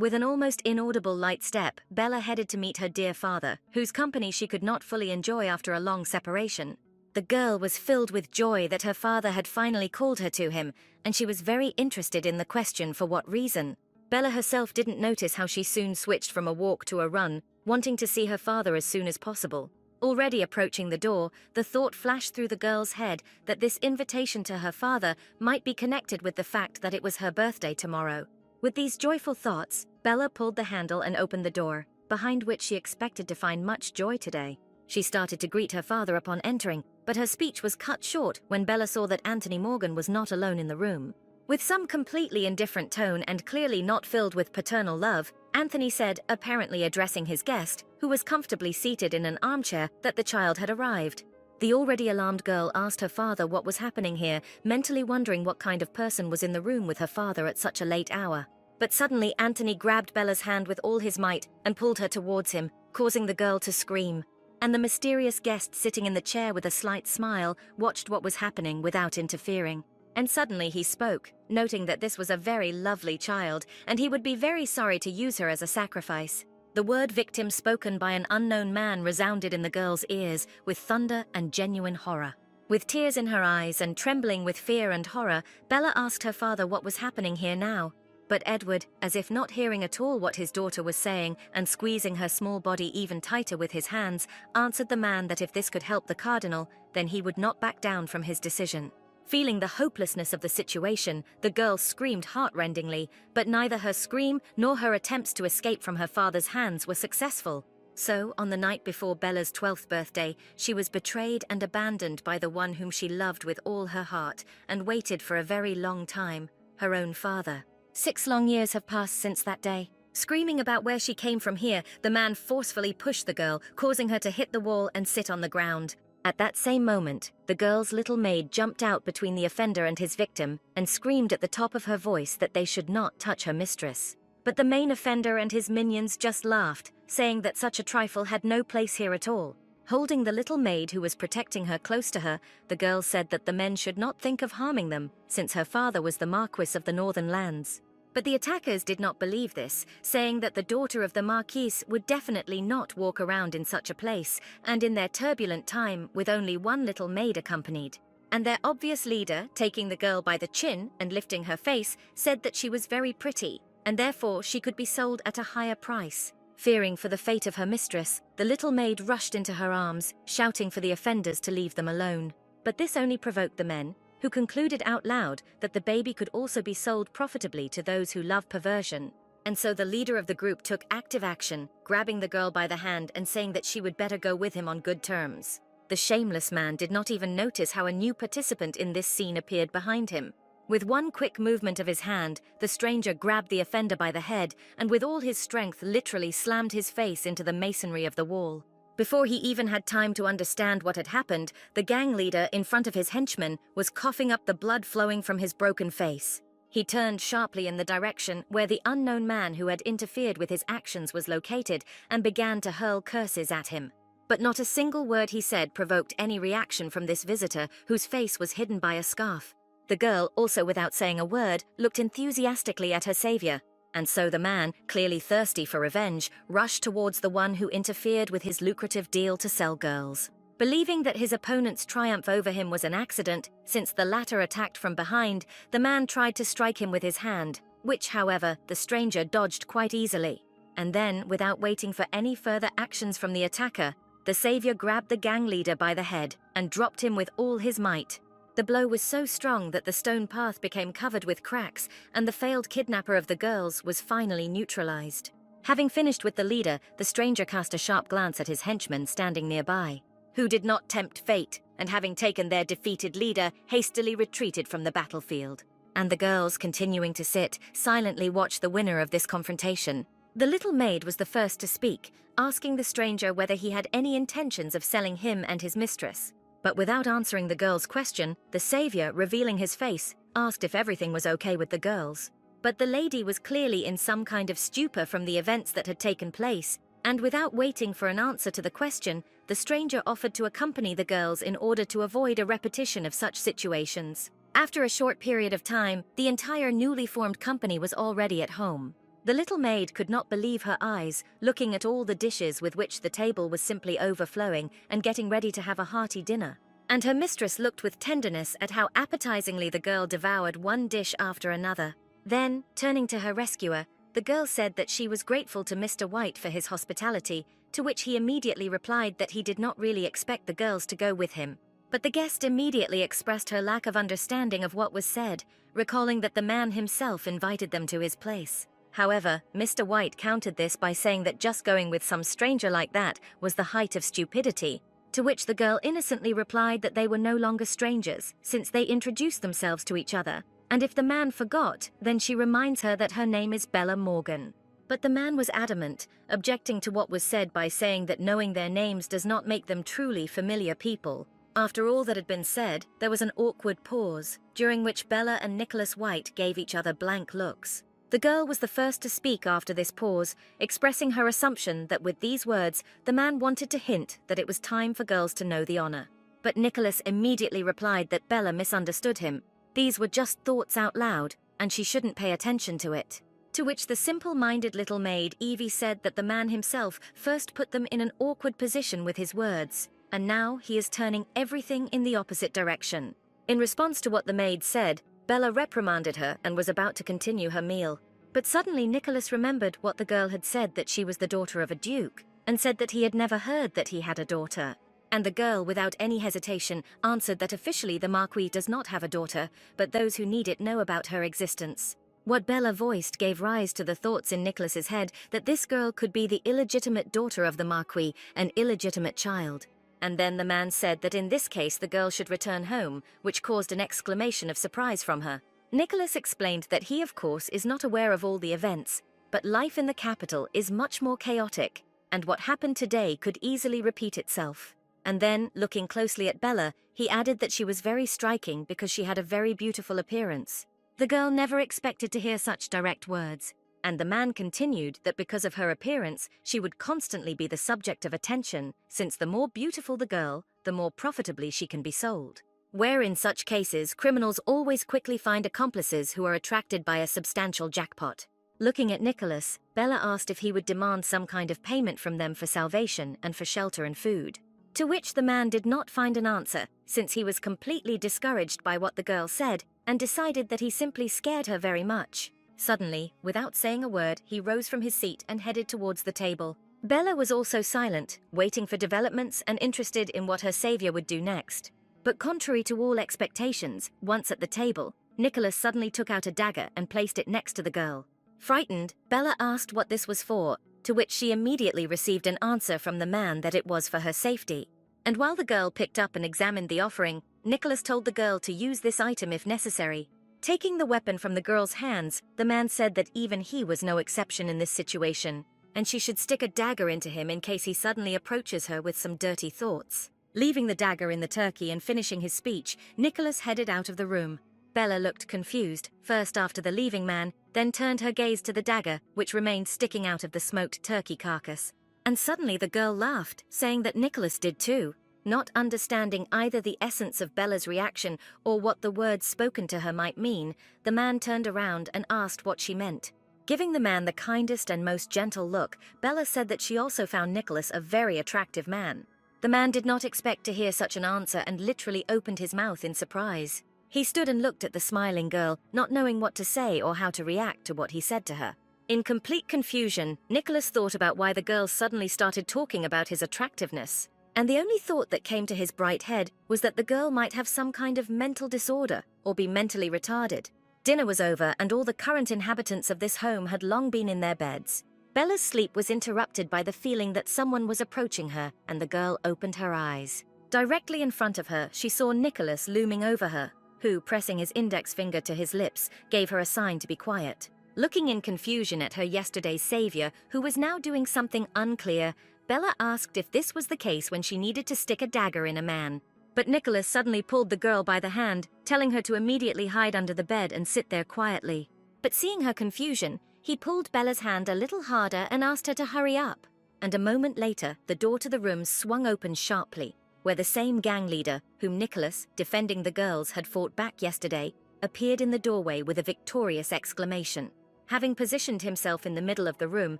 With an almost inaudible light step, Bella headed to meet her dear father, whose company she could not fully enjoy after a long separation. The girl was filled with joy that her father had finally called her to him, and she was very interested in the question for what reason. Bella herself didn't notice how she soon switched from a walk to a run, wanting to see her father as soon as possible. Already approaching the door, the thought flashed through the girl's head that this invitation to her father might be connected with the fact that it was her birthday tomorrow. With these joyful thoughts, Bella pulled the handle and opened the door, behind which she expected to find much joy today. She started to greet her father upon entering, but her speech was cut short when Bella saw that Anthony Morgan was not alone in the room. With some completely indifferent tone and clearly not filled with paternal love, Anthony said, apparently addressing his guest, who was comfortably seated in an armchair, that the child had arrived. The already alarmed girl asked her father what was happening here, mentally wondering what kind of person was in the room with her father at such a late hour. But suddenly Anthony grabbed Bella's hand with all his might and pulled her towards him, causing the girl to scream. And the mysterious guest sitting in the chair with a slight smile watched what was happening without interfering. And suddenly he spoke, noting that this was a very lovely child, and he would be very sorry to use her as a sacrifice. The word victim spoken by an unknown man resounded in the girl's ears with thunder and genuine horror. With tears in her eyes and trembling with fear and horror, Bella asked her father what was happening here now. But Edward, as if not hearing at all what his daughter was saying and squeezing her small body even tighter with his hands, answered the man that if this could help the cardinal, then he would not back down from his decision. Feeling the hopelessness of the situation, the girl screamed heartrendingly, but neither her scream nor her attempts to escape from her father's hands were successful. So, on the night before Bella's 12th birthday, she was betrayed and abandoned by the one whom she loved with all her heart and waited for a very long time, her own father. 6 long years have passed since that day. Screaming about where she came from here, the man forcefully pushed the girl, causing her to hit the wall and sit on the ground. At that same moment, the girl's little maid jumped out between the offender and his victim and screamed at the top of her voice that they should not touch her mistress. But the main offender and his minions just laughed, saying that such a trifle had no place here at all. Holding the little maid who was protecting her close to her, the girl said that the men should not think of harming them, since her father was the Marquis of the Northern Lands. But the attackers did not believe this, saying that the daughter of the Marquis would definitely not walk around in such a place, and in their turbulent time with only one little maid accompanied. And their obvious leader, taking the girl by the chin and lifting her face, said that she was very pretty, and therefore she could be sold at a higher price. Fearing for the fate of her mistress, the little maid rushed into her arms, shouting for the offenders to leave them alone. But this only provoked the men, who concluded out loud that the baby could also be sold profitably to those who love perversion. And so the leader of the group took active action, grabbing the girl by the hand and saying that she would better go with him on good terms. The shameless man did not even notice how a new participant in this scene appeared behind him. With one quick movement of his hand, the stranger grabbed the offender by the head and with all his strength literally slammed his face into the masonry of the wall. Before he even had time to understand what had happened, the gang leader in front of his henchmen was coughing up the blood flowing from his broken face. He turned sharply in the direction where the unknown man who had interfered with his actions was located and began to hurl curses at him. But not a single word he said provoked any reaction from this visitor whose face was hidden by a scarf. The girl, also without saying a word, looked enthusiastically at her savior. And so the man, clearly thirsty for revenge, rushed towards the one who interfered with his lucrative deal to sell girls. Believing that his opponent's triumph over him was an accident, since the latter attacked from behind, the man tried to strike him with his hand, which, however, the stranger dodged quite easily. And then, without waiting for any further actions from the attacker, the savior grabbed the gang leader by the head and dropped him with all his might. The blow was so strong that the stone path became covered with cracks, and the failed kidnapper of the girls was finally neutralized. Having finished with the leader, the stranger cast a sharp glance at his henchmen standing nearby, who did not tempt fate, and having taken their defeated leader, hastily retreated from the battlefield. And the girls, continuing to sit, silently watched the winner of this confrontation. The little maid was the first to speak, asking the stranger whether he had any intentions of selling him and his mistress. But without answering the girl's question, the savior, revealing his face, asked if everything was okay with the girls. But the lady was clearly in some kind of stupor from the events that had taken place, and without waiting for an answer to the question, the stranger offered to accompany the girls in order to avoid a repetition of such situations. After a short period of time, the entire newly formed company was already at home. The little maid could not believe her eyes, looking at all the dishes with which the table was simply overflowing and getting ready to have a hearty dinner. And her mistress looked with tenderness at how appetizingly the girl devoured one dish after another. Then, turning to her rescuer, the girl said that she was grateful to Mr. White for his hospitality, to which he immediately replied that he did not really expect the girls to go with him. But the guest immediately expressed her lack of understanding of what was said, recalling that the man himself invited them to his place. However, Mr. White countered this by saying that just going with some stranger like that was the height of stupidity, to which the girl innocently replied that they were no longer strangers, since they introduced themselves to each other, and if the man forgot, then she reminds her that her name is Bella Morgan. But the man was adamant, objecting to what was said by saying that knowing their names does not make them truly familiar people. After all that had been said, there was an awkward pause, during which Bella and Nicholas White gave each other blank looks. The girl was the first to speak after this pause, expressing her assumption that with these words, the man wanted to hint that it was time for girls to know the honor. But Nicholas immediately replied that Bella misunderstood him. These were just thoughts out loud, and she shouldn't pay attention to it. To which the simple-minded little maid Evie said that the man himself first put them in an awkward position with his words, and now he is turning everything in the opposite direction. In response to what the maid said, Bella reprimanded her and was about to continue her meal. But suddenly Nicholas remembered what the girl had said, that she was the daughter of a duke, and said that he had never heard that he had a daughter. And the girl, without any hesitation, answered that officially the Marquis does not have a daughter, but those who need it know about her existence. What Bella voiced gave rise to the thoughts in Nicholas's head that this girl could be the illegitimate daughter of the Marquis, an illegitimate child. And then the man said that in this case the girl should return home, which caused an exclamation of surprise from her. Nicholas explained that he, of course, is not aware of all the events, but life in the capital is much more chaotic, and what happened today could easily repeat itself. And then, looking closely at Bella, he added that she was very striking because she had a very beautiful appearance. The girl never expected to hear such direct words, and the man continued that because of her appearance, she would constantly be the subject of attention, since the more beautiful the girl, the more profitably she can be sold. Where in such cases, criminals always quickly find accomplices who are attracted by a substantial jackpot. Looking at Nicholas, Bella asked if he would demand some kind of payment from them for salvation and for shelter and food. To which the man did not find an answer, since he was completely discouraged by what the girl said, and decided that he simply scared her very much. Suddenly, without saying a word, he rose from his seat and headed towards the table. Bella was also silent, waiting for developments and interested in what her savior would do next. But contrary to all expectations, once at the table, Nicholas suddenly took out a dagger and placed it next to the girl. Frightened, Bella asked what this was for, to which she immediately received an answer from the man that it was for her safety. And while the girl picked up and examined the offering, Nicholas told the girl to use this item if necessary. Taking the weapon from the girl's hands, the man said that even he was no exception in this situation, and she should stick a dagger into him in case he suddenly approaches her with some dirty thoughts. Leaving the dagger in the turkey and finishing his speech, Nicholas headed out of the room. Bella looked confused, first after the leaving man, then turned her gaze to the dagger, which remained sticking out of the smoked turkey carcass. And suddenly the girl laughed, saying that Nicholas did too. Not understanding either the essence of Bella's reaction or what the words spoken to her might mean, the man turned around and asked what she meant. Giving the man the kindest and most gentle look, Bella said that she also found Nicholas a very attractive man. The man did not expect to hear such an answer and literally opened his mouth in surprise. He stood and looked at the smiling girl, not knowing what to say or how to react to what he said to her. In complete confusion, Nicholas thought about why the girl suddenly started talking about his attractiveness. And the only thought that came to his bright head was that the girl might have some kind of mental disorder or be mentally retarded. Dinner was over and all the current inhabitants of this home had long been in their beds. Bella's sleep was interrupted by the feeling that someone was approaching her, and the girl opened her eyes. Directly in front of her, she saw Nicholas looming over her, who, pressing his index finger to his lips, gave her a sign to be quiet. Looking in confusion at her yesterday's savior, who was now doing something unclear, Bella asked if this was the case when she needed to stick a dagger in a man. But Nicholas suddenly pulled the girl by the hand, telling her to immediately hide under the bed and sit there quietly. But seeing her confusion, he pulled Bella's hand a little harder and asked her to hurry up. And a moment later, the door to the room swung open sharply, where the same gang leader, whom Nicholas, defending the girls, had fought back yesterday, appeared in the doorway with a victorious exclamation. Having positioned himself in the middle of the room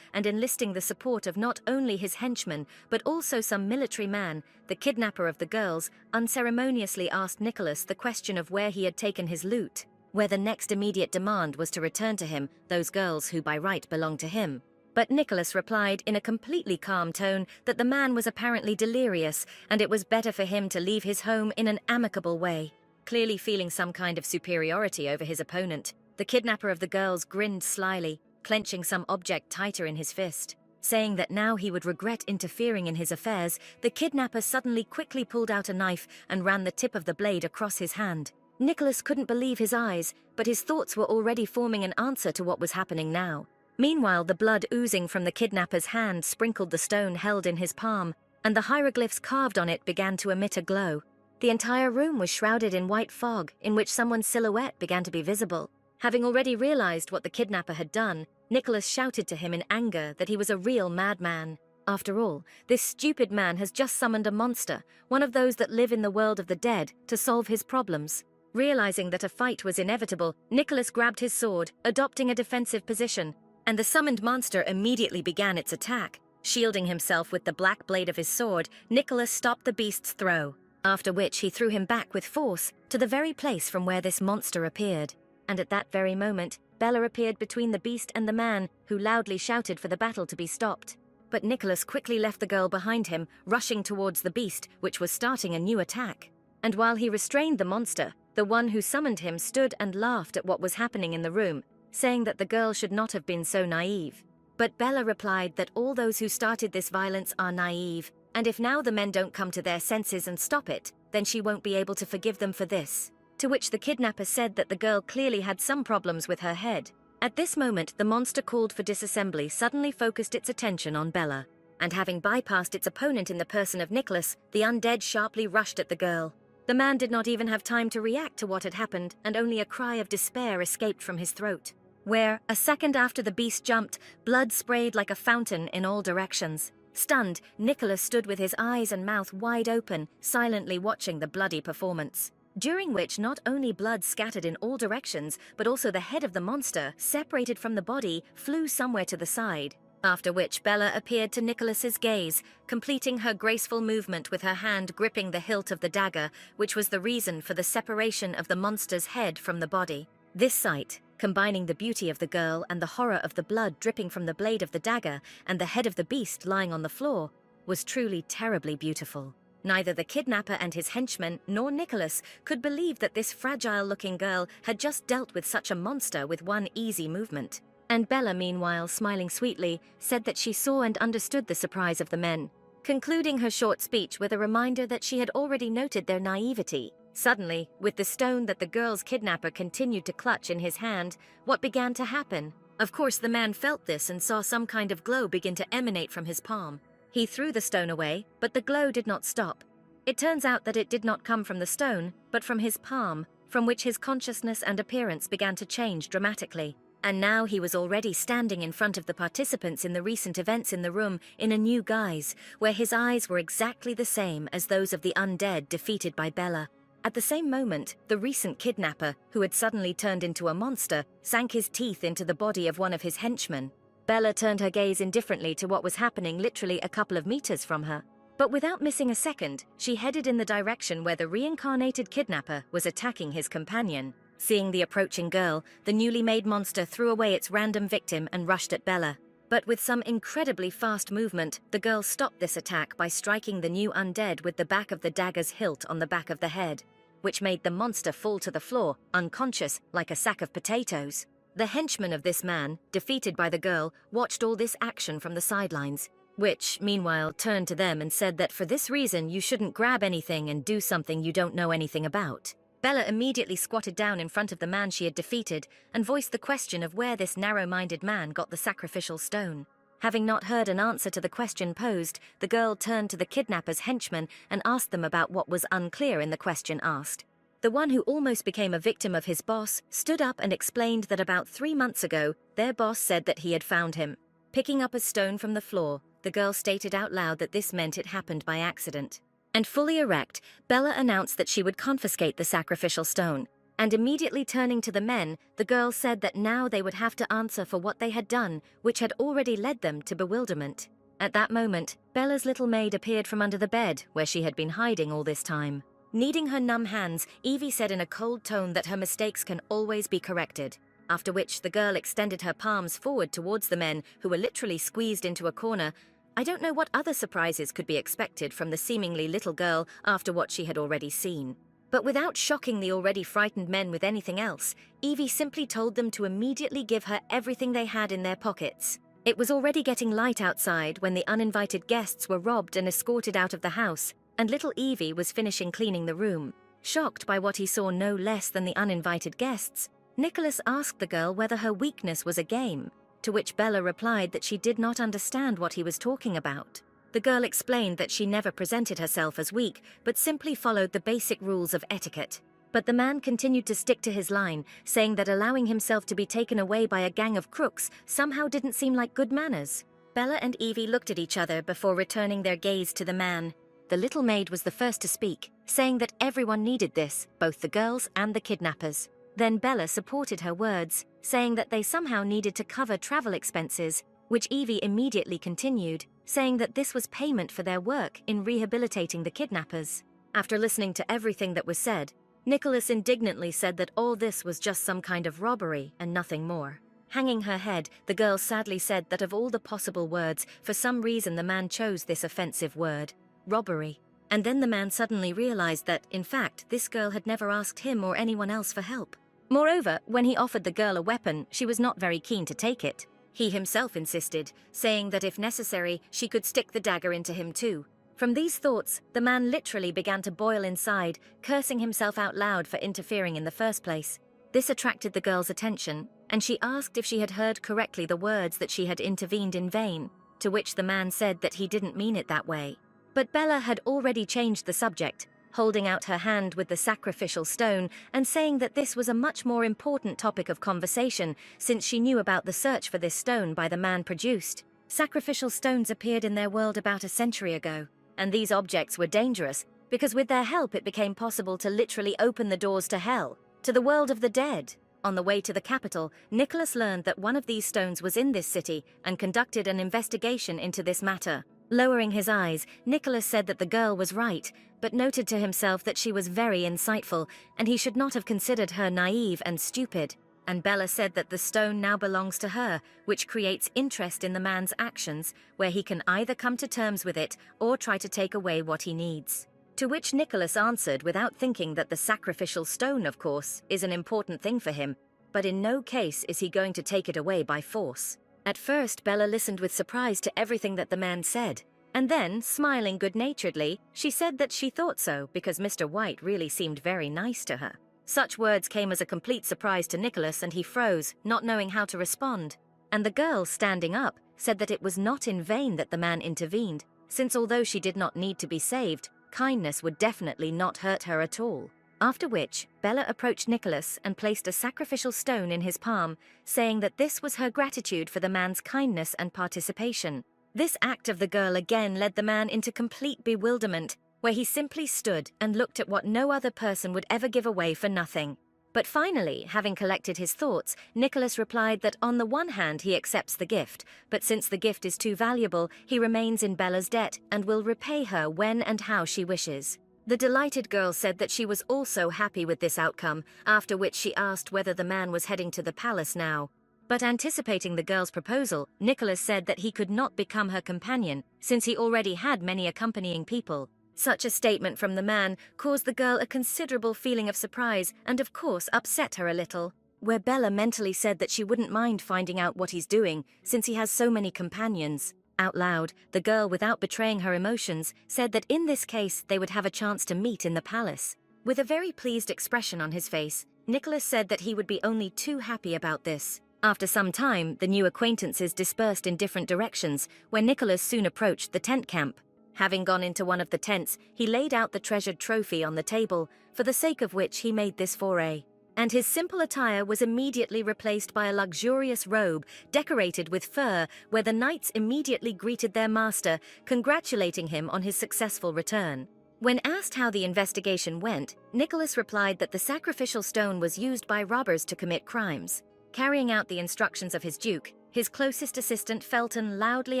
and enlisting the support of not only his henchmen but also some military man, the kidnapper of the girls unceremoniously asked Nicholas the question of where he had taken his loot, where the next immediate demand was to return to him those girls who by right belonged to him. But Nicholas replied in a completely calm tone that the man was apparently delirious and it was better for him to leave his home in an amicable way. Clearly feeling some kind of superiority over his opponent, the kidnapper of the girls grinned slyly, clenching some object tighter in his fist. Saying that now he would regret interfering in his affairs, the kidnapper suddenly quickly pulled out a knife and ran the tip of the blade across his hand. Nicholas couldn't believe his eyes, but his thoughts were already forming an answer to what was happening now. Meanwhile, the blood oozing from the kidnapper's hand sprinkled the stone held in his palm, and the hieroglyphs carved on it began to emit a glow. The entire room was shrouded in white fog, in which someone's silhouette began to be visible. Having already realized what the kidnapper had done, Nicholas shouted to him in anger that he was a real madman. After all, this stupid man has just summoned a monster, one of those that live in the world of the dead, to solve his problems. Realizing that a fight was inevitable, Nicholas grabbed his sword, adopting a defensive position, and the summoned monster immediately began its attack. Shielding himself with the black blade of his sword, Nicholas stopped the beast's throw, after which he threw him back with force to the very place from where this monster appeared. And at that very moment, Bella appeared between the beast and the man, who loudly shouted for the battle to be stopped. But Nicholas quickly left the girl behind him, rushing towards the beast, which was starting a new attack. And while he restrained the monster, the one who summoned him stood and laughed at what was happening in the room, saying that the girl should not have been so naive. But Bella replied that all those who started this violence are naive, and if now the men don't come to their senses and stop it, then she won't be able to forgive them for this. To which the kidnapper said that the girl clearly had some problems with her head. At this moment, the monster called for disassembly suddenly focused its attention on Bella, and having bypassed its opponent in the person of Nicholas, the undead sharply rushed at the girl. The man did not even have time to react to what had happened, and only a cry of despair escaped from his throat, where, a second after the beast jumped, blood sprayed like a fountain in all directions. Stunned, Nicholas stood with his eyes and mouth wide open, silently watching the bloody performance, during which not only blood scattered in all directions, but also the head of the monster, separated from the body, flew somewhere to the side. After which Bella appeared to Nicholas's gaze, completing her graceful movement with her hand gripping the hilt of the dagger, which was the reason for the separation of the monster's head from the body. This sight, combining the beauty of the girl and the horror of the blood dripping from the blade of the dagger and the head of the beast lying on the floor, was truly terribly beautiful. Neither the kidnapper and his henchmen nor Nicholas could believe that this fragile-looking girl had just dealt with such a monster with one easy movement. And Bella, meanwhile, smiling sweetly, said that she saw and understood the surprise of the men, concluding her short speech with a reminder that she had already noted their naivety. Suddenly, with the stone that the girl's kidnapper continued to clutch in his hand, what began to happen? Of course, the man felt this and saw some kind of glow begin to emanate from his palm. He threw the stone away, but the glow did not stop. It turns out that it did not come from the stone, but from his palm, from which his consciousness and appearance began to change dramatically. And now he was already standing in front of the participants in the recent events in the room in a new guise, where his eyes were exactly the same as those of the undead defeated by Bella. At the same moment, the recent kidnapper, who had suddenly turned into a monster, sank his teeth into the body of one of his henchmen. Bella turned her gaze indifferently to what was happening literally a couple of meters from her. But without missing a second, she headed in the direction where the reincarnated kidnapper was attacking his companion. Seeing the approaching girl, the newly made monster threw away its random victim and rushed at Bella. But with some incredibly fast movement, the girl stopped this attack by striking the new undead with the back of the dagger's hilt on the back of the head, which made the monster fall to the floor, unconscious, like a sack of potatoes. The henchman of this man, defeated by the girl, watched all this action from the sidelines, which, meanwhile, turned to them and said that for this reason you shouldn't grab anything and do something you don't know anything about. Bella immediately squatted down in front of the man she had defeated and voiced the question of where this narrow-minded man got the sacrificial stone. Having not heard an answer to the question posed, the girl turned to the kidnapper's henchmen and asked them about what was unclear in the question asked. The one who almost became a victim of his boss stood up and explained that about 3 months ago, their boss said that he had found him. Picking up a stone from the floor, the girl stated out loud that this meant it happened by accident. And fully erect, Bella announced that she would confiscate the sacrificial stone. And immediately turning to the men, the girl said that now they would have to answer for what they had done, which had already led them to bewilderment. At that moment, Bella's little maid appeared from under the bed, where she had been hiding all this time. Kneading her numb hands, Evie said in a cold tone that her mistakes can always be corrected. After which, the girl extended her palms forward towards the men, who were literally squeezed into a corner. I don't know what other surprises could be expected from the seemingly little girl after what she had already seen. But without shocking the already frightened men with anything else, Evie simply told them to immediately give her everything they had in their pockets. It was already getting light outside when the uninvited guests were robbed and escorted out of the house, and little Evie was finishing cleaning the room. Shocked by what he saw no less than the uninvited guests, Nicholas asked the girl whether her weakness was a game, to which Bella replied that she did not understand what he was talking about. The girl explained that she never presented herself as weak, but simply followed the basic rules of etiquette. But the man continued to stick to his line, saying that allowing himself to be taken away by a gang of crooks somehow didn't seem like good manners. Bella and Evie looked at each other before returning their gaze to the man. The little maid was the first to speak, saying that everyone needed this, both the girls and the kidnappers. Then Bella supported her words, saying that they somehow needed to cover travel expenses, which Evie immediately continued, saying that this was payment for their work in rehabilitating the kidnappers. After listening to everything that was said, Nicholas indignantly said that all this was just some kind of robbery and nothing more. Hanging her head, the girl sadly said that of all the possible words, for some reason the man chose this offensive word, robbery. And then the man suddenly realized that, in fact, this girl had never asked him or anyone else for help. Moreover, when he offered the girl a weapon, she was not very keen to take it. He himself insisted, saying that if necessary, she could stick the dagger into him too. From these thoughts, the man literally began to boil inside, cursing himself out loud for interfering in the first place. This attracted the girl's attention, and she asked if she had heard correctly the words that she had intervened in vain, to which the man said that he didn't mean it that way. But Bella had already changed the subject, holding out her hand with the sacrificial stone and saying that this was a much more important topic of conversation since she knew about the search for this stone by the man produced. Sacrificial stones appeared in their world about a century ago, and these objects were dangerous because with their help it became possible to literally open the doors to hell, to the world of the dead. On the way to the capital, Nicholas learned that one of these stones was in this city and conducted an investigation into this matter. Lowering his eyes, Nicholas said that the girl was right, but noted to himself that she was very insightful, and he should not have considered her naive and stupid. And Bella said that the stone now belongs to her, which creates interest in the man's actions, where he can either come to terms with it or try to take away what he needs. To which Nicholas answered without thinking that the sacrificial stone, of course, is an important thing for him, but in no case is he going to take it away by force. At first, Bella listened with surprise to everything that the man said, and then, smiling good-naturedly, she said that she thought so because Mr. White really seemed very nice to her. Such words came as a complete surprise to Nicholas, and he froze, not knowing how to respond. And the girl, standing up, said that it was not in vain that the man intervened, since although she did not need to be saved, kindness would definitely not hurt her at all. After which, Bella approached Nicholas and placed a sacrificial stone in his palm, saying that this was her gratitude for the man's kindness and participation. This act of the girl again led the man into complete bewilderment, where he simply stood and looked at what no other person would ever give away for nothing. But finally, having collected his thoughts, Nicholas replied that on the one hand he accepts the gift, but since the gift is too valuable, he remains in Bella's debt and will repay her when and how she wishes. The delighted girl said that she was also happy with this outcome, after which she asked whether the man was heading to the palace now. But anticipating the girl's proposal, Nicholas said that he could not become her companion, since he already had many accompanying people. Such a statement from the man caused the girl a considerable feeling of surprise and of course upset her a little, where Bella mentally said that she wouldn't mind finding out what he's doing, since he has so many companions. Out loud, the girl, without betraying her emotions, said that in this case they would have a chance to meet in the palace. With a very pleased expression on his face, Nicholas said that he would be only too happy about this. After some time, the new acquaintances dispersed in different directions, where Nicholas soon approached the tent camp. Having gone into one of the tents, he laid out the treasured trophy on the table, for the sake of which he made this foray. And his simple attire was immediately replaced by a luxurious robe decorated with fur, where the knights immediately greeted their master, congratulating him on his successful return. When asked how the investigation went, Nicholas replied that the sacrificial stone was used by robbers to commit crimes. Carrying out the instructions of his duke, his closest assistant Felton loudly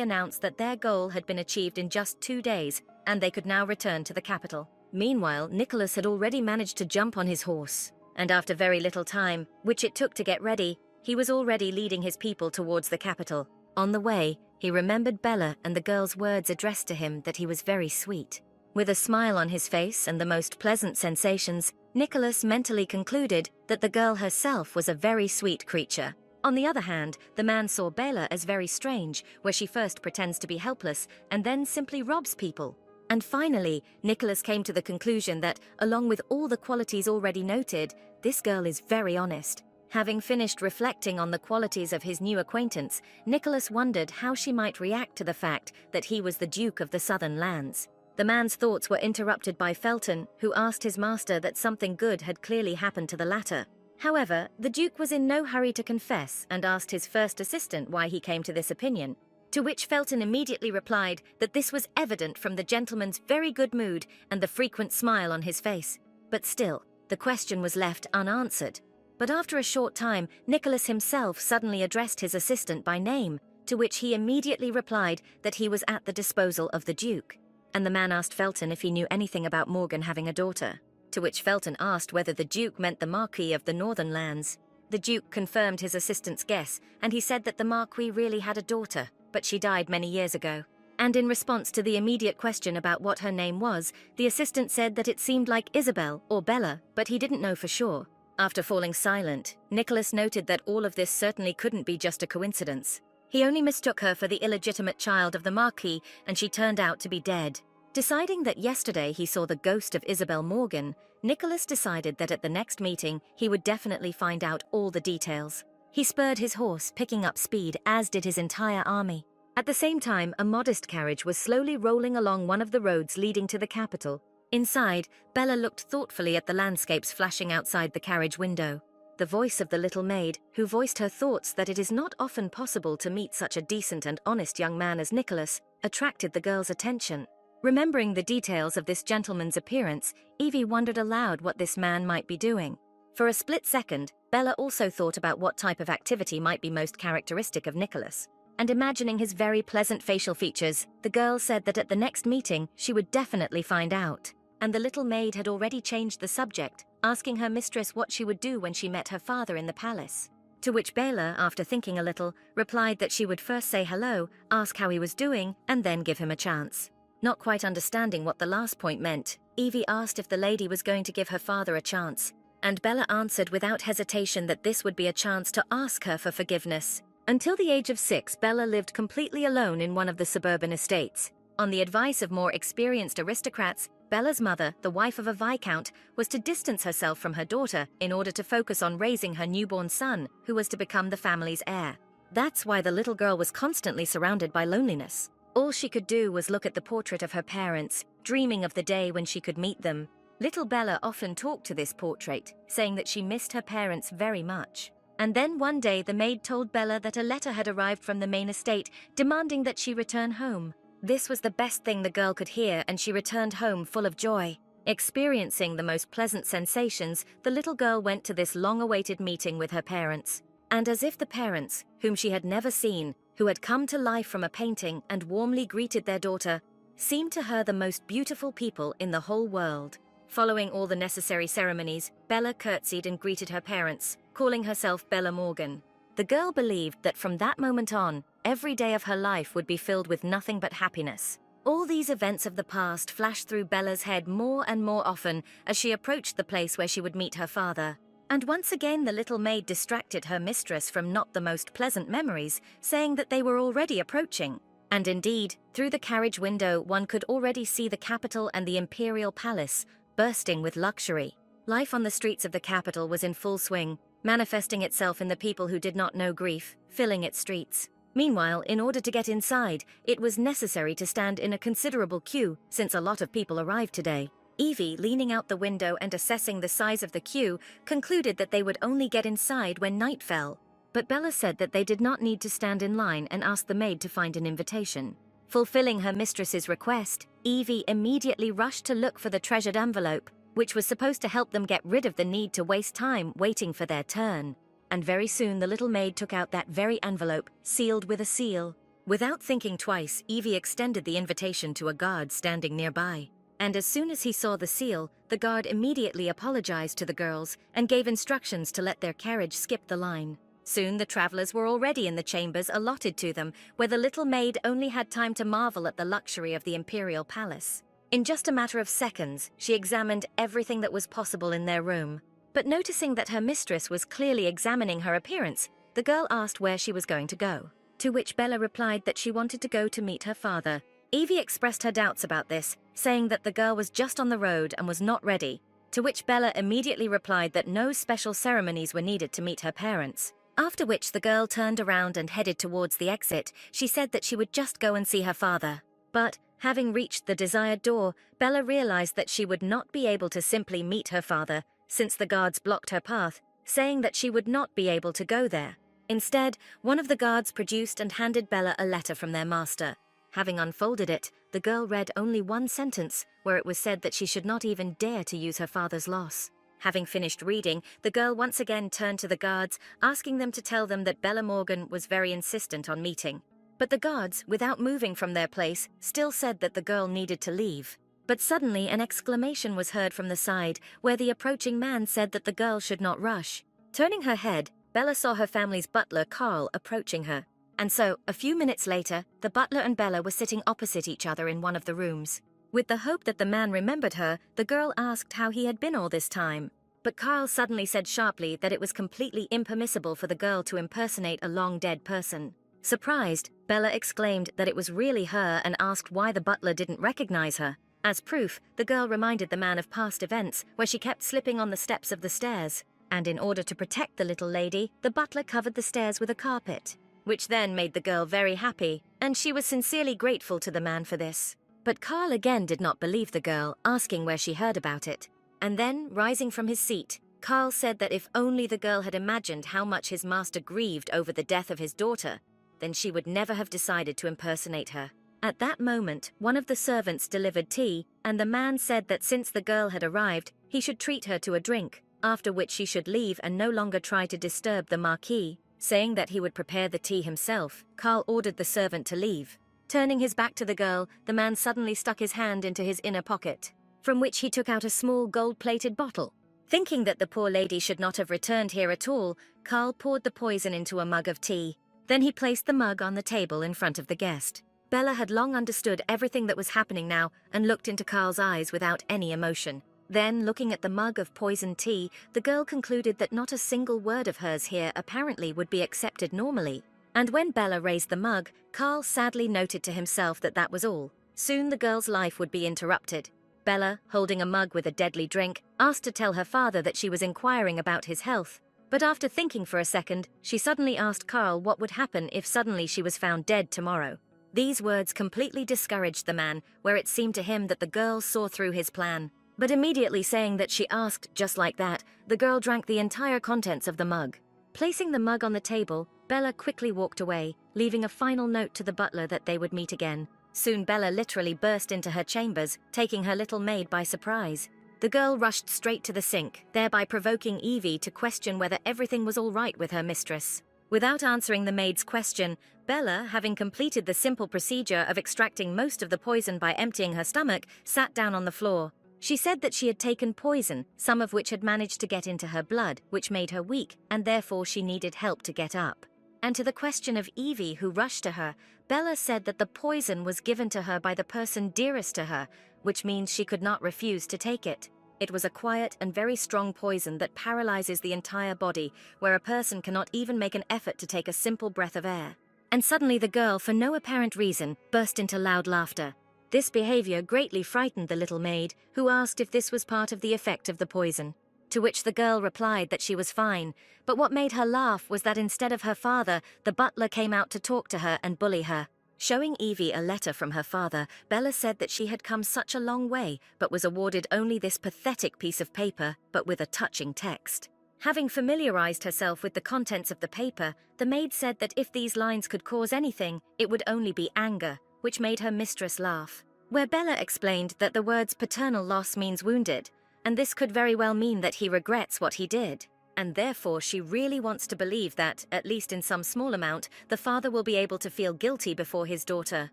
announced that their goal had been achieved in just 2 days, and they could now return to the capital. Meanwhile, Nicholas had already managed to jump on his horse, and after very little time, which it took to get ready, he was already leading his people towards the capital. On the way, he remembered Bella and the girl's words addressed to him that he was very sweet. With a smile on his face and the most pleasant sensations, Nicholas mentally concluded that the girl herself was a very sweet creature. On the other hand, the man saw Bella as very strange, where she first pretends to be helpless and then simply robs people. And finally, Nicholas came to the conclusion that, along with all the qualities already noted, this girl is very honest. Having finished reflecting on the qualities of his new acquaintance, Nicholas wondered how she might react to the fact that he was the Duke of the Southern Lands. The man's thoughts were interrupted by Felton, who asked his master that something good had clearly happened to the latter. However, the Duke was in no hurry to confess and asked his first assistant why he came to this opinion, to which Felton immediately replied that this was evident from the gentleman's very good mood and the frequent smile on his face. But still, the question was left unanswered. But after a short time, Nicholas himself suddenly addressed his assistant by name, to which he immediately replied that he was at the disposal of the Duke. And the man asked Felton if he knew anything about Morgan having a daughter, to which Felton asked whether the Duke meant the Marquis of the Northern Lands. The Duke confirmed his assistant's guess, and he said that the Marquis really had a daughter, but she died many years ago. And in response to the immediate question about what her name was, the assistant said that it seemed like Isabel or Bella, but he didn't know for sure. After falling silent, Nicholas noted that all of this certainly couldn't be just a coincidence. He only mistook her for the illegitimate child of the Marquis, and she turned out to be dead. Deciding that yesterday he saw the ghost of Isabel Morgan, Nicholas decided that at the next meeting he would definitely find out all the details. He spurred his horse, picking up speed, as did his entire army. At the same time, a modest carriage was slowly rolling along one of the roads leading to the capital. Inside, Bella looked thoughtfully at the landscapes flashing outside the carriage window. The voice of the little maid, who voiced her thoughts that it is not often possible to meet such a decent and honest young man as Nicholas, attracted the girl's attention. Remembering the details of this gentleman's appearance, Evie wondered aloud what this man might be doing. For a split second, Bella also thought about what type of activity might be most characteristic of Nicholas. And imagining his very pleasant facial features, the girl said that at the next meeting she would definitely find out. And the little maid had already changed the subject, asking her mistress what she would do when she met her father in the palace. To which Bella, after thinking a little, replied that she would first say hello, ask how he was doing, and then give him a chance. Not quite understanding what the last point meant, Evie asked if the lady was going to give her father a chance, and Bella answered without hesitation that this would be a chance to ask her for forgiveness. Until the age of 6, Bella lived completely alone in one of the suburban estates. On the advice of more experienced aristocrats, Bella's mother, the wife of a viscount, was to distance herself from her daughter in order to focus on raising her newborn son, who was to become the family's heir. That's why the little girl was constantly surrounded by loneliness. All she could do was look at the portrait of her parents, dreaming of the day when she could meet them. Little Bella often talked to this portrait, saying that she missed her parents very much. And then one day the maid told Bella that a letter had arrived from the main estate demanding that she return home. This was the best thing the girl could hear, and she returned home full of joy. Experiencing the most pleasant sensations, the little girl went to this long-awaited meeting with her parents. And as if the parents, whom she had never seen, who had come to life from a painting and warmly greeted their daughter, seemed to her the most beautiful people in the whole world. Following all the necessary ceremonies, Bella curtsied and greeted her parents, calling herself Bella Morgan. The girl believed that from that moment on, every day of her life would be filled with nothing but happiness. All these events of the past flashed through Bella's head more and more often as she approached the place where she would meet her father. And once again the little maid distracted her mistress from not the most pleasant memories, saying that they were already approaching. And indeed, through the carriage window one could already see the capital and the imperial palace, bursting with luxury. Life on the streets of the capital was in full swing, manifesting itself in the people who did not know grief, filling its streets. Meanwhile, in order to get inside, it was necessary to stand in a considerable queue, since a lot of people arrived today. Evie, leaning out the window and assessing the size of the queue, concluded that they would only get inside when night fell. But Bella said that they did not need to stand in line and asked the maid to find an invitation. Fulfilling her mistress's request, Evie immediately rushed to look for the treasured envelope, which was supposed to help them get rid of the need to waste time waiting for their turn. And very soon the little maid took out that very envelope, sealed with a seal. Without thinking twice, Evie extended the invitation to a guard standing nearby. And as soon as he saw the seal, the guard immediately apologized to the girls and gave instructions to let their carriage skip the line. Soon the travelers were already in the chambers allotted to them, where the little maid only had time to marvel at the luxury of the imperial palace. In just a matter of seconds, she examined everything that was possible in their room. But noticing that her mistress was clearly examining her appearance, the girl asked where she was going to go. To which Bella replied that she wanted to go to meet her father. Evie expressed her doubts about this, saying that the girl was just on the road and was not ready, to which Bella immediately replied that no special ceremonies were needed to meet her parents. After which the girl turned around and headed towards the exit. She said that she would just go and see her father. But, having reached the desired door, Bella realized that she would not be able to simply meet her father, since the guards blocked her path, saying that she would not be able to go there. Instead, one of the guards produced and handed Bella a letter from their master. Having unfolded it, the girl read only one sentence, where it was said that she should not even dare to use her father's loss. Having finished reading, the girl once again turned to the guards, asking them to tell them that Bella Morgan was very insistent on meeting. But the guards, without moving from their place, still said that the girl needed to leave. But suddenly an exclamation was heard from the side, where the approaching man said that the girl should not rush. Turning her head, Bella saw her family's butler, Carl, approaching her. And so, a few minutes later, the butler and Bella were sitting opposite each other in one of the rooms. With the hope that the man remembered her, the girl asked how he had been all this time. But Carl suddenly said sharply that it was completely impermissible for the girl to impersonate a long-dead person. Surprised, Bella exclaimed that it was really her and asked why the butler didn't recognize her. As proof, the girl reminded the man of past events, where she kept slipping on the steps of the stairs. And in order to protect the little lady, the butler covered the stairs with a carpet, which then made the girl very happy, and she was sincerely grateful to the man for this. But Carl again did not believe the girl, asking where she heard about it. And then, rising from his seat, Carl said that if only the girl had imagined how much his master grieved over the death of his daughter, then she would never have decided to impersonate her. At that moment, one of the servants delivered tea, and the man said that since the girl had arrived, he should treat her to a drink, after which she should leave and no longer try to disturb the Marquis. Saying that he would prepare the tea himself, Carl ordered the servant to leave. Turning his back to the girl, the man suddenly stuck his hand into his inner pocket, from which he took out a small gold-plated bottle. Thinking that the poor lady should not have returned here at all, Carl poured the poison into a mug of tea. Then he placed the mug on the table in front of the guest. Bella had long understood everything that was happening now and looked into Carl's eyes without any emotion. Then, looking at the mug of poisoned tea, the girl concluded that not a single word of hers here apparently would be accepted normally. And when Bella raised the mug, Carl sadly noted to himself that that was all. Soon the girl's life would be interrupted. Bella, holding a mug with a deadly drink, asked to tell her father that she was inquiring about his health. But after thinking for a second, she suddenly asked Carl what would happen if suddenly she was found dead tomorrow. These words completely discouraged the man, where it seemed to him that the girl saw through his plan. But immediately saying that she asked just like that, the girl drank the entire contents of the mug. Placing the mug on the table, Bella quickly walked away, leaving a final note to the butler that they would meet again. Soon Bella literally burst into her chambers, taking her little maid by surprise. The girl rushed straight to the sink, thereby provoking Evie to question whether everything was all right with her mistress. Without answering the maid's question, Bella, having completed the simple procedure of extracting most of the poison by emptying her stomach, sat down on the floor. She said that she had taken poison, some of which had managed to get into her blood, which made her weak, and therefore she needed help to get up. And to the question of Evie, who rushed to her, Bella said that the poison was given to her by the person dearest to her, which means she could not refuse to take it. It was a quiet and very strong poison that paralyzes the entire body, where a person cannot even make an effort to take a simple breath of air. And suddenly the girl, for no apparent reason, burst into loud laughter. This behavior greatly frightened the little maid, who asked if this was part of the effect of the poison. To which the girl replied that she was fine, but what made her laugh was that instead of her father, the butler came out to talk to her and bully her. Showing Evie a letter from her father, Bella said that she had come such a long way, but was awarded only this pathetic piece of paper, but with a touching text. Having familiarized herself with the contents of the paper, the maid said that if these lines could cause anything, it would only be anger, which made her mistress laugh. Where Bella explained that the words paternal loss means wounded, and this could very well mean that he regrets what he did. And therefore she really wants to believe that, at least in some small amount, the father will be able to feel guilty before his daughter.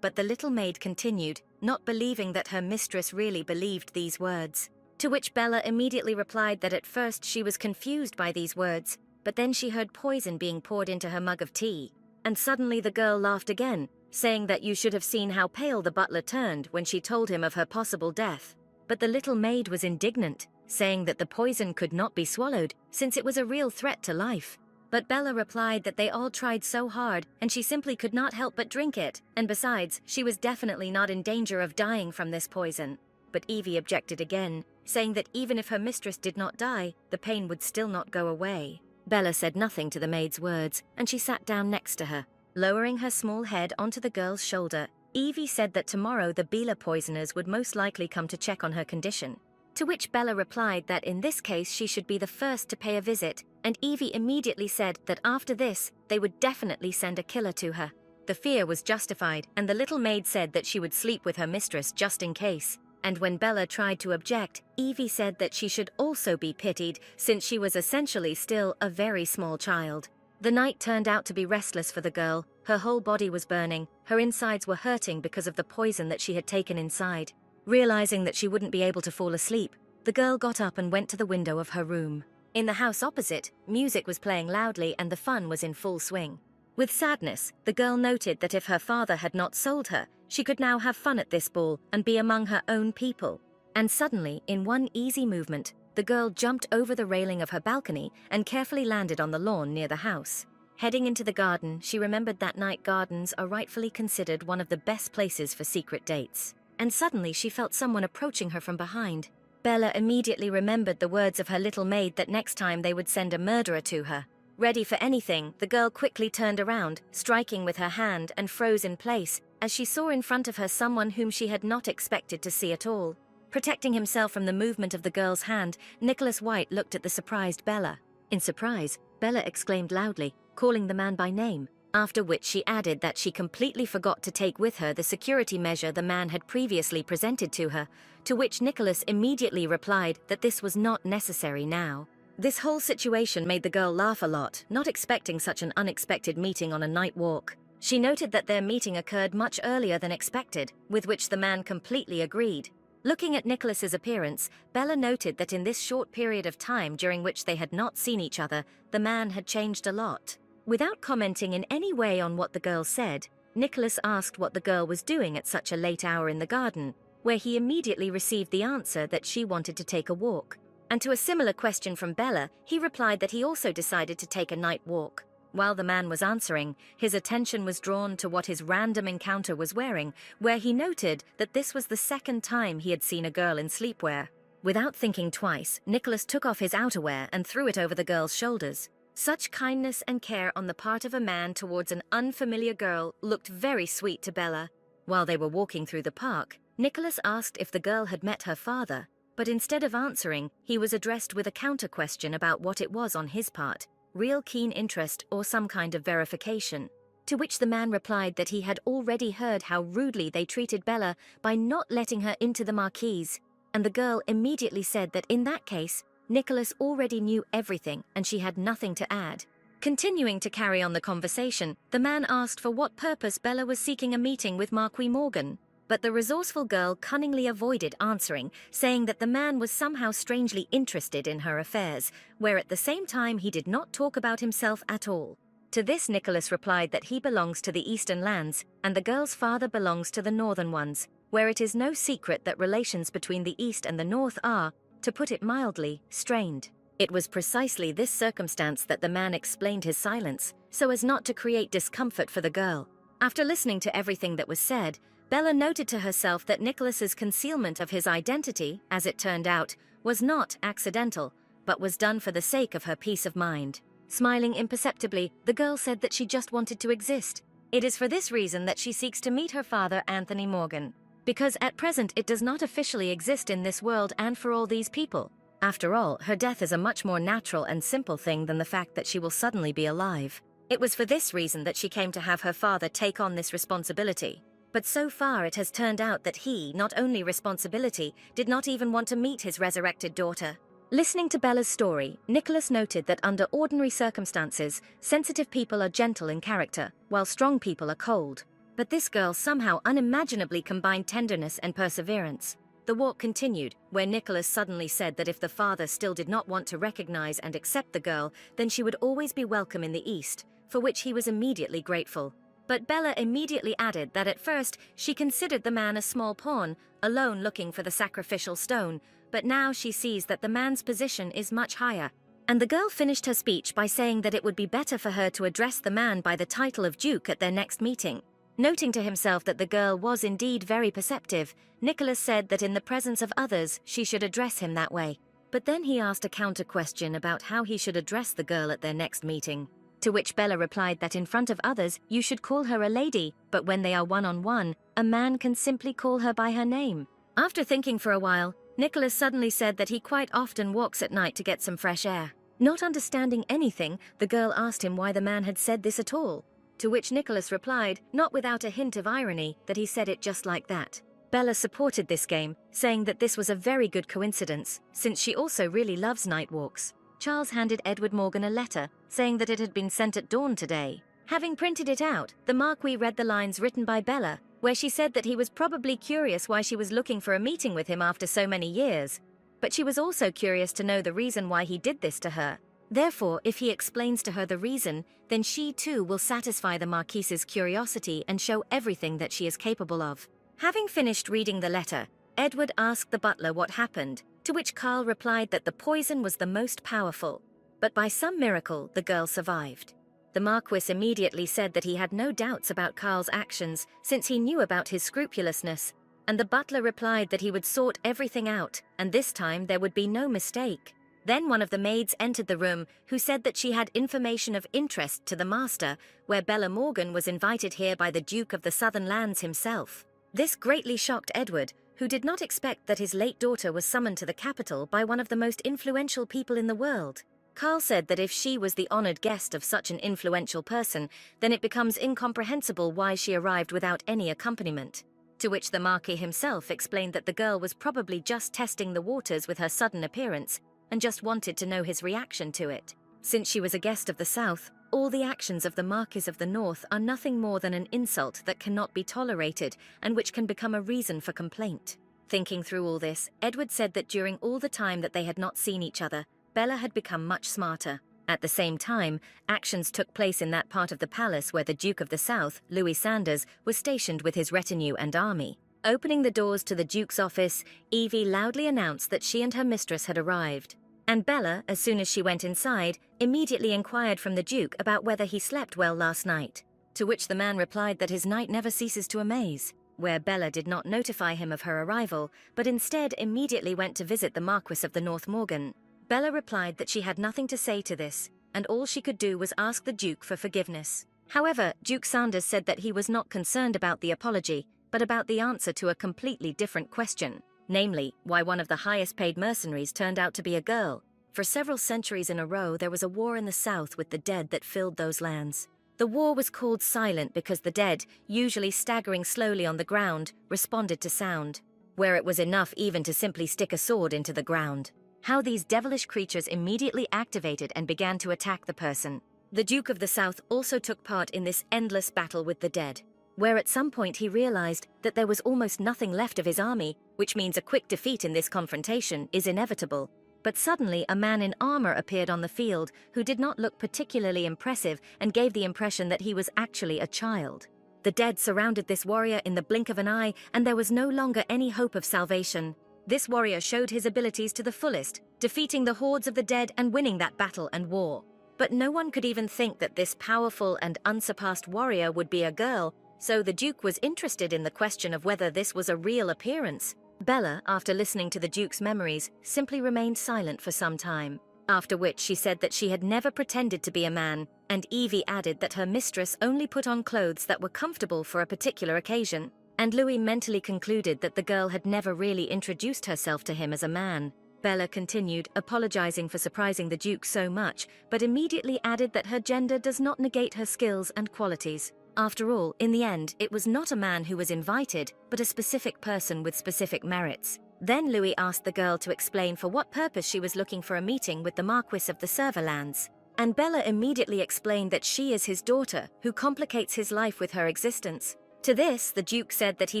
But the little maid continued, not believing that her mistress really believed these words. To which Bella immediately replied that at first she was confused by these words, but then she heard poison being poured into her mug of tea. And suddenly the girl laughed again, saying that you should have seen how pale the butler turned when she told him of her possible death. But the little maid was indignant, saying that the poison could not be swallowed, since it was a real threat to life. But Bella replied that they all tried so hard, and she simply could not help but drink it, and besides, she was definitely not in danger of dying from this poison. But Evie objected again, saying that even if her mistress did not die, the pain would still not go away. Bella said nothing to the maid's words, and she sat down next to her. Lowering her small head onto the girl's shoulder, Evie said that tomorrow the Bila poisoners would most likely come to check on her condition. To which Bella replied that in this case she should be the first to pay a visit, and Evie immediately said that after this, they would definitely send a killer to her. The fear was justified, and the little maid said that she would sleep with her mistress just in case. And when Bella tried to object, Evie said that she should also be pitied since she was essentially still a very small child. The night turned out to be restless for the girl. Her whole body was burning, her insides were hurting because of the poison that she had taken inside. Realizing that she wouldn't be able to fall asleep, the girl got up and went to the window of her room. In the house opposite, music was playing loudly and the fun was in full swing. With sadness, the girl noted that if her father had not sold her, she could now have fun at this ball and be among her own people. And suddenly, in one easy movement, the girl jumped over the railing of her balcony and carefully landed on the lawn near the house. Heading into the garden, she remembered that night gardens are rightfully considered one of the best places for secret dates. And suddenly she felt someone approaching her from behind. Bella immediately remembered the words of her little maid that next time they would send a murderer to her. Ready for anything, the girl quickly turned around, striking with her hand, and froze in place, as she saw in front of her someone whom she had not expected to see at all. Protecting himself from the movement of the girl's hand, Nicholas White looked at the surprised Bella. In surprise, Bella exclaimed loudly, calling the man by name, after which she added that she completely forgot to take with her the security measure the man had previously presented to her, to which Nicholas immediately replied that this was not necessary now. This whole situation made the girl laugh a lot, not expecting such an unexpected meeting on a night walk. She noted that their meeting occurred much earlier than expected, with which the man completely agreed. Looking at Nicholas's appearance, Bella noted that in this short period of time during which they had not seen each other, the man had changed a lot. Without commenting in any way on what the girl said, Nicholas asked what the girl was doing at such a late hour in the garden, where he immediately received the answer that she wanted to take a walk. And to a similar question from Bella, he replied that he also decided to take a night walk. While the man was answering, his attention was drawn to what his random encounter was wearing, where he noted that this was the second time he had seen a girl in sleepwear. Without thinking twice, Nicholas took off his outerwear and threw it over the girl's shoulders. Such kindness and care on the part of a man towards an unfamiliar girl looked very sweet to Bella. While they were walking through the park, Nicholas asked if the girl had met her father, but instead of answering, he was addressed with a counter-question about what it was on his part, real keen interest or some kind of verification. To which the man replied that he had already heard how rudely they treated Bella by not letting her into the marquise, and the girl immediately said that in that case, Nicholas already knew everything and she had nothing to add. Continuing to carry on the conversation, the man asked for what purpose Bella was seeking a meeting with Marquis Morgan. But the resourceful girl cunningly avoided answering, saying that the man was somehow strangely interested in her affairs, where at the same time he did not talk about himself at all. To this Nicholas replied that he belongs to the eastern lands, and the girl's father belongs to the northern ones, where it is no secret that relations between the east and the north are, to put it mildly, strained. It was precisely this circumstance that the man explained his silence, so as not to create discomfort for the girl. After listening to everything that was said, Bella noted to herself that Nicholas's concealment of his identity, as it turned out, was not accidental, but was done for the sake of her peace of mind. Smiling imperceptibly, the girl said that she just wanted to exist. It is for this reason that she seeks to meet her father, Anthony Morgan. Because at present it does not officially exist in this world and for all these people. After all, her death is a much more natural and simple thing than the fact that she will suddenly be alive. It was for this reason that she came to have her father take on this responsibility. But so far it has turned out that he, not only responsibility, did not even want to meet his resurrected daughter. Listening to Bella's story, Nicholas noted that under ordinary circumstances, sensitive people are gentle in character, while strong people are cold. But this girl somehow unimaginably combined tenderness and perseverance. The walk continued, where Nicholas suddenly said that if the father still did not want to recognize and accept the girl, then she would always be welcome in the East, for which he was immediately grateful. But Bella immediately added that at first she considered the man a small pawn, alone looking for the sacrificial stone, but now she sees that the man's position is much higher. And the girl finished her speech by saying that it would be better for her to address the man by the title of Duke at their next meeting. Noting to himself that the girl was indeed very perceptive, Nicholas said that in the presence of others she should address him that way. But then he asked a counter-question about how he should address the girl at their next meeting. To which Bella replied that in front of others you should call her a lady, but when they are one-on-one, a man can simply call her by her name. After thinking for a while, Nicholas suddenly said that he quite often walks at night to get some fresh air. Not understanding anything, the girl asked him why the man had said this at all. To which Nicholas replied, not without a hint of irony, that he said it just like that. Bella supported this game, saying that this was a very good coincidence, since she also really loves night walks. Charles handed Edward Morgan a letter, saying that it had been sent at dawn today. Having printed it out, the Marquis read the lines written by Bella, where she said that he was probably curious why she was looking for a meeting with him after so many years. But she was also curious to know the reason why he did this to her. Therefore, if he explains to her the reason, then she too will satisfy the Marquise's curiosity and show everything that she is capable of. Having finished reading the letter, Edward asked the butler what happened, to which Carl replied that the poison was the most powerful. But by some miracle, the girl survived. The Marquis immediately said that he had no doubts about Carl's actions, since he knew about his scrupulousness, and the butler replied that he would sort everything out, and this time there would be no mistake. Then one of the maids entered the room, who said that she had information of interest to the master, where Bella Morgan was invited here by the Duke of the Southern Lands himself. This greatly shocked Edward, who did not expect that his late daughter was summoned to the capital by one of the most influential people in the world. Carl said that if she was the honored guest of such an influential person, then it becomes incomprehensible why she arrived without any accompaniment. To which the Marquis himself explained that the girl was probably just testing the waters with her sudden appearance, and just wanted to know his reaction to it. Since she was a guest of the South, all the actions of the Marquis of the North are nothing more than an insult that cannot be tolerated and which can become a reason for complaint. Thinking through all this, Edward said that during all the time that they had not seen each other, Bella had become much smarter. At the same time, actions took place in that part of the palace where the Duke of the South, Louis Sanders, was stationed with his retinue and army. Opening the doors to the Duke's office, Evie loudly announced that she and her mistress had arrived. And Bella, as soon as she went inside, immediately inquired from the Duke about whether he slept well last night. To which the man replied that his night never ceases to amaze. Where Bella did not notify him of her arrival, but instead immediately went to visit the Marquis of the North Morgan. Bella replied that she had nothing to say to this, and all she could do was ask the Duke for forgiveness. However, Duke Sanders said that he was not concerned about the apology, but about the answer to a completely different question, namely, why one of the highest-paid mercenaries turned out to be a girl. For several centuries in a row, there was a war in the South with the dead that filled those lands. The war was called silent because the dead, usually staggering slowly on the ground, responded to sound, where it was enough even to simply stick a sword into the ground. How these devilish creatures immediately activated and began to attack the person. The Duke of the South also took part in this endless battle with the dead, where at some point he realized that there was almost nothing left of his army, which means a quick defeat in this confrontation is inevitable. But suddenly a man in armor appeared on the field who did not look particularly impressive and gave the impression that he was actually a child. The dead surrounded this warrior in the blink of an eye, and there was no longer any hope of salvation. This warrior showed his abilities to the fullest, defeating the hordes of the dead and winning that battle and war. But no one could even think that this powerful and unsurpassed warrior would be a girl, so the Duke was interested in the question of whether this was a real appearance. Bella, after listening to the Duke's memories, simply remained silent for some time, after which she said that she had never pretended to be a man, and Evie added that her mistress only put on clothes that were comfortable for a particular occasion, and Louis mentally concluded that the girl had never really introduced herself to him as a man. Bella continued, apologizing for surprising the Duke so much, but immediately added that her gender does not negate her skills and qualities. After all, in the end, it was not a man who was invited, but a specific person with specific merits. Then Louis asked the girl to explain for what purpose she was looking for a meeting with the Marquis of the Serverlands. And Bella immediately explained that she is his daughter, who complicates his life with her existence. To this, the Duke said that he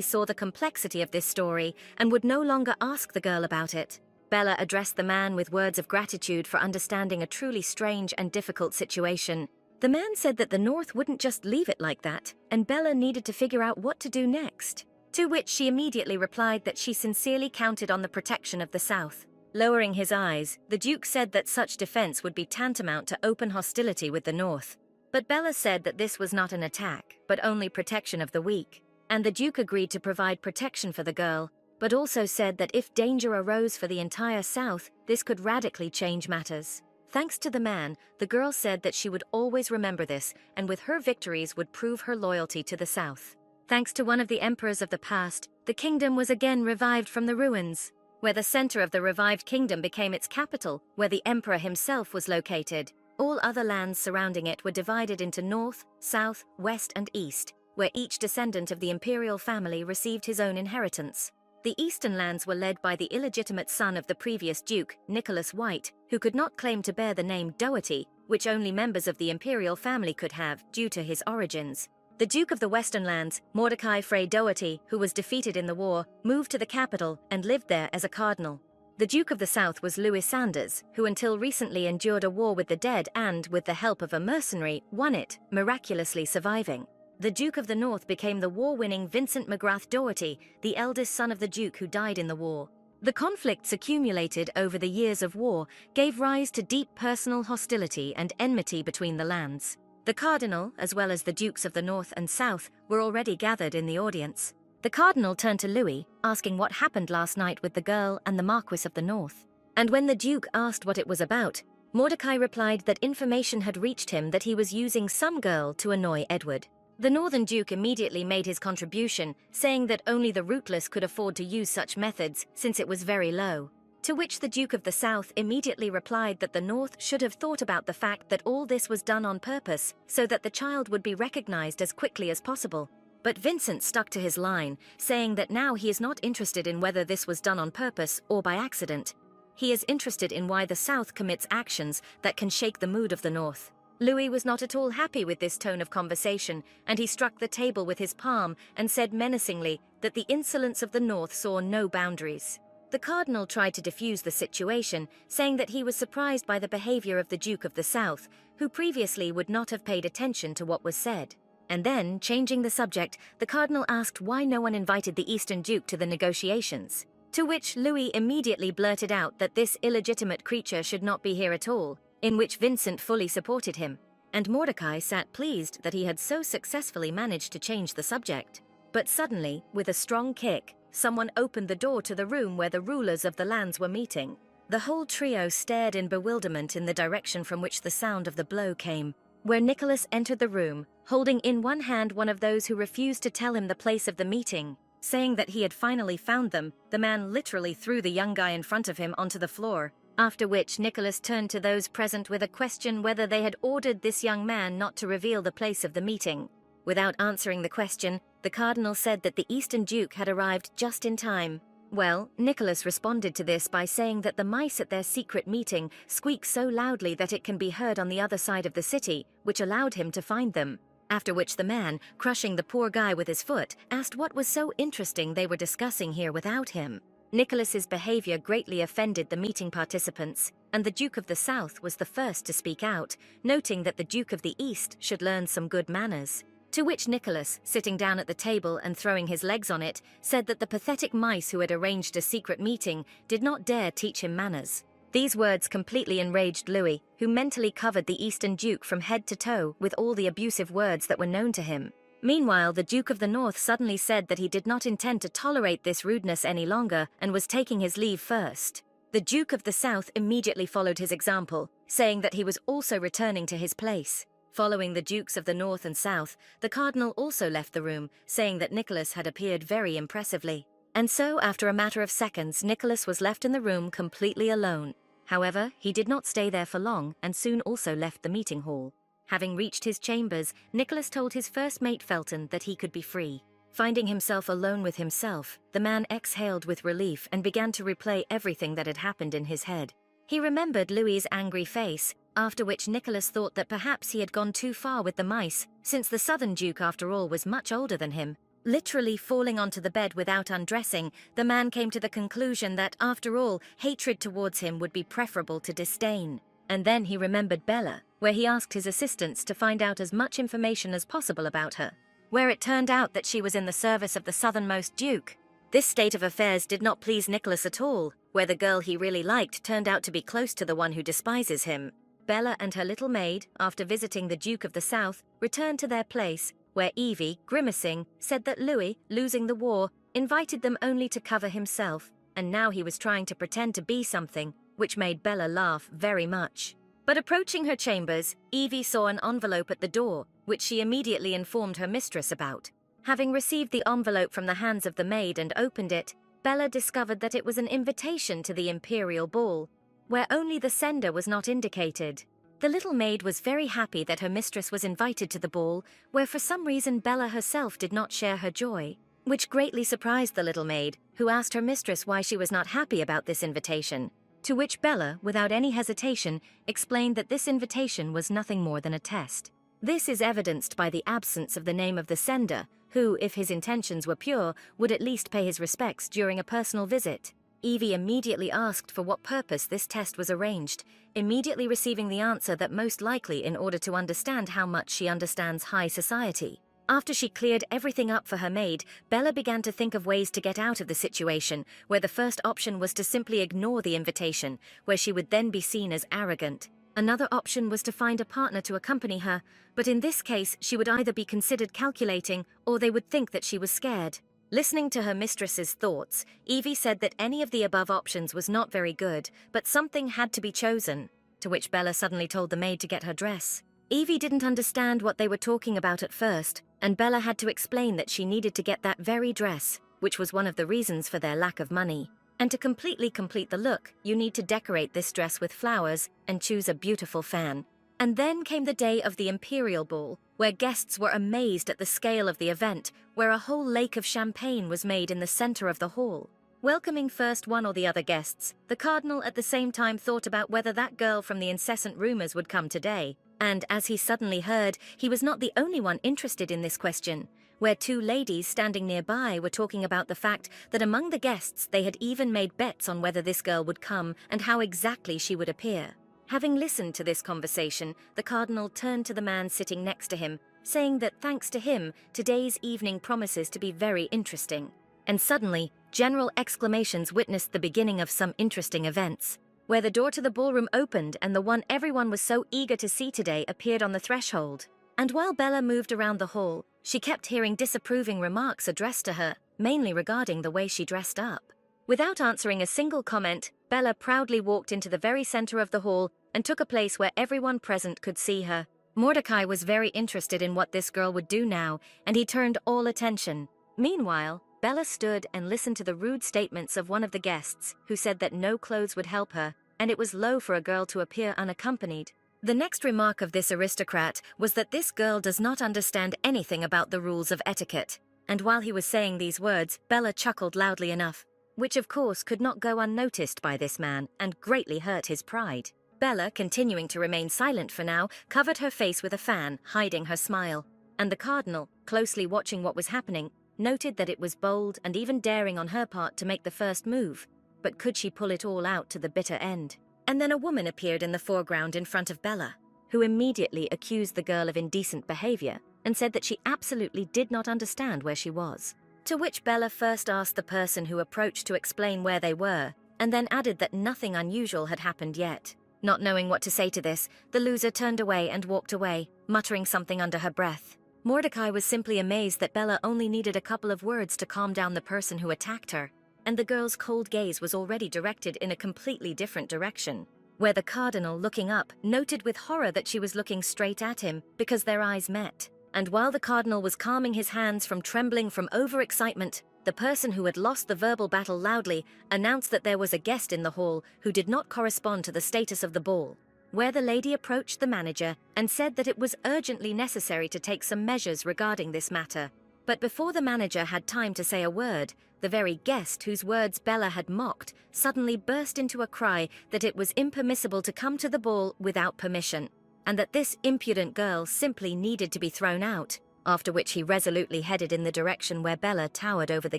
saw the complexity of this story and would no longer ask the girl about it. Bella addressed the man with words of gratitude for understanding a truly strange and difficult situation. The man said that the North wouldn't just leave it like that, and Bella needed to figure out what to do next. To which she immediately replied that she sincerely counted on the protection of the South. Lowering his eyes, the Duke said that such defense would be tantamount to open hostility with the North. But Bella said that this was not an attack, but only protection of the weak. And the Duke agreed to provide protection for the girl, but also said that if danger arose for the entire South, this could radically change matters. Thanks to the man, the girl said that she would always remember this, and with her victories would prove her loyalty to the South. Thanks to one of the emperors of the past, the kingdom was again revived from the ruins, where the center of the revived kingdom became its capital, where the emperor himself was located. All other lands surrounding it were divided into north, south, west, and east, where each descendant of the imperial family received his own inheritance. The eastern lands were led by the illegitimate son of the previous duke, Nicholas White, who could not claim to bear the name Doherty, which only members of the imperial family could have due to his origins. The Duke of the Western Lands, Mordecai Frey Doherty, who was defeated in the war, moved to the capital and lived there as a cardinal. The Duke of the South was Louis Sanders, who until recently endured a war with the dead and, with the help of a mercenary, won it, miraculously surviving. The Duke of the North became the war-winning Vincent McGrath Doherty, the eldest son of the Duke who died in the war. The conflicts accumulated over the years of war gave rise to deep personal hostility and enmity between the lands. The Cardinal, as well as the Dukes of the North and South, were already gathered in the audience. The Cardinal turned to Louis, asking what happened last night with the girl and the Marquis of the North. And when the Duke asked what it was about, Mordecai replied that information had reached him that he was using some girl to annoy Edward. The Northern Duke immediately made his contribution, saying that only the rootless could afford to use such methods since it was very low. To which the Duke of the South immediately replied that the North should have thought about the fact that all this was done on purpose so that the child would be recognized as quickly as possible. But Vincent stuck to his line, saying that now he is not interested in whether this was done on purpose or by accident. He is interested in why the South commits actions that can shake the mood of the North. Louis was not at all happy with this tone of conversation, and he struck the table with his palm and said menacingly that the insolence of the North saw no boundaries. The Cardinal tried to defuse the situation, saying that he was surprised by the behavior of the Duke of the South, who previously would not have paid attention to what was said. And then, changing the subject, the Cardinal asked why no one invited the Eastern Duke to the negotiations. To which Louis immediately blurted out that this illegitimate creature should not be here at all, in which Vincent fully supported him. And Mordecai sat pleased that he had so successfully managed to change the subject. But suddenly, with a strong kick, someone opened the door to the room where the rulers of the lands were meeting. The whole trio stared in bewilderment in the direction from which the sound of the blow came, where Nicholas entered the room, holding in one hand one of those who refused to tell him the place of the meeting. Saying that he had finally found them, the man literally threw the young guy in front of him onto the floor, after which Nicholas turned to those present with a question whether they had ordered this young man not to reveal the place of the meeting. Without answering the question, the Cardinal said that the Eastern Duke had arrived just in time. Well, Nicholas responded to this by saying that the mice at their secret meeting squeak so loudly that it can be heard on the other side of the city, which allowed him to find them. After which the man, crushing the poor guy with his foot, asked what was so interesting they were discussing here without him. Nicholas's behavior greatly offended the meeting participants, and the Duke of the South was the first to speak out, noting that the Duke of the East should learn some good manners. To which Nicholas, sitting down at the table and throwing his legs on it, said that the pathetic mice who had arranged a secret meeting did not dare teach him manners. These words completely enraged Louis, who mentally covered the Eastern Duke from head to toe with all the abusive words that were known to him. Meanwhile, the Duke of the North suddenly said that he did not intend to tolerate this rudeness any longer and was taking his leave first. The Duke of the South immediately followed his example, saying that he was also returning to his place. Following the Dukes of the North and South, the Cardinal also left the room, saying that Nicholas had appeared very impressively. And so, after a matter of seconds, Nicholas was left in the room completely alone. However, he did not stay there for long and soon also left the meeting hall. Having reached his chambers, Nicholas told his first mate Felton that he could be free. Finding himself alone with himself, the man exhaled with relief and began to replay everything that had happened in his head. He remembered Louis's angry face, after which Nicholas thought that perhaps he had gone too far with the mice, since the Southern Duke after all was much older than him. Literally falling onto the bed without undressing, the man came to the conclusion that, after all, hatred towards him would be preferable to disdain. And then he remembered Bella, where he asked his assistants to find out as much information as possible about her, where it turned out that she was in the service of the southernmost duke. This state of affairs did not please Nicholas at all, where the girl he really liked turned out to be close to the one who despises him. Bella and her little maid, after visiting the Duke of the South, returned to their place, where Evie, grimacing, said that Louis, losing the war, invited them only to cover himself, and now he was trying to pretend to be something, which made Bella laugh very much. But approaching her chambers, Evie saw an envelope at the door, which she immediately informed her mistress about. Having received the envelope from the hands of the maid and opened it, Bella discovered that it was an invitation to the Imperial Ball, where only the sender was not indicated. The little maid was very happy that her mistress was invited to the ball, where for some reason Bella herself did not share her joy, which greatly surprised the little maid, who asked her mistress why she was not happy about this invitation. To which Bella, without any hesitation, explained that this invitation was nothing more than a test. This is evidenced by the absence of the name of the sender, who, if his intentions were pure, would at least pay his respects during a personal visit. Evie immediately asked for what purpose this test was arranged, immediately receiving the answer that most likely in order to understand how much she understands high society. After she cleared everything up for her maid, Bella began to think of ways to get out of the situation, where the first option was to simply ignore the invitation, where she would then be seen as arrogant. Another option was to find a partner to accompany her, but in this case she would either be considered calculating or they would think that she was scared. Listening to her mistress's thoughts, Evie said that any of the above options was not very good, but something had to be chosen, to which Bella suddenly told the maid to get her dress. Evie didn't understand what they were talking about at first, and Bella had to explain that she needed to get that very dress, which was one of the reasons for their lack of money. And to completely complete the look, you need to decorate this dress with flowers and choose a beautiful fan. And then came the day of the Imperial Ball, where guests were amazed at the scale of the event, where a whole lake of champagne was made in the center of the hall. Welcoming first one or the other guests, the Cardinal at the same time thought about whether that girl from the incessant rumors would come today. And as he suddenly heard, he was not the only one interested in this question, where two ladies standing nearby were talking about the fact that among the guests they had even made bets on whether this girl would come and how exactly she would appear. Having listened to this conversation, the Cardinal turned to the man sitting next to him, saying that thanks to him, today's evening promises to be very interesting. And suddenly, general exclamations witnessed the beginning of some interesting events, where the door to the ballroom opened and the one everyone was so eager to see today appeared on the threshold. And while Bella moved around the hall, she kept hearing disapproving remarks addressed to her, mainly regarding the way she dressed up. Without answering a single comment, Bella proudly walked into the very center of the hall and took a place where everyone present could see her. Mordecai was very interested in what this girl would do now, and he turned all attention. Meanwhile, Bella stood and listened to the rude statements of one of the guests, who said that no clothes would help her, and it was low for a girl to appear unaccompanied. The next remark of this aristocrat was that this girl does not understand anything about the rules of etiquette. And while he was saying these words, Bella chuckled loudly enough, which of course could not go unnoticed by this man and greatly hurt his pride. Bella, continuing to remain silent for now, covered her face with a fan, hiding her smile. And the Cardinal, closely watching what was happening, noted that it was bold and even daring on her part to make the first move, but could she pull it all out to the bitter end? And then a woman appeared in the foreground in front of Bella, who immediately accused the girl of indecent behavior and said that she absolutely did not understand where she was. To which Bella first asked the person who approached to explain where they were, and then added that nothing unusual had happened yet. Not knowing what to say to this, the loser turned away and walked away, muttering something under her breath. Mordecai was simply amazed that Bella only needed a couple of words to calm down the person who attacked her, and the girl's cold gaze was already directed in a completely different direction, where the Cardinal, looking up, noted with horror that she was looking straight at him because their eyes met. And while the cardinal was calming his hands from trembling from overexcitement, the person who had lost the verbal battle loudly announced that there was a guest in the hall who did not correspond to the status of the ball, where the lady approached the manager and said that it was urgently necessary to take some measures regarding this matter. But before the manager had time to say a word, the very guest whose words Bella had mocked suddenly burst into a cry that it was impermissible to come to the ball without permission, and that this impudent girl simply needed to be thrown out, after which he resolutely headed in the direction where Bella towered over the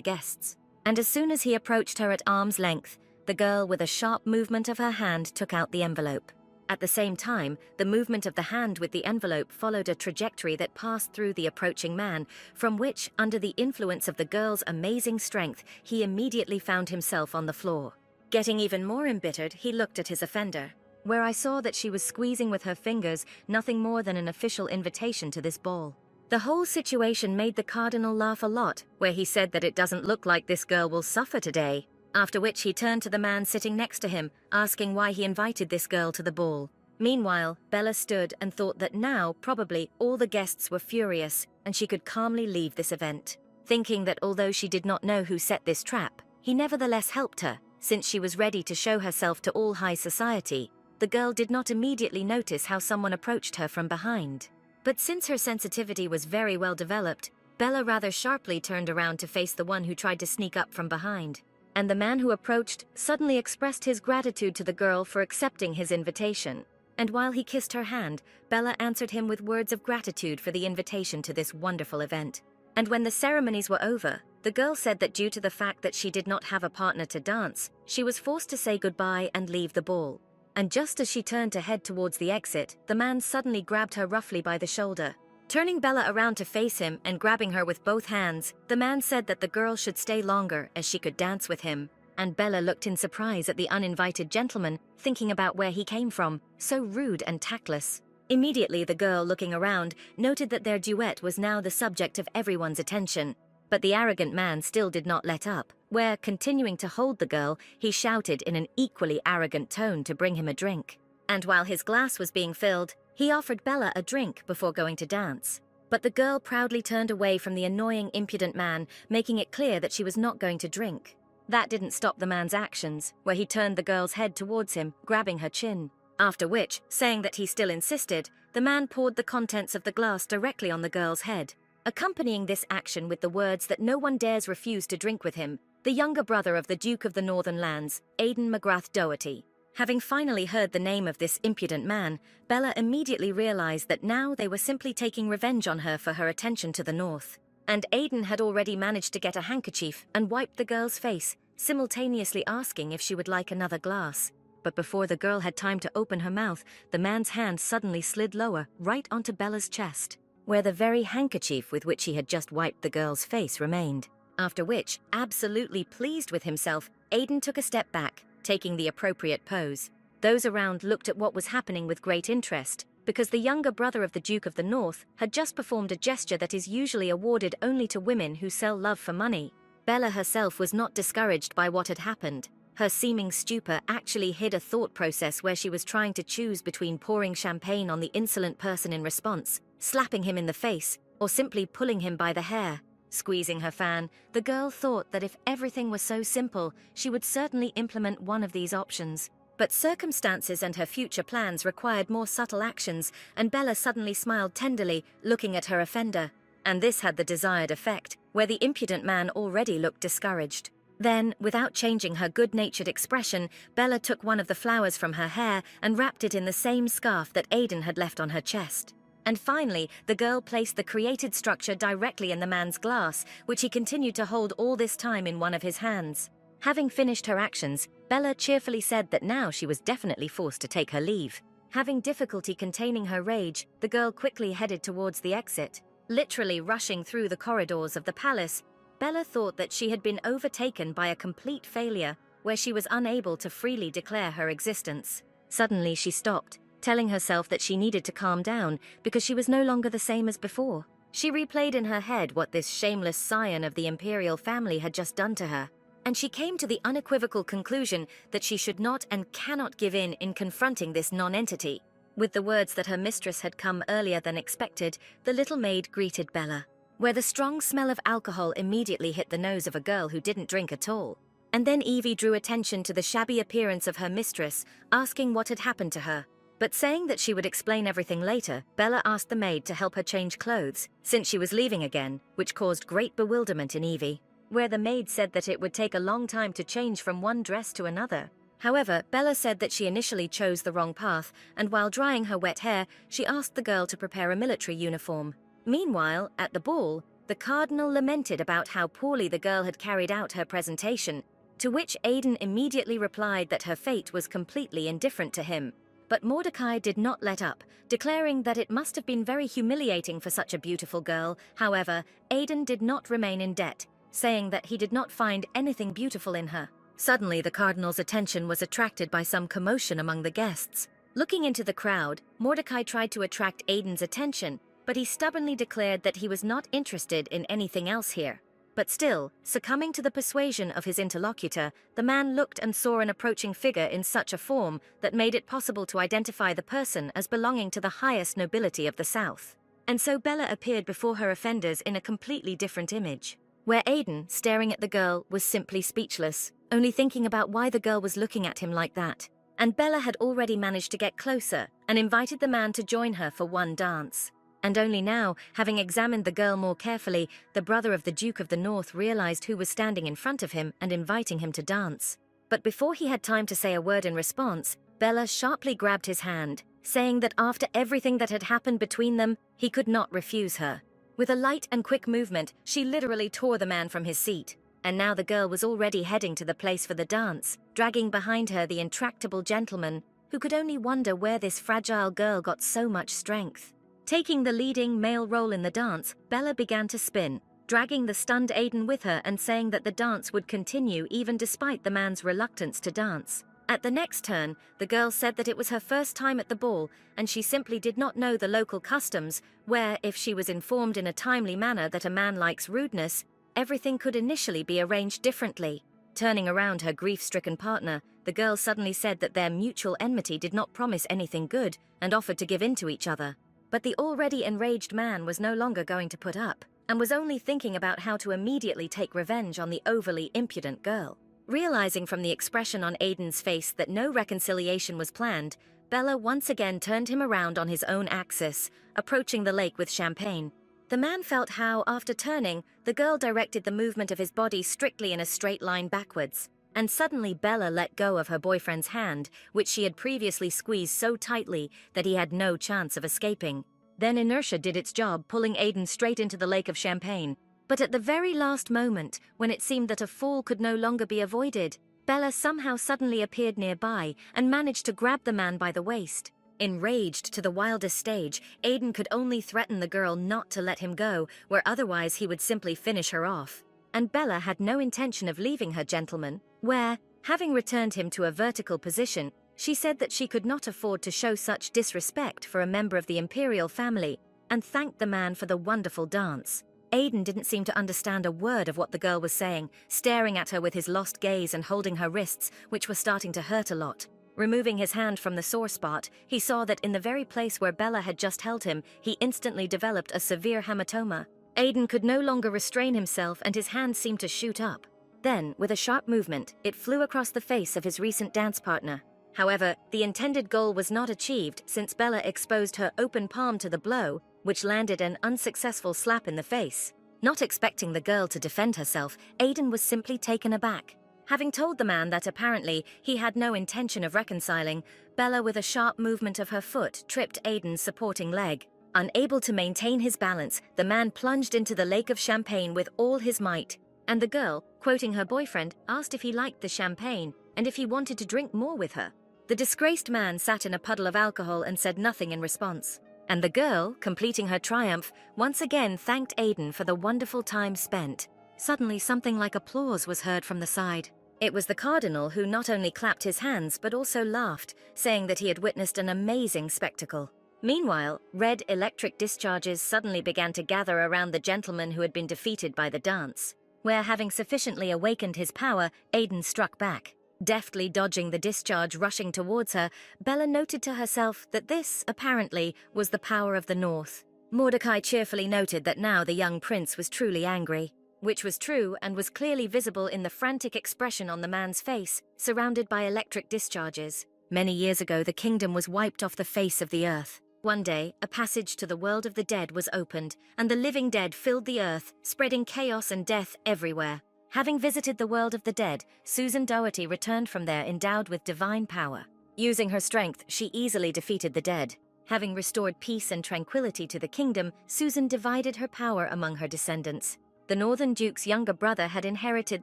guests. And as soon as he approached her at arm's length, the girl with a sharp movement of her hand took out the envelope. At the same time, the movement of the hand with the envelope followed a trajectory that passed through the approaching man, from which, under the influence of the girl's amazing strength, he immediately found himself on the floor. Getting even more embittered, he looked at his offender, where I saw that she was squeezing with her fingers nothing more than an official invitation to this ball. The whole situation made the cardinal laugh a lot, where he said that it doesn't look like this girl will suffer today. After which he turned to the man sitting next to him, asking why he invited this girl to the ball. Meanwhile, Bella stood and thought that now, probably, all the guests were furious, and she could calmly leave this event. Thinking that although she did not know who set this trap, he nevertheless helped her, since she was ready to show herself to all high society. The girl did not immediately notice how someone approached her from behind. But since her sensitivity was very well developed, Bella rather sharply turned around to face the one who tried to sneak up from behind. And the man who approached suddenly expressed his gratitude to the girl for accepting his invitation. And while he kissed her hand, Bella answered him with words of gratitude for the invitation to this wonderful event. And when the ceremonies were over, the girl said that due to the fact that she did not have a partner to dance, she was forced to say goodbye and leave the ball. And just as she turned to head towards the exit, the man suddenly grabbed her roughly by the shoulder. Turning Bella around to face him and grabbing her with both hands, the man said that the girl should stay longer as she could dance with him. And Bella looked in surprise at the uninvited gentleman, thinking about where he came from, so rude and tactless. Immediately the girl, looking around, noted that their duet was now the subject of everyone's attention. But the arrogant man still did not let up, where, continuing to hold the girl, he shouted in an equally arrogant tone to bring him a drink. And while his glass was being filled, he offered Bella a drink before going to dance. But the girl proudly turned away from the annoying, impudent man, making it clear that she was not going to drink. That didn't stop the man's actions, where he turned the girl's head towards him, grabbing her chin. After which, saying that he still insisted, the man poured the contents of the glass directly on the girl's head. Accompanying this action with the words that no one dares refuse to drink with him, the younger brother of the Duke of the Northern Lands, Aidan McGrath Doherty. Having finally heard the name of this impudent man, Bella immediately realized that now they were simply taking revenge on her for her attention to the north. And Aidan had already managed to get a handkerchief and wiped the girl's face, simultaneously asking if she would like another glass. But before the girl had time to open her mouth, the man's hand suddenly slid lower, right onto Bella's chest, where the very handkerchief with which he had just wiped the girl's face remained. After which, absolutely pleased with himself, Aidan took a step back, taking the appropriate pose. Those around looked at what was happening with great interest, because the younger brother of the Duke of the North had just performed a gesture that is usually awarded only to women who sell love for money. Bella herself was not discouraged by what had happened. Her seeming stupor actually hid a thought process where she was trying to choose between pouring champagne on the insolent person in response, slapping him in the face, or simply pulling him by the hair. Squeezing her fan, the girl thought that if everything was so simple, she would certainly implement one of these options. But circumstances and her future plans required more subtle actions, and Bella suddenly smiled tenderly, looking at her offender. And this had the desired effect, where the impudent man already looked discouraged. Then, without changing her good-natured expression, Bella took one of the flowers from her hair and wrapped it in the same scarf that Aidan had left on her chest. And finally, the girl placed the created structure directly in the man's glass, which he continued to hold all this time in one of his hands. Having finished her actions, Bella cheerfully said that now she was definitely forced to take her leave. Having difficulty containing her rage, the girl quickly headed towards the exit. Literally rushing through the corridors of the palace, Bella thought that she had been overtaken by a complete failure, where she was unable to freely declare her existence. Suddenly she stopped, telling herself that she needed to calm down because she was no longer the same as before. She replayed in her head what this shameless scion of the imperial family had just done to her, and she came to the unequivocal conclusion that she should not and cannot give in confronting this non-entity. With the words that her mistress had come earlier than expected, the little maid greeted Bella, where the strong smell of alcohol immediately hit the nose of a girl who didn't drink at all. And then Evie drew attention to the shabby appearance of her mistress, asking what had happened to her. But saying that she would explain everything later, Bella asked the maid to help her change clothes, since she was leaving again, which caused great bewilderment in Evie, where the maid said that it would take a long time to change from one dress to another. However, Bella said that she initially chose the wrong path, and while drying her wet hair, she asked the girl to prepare a military uniform. Meanwhile, at the ball, the cardinal lamented about how poorly the girl had carried out her presentation, to which Aiden immediately replied that her fate was completely indifferent to him. But Mordecai did not let up, declaring that it must have been very humiliating for such a beautiful girl. However, Aiden did not remain in debt, saying that he did not find anything beautiful in her. Suddenly, the cardinal's attention was attracted by some commotion among the guests. Looking into the crowd, Mordecai tried to attract Aiden's attention, but he stubbornly declared that he was not interested in anything else here. But still, succumbing to the persuasion of his interlocutor, the man looked and saw an approaching figure in such a form that made it possible to identify the person as belonging to the highest nobility of the South. And so Bella appeared before her offenders in a completely different image, where Aiden, staring at the girl, was simply speechless, only thinking about why the girl was looking at him like that. And Bella had already managed to get closer and invited the man to join her for one dance. And only now, having examined the girl more carefully, the brother of the Duke of the North realized who was standing in front of him and inviting him to dance. But before he had time to say a word in response, Bella sharply grabbed his hand, saying that after everything that had happened between them, he could not refuse her. With a light and quick movement, she literally tore the man from his seat. And now the girl was already heading to the place for the dance, dragging behind her the intractable gentleman, who could only wonder where this fragile girl got so much strength. Taking the leading male role in the dance, Bella began to spin, dragging the stunned Aiden with her and saying that the dance would continue even despite the man's reluctance to dance. At the next turn, the girl said that it was her first time at the ball and she simply did not know the local customs, where, if she was informed in a timely manner that a man likes rudeness, everything could initially be arranged differently. Turning around her grief-stricken partner, the girl suddenly said that their mutual enmity did not promise anything good and offered to give in to each other. But the already enraged man was no longer going to put up, and was only thinking about how to immediately take revenge on the overly impudent girl. Realizing from the expression on Aiden's face that no reconciliation was planned, Bella once again turned him around on his own axis, approaching the lake with champagne. The man felt how, after turning, the girl directed the movement of his body strictly in a straight line backwards. And suddenly Bella let go of her boyfriend's hand, which she had previously squeezed so tightly that he had no chance of escaping. Then inertia did its job, pulling Aiden straight into the lake of champagne. But at the very last moment, when it seemed that a fall could no longer be avoided, Bella somehow suddenly appeared nearby and managed to grab the man by the waist. Enraged to the wildest stage, Aiden could only threaten the girl not to let him go, where otherwise he would simply finish her off. And Bella had no intention of leaving her gentleman, where, having returned him to a vertical position, she said that she could not afford to show such disrespect for a member of the imperial family, and thanked the man for the wonderful dance. Aiden didn't seem to understand a word of what the girl was saying, staring at her with his lost gaze and holding her wrists, which were starting to hurt a lot. Removing his hand from the sore spot, he saw that in the very place where Bella had just held him, he instantly developed a severe hematoma. Aiden could no longer restrain himself and his hand seemed to shoot up. Then, with a sharp movement, it flew across the face of his recent dance partner. However, the intended goal was not achieved since Bella exposed her open palm to the blow, which landed an unsuccessful slap in the face. Not expecting the girl to defend herself, Aiden was simply taken aback. Having told the man that apparently he had no intention of reconciling, Bella with a sharp movement of her foot tripped Aiden's supporting leg. Unable to maintain his balance, the man plunged into the lake of champagne with all his might. And the girl, quoting her boyfriend, asked if he liked the champagne and if he wanted to drink more with her. The disgraced man sat in a puddle of alcohol and said nothing in response. And the girl, completing her triumph, once again thanked Aiden for the wonderful time spent. Suddenly something like applause was heard from the side. It was the cardinal who not only clapped his hands but also laughed, saying that he had witnessed an amazing spectacle. Meanwhile, red electric discharges suddenly began to gather around the gentleman who had been defeated by the dance, where, having sufficiently awakened his power, Aiden struck back. Deftly dodging the discharge rushing towards her, Bella noted to herself that this, apparently, was the power of the north. Mordecai cheerfully noted that now the young prince was truly angry, which was true and was clearly visible in the frantic expression on the man's face, surrounded by electric discharges. Many years ago, the kingdom was wiped off the face of the earth. One day, a passage to the world of the dead was opened, and the living dead filled the earth, spreading chaos and death everywhere. Having visited the world of the dead, Susan Doherty returned from there endowed with divine power. Using her strength, she easily defeated the dead. Having restored peace and tranquility to the kingdom, Susan divided her power among her descendants. The Northern Duke's younger brother had inherited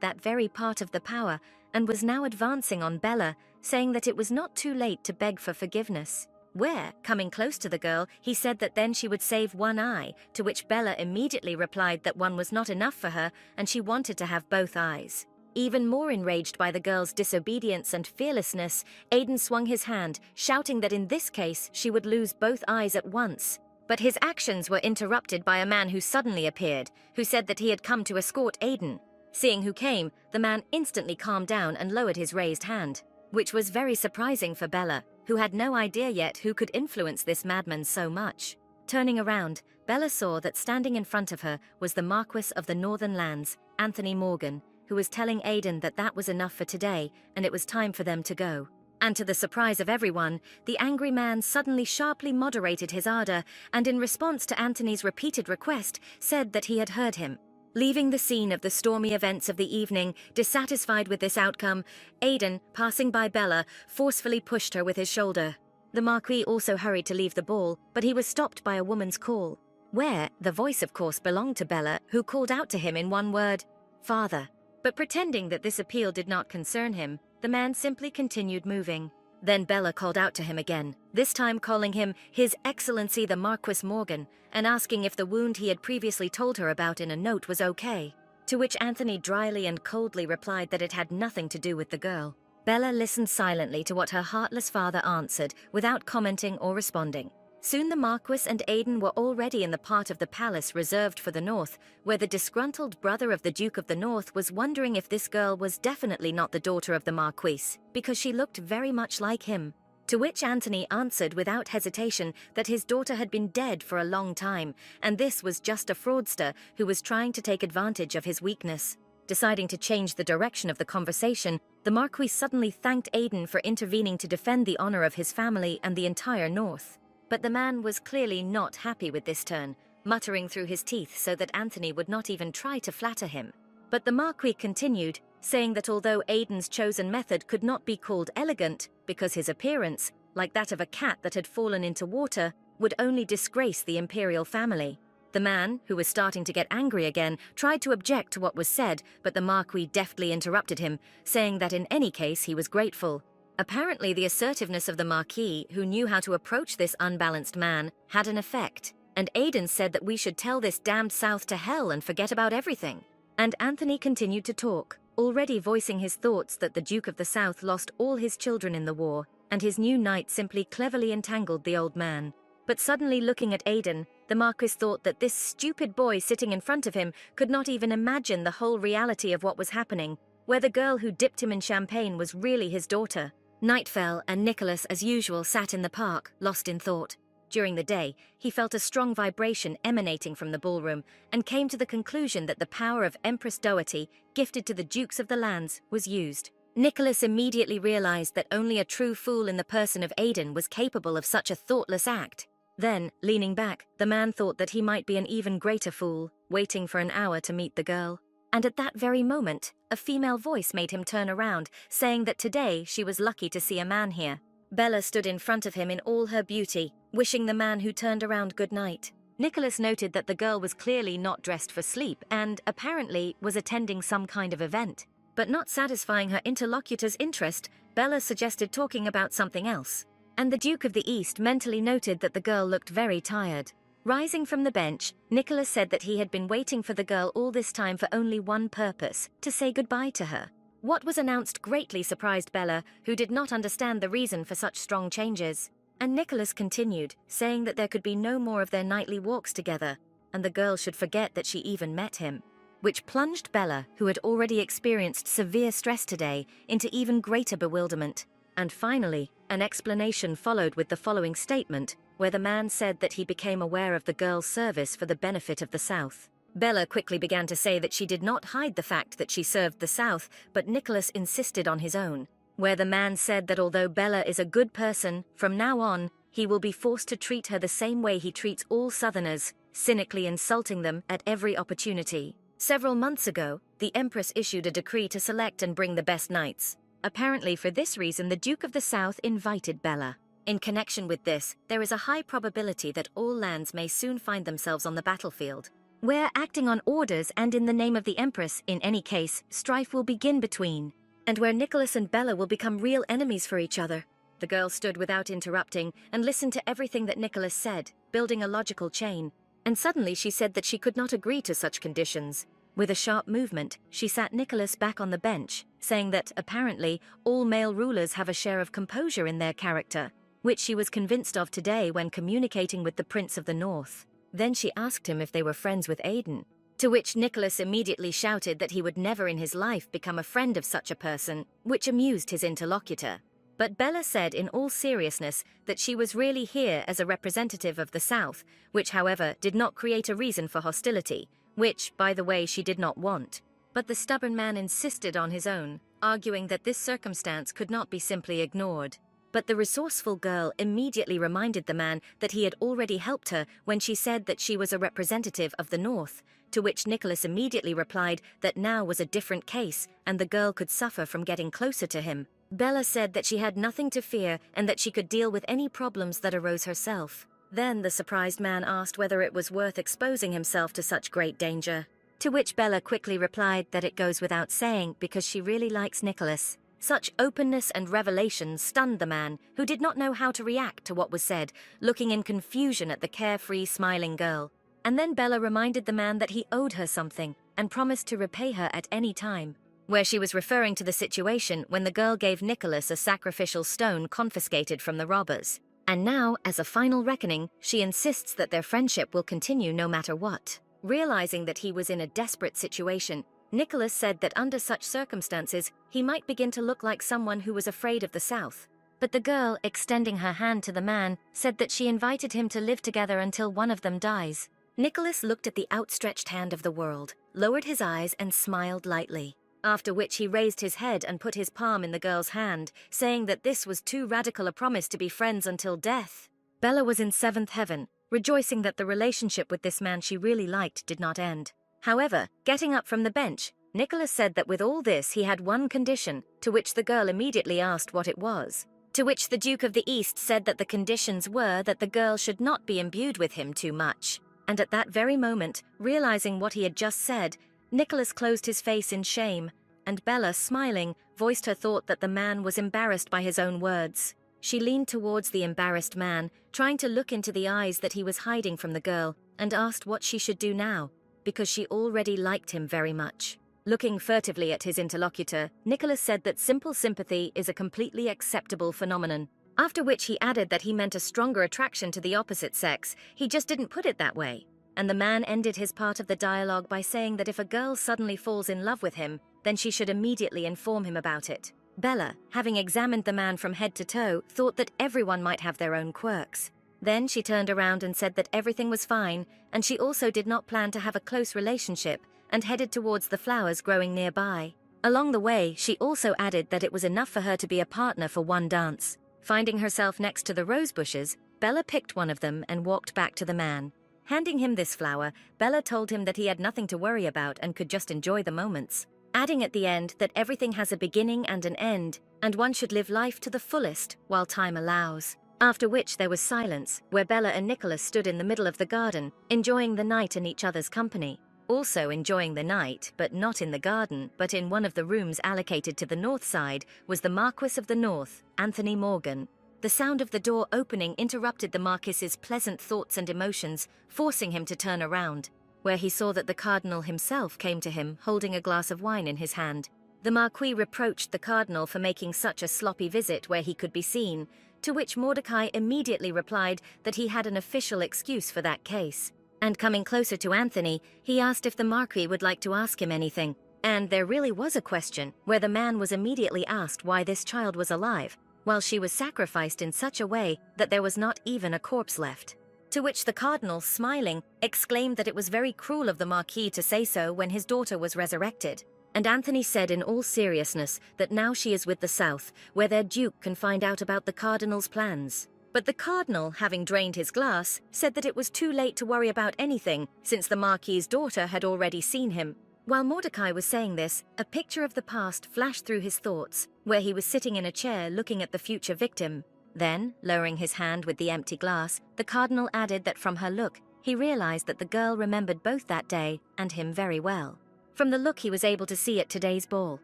that very part of the power and was now advancing on Bella, saying that it was not too late to beg for forgiveness. Where, coming close to the girl, he said that then she would save one eye, to which Bella immediately replied that one was not enough for her and she wanted to have both eyes. Even more enraged by the girl's disobedience and fearlessness, Aiden swung his hand, shouting that in this case she would lose both eyes at once. But his actions were interrupted by a man who suddenly appeared, who said that he had come to escort Aiden. Seeing who came, the man instantly calmed down and lowered his raised hand, which was very surprising for Bella, who had no idea yet who could influence this madman so much. Turning around, Bella saw that standing in front of her was the Marquis of the Northern Lands, Anthony Morgan, who was telling Aiden that that was enough for today and it was time for them to go. And to the surprise of everyone, the angry man suddenly sharply moderated his ardor and in response to Anthony's repeated request, said that he had heard him. Leaving the scene of the stormy events of the evening, dissatisfied with this outcome, Aiden, passing by Bella, forcefully pushed her with his shoulder. The Marquis also hurried to leave the ball, but he was stopped by a woman's call. Where, the voice of course belonged to Bella, who called out to him in one word, "Father." But pretending that this appeal did not concern him, the man simply continued moving. Then Bella called out to him again, this time calling him His Excellency the Marquis Morgan, and asking if the wound he had previously told her about in a note was okay. To which Anthony dryly and coldly replied that it had nothing to do with the girl. Bella listened silently to what her heartless father answered, without commenting or responding. Soon the Marquis and Aiden were already in the part of the palace reserved for the North, where the disgruntled brother of the Duke of the North was wondering if this girl was definitely not the daughter of the Marquis, because she looked very much like him. To which Anthony answered without hesitation that his daughter had been dead for a long time, and this was just a fraudster who was trying to take advantage of his weakness. Deciding to change the direction of the conversation, the Marquis suddenly thanked Aiden for intervening to defend the honor of his family and the entire North. But the man was clearly not happy with this turn, muttering through his teeth so that Anthony would not even try to flatter him. But the Marquis continued, saying that although Aiden's chosen method could not be called elegant, because his appearance, like that of a cat that had fallen into water, would only disgrace the imperial family. The man, who was starting to get angry again, tried to object to what was said, but the Marquis deftly interrupted him, saying that in any case he was grateful. Apparently the assertiveness of the Marquis, who knew how to approach this unbalanced man, had an effect, and Aiden said that we should tell this damned South to hell and forget about everything. And Anthony continued to talk, already voicing his thoughts that the Duke of the South lost all his children in the war, and his new knight simply cleverly entangled the old man. But suddenly looking at Aiden, the Marquis thought that this stupid boy sitting in front of him could not even imagine the whole reality of what was happening, where the girl who dipped him in champagne was really his daughter. Night fell, and Nicholas, as usual, sat in the park, lost in thought. During the day, he felt a strong vibration emanating from the ballroom, and came to the conclusion that the power of Empress Doherty, gifted to the Dukes of the Lands, was used. Nicholas immediately realized that only a true fool in the person of Aiden was capable of such a thoughtless act. Then, leaning back, the man thought that he might be an even greater fool, waiting for an hour to meet the girl. And at that very moment, a female voice made him turn around, saying that today she was lucky to see a man here. Bella stood in front of him in all her beauty, wishing the man who turned around good night. Nicholas noted that the girl was clearly not dressed for sleep and, apparently, was attending some kind of event. But not satisfying her interlocutor's interest, Bella suggested talking about something else. And the Duke of the East mentally noted that the girl looked very tired. Rising from the bench, Nicholas said that he had been waiting for the girl all this time for only one purpose, to say goodbye to her. What was announced greatly surprised Bella, who did not understand the reason for such strong changes. And Nicholas continued, saying that there could be no more of their nightly walks together, and the girl should forget that she even met him. which plunged Bella, who had already experienced severe stress today, into even greater bewilderment. And finally, an explanation followed with the following statement, where the man said that he became aware of the girl's service for the benefit of the South. Bella quickly began to say that she did not hide the fact that she served the South, but Nicholas insisted on his own, where the man said that although Bella is a good person, from now on, he will be forced to treat her the same way he treats all Southerners, cynically insulting them at every opportunity. Several months ago, the Empress issued a decree to select and bring the best knights. Apparently for this reason the Duke of the South invited Bella. In connection with this, there is a high probability that all lands may soon find themselves on the battlefield, where acting on orders and in the name of the Empress, in any case, strife will begin between, and where Nicholas and Bella will become real enemies for each other. The girl stood without interrupting and listened to everything that Nicholas said, building a logical chain, and suddenly she said that she could not agree to such conditions. With a sharp movement, she sat Nicholas back on the bench, saying that, apparently, all male rulers have a share of composure in their character, which she was convinced of today when communicating with the Prince of the North. Then she asked him if they were friends with Aiden, to which Nicholas immediately shouted that he would never in his life become a friend of such a person, which amused his interlocutor. But Bella said in all seriousness that she was really here as a representative of the South, which however did not create a reason for hostility, which, by the way, she did not want. But the stubborn man insisted on his own, arguing that this circumstance could not be simply ignored. But the resourceful girl immediately reminded the man that he had already helped her when she said that she was a representative of the North, to which Nicholas immediately replied that now was a different case and the girl could suffer from getting closer to him. Bella said that she had nothing to fear and that she could deal with any problems that arose herself. Then the surprised man asked whether it was worth exposing himself to such great danger, to which Bella quickly replied that it goes without saying because she really likes Nicholas. Such openness and revelation stunned the man, who did not know how to react to what was said, looking in confusion at the carefree, smiling girl. And then Bella reminded the man that he owed her something and promised to repay her at any time, where she was referring to the situation when the girl gave Nicholas a sacrificial stone confiscated from the robbers. And now, as a final reckoning, she insists that their friendship will continue no matter what. Realizing that he was in a desperate situation, Nicholas said that under such circumstances, he might begin to look like someone who was afraid of the South. But the girl, extending her hand to the man, said that she invited him to live together until one of them dies. Nicholas looked at the outstretched hand of the world, lowered his eyes and smiled lightly, after which he raised his head and put his palm in the girl's hand, saying that this was too radical a promise to be friends until death. Bella was in seventh heaven, rejoicing that the relationship with this man she really liked did not end. However, getting up from the bench, Nicholas said that with all this he had one condition, to which the girl immediately asked what it was. To which the Duke of the East said that the conditions were that the girl should not be imbued with him too much. And at that very moment, realizing what he had just said, Nicholas closed his face in shame, and Bella, smiling, voiced her thought that the man was embarrassed by his own words. She leaned towards the embarrassed man, trying to look into the eyes that he was hiding from the girl, and asked what she should do now, because she already liked him very much. Looking furtively at his interlocutor, Nicholas said that simple sympathy is a completely acceptable phenomenon, after which he added that he meant a stronger attraction to the opposite sex, he just didn't put it that way. And the man ended his part of the dialogue by saying that if a girl suddenly falls in love with him, then she should immediately inform him about it. Bella, having examined the man from head to toe, thought that everyone might have their own quirks. Then she turned around and said that everything was fine, and she also did not plan to have a close relationship, and headed towards the flowers growing nearby. Along the way, she also added that it was enough for her to be a partner for one dance. Finding herself next to the rose bushes, Bella picked one of them and walked back to the man. Handing him this flower, Bella told him that he had nothing to worry about and could just enjoy the moments, adding at the end that everything has a beginning and an end, and one should live life to the fullest while time allows. After which there was silence, where Bella and Nicholas stood in the middle of the garden, enjoying the night in each other's company. Also enjoying the night, but not in the garden, but in one of the rooms allocated to the north side, was the Marquis of the North, Anthony Morgan. The sound of the door opening interrupted the Marquis's pleasant thoughts and emotions, forcing him to turn around, where he saw that the Cardinal himself came to him, holding a glass of wine in his hand. The Marquis reproached the Cardinal for making such a sloppy visit where he could be seen, to which Mordecai immediately replied that he had an official excuse for that case, And coming closer to Anthony, he asked if the Marquis would like to ask him anything. And there really was a question where the man was immediately asked why this child was alive, while she was sacrificed in such a way that there was not even a corpse left. To which the cardinal, smiling, exclaimed that it was very cruel of the Marquis to say so when his daughter was resurrected. And Anthony said in all seriousness that now she is with the South, where their duke can find out about the cardinal's plans. But the cardinal, having drained his glass, said that it was too late to worry about anything, since the Marquis's daughter had already seen him. While Mordecai was saying this, a picture of the past flashed through his thoughts, where he was sitting in a chair looking at the future victim. Then, lowering his hand with the empty glass, the cardinal added that from her look, he realized that the girl remembered both that day and him very well. From the look he was able to see at today's ball,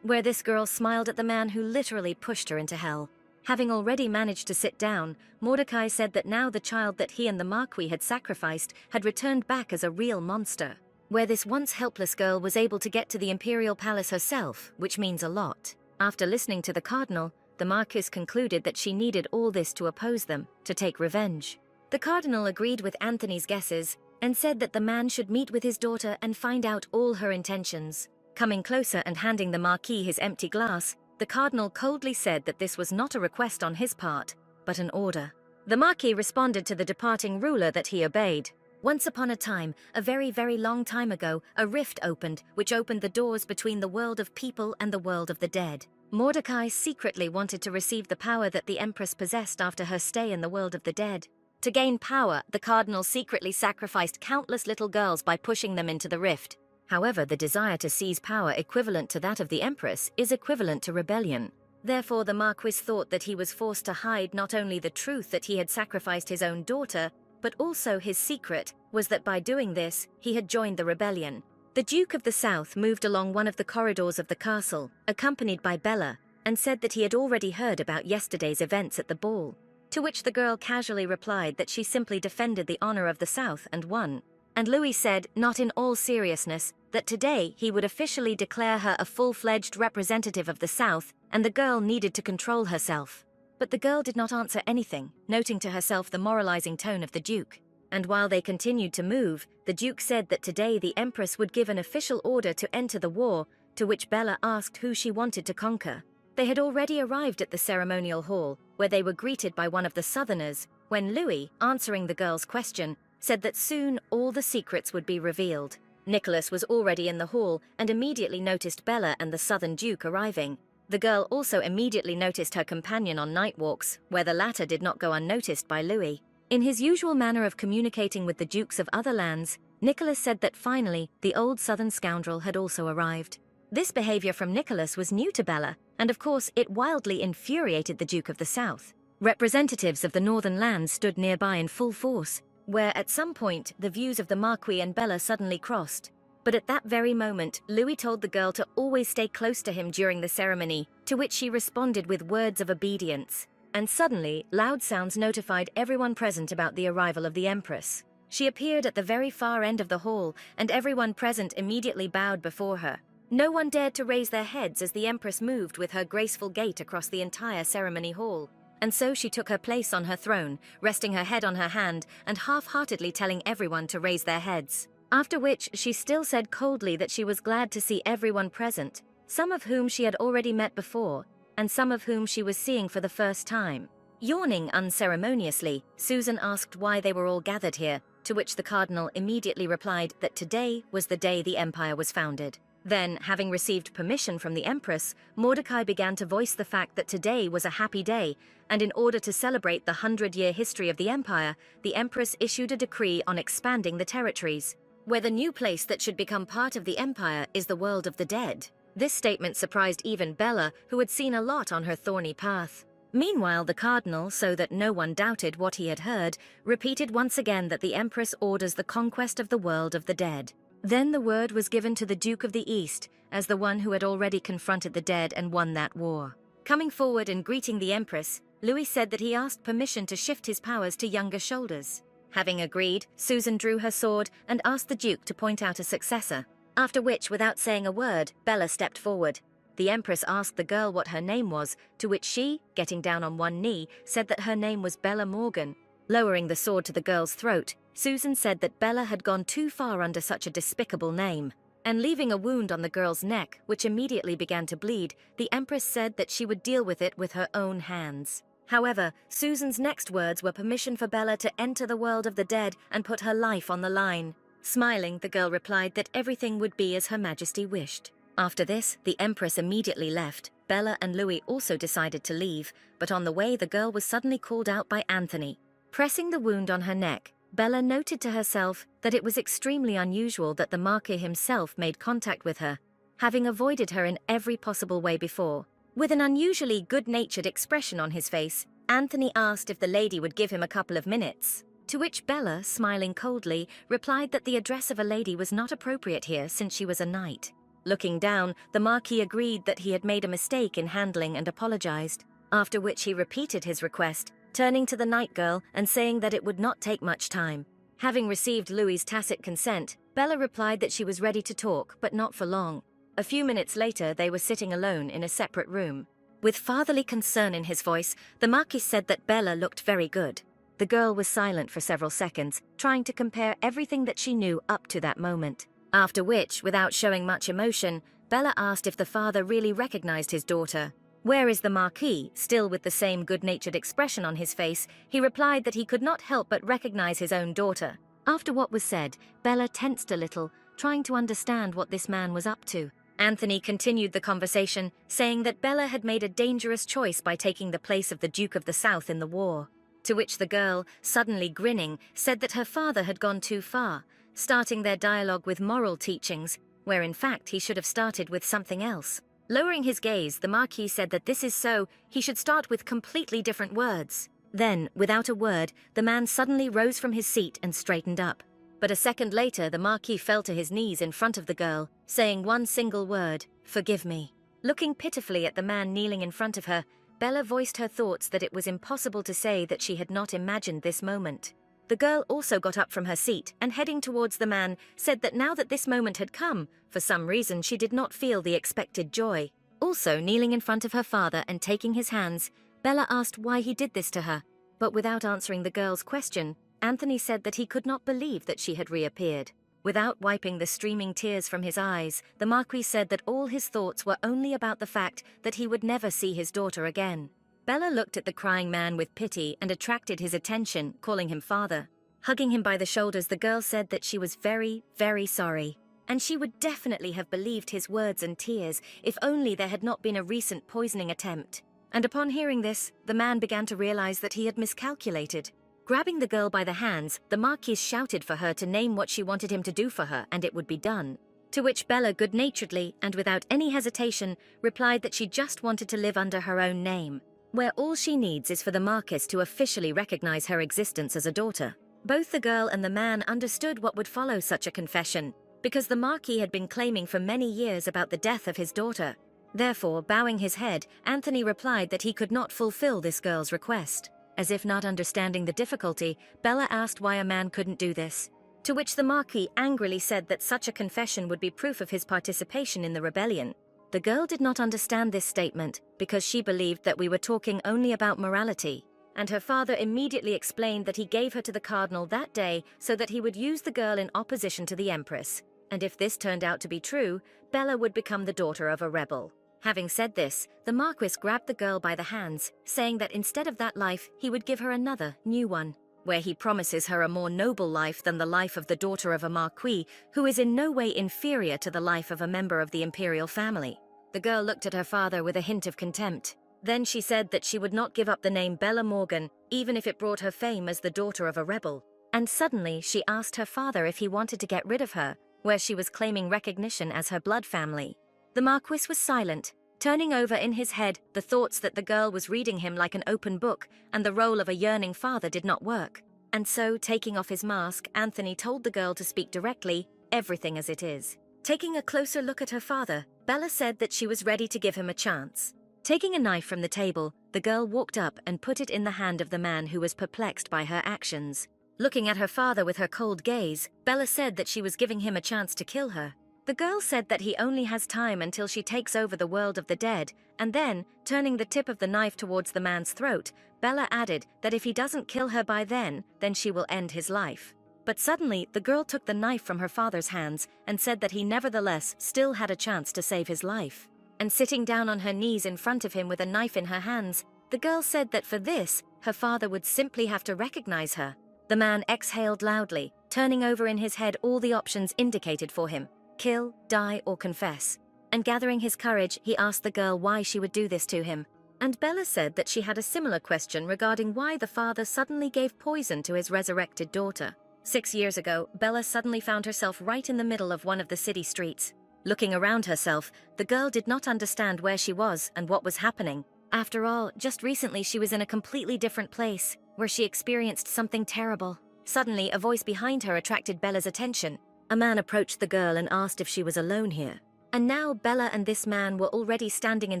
where this girl smiled at the man who literally pushed her into hell. Having already managed to sit down, Mordecai said that now the child that he and the Marquis had sacrificed had returned back as a real monster, where this once helpless girl was able to get to the imperial palace herself, which means a lot. After listening to the cardinal, the Marquis concluded that she needed all this to oppose them, to take revenge. The cardinal agreed with Anthony's guesses and said that the man should meet with his daughter and find out all her intentions. Coming closer and handing the Marquis his empty glass, the cardinal coldly said that this was not a request on his part, but an order. The Marquis responded to the departing ruler that he obeyed. Once upon a time, a very, very long time ago, a rift opened, which opened the doors between the world of people and the world of the dead. Mordecai secretly wanted to receive the power that the Empress possessed after her stay in the world of the dead. To gain power, the cardinal secretly sacrificed countless little girls by pushing them into the rift. However, the desire to seize power equivalent to that of the Empress is equivalent to rebellion. Therefore, the Marquis thought that he was forced to hide not only the truth that he had sacrificed his own daughter, but also his secret was that by doing this, he had joined the rebellion. The Duke of the South moved along one of the corridors of the castle, accompanied by Bella, and said that he had already heard about yesterday's events at the ball. To which the girl casually replied that she simply defended the honor of the South and won. And Louis said, not in all seriousness, that today he would officially declare her a full-fledged representative of the South, and the girl needed to control herself. But the girl did not answer anything, noting to herself the moralizing tone of the Duke. And while they continued to move, the Duke said that today the Empress would give an official order to enter the war, to which Bella asked who she wanted to conquer. They had already arrived at the ceremonial hall, where they were greeted by one of the Southerners, when Louis, answering the girl's question, said that soon all the secrets would be revealed. Nicholas was already in the hall and immediately noticed Bella and the Southern Duke arriving. The girl also immediately noticed her companion on night walks, where the latter did not go unnoticed by Louis. In his usual manner of communicating with the dukes of other lands, Nicholas said that finally the old Southern scoundrel had also arrived. This behavior from Nicholas was new to Bella, and of course it wildly infuriated the Duke of the South. Representatives of the northern lands stood nearby in full force, where at some point the views of the Marquis and Bella suddenly crossed. But at that very moment, Louis told the girl to always stay close to him during the ceremony, to which she responded with words of obedience. And suddenly, loud sounds notified everyone present about the arrival of the Empress. She appeared at the very far end of the hall, and everyone present immediately bowed before her. No one dared to raise their heads as the Empress moved with her graceful gait across the entire ceremony hall. And so she took her place on her throne, resting her head on her hand and half-heartedly telling everyone to raise their heads. After which she still said coldly that she was glad to see everyone present, some of whom she had already met before, and some of whom she was seeing for the first time. Yawning unceremoniously, Susan asked why they were all gathered here, to which the cardinal immediately replied that today was the day the empire was founded. Then, having received permission from the Empress, Mordecai began to voice the fact that today was a happy day, and in order to celebrate the 100-year history of the empire, the Empress issued a decree on expanding the territories, where the new place that should become part of the empire is the world of the dead. This statement surprised even Bella, who had seen a lot on her thorny path. Meanwhile, the cardinal, so that no one doubted what he had heard, repeated once again that the Empress orders the conquest of the world of the dead. Then the word was given to the Duke of the East, as the one who had already confronted the dead and won that war. Coming forward and greeting the Empress, Louis said that he asked permission to shift his powers to younger shoulders. Having agreed, Susan drew her sword and asked the Duke to point out a successor. After which, without saying a word, Bella stepped forward. The Empress asked the girl what her name was, to which she, getting down on one knee, said that her name was Bella Morgan. Lowering the sword to the girl's throat, Susan said that Bella had gone too far under such a despicable name. And leaving a wound on the girl's neck, which immediately began to bleed, the Empress said that she would deal with it with her own hands. However, Susan's next words were permission for Bella to enter the world of the dead and put her life on the line. Smiling, the girl replied that everything would be as Her Majesty wished. After this, the Empress immediately left. Bella and Louis also decided to leave, but on the way the girl was suddenly called out by Anthony. Pressing the wound on her neck, Bella noted to herself that it was extremely unusual that the Marquis himself made contact with her, having avoided her in every possible way before. With an unusually good-natured expression on his face, Anthony asked if the lady would give him a couple of minutes, to which Bella, smiling coldly, replied that the address of a lady was not appropriate here since she was a knight. Looking down, the Marquis agreed that he had made a mistake in handling and apologized, after which he repeated his request, turning to the night girl and saying that it would not take much time. Having received Louis's tacit consent, Bella replied that she was ready to talk, but not for long. A few minutes later, they were sitting alone in a separate room. With fatherly concern in his voice, the Marquis said that Bella looked very good. The girl was silent for several seconds, trying to compare everything that she knew up to that moment. After which, without showing much emotion, Bella asked if the father really recognized his daughter. Whereas the Marquis, still with the same good-natured expression on his face, he replied that he could not help but recognize his own daughter. After what was said, Bella tensed a little, trying to understand what this man was up to. Anthony continued the conversation, saying that Bella had made a dangerous choice by taking the place of the Duke of the South in the war. To which the girl, suddenly grinning, said that her father had gone too far, starting their dialogue with moral teachings, where in fact he should have started with something else. Lowering his gaze, the Marquis said that this is so, he should start with completely different words. Then, without a word, the man suddenly rose from his seat and straightened up. But a second later, the Marquis fell to his knees in front of the girl, saying one single word, "Forgive me." Looking pitifully at the man kneeling in front of her, Bella voiced her thoughts that it was impossible to say that she had not imagined this moment. The girl also got up from her seat and heading towards the man, said that now that this moment had come, for some reason she did not feel the expected joy. Also kneeling in front of her father and taking his hands, Bella asked why he did this to her, but without answering the girl's question, Anthony said that he could not believe that she had reappeared. Without wiping the streaming tears from his eyes, the Marquis said that all his thoughts were only about the fact that he would never see his daughter again. Bella looked at the crying man with pity and attracted his attention, calling him father. Hugging him by the shoulders, the girl said that she was very, very sorry, and she would definitely have believed his words and tears if only there had not been a recent poisoning attempt. And upon hearing this, the man began to realize that he had miscalculated. Grabbing the girl by the hands, the Marquis shouted for her to name what she wanted him to do for her, and it would be done. To which Bella good-naturedly, and without any hesitation, replied that she just wanted to live under her own name, where all she needs is for the Marquis to officially recognize her existence as a daughter. Both the girl and the man understood what would follow such a confession, because the Marquis had been claiming for many years about the death of his daughter. Therefore, bowing his head, Anthony replied that he could not fulfill this girl's request. As if not understanding the difficulty, Bella asked why a man couldn't do this, to which the Marquis angrily said that such a confession would be proof of his participation in the rebellion. The girl did not understand this statement because she believed that we were talking only about morality, and her father immediately explained that he gave her to the cardinal that day so that he would use the girl in opposition to the Empress, and if this turned out to be true, Bella would become the daughter of a rebel. Having said this, the Marquis grabbed the girl by the hands, saying that instead of that life, he would give her another, new one, where he promises her a more noble life than the life of the daughter of a Marquis, who is in no way inferior to the life of a member of the imperial family. The girl looked at her father with a hint of contempt. Then she said that she would not give up the name Bella Morgan, even if it brought her fame as the daughter of a rebel. And suddenly she asked her father if he wanted to get rid of her, where she was claiming recognition as her blood family. The Marquis was silent, turning over in his head the thoughts that the girl was reading him like an open book, and the role of a yearning father did not work. And so, taking off his mask, Anthony told the girl to speak directly, everything as it is. Taking a closer look at her father, Bella said that she was ready to give him a chance. Taking a knife from the table, the girl walked up and put it in the hand of the man who was perplexed by her actions. Looking at her father with her cold gaze, Bella said that she was giving him a chance to kill her. The girl said that he only has time until she takes over the world of the dead, and then, turning the tip of the knife towards the man's throat, Bella added that if he doesn't kill her by then she will end his life. But suddenly, the girl took the knife from her father's hands and said that he nevertheless still had a chance to save his life. And sitting down on her knees in front of him with a knife in her hands, the girl said that for this, her father would simply have to recognize her. The man exhaled loudly, turning over in his head all the options indicated for him: kill, die, or confess. And gathering his courage, he asked the girl why she would do this to him. And Bella said that she had a similar question regarding why the father suddenly gave poison to his resurrected daughter. 6 years ago, Bella suddenly found herself right in the middle of one of the city streets. Looking around herself, the girl did not understand where she was and what was happening. After all, just recently she was in a completely different place, where she experienced something terrible. Suddenly, a voice behind her attracted Bella's attention. A man approached the girl and asked if she was alone here. And now Bella and this man were already standing in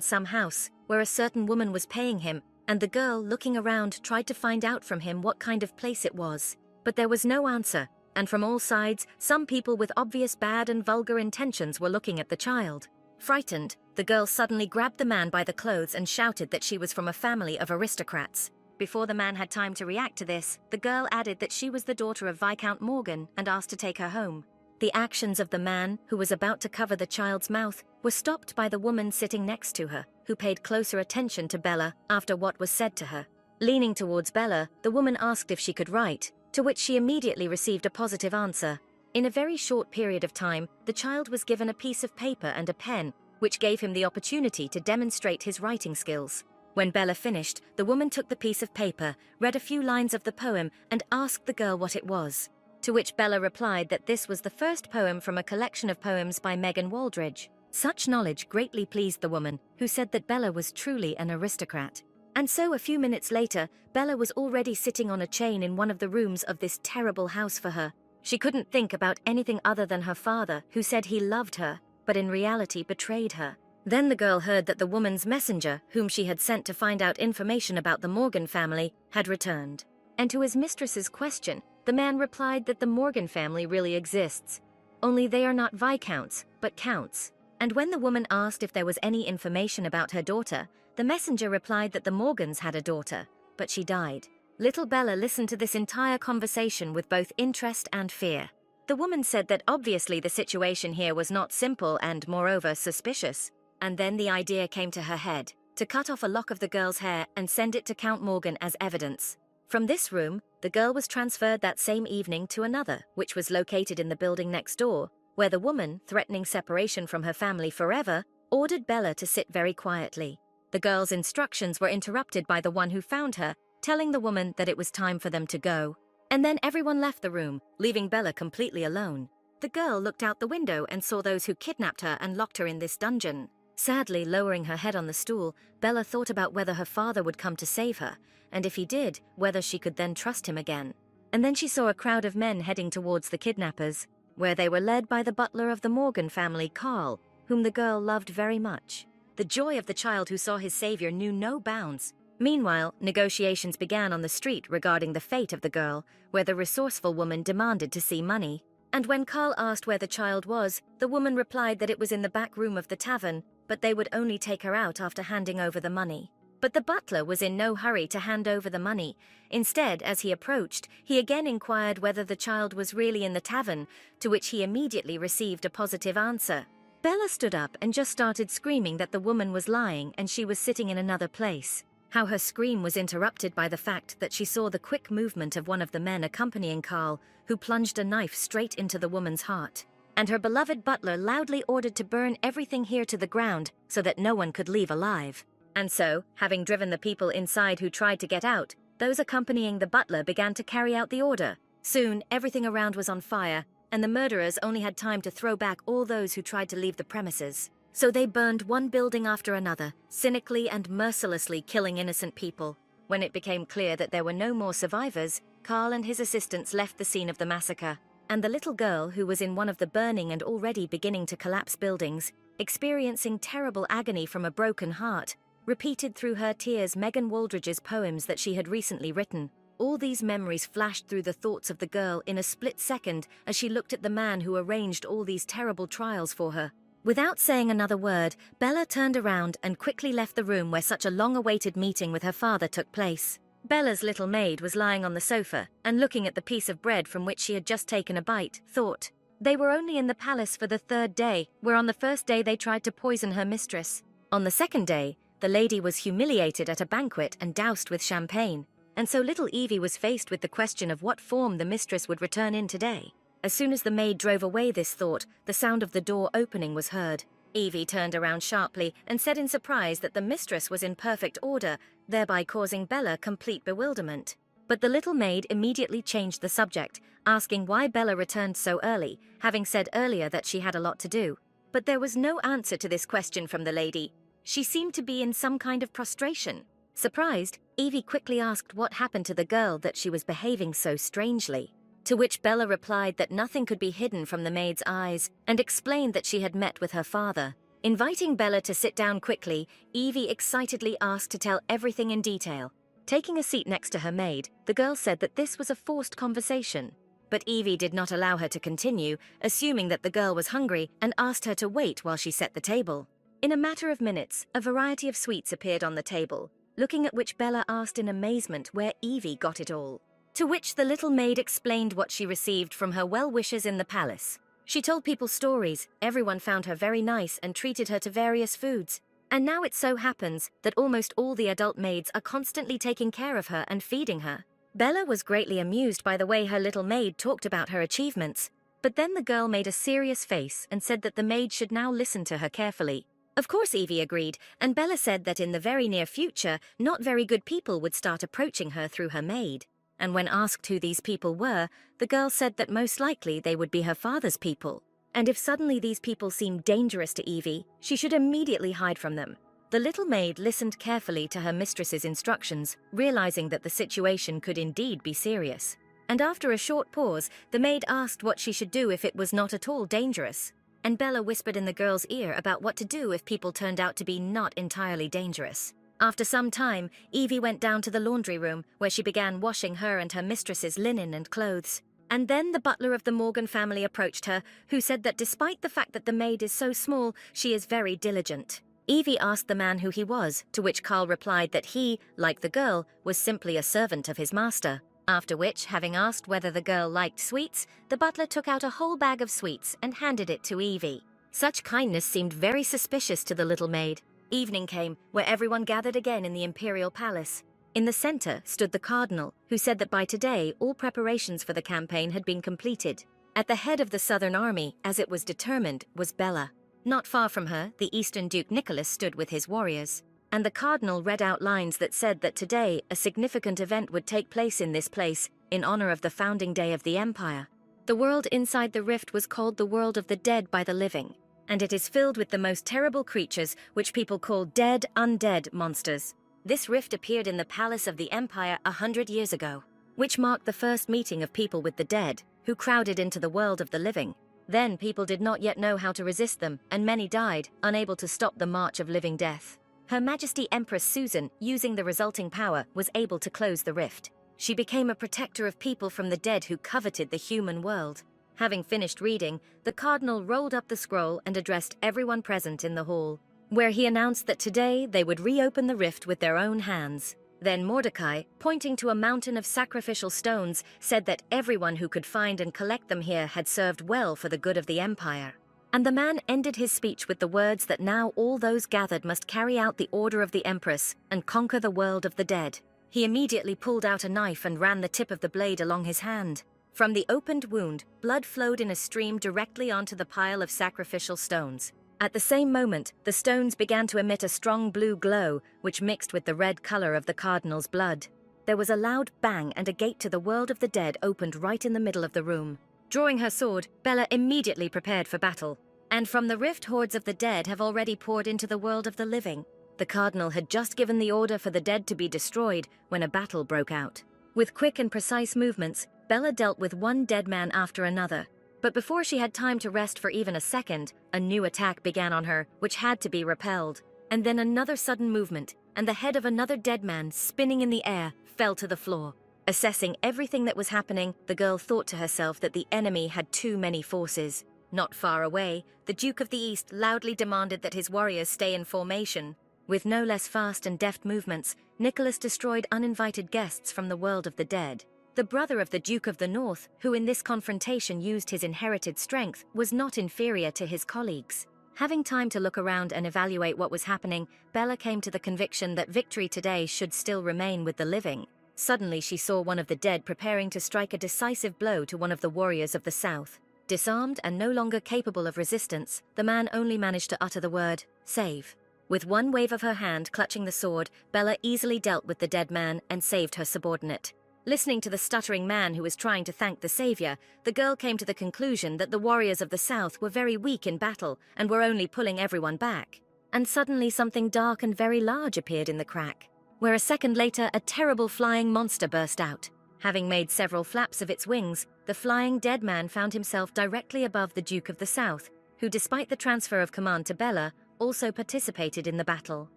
some house, where a certain woman was paying him, and the girl, looking around, tried to find out from him what kind of place it was. But there was no answer, and from all sides, some people with obvious bad and vulgar intentions were looking at the child. Frightened, the girl suddenly grabbed the man by the clothes and shouted that she was from a family of aristocrats. Before the man had time to react to this, the girl added that she was the daughter of Viscount Morgan and asked to take her home. The actions of the man, who was about to cover the child's mouth, were stopped by the woman sitting next to her, who paid closer attention to Bella after what was said to her. Leaning towards Bella, the woman asked if she could write, to which she immediately received a positive answer. In a very short period of time, the child was given a piece of paper and a pen, which gave him the opportunity to demonstrate his writing skills. When Bella finished, the woman took the piece of paper, read a few lines of the poem, and asked the girl what it was. To which Bella replied that this was the first poem from a collection of poems by Megan Waldridge. Such knowledge greatly pleased the woman, who said that Bella was truly an aristocrat. And so a few minutes later, Bella was already sitting on a chain in one of the rooms of this terrible house for her. She couldn't think about anything other than her father, who said he loved her, but in reality betrayed her. Then the girl heard that the woman's messenger, whom she had sent to find out information about the Morgan family, had returned. And to his mistress's question, the man replied that the Morgan family really exists. Only they are not viscounts, but counts. And when the woman asked if there was any information about her daughter, the messenger replied that the Morgans had a daughter, but she died. Little Bella listened to this entire conversation with both interest and fear. The woman said that obviously the situation here was not simple and, moreover, suspicious. And then the idea came to her head, to cut off a lock of the girl's hair and send it to Count Morgan as evidence. From this room, the girl was transferred that same evening to another, which was located in the building next door, where the woman, threatening separation from her family forever, ordered Bella to sit very quietly. The girl's instructions were interrupted by the one who found her, telling the woman that it was time for them to go. And then everyone left the room, leaving Bella completely alone. The girl looked out the window and saw those who kidnapped her and locked her in this dungeon. Sadly, lowering her head on the stool, Bella thought about whether her father would come to save her, and if he did, whether she could then trust him again. And then she saw a crowd of men heading towards the kidnappers, where they were led by the butler of the Morgan family, Carl, whom the girl loved very much. The joy of the child who saw his savior knew no bounds. Meanwhile, negotiations began on the street regarding the fate of the girl, where the resourceful woman demanded to see money. And when Carl asked where the child was, the woman replied that it was in the back room of the tavern, but they would only take her out after handing over the money. But the butler was in no hurry to hand over the money. Instead, as he approached, he again inquired whether the child was really in the tavern, to which he immediately received a positive answer. Bella stood up and just started screaming that the woman was lying and she was sitting in another place. How her scream was interrupted by the fact that she saw the quick movement of one of the men accompanying Carl, who plunged a knife straight into the woman's heart. And her beloved butler loudly ordered to burn everything here to the ground so that no one could leave alive. And so, having driven the people inside who tried to get out, those accompanying the butler began to carry out the order. Soon, everything around was on fire, and the murderers only had time to throw back all those who tried to leave the premises. So they burned one building after another, cynically and mercilessly killing innocent people. When it became clear that there were no more survivors, Carl and his assistants left the scene of the massacre. And the little girl, who was in one of the burning and already beginning to collapse buildings, experiencing terrible agony from a broken heart, repeated through her tears Megan Waldridge's poems that she had recently written. All these memories flashed through the thoughts of the girl in a split second as she looked at the man who arranged all these terrible trials for her. Without saying another word, Bella turned around and quickly left the room where such a long-awaited meeting with her father took place. Bella's little maid was lying on the sofa and looking at the piece of bread from which she had just taken a bite, thought. They were only in the palace for the 3rd day, where on the 1st day they tried to poison her mistress. On the 2nd day, the lady was humiliated at a banquet and doused with champagne, and so little Evie was faced with the question of what form the mistress would return in today. As soon as the maid drove away this thought, the sound of the door opening was heard. Evie turned around sharply and said in surprise that the mistress was in perfect order, thereby causing Bella complete bewilderment. But the little maid immediately changed the subject, asking why Bella returned so early, having said earlier that she had a lot to do. But there was no answer to this question from the lady. She seemed to be in some kind of prostration. Surprised, Evie quickly asked what happened to the girl that she was behaving so strangely. To which Bella replied that nothing could be hidden from the maid's eyes and explained that she had met with her father. Inviting Bella to sit down quickly, Evie excitedly asked to tell everything in detail. Taking a seat next to her maid, the girl said that this was a forced conversation. But Evie did not allow her to continue, assuming that the girl was hungry and asked her to wait while she set the table. In a matter of minutes, a variety of sweets appeared on the table, looking at which Bella asked in amazement where Evie got it all. To which the little maid explained what she received from her well-wishers in the palace. She told people stories, everyone found her very nice and treated her to various foods. And now it so happens that almost all the adult maids are constantly taking care of her and feeding her. Bella was greatly amused by the way her little maid talked about her achievements. But then the girl made a serious face and said that the maid should now listen to her carefully. Of course Evie agreed, and Bella said that in the very near future, not very good people would start approaching her through her maid. And when asked who these people were, the girl said that most likely they would be her father's people. And if suddenly these people seemed dangerous to Evie, she should immediately hide from them. The little maid listened carefully to her mistress's instructions, realizing that the situation could indeed be serious. And after a short pause, the maid asked what she should do if it was not at all dangerous. And Bella whispered in the girl's ear about what to do if people turned out to be not entirely dangerous. After some time, Evie went down to the laundry room, where she began washing her and her mistress's linen and clothes. And then the butler of the Morgan family approached her, who said that despite the fact that the maid is so small, she is very diligent. Evie asked the man who he was, to which Carl replied that he, like the girl, was simply a servant of his master. After which, having asked whether the girl liked sweets, the butler took out a whole bag of sweets and handed it to Evie. Such kindness seemed very suspicious to the little maid. Evening came, where everyone gathered again in the imperial palace. In the center stood the cardinal, who said that by today all preparations for the campaign had been completed. At the head of the southern army, as it was determined, was Bella. Not far from her, the eastern Duke Nicholas stood with his warriors. And the cardinal read out lines that said that today a significant event would take place in this place, in honor of the founding day of the empire. The world inside the rift was called the world of the dead by the living. And it is filled with the most terrible creatures, which people call dead, undead monsters. This rift appeared in the palace of the Empire 100 years ago, which marked the first meeting of people with the dead, who crowded into the world of the living. Then people did not yet know how to resist them, and many died, unable to stop the march of living death. Her Majesty Empress Susan, using the resulting power, was able to close the rift. She became a protector of people from the dead who coveted the human world. Having finished reading, the cardinal rolled up the scroll and addressed everyone present in the hall, where he announced that today they would reopen the rift with their own hands. Then Mordecai, pointing to a mountain of sacrificial stones, said that everyone who could find and collect them here had served well for the good of the empire. And the man ended his speech with the words that now all those gathered must carry out the order of the Empress and conquer the world of the dead. He immediately pulled out a knife and ran the tip of the blade along his hand. From the opened wound, blood flowed in a stream directly onto the pile of sacrificial stones. At the same moment, the stones began to emit a strong blue glow, which mixed with the red color of the cardinal's blood. There was a loud bang, and a gate to the world of the dead opened right in the middle of the room. Drawing her sword, Bella immediately prepared for battle. And from the rift, hordes of the dead have already poured into the world of the living. The cardinal had just given the order for the dead to be destroyed when a battle broke out. With quick and precise movements, Bella dealt with one dead man after another. But before she had time to rest for even a second, a new attack began on her, which had to be repelled. And then another sudden movement, and the head of another dead man, spinning in the air, fell to the floor. Assessing everything that was happening, the girl thought to herself that the enemy had too many forces. Not far away, the Duke of the East loudly demanded that his warriors stay in formation. With no less fast and deft movements, Nicholas destroyed uninvited guests from the world of the dead. The brother of the Duke of the North, who in this confrontation used his inherited strength, was not inferior to his colleagues. Having time to look around and evaluate what was happening, Bella came to the conviction that victory today should still remain with the living. Suddenly she saw one of the dead preparing to strike a decisive blow to one of the warriors of the South. Disarmed and no longer capable of resistance, the man only managed to utter the word, "Save." With one wave of her hand clutching the sword, Bella easily dealt with the dead man and saved her subordinate. Listening to the stuttering man who was trying to thank the savior, the girl came to the conclusion that the warriors of the South were very weak in battle and were only pulling everyone back. And suddenly something dark and very large appeared in the crack, where a second later a terrible flying monster burst out. Having made several flaps of its wings, the flying dead man found himself directly above the Duke of the South, who despite the transfer of command to Bella, also participated in the battle.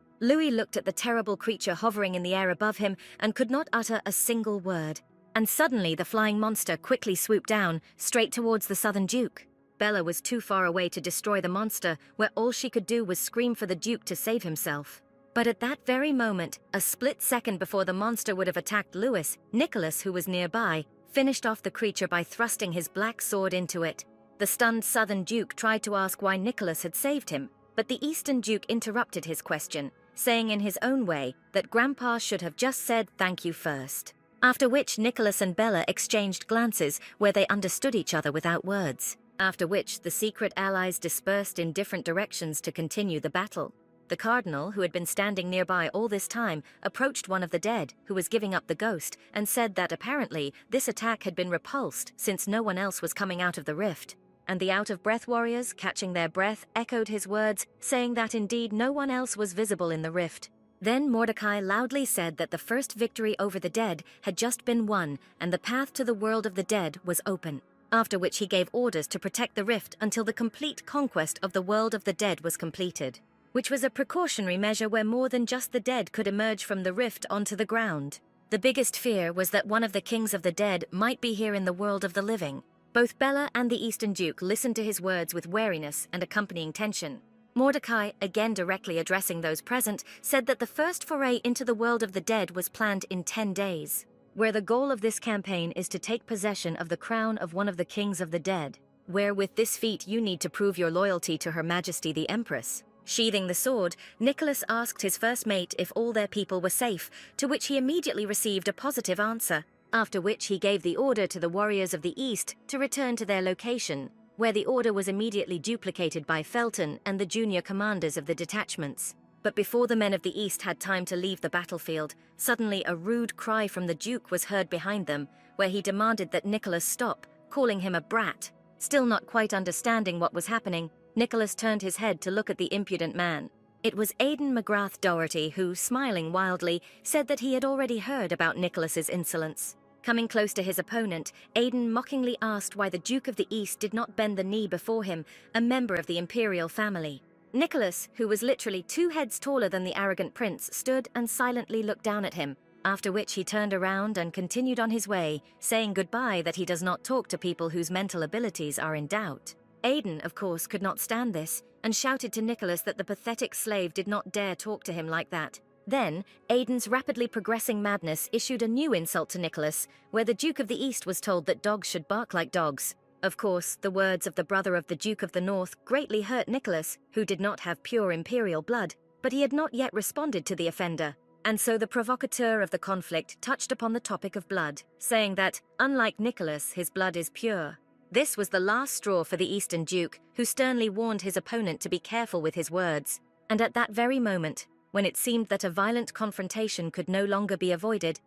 Louis looked at the terrible creature hovering in the air above him and could not utter a single word. And suddenly the flying monster quickly swooped down, straight towards the Southern Duke. Bella was too far away to destroy the monster, where all she could do was scream for the Duke to save himself. But at that very moment, a split second before the monster would have attacked Louis, Nicholas, who was nearby, finished off the creature by thrusting his black sword into it. The stunned Southern Duke tried to ask why Nicholas had saved him, but the Eastern Duke interrupted his question, saying in his own way that Grandpa should have just said thank you first. After which Nicholas and Bella exchanged glances where they understood each other without words. After which the secret allies dispersed in different directions to continue the battle. The Cardinal, who had been standing nearby all this time, approached one of the dead, who was giving up the ghost, and said that apparently this attack had been repulsed since no one else was coming out of the rift. And the out-of-breath warriors, catching their breath, echoed his words, saying that indeed no one else was visible in the rift. Then Mordecai loudly said that the first victory over the dead had just been won, and the path to the world of the dead was open. After which he gave orders to protect the rift until the complete conquest of the world of the dead was completed, which was a precautionary measure where more than just the dead could emerge from the rift onto the ground. The biggest fear was that one of the kings of the dead might be here in the world of the living. Both Bella and the Eastern Duke listened to his words with wariness and accompanying tension. Mordecai, again directly addressing those present, said that the first foray into the world of the dead was planned in 10 days, where the goal of this campaign is to take possession of the crown of one of the kings of the dead, where with this feat you need to prove your loyalty to Her Majesty the Empress. Sheathing the sword, Nicholas asked his first mate if all their people were safe, to which he immediately received a positive answer. After which he gave the order to the warriors of the East to return to their location, where the order was immediately duplicated by Felton and the junior commanders of the detachments. But before the men of the East had time to leave the battlefield, suddenly a rude cry from the Duke was heard behind them, where he demanded that Nicholas stop, calling him a brat. Still not quite understanding what was happening, Nicholas turned his head to look at the impudent man. It was Aidan McGrath Doherty who, smiling wildly, said that he had already heard about Nicholas's insolence. Coming close to his opponent, Aidan mockingly asked why the Duke of the East did not bend the knee before him, a member of the imperial family. Nicholas, who was literally 2 heads taller than the arrogant prince, stood and silently looked down at him, after which he turned around and continued on his way, saying goodbye that he does not talk to people whose mental abilities are in doubt. Aidan, of course, could not stand this, and shouted to Nicholas that the pathetic slave did not dare talk to him like that. Then, Aidan's rapidly progressing madness issued a new insult to Nicholas, where the Duke of the East was told that dogs should bark like dogs. Of course, the words of the brother of the Duke of the North greatly hurt Nicholas, who did not have pure imperial blood, but he had not yet responded to the offender. And so the provocateur of the conflict touched upon the topic of blood, saying that, unlike Nicholas, his blood is pure. This was the last straw for the Eastern Duke, who sternly warned his opponent to be careful with his words. And at that very moment, when it seemed that a violent confrontation could no longer be avoided,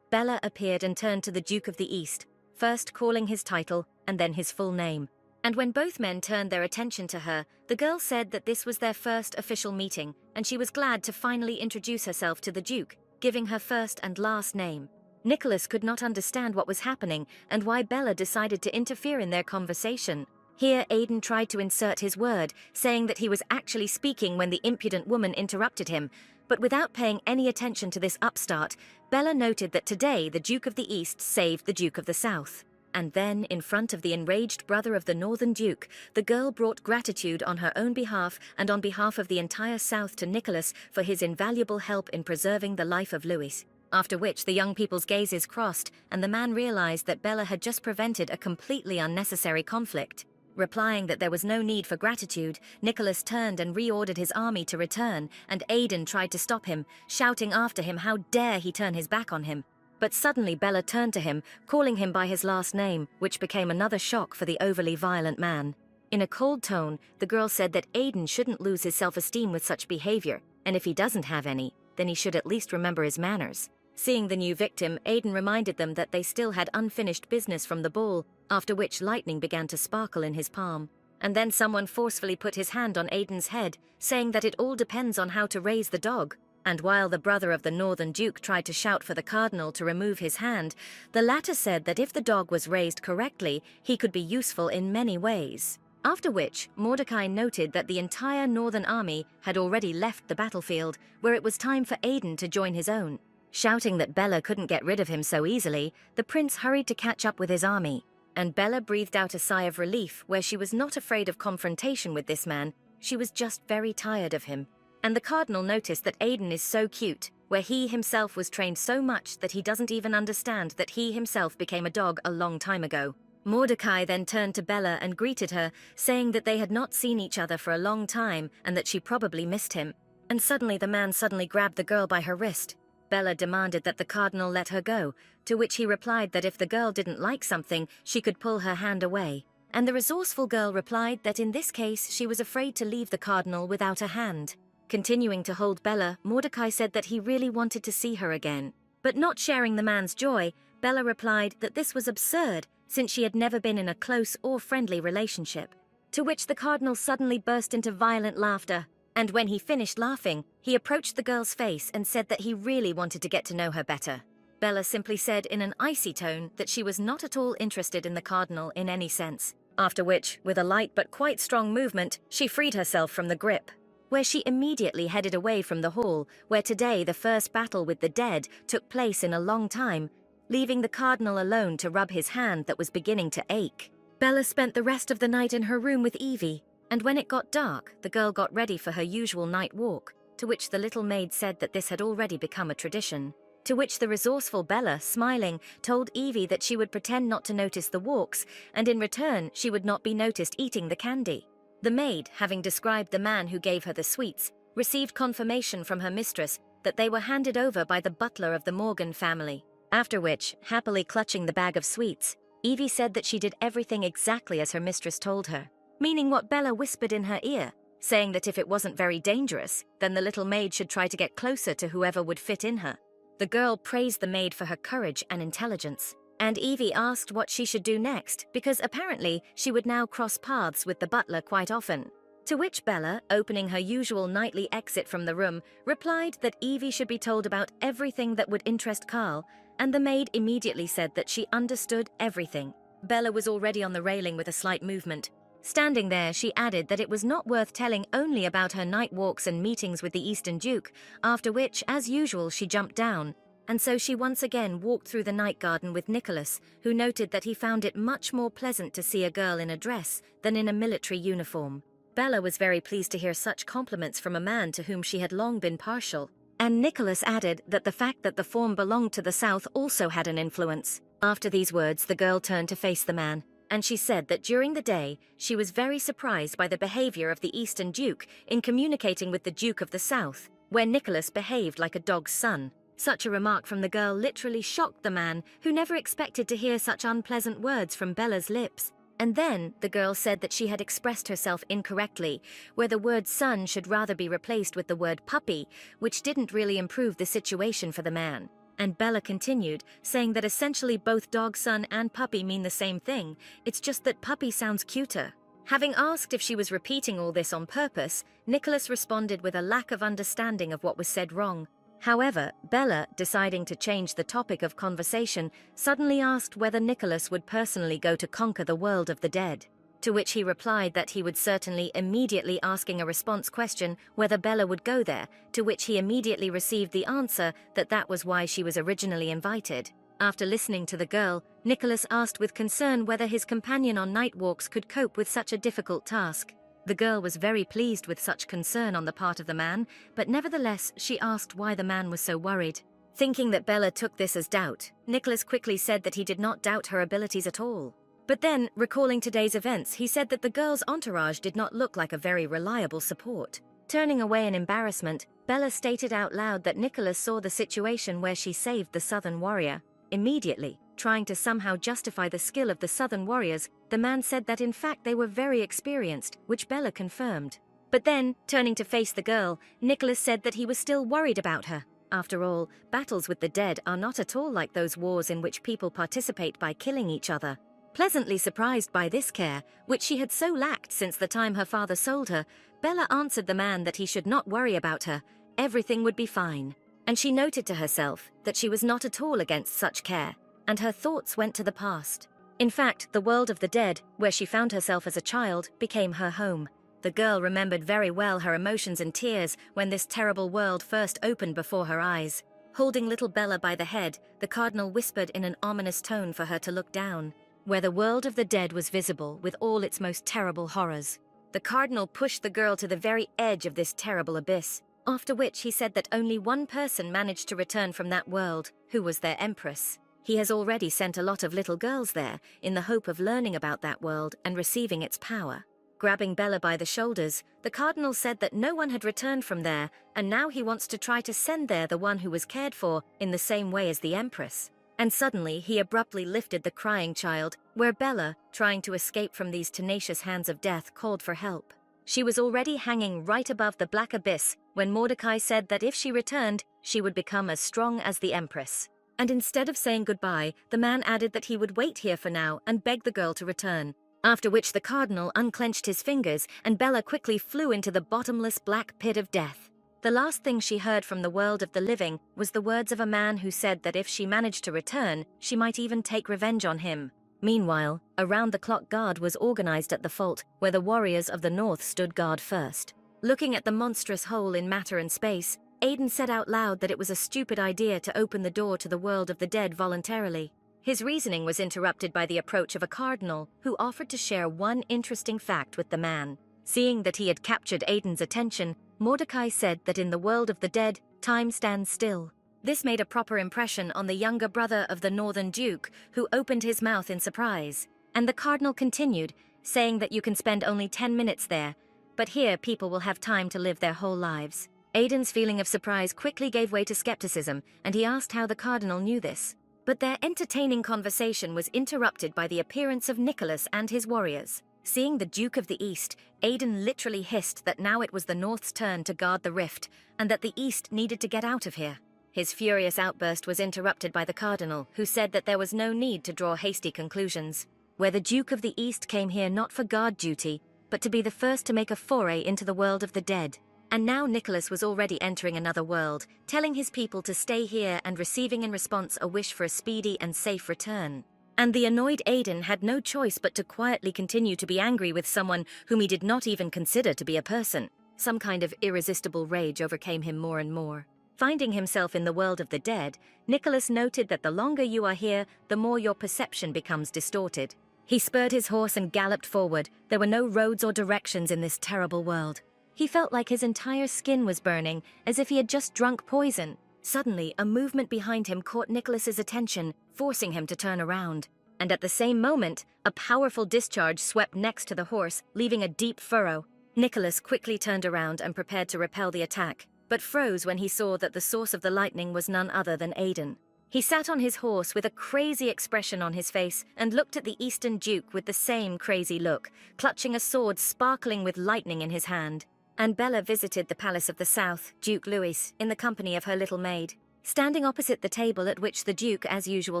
Bella appeared and turned to the Duke of the East, first calling his title and then his full name. And when both men turned their attention to her, the girl said that this was their first official meeting, and she was glad to finally introduce herself to the Duke, giving her first and last name. Nicholas could not understand what was happening and why Bella decided to interfere in their conversation. Here Aidan tried to insert his word, saying that he was actually speaking when the impudent woman interrupted him, but without paying any attention to this upstart, Bella noted that today the Duke of the East saved the Duke of the South. And then, in front of the enraged brother of the Northern Duke, the girl brought gratitude on her own behalf and on behalf of the entire South to Nicholas for his invaluable help in preserving the life of Louis. After which the young people's gazes crossed, and the man realized that Bella had just prevented a completely unnecessary conflict. Replying that there was no need for gratitude, Nicholas turned and reordered his army to return, and Aiden tried to stop him, shouting after him how dare he turn his back on him. But suddenly Bella turned to him, calling him by his last name, which became another shock for the overly violent man. In a cold tone, the girl said that Aiden shouldn't lose his self-esteem with such behavior, and if he doesn't have any, then he should at least remember his manners. Seeing the new victim, Aiden reminded them that they still had unfinished business from the ball, after which lightning began to sparkle in his palm. And then someone forcefully put his hand on Aiden's head, saying that it all depends on how to raise the dog. And while the brother of the Northern Duke tried to shout for the cardinal to remove his hand, the latter said that if the dog was raised correctly, he could be useful in many ways. After which, Mordecai noted that the entire Northern army had already left the battlefield, where it was time for Aiden to join his own. Shouting that Bella couldn't get rid of him so easily, the prince hurried to catch up with his army. And Bella breathed out a sigh of relief where she was not afraid of confrontation with this man, she was just very tired of him. And the cardinal noticed that Aiden is so cute, where he himself was trained so much that he doesn't even understand that he himself became a dog a long time ago. Mordecai then turned to Bella and greeted her, saying that they had not seen each other for a long time and that she probably missed him. And suddenly the man grabbed the girl by her wrist. Bella demanded that the cardinal let her go, to which he replied that if the girl didn't like something, she could pull her hand away. And the resourceful girl replied that in this case she was afraid to leave the cardinal without a hand. Continuing to hold Bella, Mordecai said that he really wanted to see her again. But not sharing the man's joy, Bella replied that this was absurd, since she had never been in a close or friendly relationship. To which the cardinal suddenly burst into violent laughter. And when he finished laughing, he approached the girl's face and said that he really wanted to get to know her better. Bella simply said in an icy tone that she was not at all interested in the cardinal in any sense. After which, with a light but quite strong movement, she freed herself from the grip, where she immediately headed away from the hall, where today the first battle with the dead took place in a long time, leaving the cardinal alone to rub his hand that was beginning to ache. Bella spent the rest of the night in her room with Evie. And when it got dark, the girl got ready for her usual night walk, to which the little maid said that this had already become a tradition. To which the resourceful Bella, smiling, told Evie that she would pretend not to notice the walks, and in return she would not be noticed eating the candy. The maid, having described the man who gave her the sweets, received confirmation from her mistress that they were handed over by the butler of the Morgan family. After which, happily clutching the bag of sweets, Evie said that she did everything exactly as her mistress told her. Meaning what Bella whispered in her ear, saying that if it wasn't very dangerous, then the little maid should try to get closer to whoever would fit in her. The girl praised the maid for her courage and intelligence, and Evie asked what she should do next, because apparently she would now cross paths with the butler quite often. To which Bella, opening her usual nightly exit from the room, replied that Evie should be told about everything that would interest Carl, and the maid immediately said that she understood everything. Bella was already on the railing with a slight movement. Standing there, she added that it was not worth telling only about her night walks and meetings with the Eastern Duke, after which, as usual, she jumped down. And so she once again walked through the night garden with Nicholas, who noted that he found it much more pleasant to see a girl in a dress than in a military uniform. Bella was very pleased to hear such compliments from a man to whom she had long been partial. And Nicholas added that the fact that the form belonged to the South also had an influence. After these words, the girl turned to face the man. And she said that during the day, she was very surprised by the behavior of the Eastern Duke in communicating with the Duke of the South, where Nicholas behaved like a dog's son. Such a remark from the girl literally shocked the man, who never expected to hear such unpleasant words from Bella's lips. And then the girl said that she had expressed herself incorrectly, where the word son should rather be replaced with the word puppy, which didn't really improve the situation for the man. And Bella continued, saying that essentially both dog son and puppy mean the same thing, it's just that puppy sounds cuter. Having asked if she was repeating all this on purpose, Nicholas responded with a lack of understanding of what was said wrong. However, Bella, deciding to change the topic of conversation, suddenly asked whether Nicholas would personally go to conquer the world of the dead. To which he replied that he would certainly, immediately asking a response question whether Bella would go there, to which he immediately received the answer that that was why she was originally invited. After listening to the girl, Nicholas asked with concern whether his companion on night walks could cope with such a difficult task. The girl was very pleased with such concern on the part of the man, but nevertheless she asked why the man was so worried. Thinking that Bella took this as doubt, Nicholas quickly said that he did not doubt her abilities at all. But then, recalling today's events, he said that the girl's entourage did not look like a very reliable support. Turning away in embarrassment, Bella stated out loud that Nicholas saw the situation where she saved the southern warrior. Immediately, trying to somehow justify the skill of the southern warriors, the man said that in fact they were very experienced, which Bella confirmed. But then, turning to face the girl, Nicholas said that he was still worried about her. After all, battles with the dead are not at all like those wars in which people participate by killing each other. Pleasantly surprised by this care, which she had so lacked since the time her father sold her, Bella answered the man that he should not worry about her, everything would be fine. And she noted to herself that she was not at all against such care, and her thoughts went to the past. In fact, the world of the dead, where she found herself as a child, became her home. The girl remembered very well her emotions and tears when this terrible world first opened before her eyes. Holding little Bella by the head, the cardinal whispered in an ominous tone for her to look down, where the world of the dead was visible with all its most terrible horrors. The cardinal pushed the girl to the very edge of this terrible abyss, after which he said that only one person managed to return from that world, who was their empress. He has already sent a lot of little girls there, in the hope of learning about that world and receiving its power. Grabbing Bella by the shoulders, the cardinal said that no one had returned from there, and now he wants to try to send there the one who was cared for in the same way as the empress. And suddenly he abruptly lifted the crying child, where Bella, trying to escape from these tenacious hands of death, called for help. She was already hanging right above the black abyss when Mordecai said that if she returned, she would become as strong as the empress. And instead of saying goodbye, the man added that he would wait here for now and beg the girl to return. After which the cardinal unclenched his fingers and Bella quickly flew into the bottomless black pit of death. The last thing she heard from the world of the living was the words of a man who said that if she managed to return, she might even take revenge on him. Meanwhile, a round-the-clock guard was organized at the fort, where the warriors of the north stood guard first. Looking at the monstrous hole in matter and space, Aiden said out loud that it was a stupid idea to open the door to the world of the dead voluntarily. His reasoning was interrupted by the approach of a cardinal who offered to share one interesting fact with the man. Seeing that he had captured Aiden's attention, Mordecai said that in the world of the dead, time stands still. This made a proper impression on the younger brother of the Northern Duke, who opened his mouth in surprise. And the cardinal continued, saying that you can spend only 10 minutes there, but here people will have time to live their whole lives. Aiden's feeling of surprise quickly gave way to skepticism, and he asked how the cardinal knew this. But their entertaining conversation was interrupted by the appearance of Nicholas and his warriors. Seeing the Duke of the East, Aiden literally hissed that now it was the North's turn to guard the rift, and that the East needed to get out of here. His furious outburst was interrupted by the cardinal, who said that there was no need to draw hasty conclusions. Where the Duke of the East came here not for guard duty, but to be the first to make a foray into the world of the dead. And now Nicholas was already entering another world, telling his people to stay here and receiving in response a wish for a speedy and safe return. And the annoyed Aiden had no choice but to quietly continue to be angry with someone whom he did not even consider to be a person. Some kind of irresistible rage overcame him more and more. Finding himself in the world of the dead, Nicholas noted that the longer you are here, the more your perception becomes distorted. He spurred his horse and galloped forward. There were no roads or directions in this terrible world. He felt like his entire skin was burning, as if he had just drunk poison. Suddenly, a movement behind him caught Nicholas's attention, forcing him to turn around. And at the same moment, a powerful discharge swept next to the horse, leaving a deep furrow. Nicholas quickly turned around and prepared to repel the attack, but froze when he saw that the source of the lightning was none other than Aiden. He sat on his horse with a crazy expression on his face and looked at the Eastern Duke with the same crazy look, clutching a sword sparkling with lightning in his hand. And Bella visited the Palace of the South, Duke Louis, in the company of her little maid. Standing opposite the table at which the Duke as usual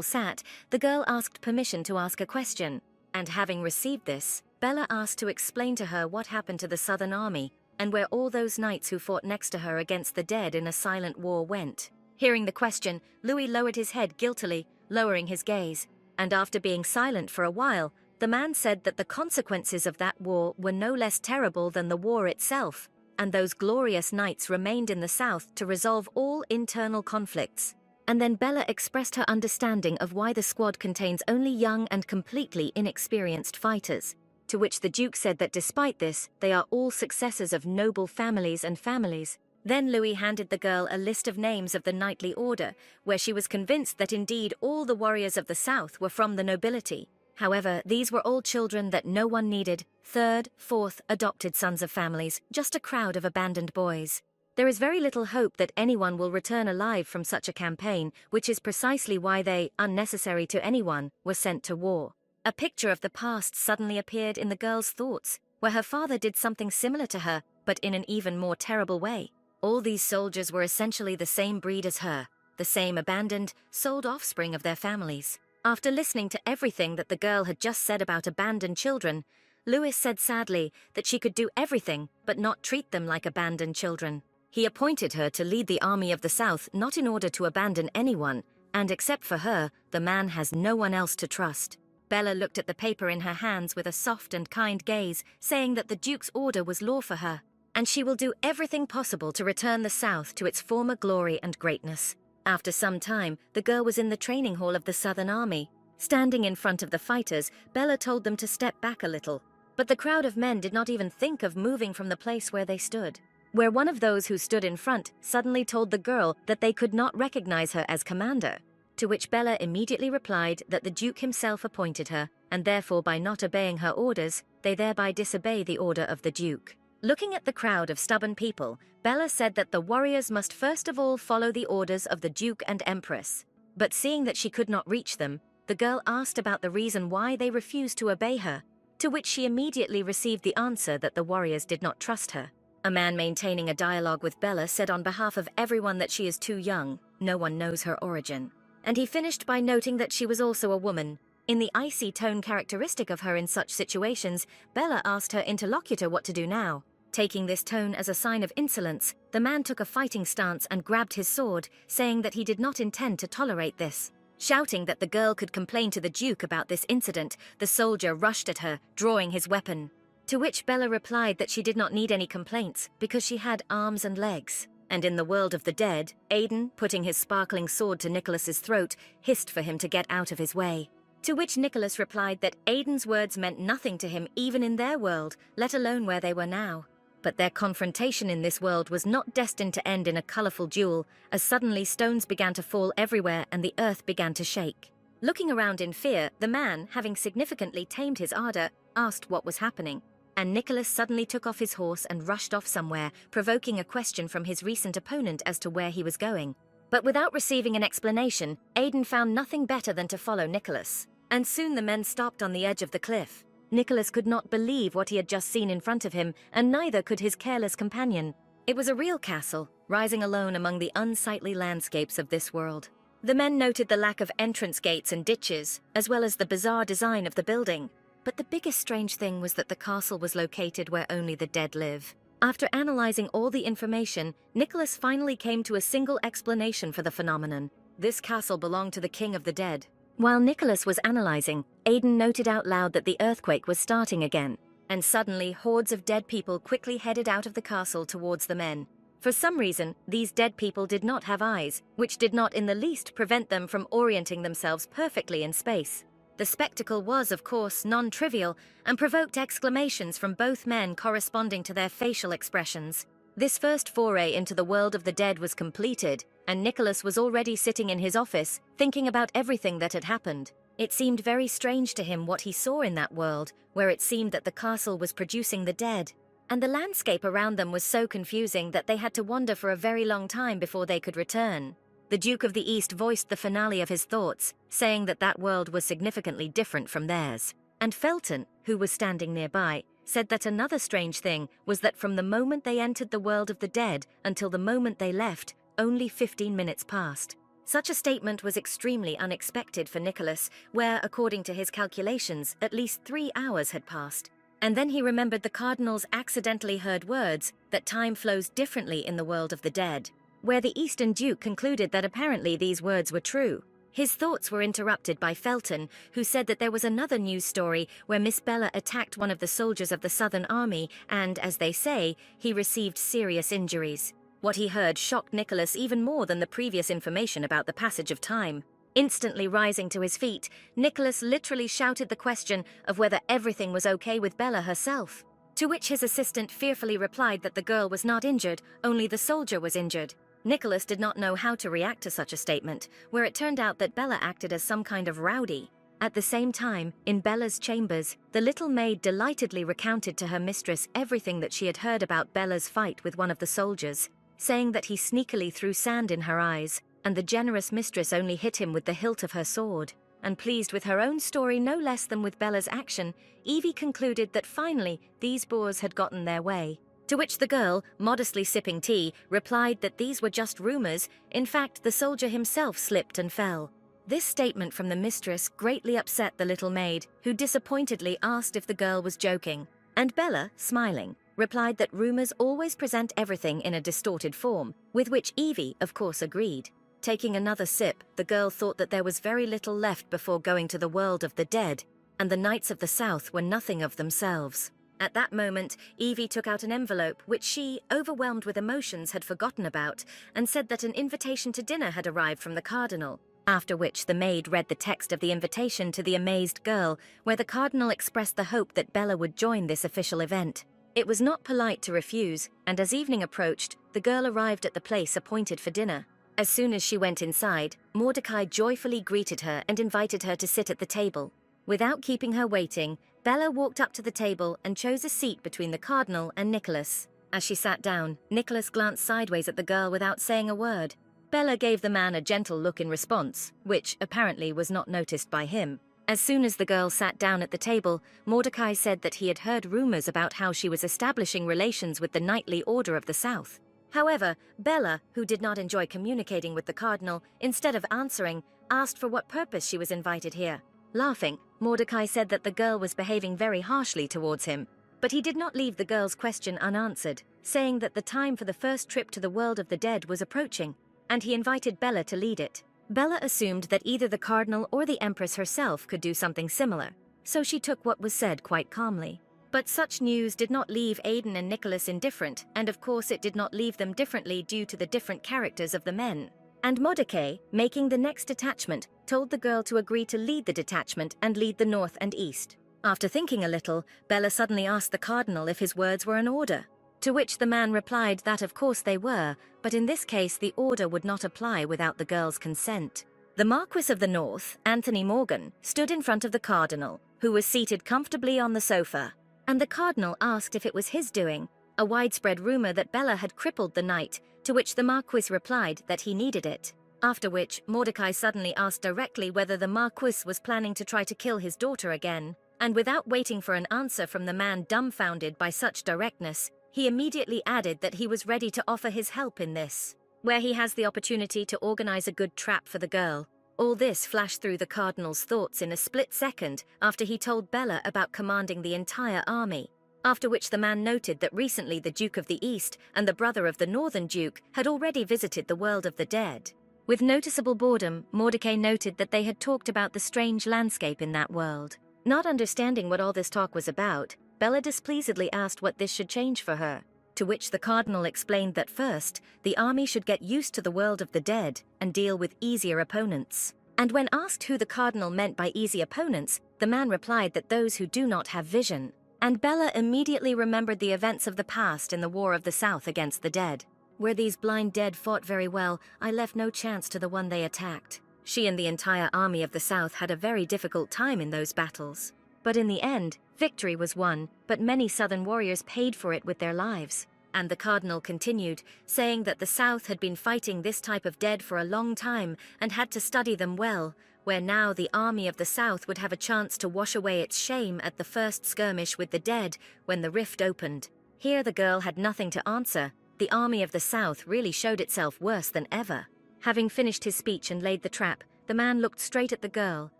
sat, the girl asked permission to ask a question. And having received this, Bella asked to explain to her what happened to the Southern Army, and where all those knights who fought next to her against the dead in a silent war went. Hearing the question, Louis lowered his head guiltily, lowering his gaze. And after being silent for a while, the man said that the consequences of that war were no less terrible than the war itself, and those glorious knights remained in the south to resolve all internal conflicts. And then Bella expressed her understanding of why the squad contains only young and completely inexperienced fighters, to which the Duke said that despite this, they are all successors of noble families and families. Then Louis handed the girl a list of names of the knightly order, where she was convinced that indeed all the warriors of the South were from the nobility. However, these were all children that no one needed, third, fourth, adopted sons of families, just a crowd of abandoned boys. There is very little hope that anyone will return alive from such a campaign, which is precisely why they, unnecessary to anyone, were sent to war. A picture of the past suddenly appeared in the girl's thoughts, where her father did something similar to her, but in an even more terrible way. All these soldiers were essentially the same breed as her, the same abandoned, sold offspring of their families. After listening to everything that the girl had just said about abandoned children, Louis said sadly that she could do everything but not treat them like abandoned children. He appointed her to lead the army of the South not in order to abandon anyone, and except for her, the man has no one else to trust. Bella looked at the paper in her hands with a soft and kind gaze, saying that the Duke's order was law for her, and she will do everything possible to return the South to its former glory and greatness. After some time, the girl was in the training hall of the Southern Army. Standing in front of the fighters, Bella told them to step back a little, but the crowd of men did not even think of moving from the place where they stood. Where one of those who stood in front suddenly told the girl that they could not recognize her as commander, to which Bella immediately replied that the Duke himself appointed her, and therefore by not obeying her orders, they thereby disobey the order of the Duke. Looking at the crowd of stubborn people, Bella said that the warriors must first of all follow the orders of the Duke and Empress. But seeing that she could not reach them, the girl asked about the reason why they refused to obey her, to which she immediately received the answer that the warriors did not trust her. A man maintaining a dialogue with Bella said on behalf of everyone that she is too young, no one knows her origin. And he finished by noting that she was also a woman. In the icy tone characteristic of her in such situations, Bella asked her interlocutor what to do now. Taking this tone as a sign of insolence, the man took a fighting stance and grabbed his sword, saying that he did not intend to tolerate this. Shouting that the girl could complain to the Duke about this incident, the soldier rushed at her, drawing his weapon. To which Bella replied that she did not need any complaints because she had arms and legs. And in the world of the dead, Aiden, putting his sparkling sword to Nicholas's throat, hissed for him to get out of his way. To which Nicholas replied that Aiden's words meant nothing to him even in their world, let alone where they were now. But their confrontation in this world was not destined to end in a colourful duel, as suddenly stones began to fall everywhere and the earth began to shake. Looking around in fear, the man, having significantly tamed his ardour, asked what was happening. And Nicholas suddenly took off his horse and rushed off somewhere, provoking a question from his recent opponent as to where he was going. But without receiving an explanation, Aiden found nothing better than to follow Nicholas. And soon the men stopped on the edge of the cliff. Nicholas could not believe what he had just seen in front of him, and neither could his careless companion. It was a real castle, rising alone among the unsightly landscapes of this world. The men noted the lack of entrance gates and ditches, as well as the bizarre design of the building. But the biggest strange thing was that the castle was located where only the dead live. After analyzing all the information, Nicholas finally came to a single explanation for the phenomenon. This castle belonged to the king of the dead. While Nicholas was analyzing, Aiden noted out loud that the earthquake was starting again. And suddenly, hordes of dead people quickly headed out of the castle towards the men. For some reason, these dead people did not have eyes, which did not in the least prevent them from orienting themselves perfectly in space. The spectacle was, of course, non-trivial and provoked exclamations from both men corresponding to their facial expressions. This first foray into the world of the dead was completed, and Nicholas was already sitting in his office, thinking about everything that had happened. It seemed very strange to him what he saw in that world, where it seemed that the castle was producing the dead. And the landscape around them was so confusing that they had to wander for a very long time before they could return. The Duke of the East voiced the finale of his thoughts, saying that that world was significantly different from theirs. And Felton, who was standing nearby, said that another strange thing was that from the moment they entered the world of the dead until the moment they left, only 15 minutes passed. Such a statement was extremely unexpected for Nicholas, where, according to his calculations, at least 3 hours had passed. And then he remembered the cardinal's accidentally heard words that time flows differently in the world of the dead, where the Eastern Duke concluded that apparently these words were true. His thoughts were interrupted by Felton, who said that there was another news story where Miss Bella attacked one of the soldiers of the Southern Army and, as they say, he received serious injuries. What he heard shocked Nicholas even more than the previous information about the passage of time. Instantly rising to his feet, Nicholas literally shouted the question of whether everything was okay with Bella herself. To which his assistant fearfully replied that the girl was not injured, only the soldier was injured. Nicholas did not know how to react to such a statement, where it turned out that Bella acted as some kind of rowdy. At the same time, in Bella's chambers, the little maid delightedly recounted to her mistress everything that she had heard about Bella's fight with one of the soldiers, saying that he sneakily threw sand in her eyes, and the generous mistress only hit him with the hilt of her sword. And pleased with her own story no less than with Bella's action, Evie concluded that finally these boors had gotten their way. To which the girl, modestly sipping tea, replied that these were just rumors. In fact, the soldier himself slipped and fell. This statement from the mistress greatly upset the little maid, who disappointedly asked if the girl was joking. And Bella, smiling, replied that rumors always present everything in a distorted form, with which Evie, of course, agreed. Taking another sip, the girl thought that there was very little left before going to the world of the dead, and the Knights of the South were nothing of themselves. At that moment, Evie took out an envelope which she, overwhelmed with emotions, had forgotten about, and said that an invitation to dinner had arrived from the cardinal. After which the maid read the text of the invitation to the amazed girl, where the cardinal expressed the hope that Bella would join this official event. It was not polite to refuse, and as evening approached, the girl arrived at the place appointed for dinner. As soon as she went inside, Mordecai joyfully greeted her and invited her to sit at the table. Without keeping her waiting, Bella walked up to the table and chose a seat between the cardinal and Nicholas. As she sat down, Nicholas glanced sideways at the girl without saying a word. Bella gave the man a gentle look in response, which apparently was not noticed by him. As soon as the girl sat down at the table, Mordecai said that he had heard rumors about how she was establishing relations with the Knightly Order of the South. However, Bella, who did not enjoy communicating with the cardinal, instead of answering, asked for what purpose she was invited here. Laughing, Mordecai said that the girl was behaving very harshly towards him, but he did not leave the girl's question unanswered, saying that the time for the first trip to the world of the dead was approaching, and he invited Bella to lead it. Bella assumed that either the cardinal or the empress herself could do something similar, so she took what was said quite calmly. But such news did not leave Aiden and Nicholas indifferent, and of course it did not leave them differently due to the different characters of the men. And Mordecai, making the next detachment, told the girl to agree to lead the detachment and lead the north and east. After thinking a little, Bella suddenly asked the cardinal if his words were an order, to which the man replied that of course they were, but in this case the order would not apply without the girl's consent. The Marquis of the North, Anthony Morgan, stood in front of the cardinal, who was seated comfortably on the sofa. And the cardinal asked if it was his doing, a widespread rumor that Bella had crippled the knight, to which the Marquis replied that he needed it. After which, Mordecai suddenly asked directly whether the Marquis was planning to try to kill his daughter again, and without waiting for an answer from the man dumbfounded by such directness, he immediately added that he was ready to offer his help in this, where he has the opportunity to organize a good trap for the girl. All this flashed through the cardinal's thoughts in a split second after he told Bella about commanding the entire army, after which the man noted that recently the Duke of the East and the brother of the Northern Duke had already visited the world of the dead. With noticeable boredom, Mordecai noted that they had talked about the strange landscape in that world. Not understanding what all this talk was about, Bella displeasedly asked what this should change for her, to which the cardinal explained that first, the army should get used to the world of the dead and deal with easier opponents. And when asked who the cardinal meant by easy opponents, the man replied that those who do not have vision. And Bella immediately remembered the events of the past in the War of the South against the dead. Where these blind dead fought very well, I left no chance to the one they attacked. She and the entire army of the South had a very difficult time in those battles. But in the end, victory was won, but many Southern warriors paid for it with their lives. And the cardinal continued, saying that the South had been fighting this type of dead for a long time and had to study them well, where now the army of the South would have a chance to wash away its shame at the first skirmish with the dead when the rift opened. Here the girl had nothing to answer. The army of the South really showed itself worse than ever. Having finished his speech and laid the trap, the man looked straight at the girl,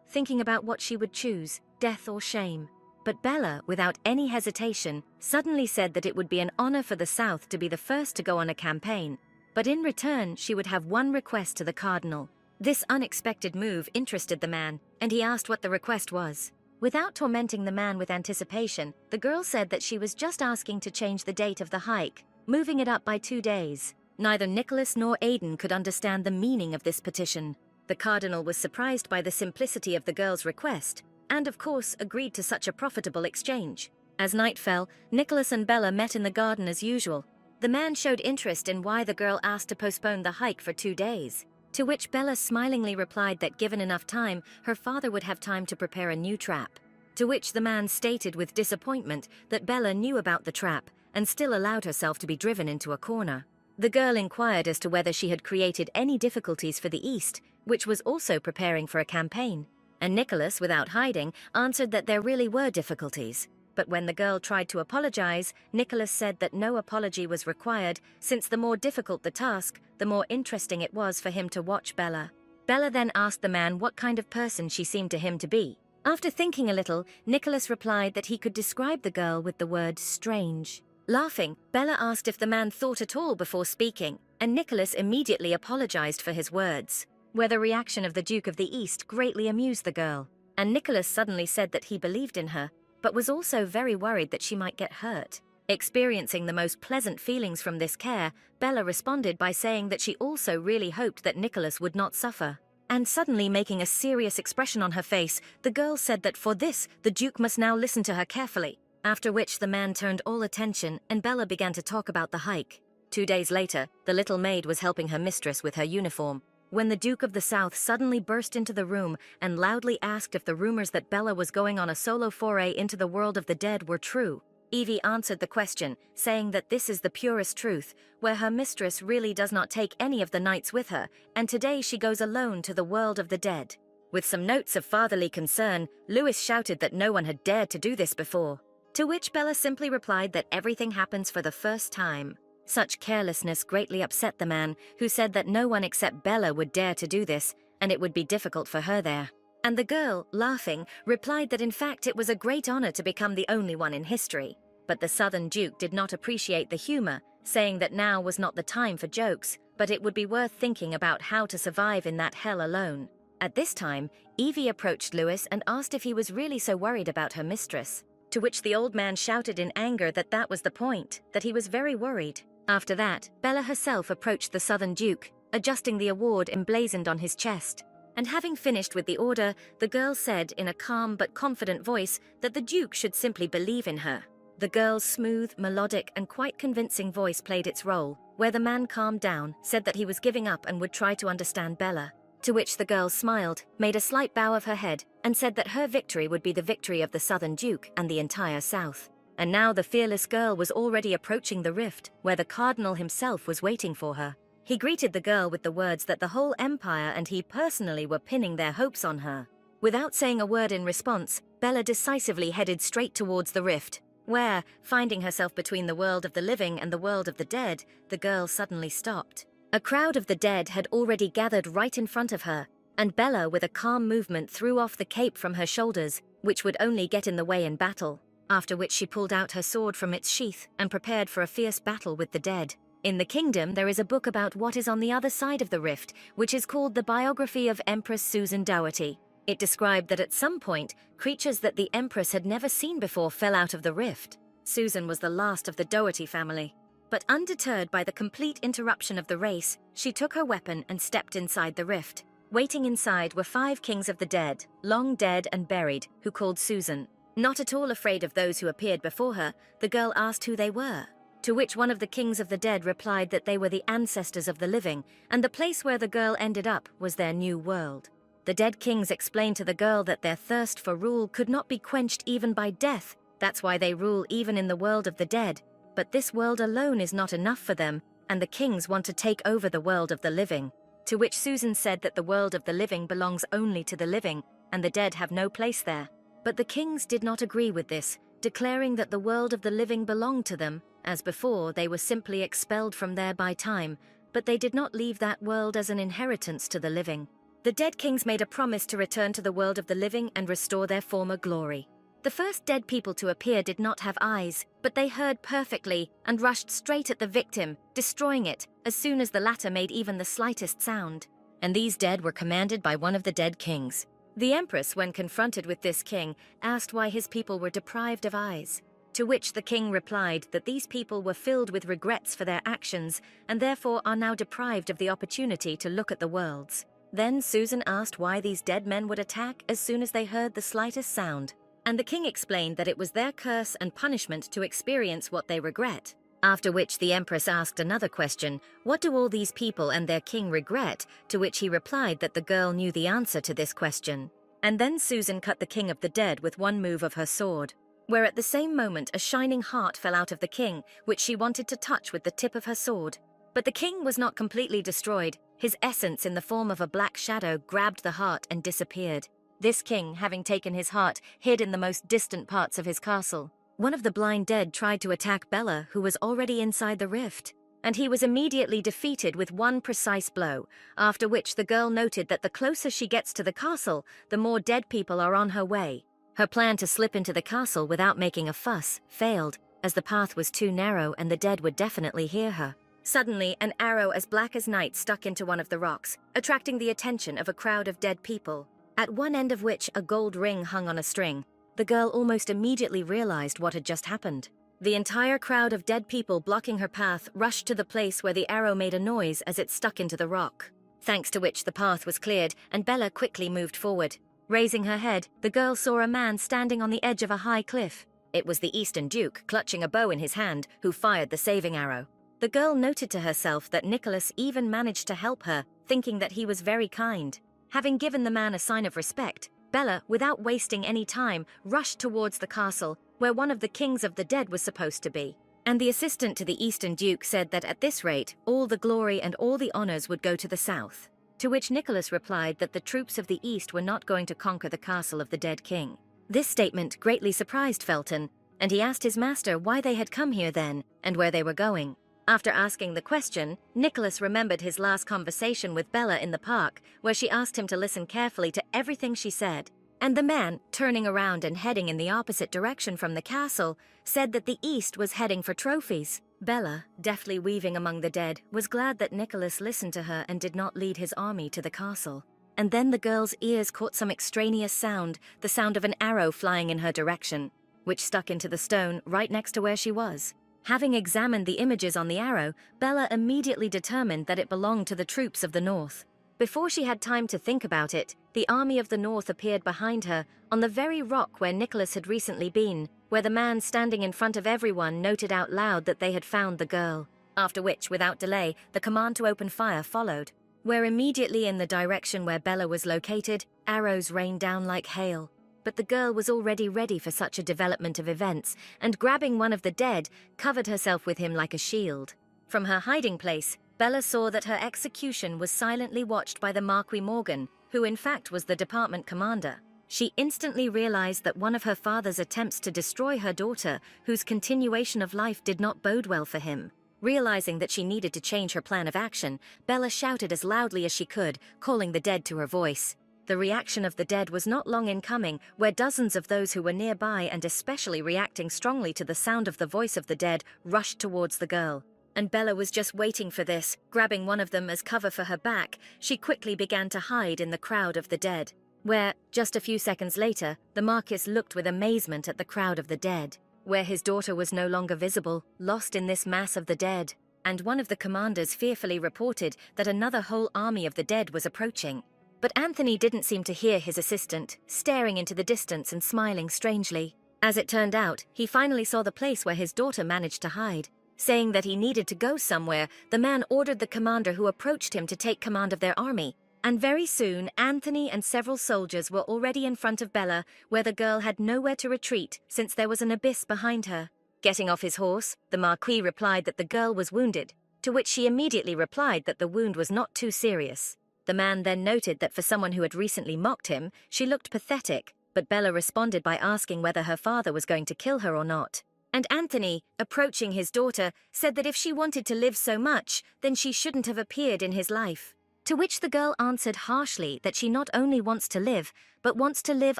thinking about what she would choose, death or shame. But Bella, without any hesitation, suddenly said that it would be an honor for the South to be the first to go on a campaign, but in return she would have one request to the cardinal. This unexpected move interested the man, and he asked what the request was. Without tormenting the man with anticipation, the girl said that she was just asking to change the date of the hike, moving it up by 2 days. Neither Nicholas nor Aidan could understand the meaning of this petition. The cardinal was surprised by the simplicity of the girl's request, and of course agreed to such a profitable exchange. As night fell, Nicholas and Bella met in the garden as usual. The man showed interest in why the girl asked to postpone the hike for 2 days, to which Bella smilingly replied that given enough time, her father would have time to prepare a new trap. To which the man stated with disappointment that Bella knew about the trap and still allowed herself to be driven into a corner. The girl inquired as to whether she had created any difficulties for the East, which was also preparing for a campaign. And Nicholas, without hiding, answered that there really were difficulties. But when the girl tried to apologize, Nicholas said that no apology was required, since the more difficult the task, the more interesting it was for him to watch Bella. Bella then asked the man what kind of person she seemed to him to be. After thinking a little, Nicholas replied that he could describe the girl with the word strange. Laughing, Bella asked if the man thought at all before speaking, and Nicholas immediately apologized for his words. Where the reaction of the Duke of the East greatly amused the girl, and Nicholas suddenly said that he believed in her, but was also very worried that she might get hurt. Experiencing the most pleasant feelings from this care, Bella responded by saying that she also really hoped that Nicholas would not suffer. And suddenly making a serious expression on her face, the girl said that for this, the Duke must now listen to her carefully, after which the man turned all attention and Bella began to talk about the hike. 2 days later, the little maid was helping her mistress with her uniform, when the Duke of the South suddenly burst into the room and loudly asked if the rumors that Bella was going on a solo foray into the world of the dead were true. Evie answered the question, saying that this is the purest truth, where her mistress really does not take any of the knights with her, and today she goes alone to the world of the dead. With some notes of fatherly concern, Lewis shouted that no one had dared to do this before, to which Bella simply replied that everything happens for the first time. Such carelessness greatly upset the man, who said that no one except Bella would dare to do this, and it would be difficult for her there. And the girl, laughing, replied that in fact it was a great honor to become the only one in history. But the Southern Duke did not appreciate the humor, saying that now was not the time for jokes, but it would be worth thinking about how to survive in that hell alone. At this time, Evie approached Lewis and asked if he was really so worried about her mistress, to which the old man shouted in anger that that was the point, that he was very worried. After that, Bella herself approached the Southern Duke, adjusting the award emblazoned on his chest. And having finished with the order, the girl said in a calm but confident voice that the Duke should simply believe in her. The girl's smooth, melodic, and quite convincing voice played its role, where the man calmed down, said that he was giving up and would try to understand Bella. To which the girl smiled, made a slight bow of her head, and said that her victory would be the victory of the Southern Duke and the entire South. And now the fearless girl was already approaching the rift, where the cardinal himself was waiting for her. He greeted the girl with the words that the whole empire and he personally were pinning their hopes on her. Without saying a word in response, Bella decisively headed straight towards the rift, where, finding herself between the world of the living and the world of the dead, the girl suddenly stopped. A crowd of the dead had already gathered right in front of her, and Bella with a calm movement threw off the cape from her shoulders, which would only get in the way in battle. After which she pulled out her sword from its sheath and prepared for a fierce battle with the dead. In the kingdom, there is a book about what is on the other side of the rift, which is called the biography of Empress Susan Dougherty. It described that at some point, creatures that the Empress had never seen before fell out of the rift. Susan was the last of the Dougherty family. But undeterred by the complete interruption of the race, she took her weapon and stepped inside the rift. Waiting inside were 5 kings of the dead, long dead and buried, who called Susan. Not at all afraid of those who appeared before her, the girl asked who they were, to which one of the kings of the dead replied that they were the ancestors of the living, and the place where the girl ended up was their new world. The dead kings explained to the girl that their thirst for rule could not be quenched even by death, that's why they rule even in the world of the dead. But this world alone is not enough for them, and the kings want to take over the world of the living. To which Susan said that the world of the living belongs only to the living, and the dead have no place there. But the kings did not agree with this, declaring that the world of the living belonged to them. As before, they were simply expelled from there by time, but they did not leave that world as an inheritance to the living. The dead kings made a promise to return to the world of the living and restore their former glory. The first dead people to appear did not have eyes, but they heard perfectly and rushed straight at the victim, destroying it as soon as the latter made even the slightest sound. And these dead were commanded by one of the dead kings. The Empress, when confronted with this king, asked why his people were deprived of eyes, To which the king replied that these people were filled with regrets for their actions and therefore are now deprived of the opportunity to look at the worlds. Then Susan asked why these dead men would attack as soon as they heard the slightest sound. And the king explained that it was their curse and punishment to experience what they regret. After which the empress asked another question, what do all these people and their king regret? To which he replied that the girl knew the answer to this question. And then Susan cut the king of the dead with one move of her sword, where at the same moment a shining heart fell out of the king, which she wanted to touch with the tip of her sword. But the king was not completely destroyed. His essence in the form of a black shadow grabbed the heart and disappeared. This king, having taken his heart, hid in the most distant parts of his castle. One of the blind dead tried to attack Bella, who was already inside the rift, and he was immediately defeated with one precise blow, after which the girl noted that the closer she gets to the castle, the more dead people are on her way. Her plan to slip into the castle without making a fuss failed, as the path was too narrow and the dead would definitely hear her. Suddenly, an arrow as black as night stuck into one of the rocks, attracting the attention of a crowd of dead people, at one end of which a gold ring hung on a string. The girl almost immediately realized what had just happened. The entire crowd of dead people blocking her path rushed to the place where the arrow made a noise as it stuck into the rock, thanks to which the path was cleared and Bella quickly moved forward. Raising her head, the girl saw a man standing on the edge of a high cliff. It was the Eastern Duke, clutching a bow in his hand, who fired the saving arrow. The girl noted to herself that Nicholas even managed to help her, thinking that he was very kind. Having given the man a sign of respect, Bella, without wasting any time, rushed towards the castle, where one of the kings of the dead was supposed to be. And the assistant to the Eastern Duke said that at this rate, all the glory and all the honors would go to the south. To which Nicholas replied that the troops of the East were not going to conquer the castle of the dead king. This statement greatly surprised Felton, and he asked his master why they had come here then, and where they were going. After asking the question, Nicholas remembered his last conversation with Bella in the park, where she asked him to listen carefully to everything she said. And the man, turning around and heading in the opposite direction from the castle, said that the East was heading for trophies. Bella, deftly weaving among the dead, was glad that Nicholas listened to her and did not lead his army to the castle. And then the girl's ears caught some extraneous sound, the sound of an arrow flying in her direction, which stuck into the stone right next to where she was. Having examined the images on the arrow, Bella immediately determined that it belonged to the troops of the north. Before she had time to think about it, the army of the north appeared behind her, on the very rock where Nicholas had recently been, where the man standing in front of everyone noted out loud that they had found the girl. After which, without delay, the command to open fire followed, where immediately in the direction where Bella was located, arrows rained down like hail. But the girl was already ready for such a development of events, and grabbing one of the dead, covered herself with him like a shield. From her hiding place, Bella saw that her execution was silently watched by the Marquis Morgan, who in fact was the department commander. She instantly realized that one of her father's attempts to destroy her daughter, whose continuation of life did not bode well for him. Realizing that she needed to change her plan of action, Bella shouted as loudly as she could, calling the dead to her voice. The reaction of the dead was not long in coming, where dozens of those who were nearby and especially reacting strongly to the sound of the voice of the dead rushed towards the girl. And Bella was just waiting for this. Grabbing one of them as cover for her back, she quickly began to hide in the crowd of the dead, where, just a few seconds later, the Marquis looked with amazement at the crowd of the dead, where his daughter was no longer visible, lost in this mass of the dead. And one of the commanders fearfully reported that another whole army of the dead was approaching. But Anthony didn't seem to hear his assistant, staring into the distance and smiling strangely. As it turned out, he finally saw the place where his daughter managed to hide. Saying that he needed to go somewhere, the man ordered the commander who approached him to take command of their army. And very soon, Anthony and several soldiers were already in front of Bella, where the girl had nowhere to retreat since there was an abyss behind her. Getting off his horse, the Marquis replied that the girl was wounded, to which she immediately replied that the wound was not too serious. The man then noted that for someone who had recently mocked him, she looked pathetic, but Bella responded by asking whether her father was going to kill her or not. And Anthony, approaching his daughter, said that if she wanted to live so much, then she shouldn't have appeared in his life. To which the girl answered harshly that she not only wants to live, but wants to live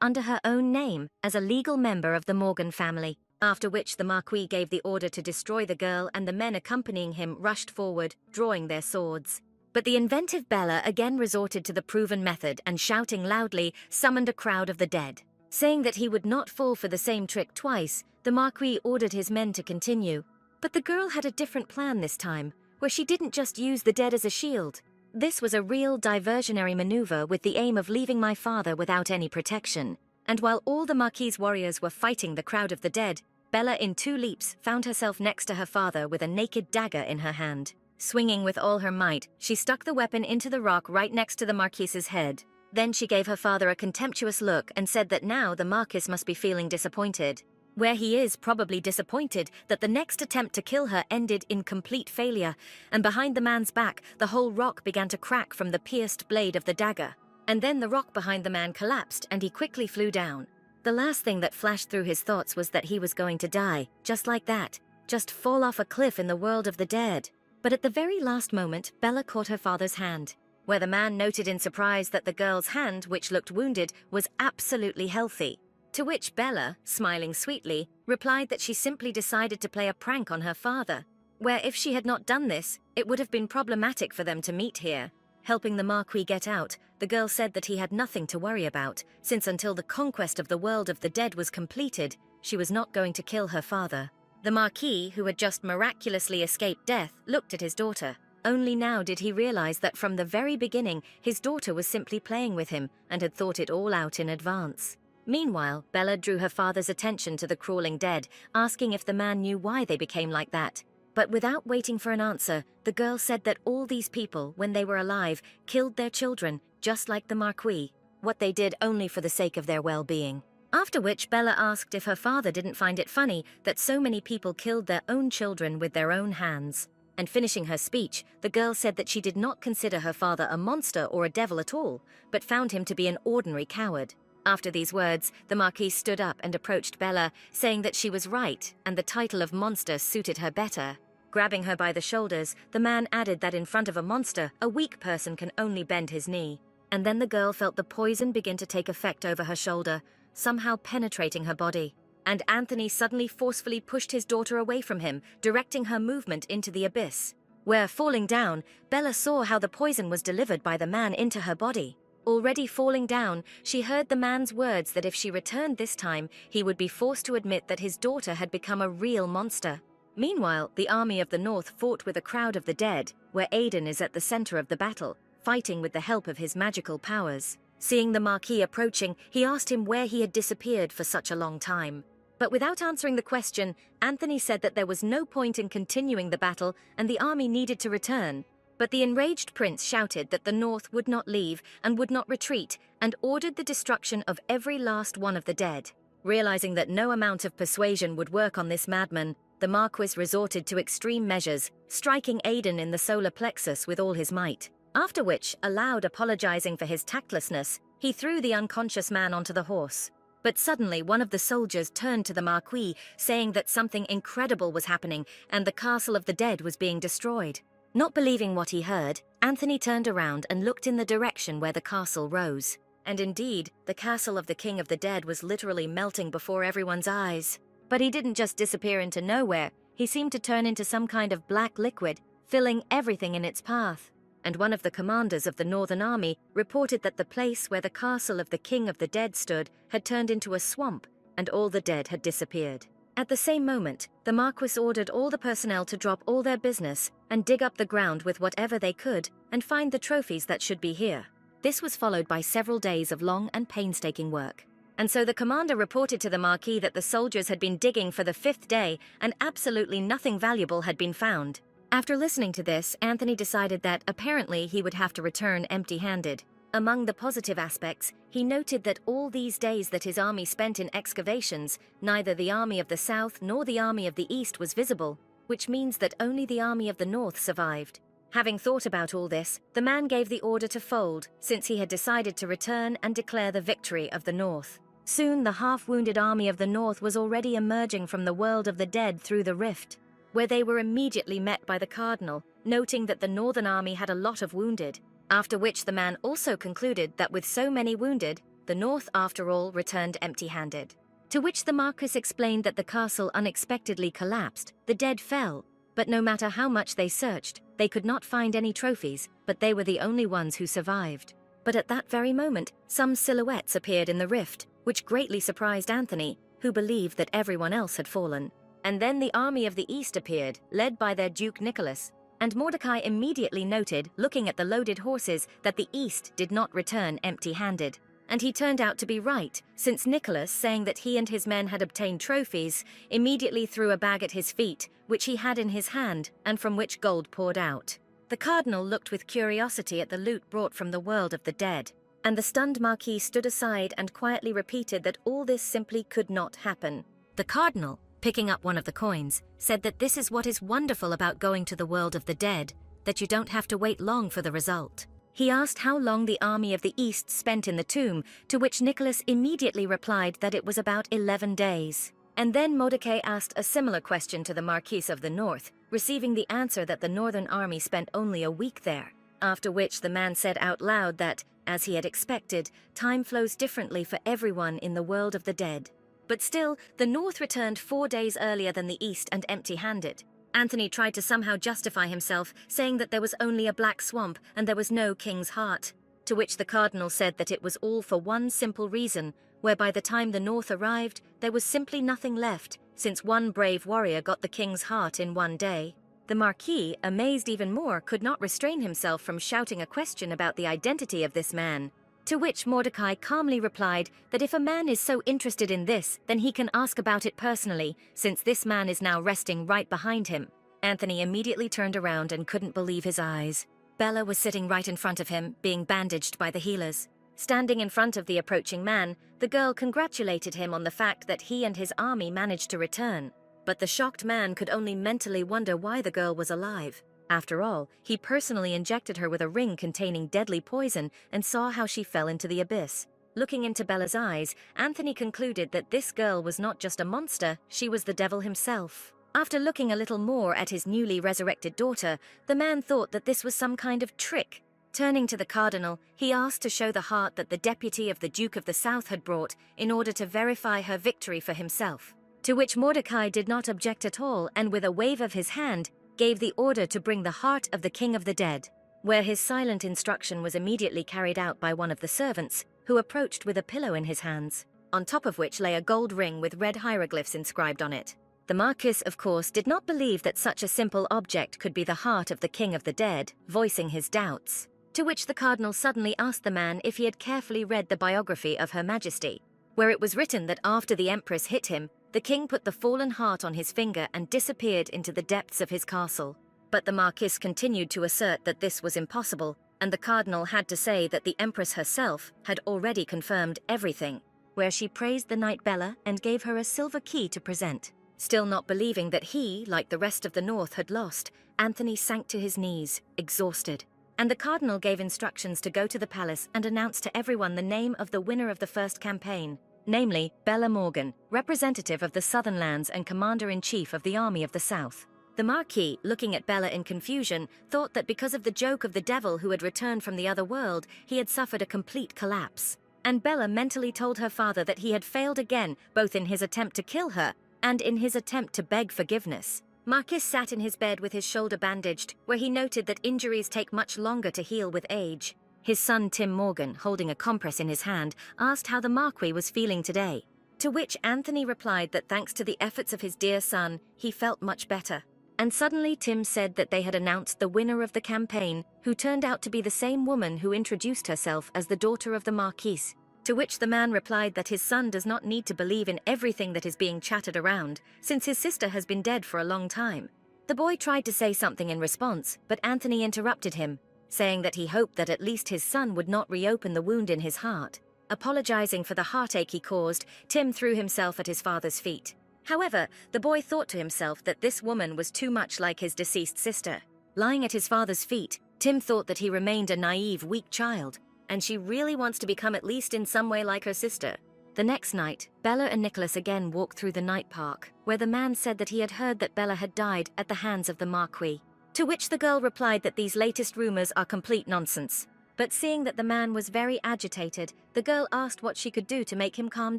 under her own name as a legal member of the Morgan family. After which the Marquis gave the order to destroy the girl, and the men accompanying him rushed forward, drawing their swords. But the inventive Bella again resorted to the proven method and, shouting loudly, summoned a crowd of the dead. Saying that he would not fall for the same trick twice, The Marquis ordered his men to continue, but the girl had a different plan this time, where she didn't just use the dead as a shield. This was a real diversionary maneuver with the aim of leaving my father without any protection. And while all the Marquis' warriors were fighting the crowd of the dead, Bella in 2 leaps found herself next to her father with a naked dagger in her hand. Swinging with all her might, she stuck the weapon into the rock right next to the Marquis's head. Then she gave her father a contemptuous look and said that now the Marquis must be feeling disappointed. Where he is probably disappointed that the next attempt to kill her ended in complete failure, and behind the man's back, the whole rock began to crack from the pierced blade of the dagger. And then the rock behind the man collapsed and he quickly flew down. The last thing that flashed through his thoughts was that he was going to die, just like that, just fall off a cliff in the world of the dead. But at the very last moment, Bella caught her father's hand, where the man noted in surprise that the girl's hand, which looked wounded, was absolutely healthy. To which Bella, smiling sweetly, replied that she simply decided to play a prank on her father, where if she had not done this, it would have been problematic for them to meet here. Helping the Marquis get out, the girl said that he had nothing to worry about, since until the conquest of the world of the dead was completed, she was not going to kill her father. The Marquis, who had just miraculously escaped death, looked at his daughter. Only now did he realize that from the very beginning, his daughter was simply playing with him and had thought it all out in advance. Meanwhile, Bella drew her father's attention to the crawling dead, asking if the man knew why they became like that. But without waiting for an answer, the girl said that all these people, when they were alive, killed their children, just like the Marquis, what they did only for the sake of their well-being. After which Bella asked if her father didn't find it funny that so many people killed their own children with their own hands. And finishing her speech, the girl said that she did not consider her father a monster or a devil at all, but found him to be an ordinary coward. After these words, the Marquis stood up and approached Bella, saying that she was right and the title of monster suited her better. Grabbing her by the shoulders, the man added that in front of a monster, a weak person can only bend his knee. And then the girl felt the poison begin to take effect over her shoulder, somehow penetrating her body. And Anthony suddenly forcefully pushed his daughter away from him, directing her movement into the abyss. Where, falling down, Bella saw how the poison was delivered by the man into her body. Already falling down, she heard the man's words that if she returned this time, he would be forced to admit that his daughter had become a real monster. Meanwhile, the army of the north fought with a crowd of the dead, where Aiden is at the center of the battle, fighting with the help of his magical powers. Seeing the Marquis approaching, he asked him where he had disappeared for such a long time. But without answering the question, Anthony said that there was no point in continuing the battle and the army needed to return. But the enraged prince shouted that the north would not leave and would not retreat, and ordered the destruction of every last one of the dead. Realizing that no amount of persuasion would work on this madman, the Marquis resorted to extreme measures, striking Aiden in the solar plexus with all his might. After which, aloud apologizing for his tactlessness, he threw the unconscious man onto the horse. But suddenly one of the soldiers turned to the Marquis, saying that something incredible was happening and the castle of the dead was being destroyed. Not believing what he heard, Anthony turned around and looked in the direction where the castle rose. And indeed, the castle of the King of the Dead was literally melting before everyone's eyes. But he didn't just disappear into nowhere, he seemed to turn into some kind of black liquid, filling everything in its path. And one of the commanders of the Northern Army reported that the place where the castle of the King of the Dead stood had turned into a swamp, and all the dead had disappeared. At the same moment, the Marquis ordered all the personnel to drop all their business and dig up the ground with whatever they could and find the trophies that should be here. This was followed by several days of long and painstaking work. And so the commander reported to the Marquis that the soldiers had been digging for the 5th day and absolutely nothing valuable had been found. After listening to this, Anthony decided that apparently he would have to return empty-handed. Among the positive aspects, he noted that all these days that his army spent in excavations, neither the army of the south nor the army of the east was visible, which means that only the army of the north survived. Having thought about all this, the man gave the order to fold, since he had decided to return and declare the victory of the north. Soon the half-wounded army of the north was already emerging from the world of the dead through the rift, where they were immediately met by the cardinal, noting that the northern army had a lot of wounded. After which the man also concluded that with so many wounded, the north after all returned empty-handed. To which the Marquis explained that the castle unexpectedly collapsed, the dead fell, but no matter how much they searched, they could not find any trophies, but they were the only ones who survived. But at that very moment, some silhouettes appeared in the rift, which greatly surprised Anthony, who believed that everyone else had fallen. And then the army of the East appeared, led by their Duke Nicholas. And Mordecai immediately noted, looking at the loaded horses, that the East did not return empty-handed. And he turned out to be right, since Nicholas, saying that he and his men had obtained trophies, immediately threw a bag at his feet, which he had in his hand, and from which gold poured out. The cardinal looked with curiosity at the loot brought from the world of the dead, and the stunned Marquis stood aside and quietly repeated that all this simply could not happen. The cardinal, picking up one of the coins, said that this is what is wonderful about going to the world of the dead, that you don't have to wait long for the result. He asked how long the army of the East spent in the tomb, to which Nicholas immediately replied that it was about 11 days. And then Mordecai asked a similar question to the Marquis of the North, receiving the answer that the northern army spent only a week there, after which the man said out loud that, as he had expected, time flows differently for everyone in the world of the dead. But still, the North returned 4 days earlier than the East and empty-handed. Anthony tried to somehow justify himself, saying that there was only a black swamp and there was no king's heart. To which the cardinal said that it was all for one simple reason, where by the time the North arrived, there was simply nothing left, since one brave warrior got the king's heart in 1 day. The Marquis, amazed even more, could not restrain himself from shouting a question about the identity of this man. To which Mordecai calmly replied that if a man is so interested in this, then he can ask about it personally, since this man is now resting right behind him. Anthony immediately turned around and couldn't believe his eyes. Bella was sitting right in front of him, being bandaged by the healers. Standing in front of the approaching man, the girl congratulated him on the fact that he and his army managed to return. But the shocked man could only mentally wonder why the girl was alive. After all, he personally injected her with a ring containing deadly poison and saw how she fell into the abyss. Looking into Bella's eyes, Anthony concluded that this girl was not just a monster, she was the devil himself. After looking a little more at his newly resurrected daughter, the man thought that this was some kind of trick. Turning to the cardinal, he asked to show the heart that the deputy of the Duke of the South had brought in order to verify her victory for himself. To which Mordecai did not object at all, and with a wave of his hand, gave the order to bring the heart of the king of the dead, where his silent instruction was immediately carried out by one of the servants, who approached with a pillow in his hands, on top of which lay a gold ring with red hieroglyphs inscribed on it. The Marquis, of course, did not believe that such a simple object could be the heart of the king of the dead, voicing his doubts. To which the cardinal suddenly asked the man if he had carefully read the biography of Her Majesty, where it was written that after the Empress hit him, the king put the fallen heart on his finger and disappeared into the depths of his castle. But the Marquis continued to assert that this was impossible, and the cardinal had to say that the Empress herself had already confirmed everything, where she praised the knight Bella and gave her a silver key to present. Still not believing that he, like the rest of the North, had lost, Anthony sank to his knees, exhausted. And the cardinal gave instructions to go to the palace and announce to everyone the name of the winner of the first campaign, namely Bella Morgan, representative of the Southern Lands and commander-in-chief of the Army of the South. The Marquis, looking at Bella in confusion, thought that because of the joke of the devil who had returned from the other world, he had suffered a complete collapse. And Bella mentally told her father that he had failed again, both in his attempt to kill her and in his attempt to beg forgiveness. Marquis sat in his bed with his shoulder bandaged, where he noted that injuries take much longer to heal with age. His son Tim Morgan, holding a compress in his hand, asked how the Marquis was feeling today. To which Anthony replied that thanks to the efforts of his dear son, he felt much better. And suddenly Tim said that they had announced the winner of the campaign, who turned out to be the same woman who introduced herself as the daughter of the Marquis. To which the man replied that his son does not need to believe in everything that is being chattered around, since his sister has been dead for a long time. The boy tried to say something in response, but Anthony interrupted him, saying that he hoped that at least his son would not reopen the wound in his heart. Apologizing for the heartache he caused, Tim threw himself at his father's feet. However, the boy thought to himself that this woman was too much like his deceased sister. Lying at his father's feet, Tim thought that he remained a naive, weak child, and she really wants to become at least in some way like her sister. The next night, Bella and Nicholas again walked through the night park, where the man said that he had heard that Bella had died at the hands of the Marquis. To which the girl replied that these latest rumors are complete nonsense. But seeing that the man was very agitated, the girl asked what she could do to make him calm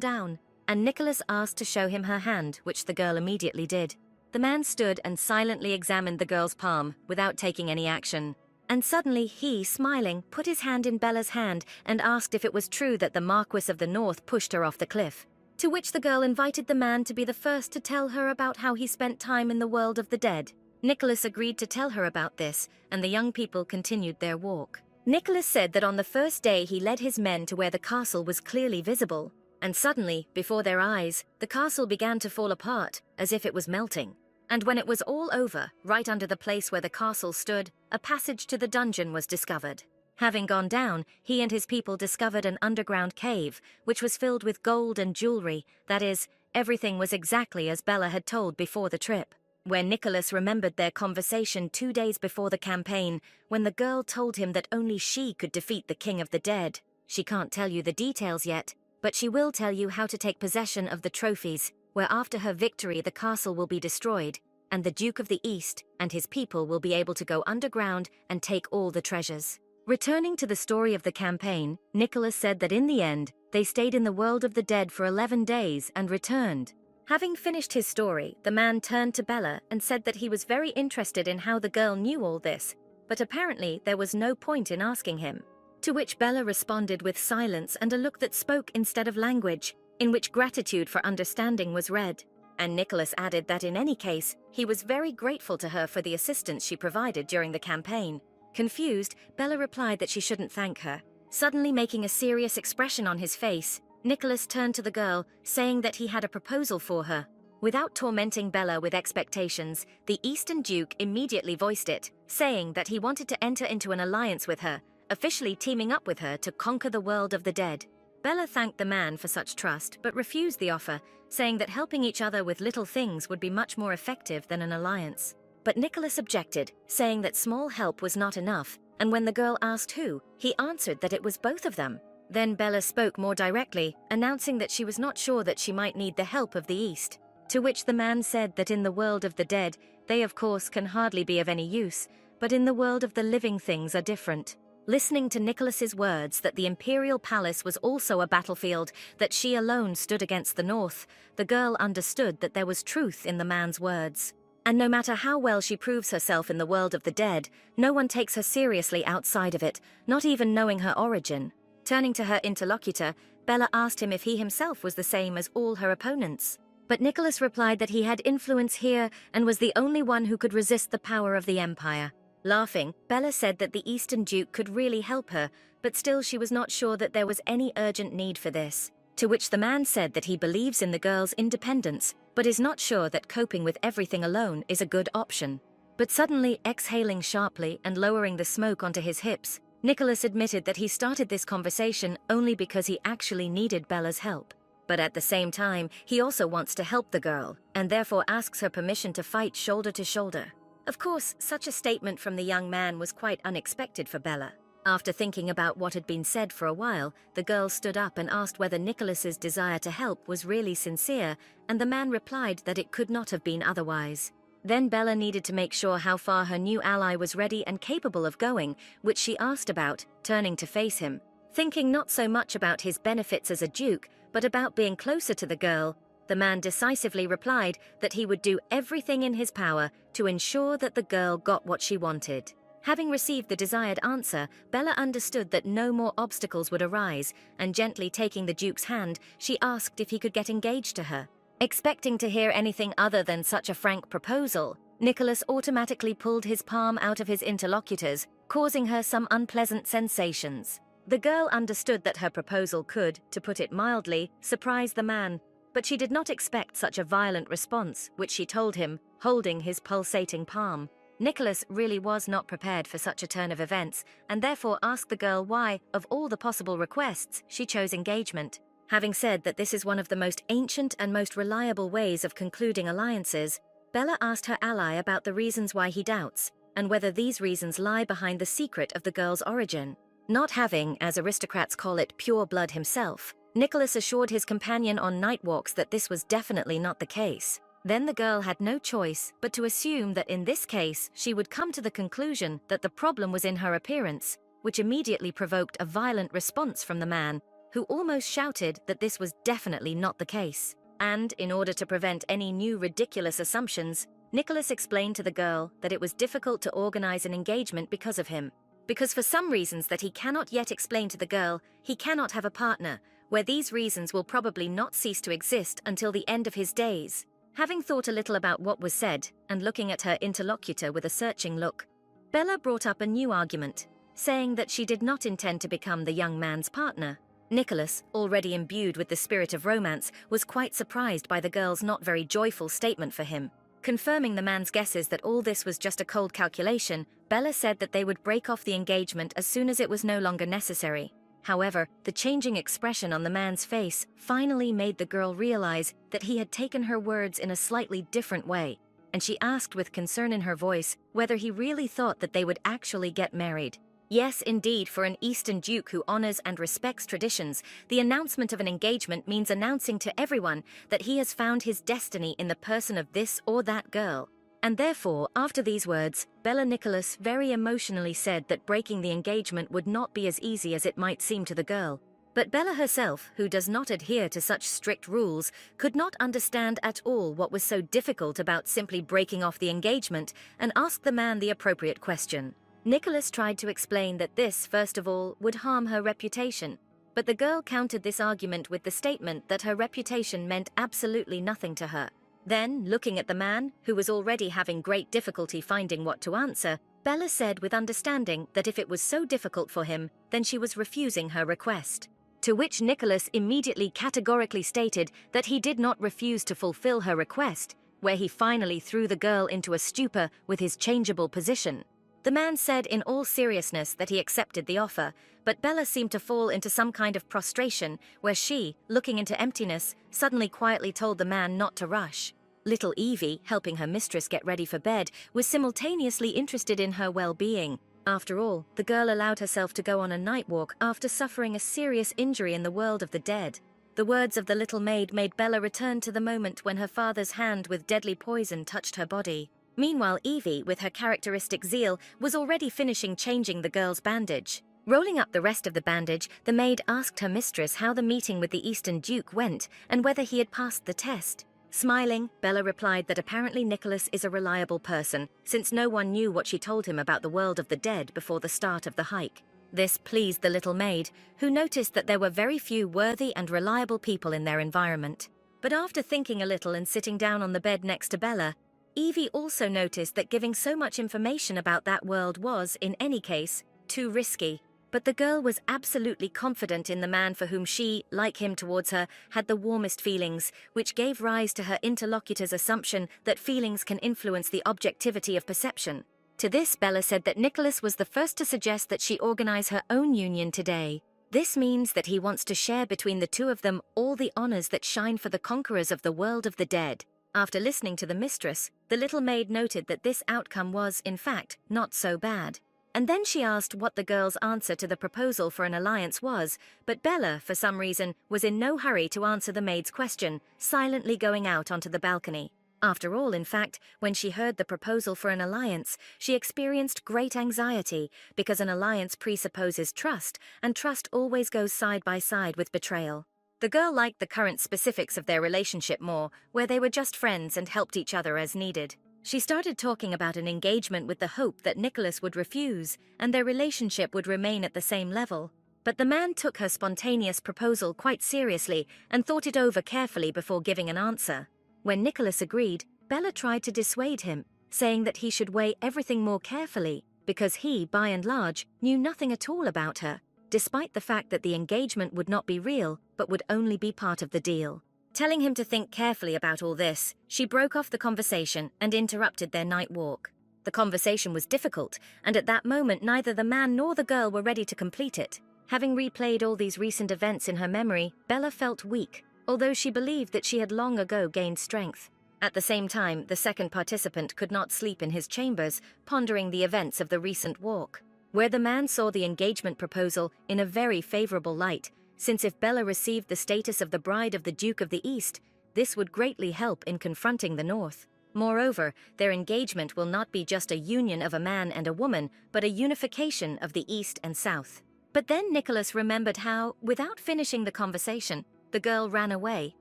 down, and Nicholas asked to show him her hand, which the girl immediately did. The man stood and silently examined the girl's palm, without taking any action. And suddenly he, smiling, put his hand in Bella's hand and asked if it was true that the Marquis of the North pushed her off the cliff. to which the girl invited the man to be the first to tell her about how he spent time in the world of the dead. Nicholas agreed to tell her about this, and the young people continued their walk. Nicholas said that on the first day he led his men to where the castle was clearly visible, and suddenly, before their eyes, the castle began to fall apart, as if it was melting. And when it was all over, right under the place where the castle stood, a passage to the dungeon was discovered. Having gone down, he and his people discovered an underground cave, which was filled with gold and jewelry. That is, everything was exactly as Bella had told before the trip. When Nicholas remembered their conversation 2 days before the campaign, when the girl told him that only she could defeat the King of the Dead. She can't tell you the details yet, but she will tell you how to take possession of the trophies, where after her victory the castle will be destroyed, and the Duke of the East and his people will be able to go underground and take all the treasures. Returning to the story of the campaign, Nicholas said that in the end, they stayed in the world of the dead for 11 days and returned. Having finished his story, the man turned to Bella and said that he was very interested in how the girl knew all this, but apparently there was no point in asking him. To which Bella responded with silence and a look that spoke instead of language, in which gratitude for understanding was read. And Nicholas added that in any case, he was very grateful to her for the assistance she provided during the campaign. Confused, Bella replied that she shouldn't thank her. Suddenly making a serious expression on his face, Nicholas turned to the girl, saying that he had a proposal for her. Without tormenting Bella with expectations, the Eastern Duke immediately voiced it, saying that he wanted to enter into an alliance with her, officially teaming up with her to conquer the world of the dead. Bella thanked the man for such trust, but refused the offer, saying that helping each other with little things would be much more effective than an alliance. But Nicholas objected, saying that small help was not enough, and when the girl asked who, he answered that it was both of them. Then Bella spoke more directly, announcing that she was not sure that she might need the help of the East. To which the man said that in the world of the dead, they of course can hardly be of any use, but in the world of the living things are different. Listening to Nicholas's words that the Imperial Palace was also a battlefield, that she alone stood against the North, the girl understood that there was truth in the man's words. And no matter how well she proves herself in the world of the dead, no one takes her seriously outside of it, not even knowing her origin. Turning to her interlocutor, Bella asked him if he himself was the same as all her opponents. But Nicholas replied that he had influence here and was the only one who could resist the power of the Empire. Laughing, Bella said that the Eastern Duke could really help her, but still she was not sure that there was any urgent need for this. To which the man said that he believes in the girl's independence, but is not sure that coping with everything alone is a good option. But suddenly, exhaling sharply and lowering the smoke onto his hips, Nicholas admitted that he started this conversation only because he actually needed Bella's help. But at the same time, he also wants to help the girl, and therefore asks her permission to fight shoulder to shoulder. Of course, such a statement from the young man was quite unexpected for Bella. After thinking about what had been said for a while, the girl stood up and asked whether Nicholas's desire to help was really sincere, and the man replied that it could not have been otherwise. Then Bella needed to make sure how far her new ally was ready and capable of going, which she asked about, turning to face him. Thinking not so much about his benefits as a duke, but about being closer to the girl, the man decisively replied that he would do everything in his power to ensure that the girl got what she wanted. Having received the desired answer, Bella understood that no more obstacles would arise, and gently taking the Duke's hand, she asked if he could get engaged to her. Expecting to hear anything other than such a frank proposal, Nicholas automatically pulled his palm out of his interlocutor's, causing her some unpleasant sensations. The girl understood that her proposal could, to put it mildly, surprise the man, but she did not expect such a violent response, which she told him, holding his pulsating palm. Nicholas really was not prepared for such a turn of events, and therefore asked the girl why, of all the possible requests, she chose engagement. Having said that this is one of the most ancient and most reliable ways of concluding alliances, Bella asked her ally about the reasons why he doubts, and whether these reasons lie behind the secret of the girl's origin. Not having, as aristocrats call it, pure blood himself, Nicholas assured his companion on night walks that this was definitely not the case. Then the girl had no choice but to assume that in this case she would come to the conclusion that the problem was in her appearance, which immediately provoked a violent response from the man, who almost shouted that this was definitely not the case. And, in order to prevent any new ridiculous assumptions, Nicholas explained to the girl that it was difficult to organize an engagement because of him. Because for some reasons that he cannot yet explain to the girl, he cannot have a partner, where these reasons will probably not cease to exist until the end of his days. Having thought a little about what was said, and looking at her interlocutor with a searching look, Bella brought up a new argument, saying that she did not intend to become the young man's partner. Nicholas, already imbued with the spirit of romance, was quite surprised by the girl's not very joyful statement for him. Confirming the man's guesses that all this was just a cold calculation, Bella said that they would break off the engagement as soon as it was no longer necessary. However, the changing expression on the man's face finally made the girl realize that he had taken her words in a slightly different way, and she asked with concern in her voice whether he really thought that they would actually get married. Yes, indeed, for an Eastern Duke who honors and respects traditions, the announcement of an engagement means announcing to everyone that he has found his destiny in the person of this or that girl. And therefore, after these words, Bella Nicholas very emotionally said that breaking the engagement would not be as easy as it might seem to the girl. But Bella herself, who does not adhere to such strict rules, could not understand at all what was so difficult about simply breaking off the engagement, and asked the man the appropriate question. Nicholas tried to explain that this, first of all, would harm her reputation, but the girl countered this argument with the statement that her reputation meant absolutely nothing to her. Then, looking at the man, who was already having great difficulty finding what to answer, Bella said with understanding that if it was so difficult for him, then she was refusing her request. To which Nicholas immediately categorically stated that he did not refuse to fulfill her request, where he finally threw the girl into a stupor with his changeable position. The man said in all seriousness that he accepted the offer, but Bella seemed to fall into some kind of prostration, where she, looking into emptiness, suddenly quietly told the man not to rush. Little Evie, helping her mistress get ready for bed, was simultaneously interested in her well-being. After all, the girl allowed herself to go on a night walk after suffering a serious injury in the world of the dead. The words of the little maid made Bella return to the moment when her father's hand with deadly poison touched her body. Meanwhile, Evie, with her characteristic zeal, was already finishing changing the girl's bandage. Rolling up the rest of the bandage, the maid asked her mistress how the meeting with the Eastern Duke went and whether he had passed the test. Smiling, Bella replied that apparently Nicholas is a reliable person, since no one knew what she told him about the world of the dead before the start of the hike. This pleased the little maid, who noticed that there were very few worthy and reliable people in their environment. But after thinking a little and sitting down on the bed next to Bella, Evie also noticed that giving so much information about that world was, in any case, too risky. But the girl was absolutely confident in the man for whom she, like him towards her, had the warmest feelings, which gave rise to her interlocutor's assumption that feelings can influence the objectivity of perception. To this, Bella said that Nicholas was the first to suggest that she organize her own union today. This means that he wants to share between the two of them all the honors that shine for the conquerors of the world of the dead. After listening to the mistress, the little maid noted that this outcome was, in fact, not so bad. And then she asked what the girl's answer to the proposal for an alliance was, but Bella, for some reason, was in no hurry to answer the maid's question, silently going out onto the balcony. After all, in fact, when she heard the proposal for an alliance, she experienced great anxiety, because an alliance presupposes trust, and trust always goes side by side with betrayal. The girl liked the current specifics of their relationship more, where they were just friends and helped each other as needed. She started talking about an engagement with the hope that Nicholas would refuse, and their relationship would remain at the same level. But the man took her spontaneous proposal quite seriously and thought it over carefully before giving an answer. When Nicholas agreed, Bella tried to dissuade him, saying that he should weigh everything more carefully, because he, by and large, knew nothing at all about her, despite the fact that the engagement would not be real, but would only be part of the deal. Telling him to think carefully about all this, she broke off the conversation and interrupted their night walk. The conversation was difficult, and at that moment neither the man nor the girl were ready to complete it. Having replayed all these recent events in her memory, Bella felt weak, although she believed that she had long ago gained strength. At the same time, the second participant could not sleep in his chambers, pondering the events of the recent walk, where the man saw the engagement proposal in a very favorable light, since if Bella received the status of the bride of the Duke of the East, this would greatly help in confronting the North. Moreover, their engagement will not be just a union of a man and a woman, but a unification of the East and South. But then Nicholas remembered how, without finishing the conversation, the girl ran away,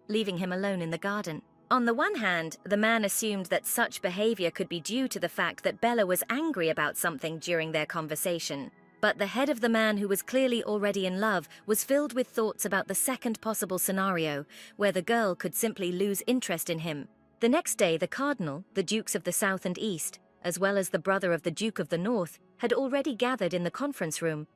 leaving him alone in the garden. On the one hand, the man assumed that such behavior could be due to the fact that Bella was angry about something during their conversation. But the head of the man who was clearly already in love was filled with thoughts about the second possible scenario, where the girl could simply lose interest in him. The next day, the cardinal, the dukes of the south and east, as well as the brother of the Duke of the North, had already gathered in the conference room.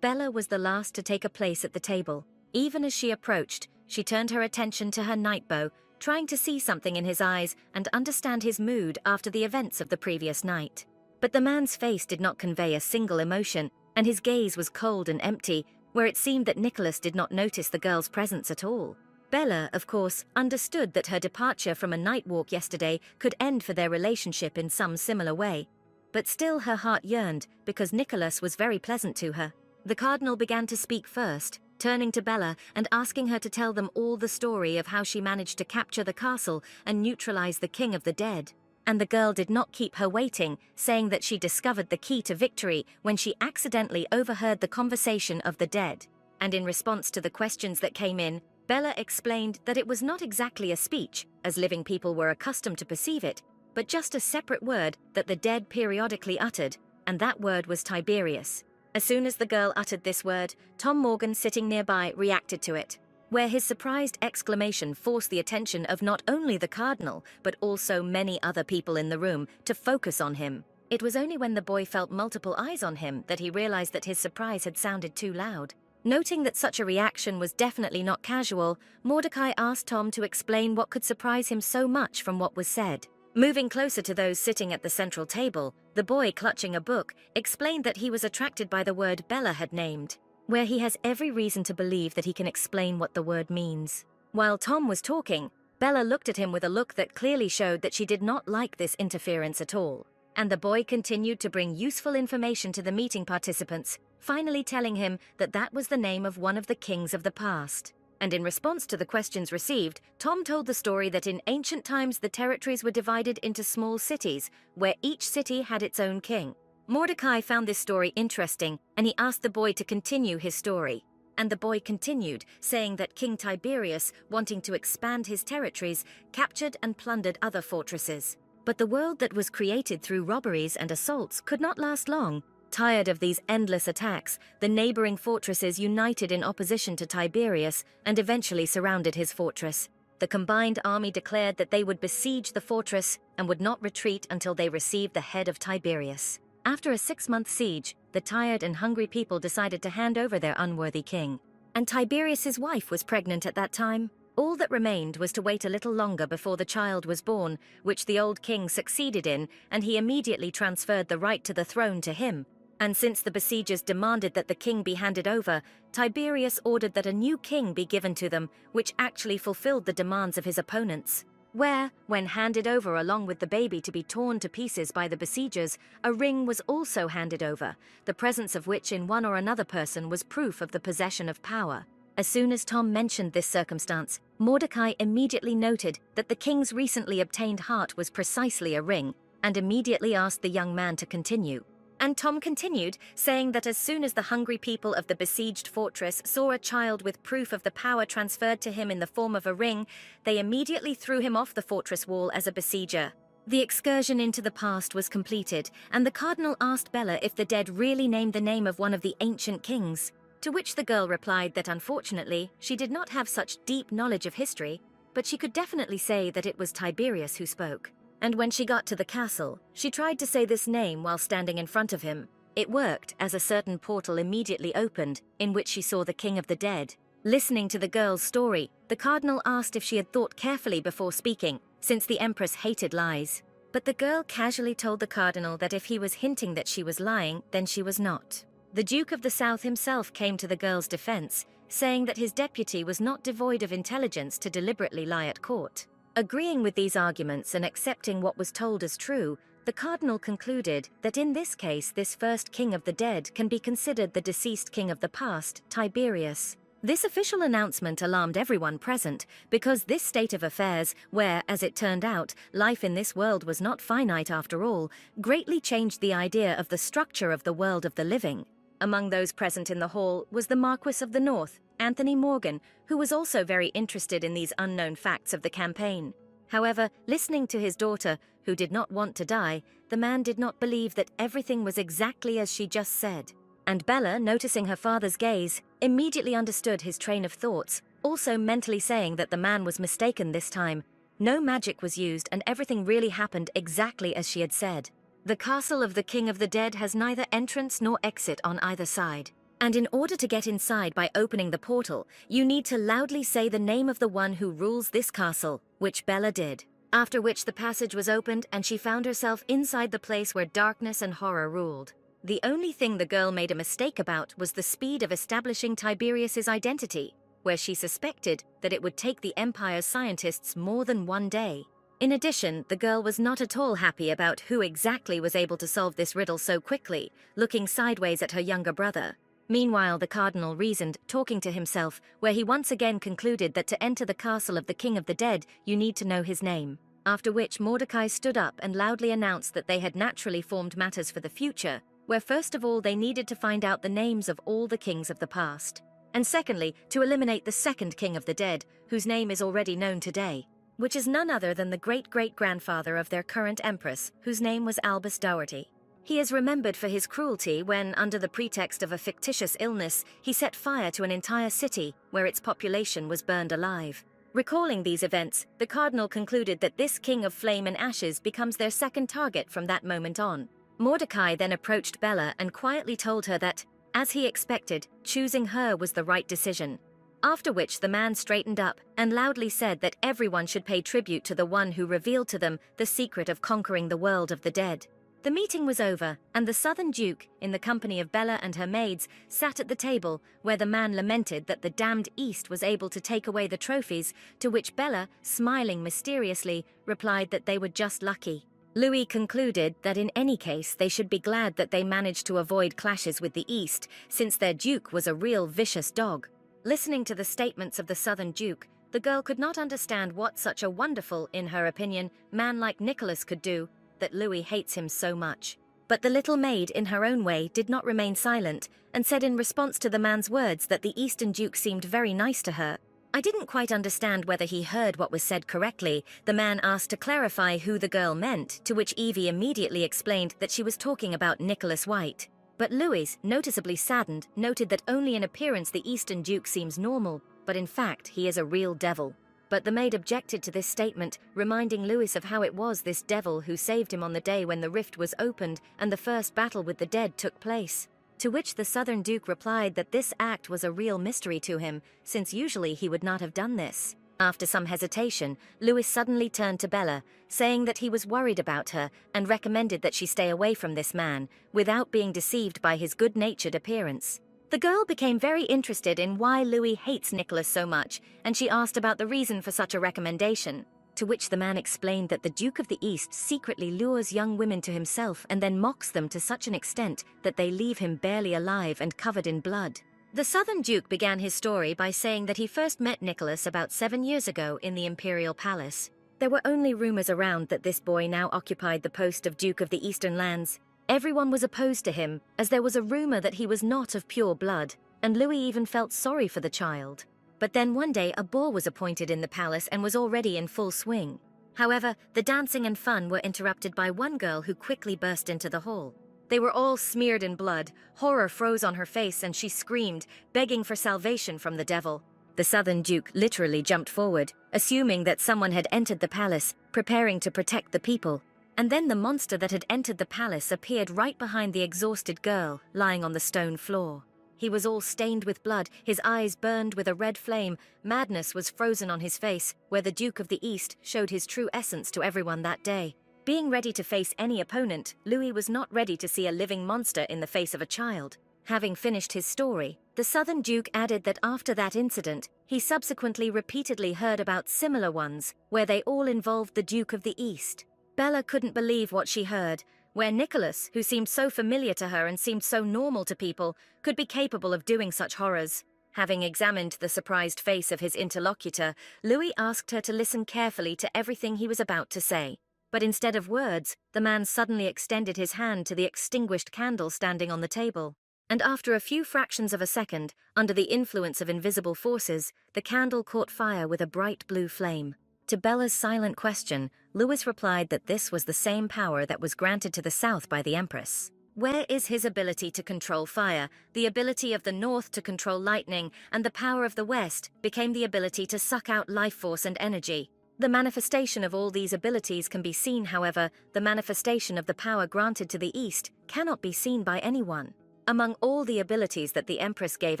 Bella was the last to take a place at the table. Even as she approached, she turned her attention to her night bow, trying to see something in his eyes and understand his mood after the events of the previous night. But the man's face did not convey a single emotion, and his gaze was cold and empty, where it seemed that Nicholas did not notice the girl's presence at all. Bella, of course, understood that her departure from a night walk yesterday could end for their relationship in some similar way. But still her heart yearned, because Nicholas was very pleasant to her. The cardinal began to speak first, turning to Bella and asking her to tell them all the story of how she managed to capture the castle and neutralize the king of the dead. And the girl did not keep her waiting, saying that she discovered the key to victory when she accidentally overheard the conversation of the dead. And in response to the questions that came in, Bella explained that it was not exactly a speech, as living people were accustomed to perceive it, but just a separate word that the dead periodically uttered, and that word was Tiberius. As soon as the girl uttered this word, Tom Morgan sitting nearby reacted to it, where his surprised exclamation forced the attention of not only the cardinal, but also many other people in the room to focus on him. It was only when the boy felt multiple eyes on him that he realized that his surprise had sounded too loud. Noting that such a reaction was definitely not casual, Mordecai asked Tom to explain what could surprise him so much from what was said. Moving closer to those sitting at the central table, the boy, clutching a book, explained that he was attracted by the word Bella had named, where he has every reason to believe that he can explain what the word means. While Tom was talking, Bella looked at him with a look that clearly showed that she did not like this interference at all. And the boy continued to bring useful information to the meeting participants, finally telling him that that was the name of one of the kings of the past. And in response to the questions received, Tom told the story that in ancient times the territories were divided into small cities, where each city had its own king. Mordecai found this story interesting, and he asked the boy to continue his story. And the boy continued, saying that King Tiberius, wanting to expand his territories, captured and plundered other fortresses. But the world that was created through robberies and assaults could not last long. Tired of these endless attacks, the neighboring fortresses united in opposition to Tiberius and eventually surrounded his fortress. The combined army declared that they would besiege the fortress and would not retreat until they received the head of Tiberius. After a 6-month siege, the tired and hungry people decided to hand over their unworthy king. And Tiberius's wife was pregnant at that time. All that remained was to wait a little longer before the child was born, which the old king succeeded in, and he immediately transferred the right to the throne to him. And since the besiegers demanded that the king be handed over, Tiberius ordered that a new king be given to them, which actually fulfilled the demands of his opponents. Where, when handed over along with the baby to be torn to pieces by the besiegers, a ring was also handed over, the presence of which in one or another person was proof of the possession of power. As soon as Tom mentioned this circumstance, Mordecai immediately noted that the king's recently obtained heart was precisely a ring, and immediately asked the young man to continue. And Tom continued, saying that as soon as the hungry people of the besieged fortress saw a child with proof of the power transferred to him in the form of a ring, they immediately threw him off the fortress wall as a besieger. The excursion into the past was completed, and the cardinal asked Bella if the dead really named the name of one of the ancient kings, to which the girl replied that unfortunately she did not have such deep knowledge of history, but she could definitely say that it was Tiberius who spoke. And when she got to the castle, she tried to say this name while standing in front of him. It worked, as a certain portal immediately opened, in which she saw the king of the dead. Listening to the girl's story, the cardinal asked if she had thought carefully before speaking, since the empress hated lies. But the girl casually told the cardinal that if he was hinting that she was lying, then she was not. The Duke of the South himself came to the girl's defense, saying that his deputy was not devoid of intelligence to deliberately lie at court. Agreeing with these arguments and accepting what was told as true, the cardinal concluded that in this case this first king of the dead can be considered the deceased king of the past, Tiberius. This official announcement alarmed everyone present, because this state of affairs, where, as it turned out, life in this world was not finite after all, greatly changed the idea of the structure of the world of the living. Among those present in the hall was the Marquis of the North, Anthony Morgan, who was also very interested in these unknown facts of the campaign. However, listening to his daughter, who did not want to die, the man did not believe that everything was exactly as she just said. And Bella, noticing her father's gaze, immediately understood his train of thoughts, also mentally saying that the man was mistaken this time. No magic was used and everything really happened exactly as she had said. The castle of the King of the Dead has neither entrance nor exit on either side. And in order to get inside by opening the portal, you need to loudly say the name of the one who rules this castle, which Bella did. After which the passage was opened and she found herself inside the place where darkness and horror ruled. The only thing the girl made a mistake about was the speed of establishing Tiberius's identity, where she suspected that it would take the Empire's scientists more than one day. In addition, the girl was not at all happy about who exactly was able to solve this riddle so quickly, looking sideways at her younger brother. Meanwhile, the cardinal reasoned, talking to himself, where he once again concluded that to enter the castle of the King of the Dead, you need to know his name. After which Mordecai stood up and loudly announced that they had naturally formed matters for the future, where first of all they needed to find out the names of all the kings of the past. And secondly, to eliminate the second King of the Dead, whose name is already known today, which is none other than the great-great-grandfather of their current empress, whose name was Albus Dougherty. He is remembered for his cruelty when, under the pretext of a fictitious illness, he set fire to an entire city where its population was burned alive. Recalling these events, the cardinal concluded that this king of flame and ashes becomes their second target from that moment on. Mordecai then approached Bella and quietly told her that, as he expected, choosing her was the right decision. After which the man straightened up and loudly said that everyone should pay tribute to the one who revealed to them the secret of conquering the world of the dead. The meeting was over, and the Southern Duke, in the company of Bella and her maids, sat at the table, where the man lamented that the damned East was able to take away the trophies, to which Bella, smiling mysteriously, replied that they were just lucky. Louis concluded that in any case they should be glad that they managed to avoid clashes with the East, since their Duke was a real vicious dog. Listening to the statements of the Southern Duke, the girl could not understand what such a wonderful, in her opinion, man like Nicholas could do, that Louis hates him so much. But the little maid, in her own way, did not remain silent, and said in response to the man's words that the Eastern Duke seemed very nice to her. I didn't quite understand whether he heard what was said correctly. The man asked to clarify who the girl meant, to which Evie immediately explained that she was talking about Nicholas White. But Louis, noticeably saddened, noted that only in appearance the Eastern Duke seems normal, but in fact he is a real devil. But the maid objected to this statement, reminding Louis of how it was this devil who saved him on the day when the rift was opened and the first battle with the dead took place. To which the Southern Duke replied that this act was a real mystery to him, since usually he would not have done this. After some hesitation, Louis suddenly turned to Bella, saying that he was worried about her and recommended that she stay away from this man, without being deceived by his good-natured appearance. The girl became very interested in why Louis hates Nicholas so much, and she asked about the reason for such a recommendation. To which the man explained that the Duke of the East secretly lures young women to himself and then mocks them to such an extent that they leave him barely alive and covered in blood. The Southern Duke began his story by saying that he first met Nicholas about 7 years ago in the Imperial Palace. There were only rumors around that this boy now occupied the post of Duke of the Eastern Lands. Everyone was opposed to him, as there was a rumor that he was not of pure blood, and Louis even felt sorry for the child. But then one day a ball was appointed in the palace and was already in full swing. However, the dancing and fun were interrupted by one girl who quickly burst into the hall. They were all smeared in blood, horror froze on her face and she screamed, begging for salvation from the devil. The Southern Duke literally jumped forward, assuming that someone had entered the palace, preparing to protect the people. And then the monster that had entered the palace appeared right behind the exhausted girl, lying on the stone floor. He was all stained with blood, his eyes burned with a red flame, madness was frozen on his face, where the Duke of the East showed his true essence to everyone that day. Being ready to face any opponent, Louis was not ready to see a living monster in the face of a child. Having finished his story, the Southern Duke added that after that incident, he subsequently repeatedly heard about similar ones, where they all involved the Duke of the East. Bella couldn't believe what she heard, where Nicholas, who seemed so familiar to her and seemed so normal to people, could be capable of doing such horrors. Having examined the surprised face of his interlocutor, Louis asked her to listen carefully to everything he was about to say. But instead of words, the man suddenly extended his hand to the extinguished candle standing on the table. And after a few fractions of a second, under the influence of invisible forces, the candle caught fire with a bright blue flame. To Bella's silent question, Louis replied that this was the same power that was granted to the South by the Empress. Where is his ability to control fire, the ability of the north to control lightning, and the power of the west became the ability to suck out life force and energy? The manifestation of all these abilities can be seen, however, the manifestation of the power granted to the east cannot be seen by anyone. Among all the abilities that the Empress gave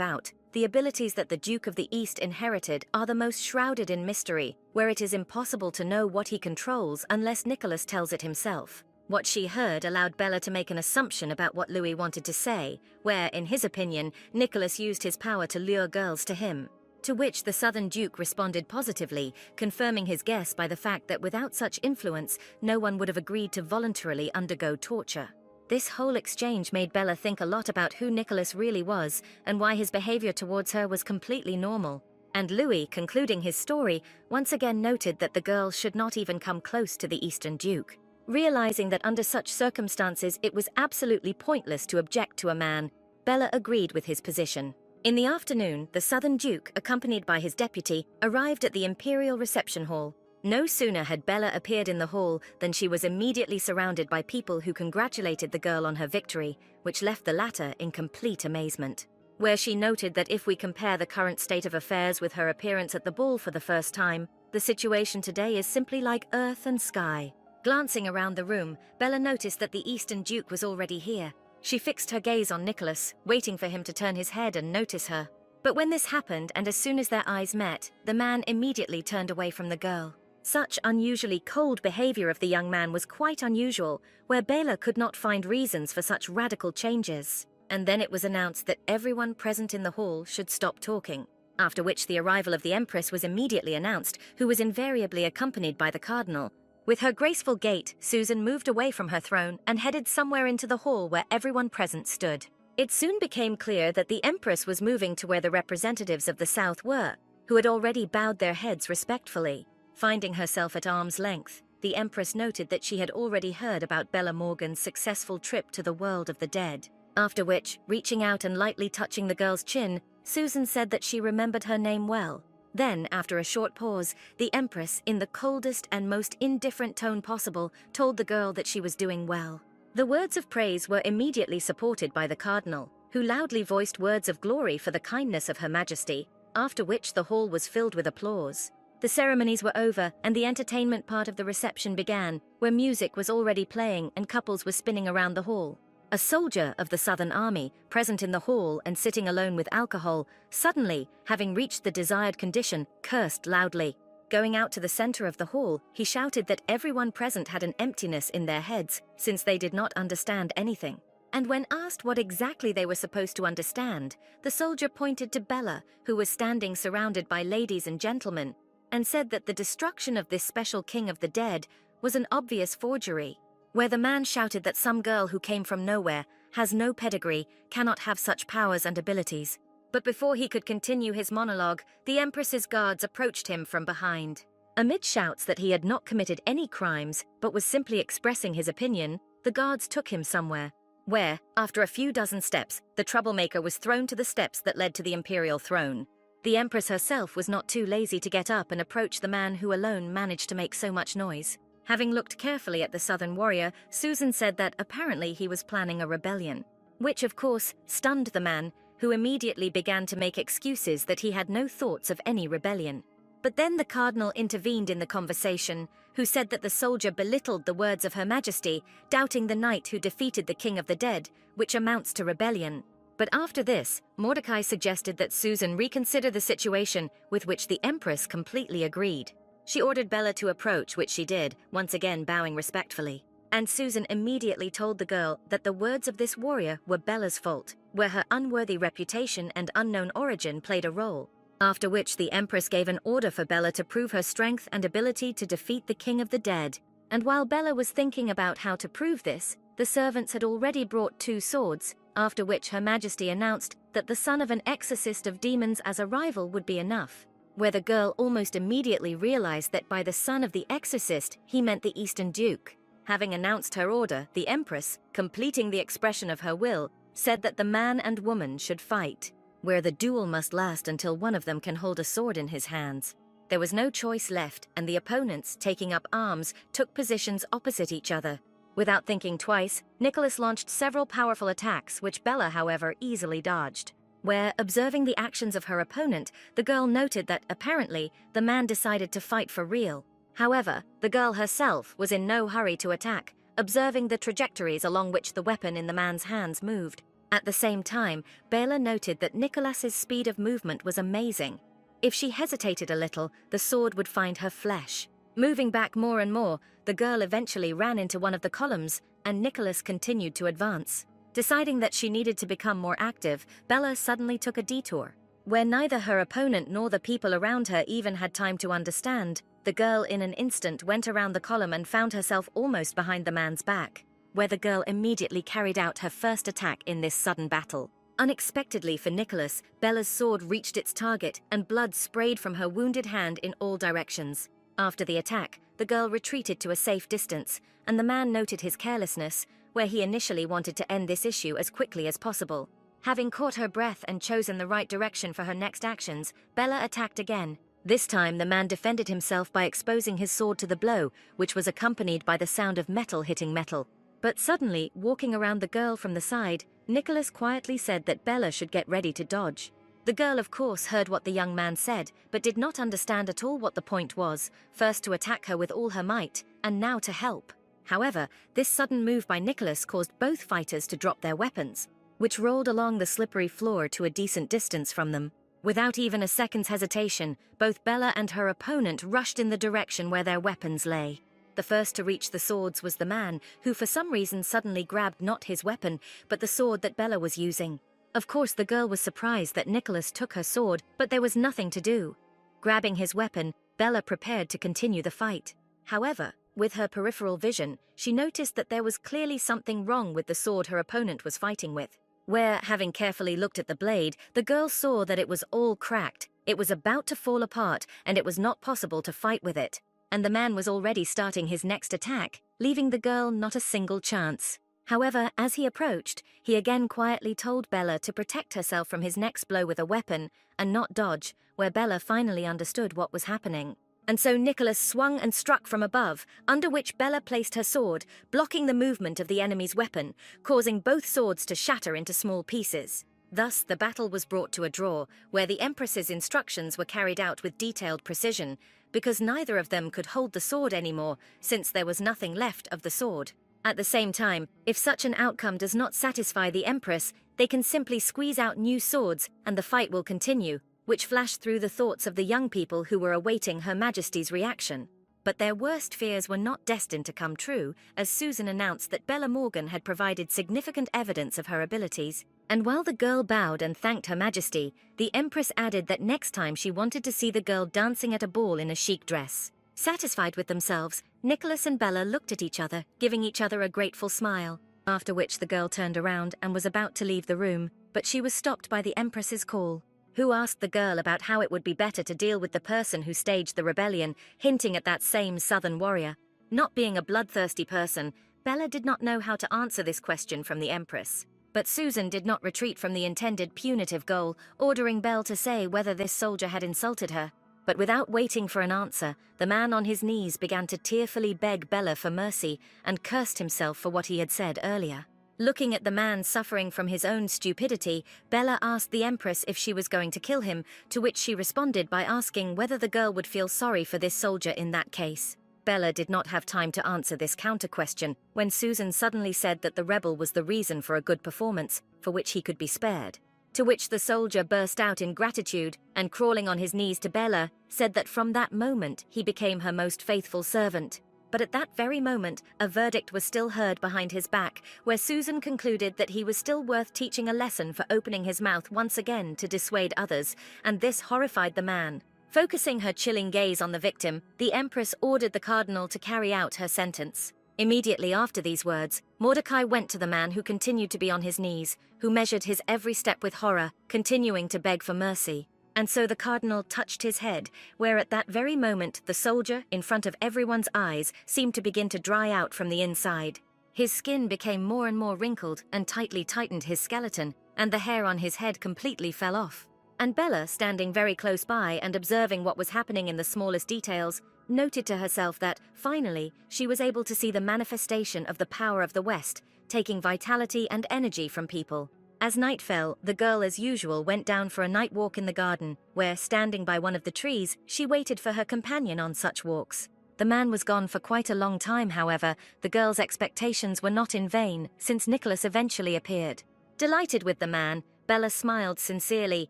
out, the abilities that the Duke of the East inherited are the most shrouded in mystery, where it is impossible to know what he controls unless Nicholas tells it himself. What she heard allowed Bella to make an assumption about what Louis wanted to say, where, in his opinion, Nicholas used his power to lure girls to him. To which the Southern Duke responded positively, confirming his guess by the fact that without such influence, no one would have agreed to voluntarily undergo torture. This whole exchange made Bella think a lot about who Nicholas really was and why his behavior towards her was completely normal. And Louis, concluding his story, once again noted that the girl should not even come close to the Eastern Duke. Realizing that under such circumstances it was absolutely pointless to object to a man, Bella agreed with his position. In the afternoon, the Southern Duke, accompanied by his deputy, arrived at the Imperial Reception Hall. No sooner had Bella appeared in the hall than she was immediately surrounded by people who congratulated the girl on her victory, which left the latter in complete amazement. Where she noted that if we compare the current state of affairs with her appearance at the ball for the first time, the situation today is simply like earth and sky. Glancing around the room, Bella noticed that the Eastern Duke was already here. She fixed her gaze on Nicholas, waiting for him to turn his head and notice her. But when this happened, and as soon as their eyes met, the man immediately turned away from the girl. Such unusually cold behavior of the young man was quite unusual, where Bella could not find reasons for such radical changes. And then it was announced that everyone present in the hall should stop talking. After which the arrival of the Empress was immediately announced, who was invariably accompanied by the Cardinal. With her graceful gait, Susan moved away from her throne and headed somewhere into the hall where everyone present stood. It soon became clear that the Empress was moving to where the representatives of the South were, who had already bowed their heads respectfully. Finding herself at arm's length, the Empress noted that she had already heard about Bella Morgan's successful trip to the world of the dead. After which, reaching out and lightly touching the girl's chin, Susan said that she remembered her name well. Then, after a short pause, the Empress, in the coldest and most indifferent tone possible, told the girl that she was doing well. The words of praise were immediately supported by the Cardinal, who loudly voiced words of glory for the kindness of Her Majesty, after which the hall was filled with applause. The ceremonies were over, and the entertainment part of the reception began, where music was already playing and couples were spinning around the hall. A soldier of the Southern Army, present in the hall and sitting alone with alcohol, suddenly, having reached the desired condition, cursed loudly. Going out to the center of the hall, he shouted that everyone present had an emptiness in their heads, since they did not understand anything. And when asked what exactly they were supposed to understand, the soldier pointed to Bella, who was standing surrounded by ladies and gentlemen, and said that the destruction of this special king of the dead was an obvious forgery. Where the man shouted that some girl who came from nowhere, has no pedigree, cannot have such powers and abilities. But before he could continue his monologue, the Empress's guards approached him from behind. Amid shouts that he had not committed any crimes, but was simply expressing his opinion, the guards took him somewhere, where, after a few dozen steps, the troublemaker was thrown to the steps that led to the imperial throne. The Empress herself was not too lazy to get up and approach the man who alone managed to make so much noise. Having looked carefully at the Southern warrior, Susan said that apparently he was planning a rebellion, which of course stunned the man, who immediately began to make excuses that he had no thoughts of any rebellion. But then the Cardinal intervened in the conversation, who said that the soldier belittled the words of Her Majesty, doubting the knight who defeated the King of the Dead, which amounts to rebellion. But after this, Mordecai suggested that Susan reconsider the situation, with which the Empress completely agreed. She ordered Bella to approach, which she did, once again bowing respectfully. And Susan immediately told the girl that the words of this warrior were Bella's fault, where her unworthy reputation and unknown origin played a role. After which the Empress gave an order for Bella to prove her strength and ability to defeat the King of the Dead. And while Bella was thinking about how to prove this, the servants had already brought 2 swords, after which Her Majesty announced that the son of an exorcist of demons as a rival would be enough. Where the girl almost immediately realized that by the son of the exorcist, he meant the Eastern Duke. Having announced her order, the Empress, completing the expression of her will, said that the man and woman should fight, where the duel must last until one of them can hold a sword in his hands. There was no choice left, and the opponents, taking up arms, took positions opposite each other, Without thinking twice, Nicholas launched several powerful attacks which Bella, however, easily dodged. Where, observing the actions of her opponent, the girl noted that, apparently, the man decided to fight for real. However, the girl herself was in no hurry to attack, observing the trajectories along which the weapon in the man's hands moved. At the same time, Bella noted that Nicholas's speed of movement was amazing. If she hesitated a little, the sword would find her flesh. Moving back more and more, the girl eventually ran into one of the columns, and Nicholas continued to advance. Deciding that she needed to become more active, Bella suddenly took a detour. Where neither her opponent nor the people around her even had time to understand, the girl in an instant went around the column and found herself almost behind the man's back, where the girl immediately carried out her first attack in this sudden battle. Unexpectedly for Nicholas, Bella's sword reached its target and blood sprayed from her wounded hand in all directions. After the attack, the girl retreated to a safe distance, and the man noted his carelessness, where he initially wanted to end this issue as quickly as possible. Having caught her breath and chosen the right direction for her next actions, Bella attacked again. This time, the man defended himself by exposing his sword to the blow, which was accompanied by the sound of metal hitting metal. But suddenly, walking around the girl from the side, Nicholas quietly said that Bella should get ready to dodge. The girl, of course, heard what the young man said, but did not understand at all what the point was, first to attack her with all her might, and now to help. However, this sudden move by Nicholas caused both fighters to drop their weapons, which rolled along the slippery floor to a decent distance from them. Without even a second's hesitation, both Bella and her opponent rushed in the direction where their weapons lay. The first to reach the swords was the man, who for some reason suddenly grabbed not his weapon, but the sword that Bella was using. Of course, the girl was surprised that Nicholas took her sword, but there was nothing to do. Grabbing his weapon, Bella prepared to continue the fight. However, with her peripheral vision, she noticed that there was clearly something wrong with the sword her opponent was fighting with. Where, having carefully looked at the blade, the girl saw that it was all cracked, it was about to fall apart, and it was not possible to fight with it. And the man was already starting his next attack, leaving the girl not a single chance. However, as he approached, he again quietly told Bella to protect herself from his next blow with a weapon, and not dodge, where Bella finally understood what was happening. And so Nicholas swung and struck from above, under which Bella placed her sword, blocking the movement of the enemy's weapon, causing both swords to shatter into small pieces. Thus, the battle was brought to a draw, where the Empress's instructions were carried out with detailed precision, because neither of them could hold the sword anymore, since there was nothing left of the sword. At the same time, if such an outcome does not satisfy the Empress, they can simply squeeze out new swords, and the fight will continue, which flashed through the thoughts of the young people who were awaiting Her Majesty's reaction. But their worst fears were not destined to come true, as Susan announced that Bella Morgan had provided significant evidence of her abilities. And while the girl bowed and thanked Her Majesty, the Empress added that next time she wanted to see the girl dancing at a ball in a chic dress. Satisfied with themselves, Nicholas and Bella looked at each other, giving each other a grateful smile, after which the girl turned around and was about to leave the room, but she was stopped by the Empress's call, who asked the girl about how it would be better to deal with the person who staged the rebellion, hinting at that same southern warrior. Not being a bloodthirsty person, Bella did not know how to answer this question from the Empress. But Susan did not retreat from the intended punitive goal, ordering Belle to say whether this soldier had insulted her. But without waiting for an answer, the man on his knees began to tearfully beg Bella for mercy and cursed himself for what he had said earlier. Looking at the man suffering from his own stupidity, Bella asked the Empress if she was going to kill him, to which she responded by asking whether the girl would feel sorry for this soldier in that case. Bella did not have time to answer this counter-question when Susan suddenly said that the rebel was the reason for a good performance, for which he could be spared. To which the soldier burst out in gratitude and, crawling on his knees to Bella, said that from that moment he became her most faithful servant. But at that very moment, a verdict was still heard behind his back, where Susan concluded that he was still worth teaching a lesson for opening his mouth once again to dissuade others, and this horrified the man. Focusing her chilling gaze on the victim, the Empress ordered the cardinal to carry out her sentence. Immediately after these words, Mordecai went to the man who continued to be on his knees, who measured his every step with horror, continuing to beg for mercy. And so the cardinal touched his head, where at that very moment the soldier, in front of everyone's eyes, seemed to begin to dry out from the inside. His skin became more and more wrinkled and tightly tightened his skeleton, and the hair on his head completely fell off. And Bella, standing very close by and observing what was happening in the smallest details, noted to herself that, finally, she was able to see the manifestation of the power of the West, taking vitality and energy from people. As night fell, the girl as usual went down for a night walk in the garden, where, standing by one of the trees, she waited for her companion on such walks. The man was gone for quite a long time, however. The girl's expectations were not in vain, since Nicholas eventually appeared. Delighted with the man, Bella smiled sincerely,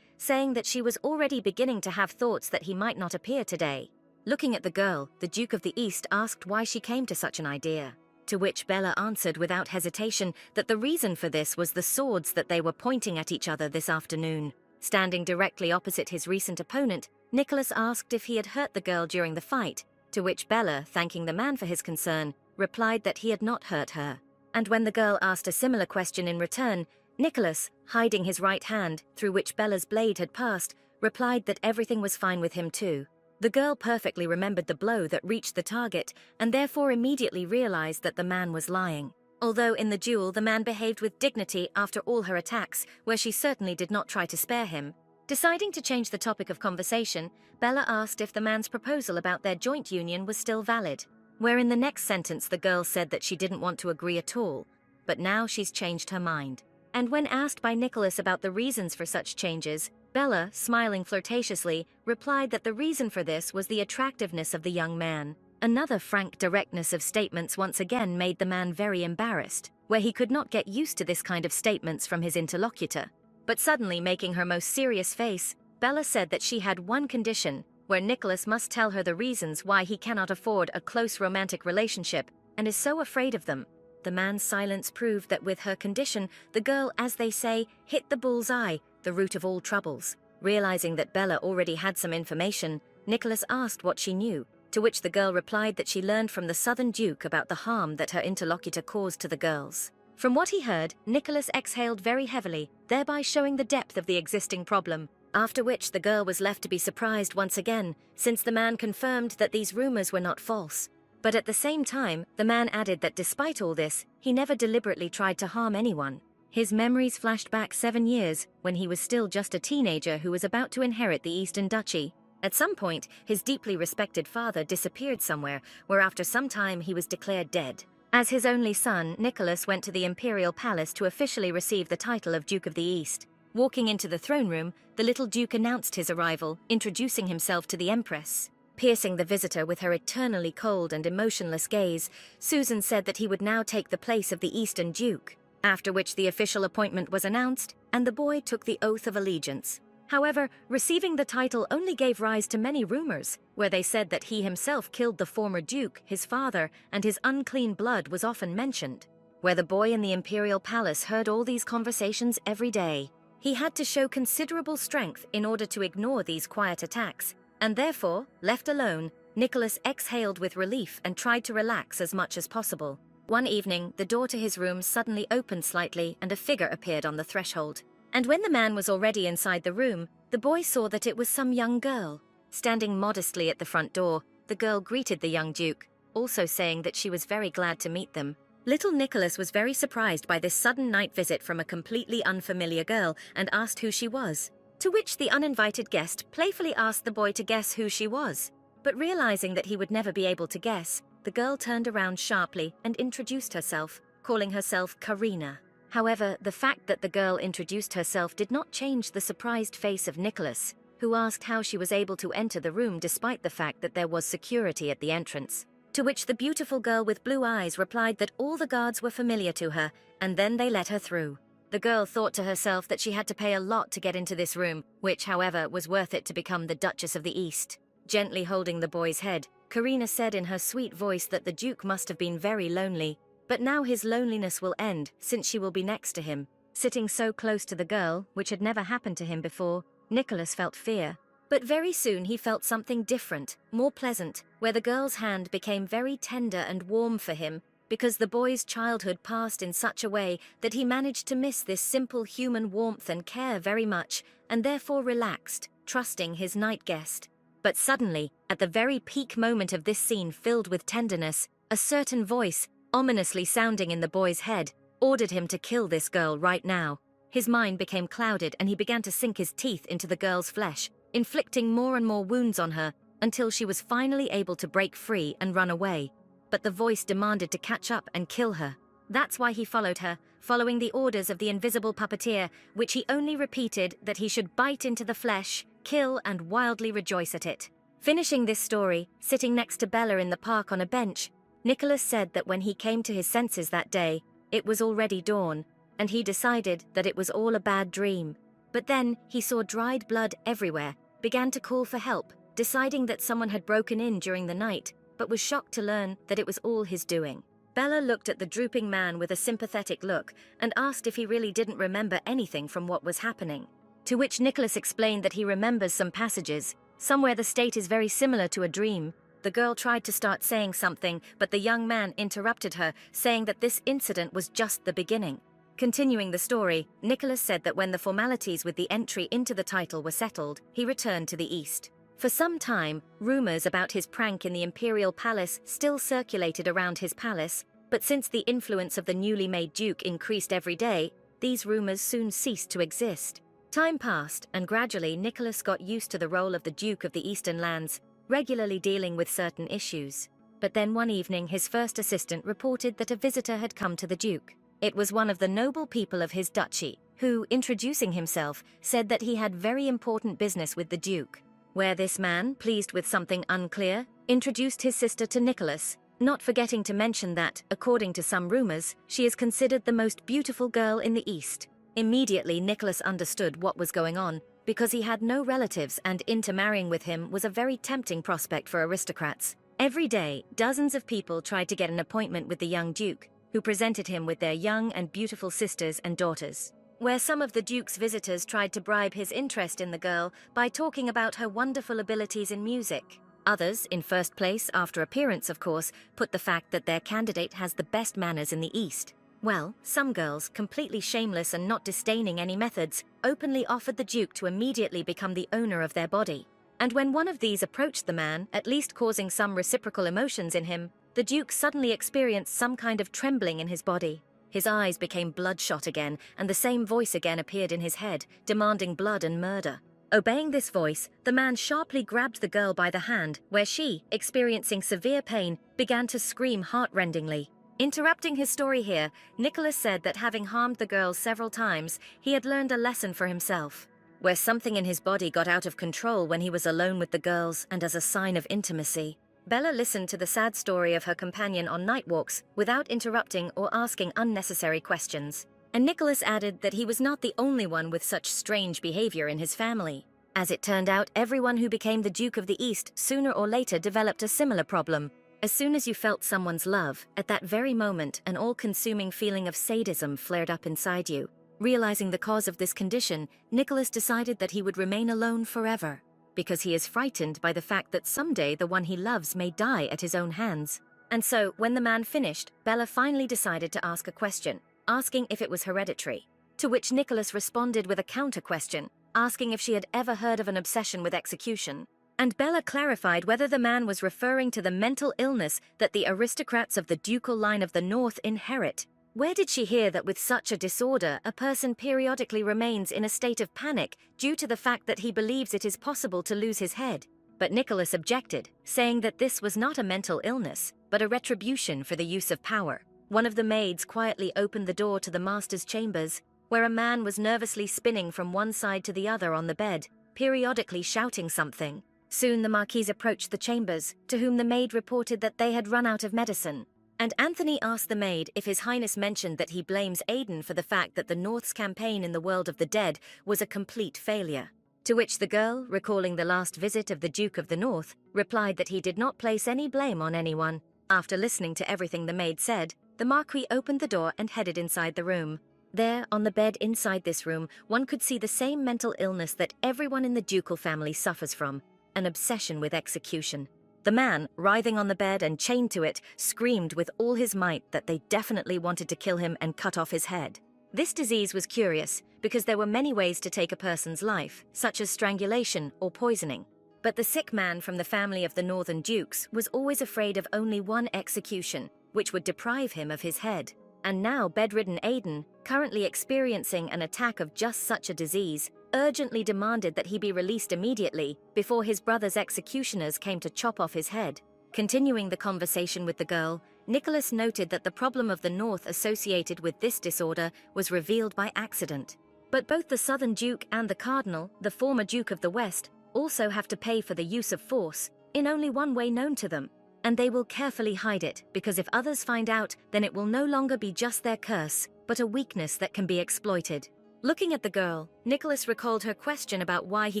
saying that she was already beginning to have thoughts that he might not appear today. Looking at the girl, the Duke of the East asked why she came to such an idea. To which Bella answered without hesitation that the reason for this was the swords that they were pointing at each other this afternoon. Standing directly opposite his recent opponent, Nicholas asked if he had hurt the girl during the fight, to which Bella, thanking the man for his concern, replied that he had not hurt her. And when the girl asked a similar question in return, Nicholas, hiding his right hand, through which Bella's blade had passed, replied that everything was fine with him too. The girl perfectly remembered the blow that reached the target, and therefore immediately realized that the man was lying. Although in the duel the man behaved with dignity after all her attacks, where she certainly did not try to spare him. Deciding to change the topic of conversation, Bella asked if the man's proposal about their joint union was still valid, where in the next sentence the girl said that she didn't want to agree at all, but now she's changed her mind. And when asked by Nicholas about the reasons for such changes, Bella, smiling flirtatiously, replied that the reason for this was the attractiveness of the young man. Another frank directness of statements once again made the man very embarrassed, where he could not get used to this kind of statements from his interlocutor. But suddenly, making her most serious face, Bella said that she had one condition, where Nicholas must tell her the reasons why he cannot afford a close romantic relationship and is so afraid of them. The man's silence proved that with her condition, the girl, as they say, hit the bull's eye, the root of all troubles. Realizing that Bella already had some information, Nicholas asked what she knew, to which the girl replied that she learned from the Southern Duke about the harm that her interlocutor caused to the girls. From what he heard, Nicholas exhaled very heavily, thereby showing the depth of the existing problem, after which the girl was left to be surprised once again, since the man confirmed that these rumors were not false. But at the same time, the man added that despite all this, he never deliberately tried to harm anyone. His memories flashed back 7 years, when he was still just a teenager who was about to inherit the Eastern Duchy. At some point, his deeply respected father disappeared somewhere, where after some time he was declared dead. As his only son, Nicholas went to the imperial palace to officially receive the title of Duke of the East. Walking into the throne room, the little duke announced his arrival, introducing himself to the empress. Piercing the visitor with her eternally cold and emotionless gaze, Susan said that he would now take the place of the Eastern Duke, after which the official appointment was announced, and the boy took the oath of allegiance. However, receiving the title only gave rise to many rumors, where they said that he himself killed the former duke, his father, and his unclean blood was often mentioned. Where the boy in the imperial palace heard all these conversations every day, he had to show considerable strength in order to ignore these quiet attacks, and therefore, left alone, Nicholas exhaled with relief and tried to relax as much as possible. One evening, the door to his room suddenly opened slightly and a figure appeared on the threshold. And when the man was already inside the room, the boy saw that it was some young girl. Standing modestly at the front door, the girl greeted the young duke, also saying that she was very glad to meet them. Little Nicholas was very surprised by this sudden night visit from a completely unfamiliar girl and asked who she was. To which the uninvited guest playfully asked the boy to guess who she was. But realizing that he would never be able to guess, the girl turned around sharply and introduced herself, calling herself Karina. However, the fact that the girl introduced herself did not change the surprised face of Nicholas, who asked how she was able to enter the room despite the fact that there was security at the entrance. To which the beautiful girl with blue eyes replied that all the guards were familiar to her, and then they let her through. The girl thought to herself that she had to pay a lot to get into this room, which, however, was worth it to become the Duchess of the East. Gently holding the boy's head, Karina said in her sweet voice that the Duke must have been very lonely, but now his loneliness will end since she will be next to him. Sitting so close to the girl, which had never happened to him before, Nicholas felt fear. But very soon he felt something different, more pleasant, where the girl's hand became very tender and warm for him, because the boy's childhood passed in such a way that he managed to miss this simple human warmth and care very much, and therefore relaxed, trusting his night guest. But suddenly, at the very peak moment of this scene filled with tenderness, a certain voice, ominously sounding in the boy's head, ordered him to kill this girl right now. His mind became clouded and he began to sink his teeth into the girl's flesh, inflicting more and more wounds on her, until she was finally able to break free and run away. But the voice demanded to catch up and kill her. That's why he followed her, following the orders of the invisible puppeteer, which he only repeated that he should bite into the flesh, kill, and wildly rejoice at it. Finishing this story, sitting next to Bella in the park on a bench, Nicholas said that when he came to his senses that day, it was already dawn, and he decided that it was all a bad dream. But then he saw dried blood everywhere, began to call for help, deciding that someone had broken in during the night, but was shocked to learn that it was all his doing. Bella looked at the drooping man with a sympathetic look and asked if he really didn't remember anything from what was happening. To which Nicholas explained that he remembers some passages, somewhere the state is very similar to a dream. The girl tried to start saying something, but the young man interrupted her, saying that this incident was just the beginning. Continuing the story, Nicholas said that when the formalities with the entry into the title were settled, he returned to the East. For some time, rumors about his prank in the Imperial Palace still circulated around his palace, but since the influence of the newly made Duke increased every day, these rumors soon ceased to exist. Time passed, and gradually Nicholas got used to the role of the Duke of the Eastern Lands, regularly dealing with certain issues. But then one evening his first assistant reported that a visitor had come to the Duke. It was one of the noble people of his duchy, who, introducing himself, said that he had very important business with the Duke. Where this man, pleased with something unclear, introduced his sister to Nicholas, not forgetting to mention that, according to some rumors, she is considered the most beautiful girl in the East. Immediately Nicholas understood what was going on, because he had no relatives and intermarrying with him was a very tempting prospect for aristocrats. Every day, dozens of people tried to get an appointment with the young Duke, who presented him with their young and beautiful sisters and daughters. Where some of the Duke's visitors tried to bribe his interest in the girl by talking about her wonderful abilities in music. Others, in first place, after appearance of course, put the fact that their candidate has the best manners in the East. Well, some girls, completely shameless and not disdaining any methods, openly offered the Duke to immediately become the owner of their body. And when one of these approached the man, at least causing some reciprocal emotions in him, the Duke suddenly experienced some kind of trembling in his body. His eyes became bloodshot again, and the same voice again appeared in his head, demanding blood and murder. Obeying this voice, the man sharply grabbed the girl by the hand, where she, experiencing severe pain, began to scream heart-rendingly. Interrupting his story here, Nicholas said that having harmed the girl several times, he had learned a lesson for himself. Where something in his body got out of control when he was alone with the girls and as a sign of intimacy. Bella listened to the sad story of her companion on night walks without interrupting or asking unnecessary questions. And Nicholas added that he was not the only one with such strange behavior in his family. As it turned out, everyone who became the Duke of the East sooner or later developed a similar problem. As soon as you felt someone's love, at that very moment an all-consuming feeling of sadism flared up inside you. Realizing the cause of this condition, Nicholas decided that he would remain alone forever, because he is frightened by the fact that someday the one he loves may die at his own hands. And so, when the man finished, Bella finally decided to ask a question, asking if it was hereditary. To which Nicholas responded with a counter-question, asking if she had ever heard of an obsession with execution. And Bella clarified whether the man was referring to the mental illness that the aristocrats of the ducal line of the North inherit. Where did she hear that with such a disorder, a person periodically remains in a state of panic due to the fact that he believes it is possible to lose his head? But Nicholas objected, saying that this was not a mental illness, but a retribution for the use of power. One of the maids quietly opened the door to the master's chambers, where a man was nervously spinning from one side to the other on the bed, periodically shouting something. Soon the Marquise approached the chambers, to whom the maid reported that they had run out of medicine. And Anthony asked the maid if His Highness mentioned that he blames Aiden for the fact that the North's campaign in the world of the dead was a complete failure. To which the girl, recalling the last visit of the Duke of the North, replied that he did not place any blame on anyone. After listening to everything the maid said, the Marquis opened the door and headed inside the room. There, on the bed inside this room, one could see the same mental illness that everyone in the ducal family suffers from, an obsession with execution. The man, writhing on the bed and chained to it, screamed with all his might that they definitely wanted to kill him and cut off his head. This disease was curious, because there were many ways to take a person's life, such as strangulation or poisoning. But the sick man from the family of the Northern Dukes was always afraid of only one execution, which would deprive him of his head. and now bedridden Aiden, currently experiencing an attack of just such a disease, urgently demanded that he be released immediately before his brother's executioners came to chop off his head. Continuing the conversation with the girl, Nicholas noted that the problem of the North associated with this disorder was revealed by accident. But both the Southern Duke and the Cardinal, the former Duke of the West, also have to pay for the use of force, in only one way known to them. And they will carefully hide it, because if others find out, then it will no longer be just their curse, but a weakness that can be exploited. Looking at the girl, Nicholas recalled her question about why he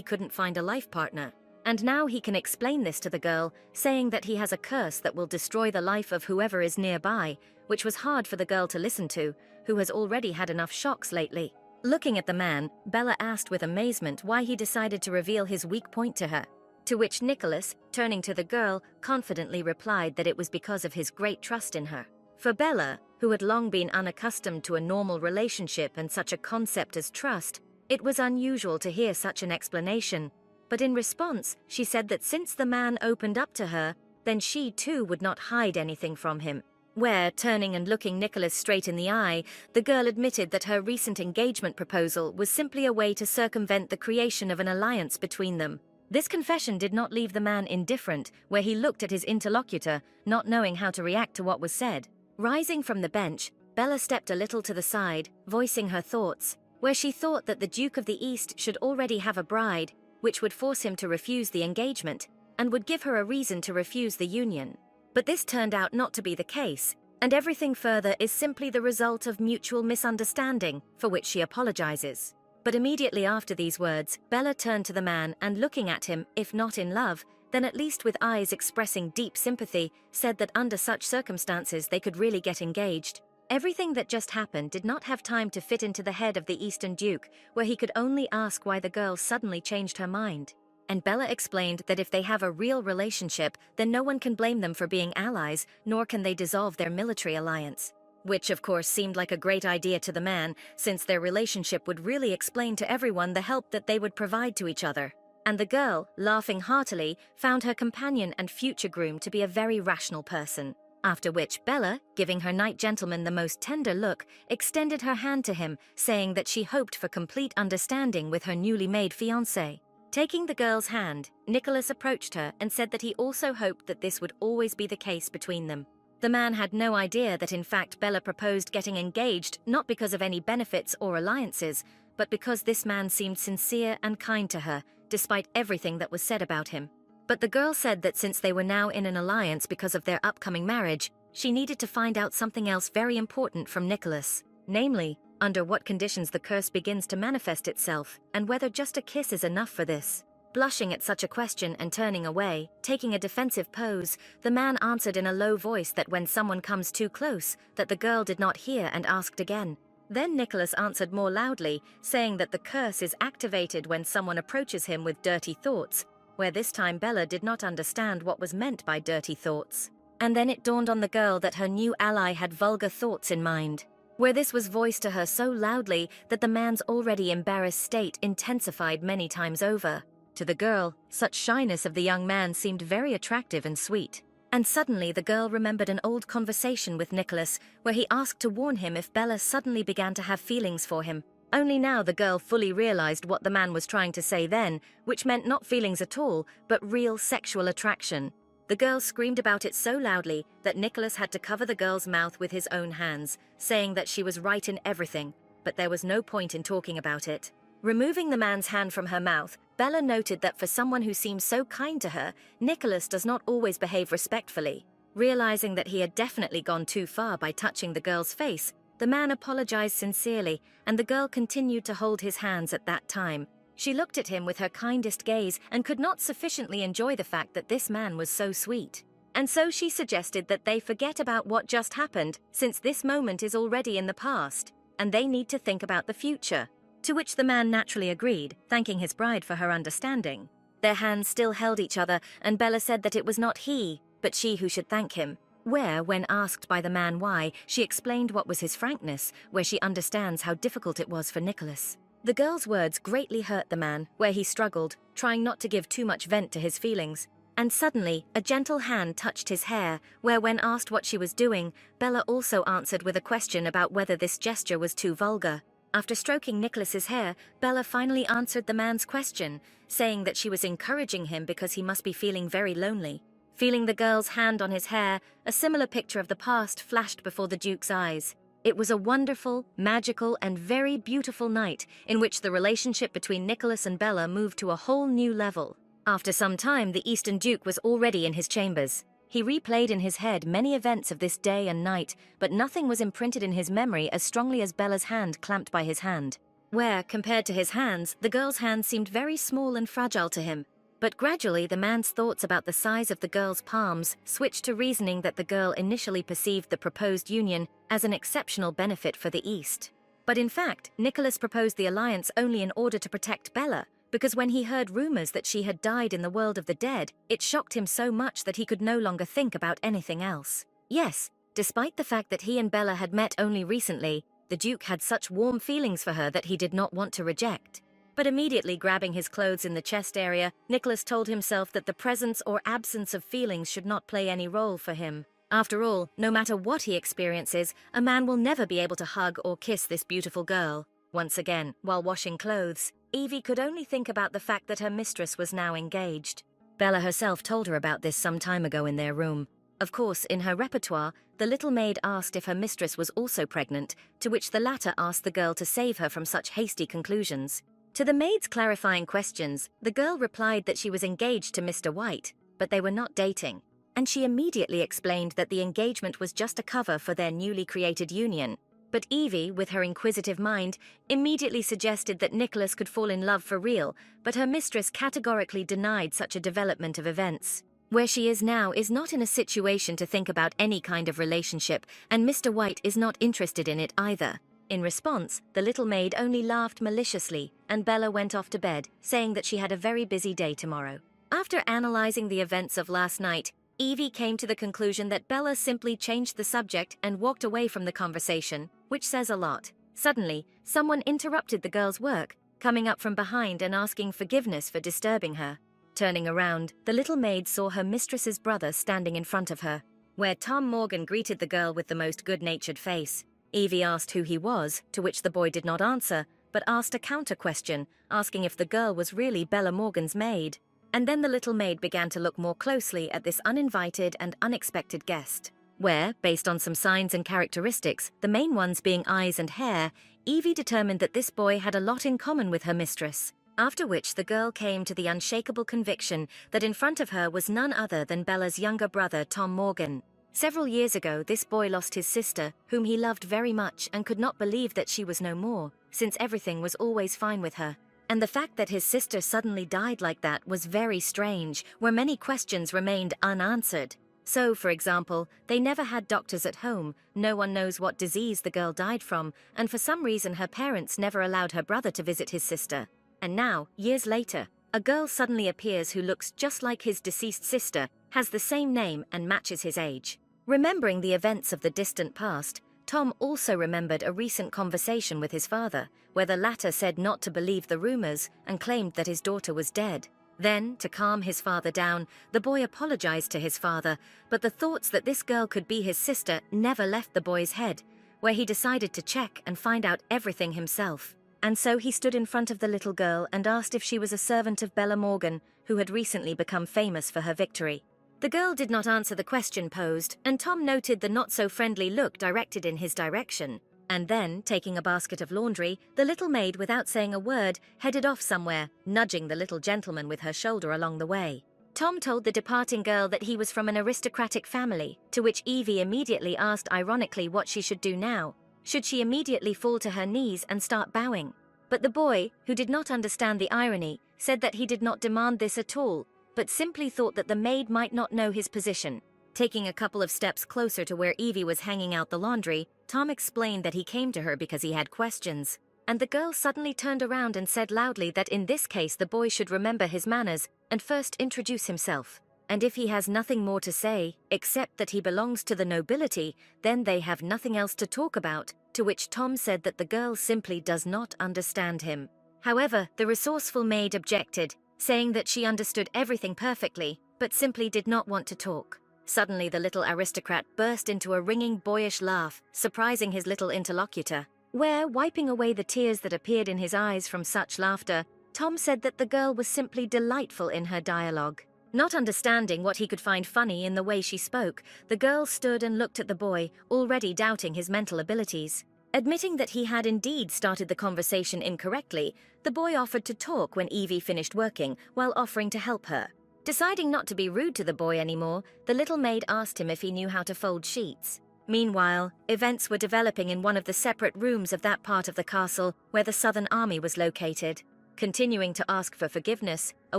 couldn't find a life partner. And now he can explain this to the girl, saying that he has a curse that will destroy the life of whoever is nearby, which was hard for the girl to listen to, who has already had enough shocks lately. Looking at the man, Bella asked with amazement why he decided to reveal his weak point to her. To which Nicholas, turning to the girl, confidently replied that it was because of his great trust in her. For Bella, who had long been unaccustomed to a normal relationship and such a concept as trust, it was unusual to hear such an explanation. But in response, she said that since the man opened up to her, then she too would not hide anything from him. Where, turning and looking Nicholas straight in the eye, the girl admitted that her recent engagement proposal was simply a way to circumvent the creation of an alliance between them. This confession did not leave the man indifferent, where he looked at his interlocutor, not knowing how to react to what was said. Rising from the bench, Bella stepped a little to the side, voicing her thoughts, where she thought that the Duke of the East should already have a bride, which would force him to refuse the engagement, and would give her a reason to refuse the union. But this turned out not to be the case, and everything further is simply the result of mutual misunderstanding, for which she apologizes. But immediately after these words, Bella turned to the man and, looking at him, if not in love, then at least with eyes expressing deep sympathy, said that under such circumstances they could really get engaged. Everything that just happened did not have time to fit into the head of the Eastern Duke, where he could only ask why the girl suddenly changed her mind. And Bella explained that if they have a real relationship, then no one can blame them for being allies, nor can they dissolve their military alliance. Which of course seemed like a great idea to the man, since their relationship would really explain to everyone the help that they would provide to each other. And the girl, laughing heartily, found her companion and future groom to be a very rational person. After which Bella, giving her knight gentleman the most tender look, extended her hand to him, saying that she hoped for complete understanding with her newly made fiancé. Taking the girl's hand, Nicholas approached her and said that he also hoped that this would always be the case between them. The man had no idea that in fact Bella proposed getting engaged not because of any benefits or alliances, but because this man seemed sincere and kind to her, despite everything that was said about him. But the girl said that since they were now in an alliance because of their upcoming marriage, she needed to find out something else very important from Nicholas, namely, under what conditions the curse begins to manifest itself, and whether just a kiss is enough for this. Blushing at such a question and turning away, taking a defensive pose, the man answered in a low voice that when someone comes too close, that the girl did not hear and asked again. Then Nicholas answered more loudly, saying that the curse is activated when someone approaches him with dirty thoughts, where this time Bella did not understand what was meant by dirty thoughts. And then it dawned on the girl that her new ally had vulgar thoughts in mind, where this was voiced to her so loudly that the man's already embarrassed state intensified many times over. To the girl, such shyness of the young man seemed very attractive and sweet. And suddenly the girl remembered an old conversation with Nicholas, where he asked to warn him if Bella suddenly began to have feelings for him. Only now the girl fully realized what the man was trying to say then, which meant not feelings at all, but real sexual attraction. The girl screamed about it so loudly that Nicholas had to cover the girl's mouth with his own hands, saying that she was right in everything, but there was no point in talking about it. Removing the man's hand from her mouth, Bella noted that for someone who seems so kind to her, Nicholas does not always behave respectfully. Realizing that he had definitely gone too far by touching the girl's face, the man apologized sincerely, and the girl continued to hold his hands at that time. She looked at him with her kindest gaze and could not sufficiently enjoy the fact that this man was so sweet. And so she suggested that they forget about what just happened, since this moment is already in the past, and they need to think about the future. To which the man naturally agreed, thanking his bride for her understanding. Their hands still held each other, and Bella said that it was not he, but she who should thank him. Where, when asked by the man why, she explained what was his frankness, where she understands how difficult it was for Nicholas. The girl's words greatly hurt the man, where he struggled, trying not to give too much vent to his feelings. And suddenly, a gentle hand touched his hair, where when asked what she was doing, Bella also answered with a question about whether this gesture was too vulgar. After stroking Nicholas's hair, Bella finally answered the man's question, saying that she was encouraging him because he must be feeling very lonely. Feeling the girl's hand on his hair, a similar picture of the past flashed before the Duke's eyes. It was a wonderful, magical, and very beautiful night in which the relationship between Nicholas and Bella moved to a whole new level. After some time, the Eastern Duke was already in his chambers. He replayed in his head many events of this day and night, but nothing was imprinted in his memory as strongly as Bella's hand clamped by his hand. Where, compared to his hands, the girl's hand seemed very small and fragile to him. But gradually, the man's thoughts about the size of the girl's palms switched to reasoning that the girl initially perceived the proposed union as an exceptional benefit for the East. But in fact, Nicholas proposed the alliance only in order to protect Bella, because when he heard rumors that she had died in the world of the dead, it shocked him so much that he could no longer think about anything else. Yes, despite the fact that he and Bella had met only recently, the Duke had such warm feelings for her that he did not want to reject. But immediately grabbing his clothes in the chest area, Nicholas told himself that the presence or absence of feelings should not play any role for him. After all, no matter what he experiences, a man will never be able to hug or kiss this beautiful girl. Once again, while washing clothes, Evie could only think about the fact that her mistress was now engaged. Bella herself told her about this some time ago in their room. Of course, in her repertoire, the little maid asked if her mistress was also pregnant, to which the latter asked the girl to save her from such hasty conclusions. To the maid's clarifying questions, the girl replied that she was engaged to Mr. White, but they were not dating. And she immediately explained that the engagement was just a cover for their newly created union. But Evie, with her inquisitive mind, immediately suggested that Nicholas could fall in love for real, but her mistress categorically denied such a development of events. Where she is now is not in a situation to think about any kind of relationship, and Mr. White is not interested in it either. In response, the little maid only laughed maliciously, and Bella went off to bed, saying that she had a very busy day tomorrow. After analyzing the events of last night, Evie came to the conclusion that Bella simply changed the subject and walked away from the conversation, which says a lot. Suddenly, someone interrupted the girl's work, coming up from behind and asking forgiveness for disturbing her. Turning around, the little maid saw her mistress's brother standing in front of her, where Tom Morgan greeted the girl with the most good-natured face. Evie asked who he was, to which the boy did not answer, but asked a counter-question, asking if the girl was really Bella Morgan's maid. And then the little maid began to look more closely at this uninvited and unexpected guest, where, based on some signs and characteristics, the main ones being eyes and hair, Evie determined that this boy had a lot in common with her mistress. After which the girl came to the unshakable conviction that in front of her was none other than Bella's younger brother, Tom Morgan. Several years ago, this boy lost his sister, whom he loved very much and could not believe that she was no more, since everything was always fine with her. And the fact that his sister suddenly died like that was very strange, where many questions remained unanswered. So, for example, they never had doctors at home, no one knows what disease the girl died from, and for some reason her parents never allowed her brother to visit his sister. And now, years later, a girl suddenly appears who looks just like his deceased sister, has the same name and matches his age. Remembering the events of the distant past, Tom also remembered a recent conversation with his father, where the latter said not to believe the rumors and claimed that his daughter was dead. Then, to calm his father down, the boy apologized to his father, but the thoughts that this girl could be his sister never left the boy's head, where he decided to check and find out everything himself. And so he stood in front of the little girl and asked if she was a servant of Bella Morgan, who had recently become famous for her victory. The girl did not answer the question posed, and Tom noted the not-so-friendly look directed in his direction. And then, taking a basket of laundry, the little maid, without saying a word, headed off somewhere, nudging the little gentleman with her shoulder along the way. Tom told the departing girl that he was from an aristocratic family, to which Evie immediately asked ironically what she should do now. Should she immediately fall to her knees and start bowing? But the boy, who did not understand the irony, said that he did not demand this at all, but simply thought that the maid might not know his position. Taking a couple of steps closer to where Evie was hanging out the laundry, Tom explained that he came to her because he had questions. And the girl suddenly turned around and said loudly that in this case the boy should remember his manners and first introduce himself. And if he has nothing more to say, except that he belongs to the nobility, then they have nothing else to talk about, to which Tom said that the girl simply does not understand him. However, the resourceful maid objected, saying that she understood everything perfectly, but simply did not want to talk. Suddenly, the little aristocrat burst into a ringing, boyish laugh, surprising his little interlocutor, where, wiping away the tears that appeared in his eyes from such laughter, Tom said that the girl was simply delightful in her dialogue. Not understanding what he could find funny in the way she spoke, the girl stood and looked at the boy, already doubting his mental abilities. Admitting that he had indeed started the conversation incorrectly, the boy offered to talk when Evie finished working, while offering to help her. Deciding not to be rude to the boy anymore, the little maid asked him if he knew how to fold sheets. Meanwhile, events were developing in one of the separate rooms of that part of the castle where the Southern Army was located. Continuing to ask for forgiveness, a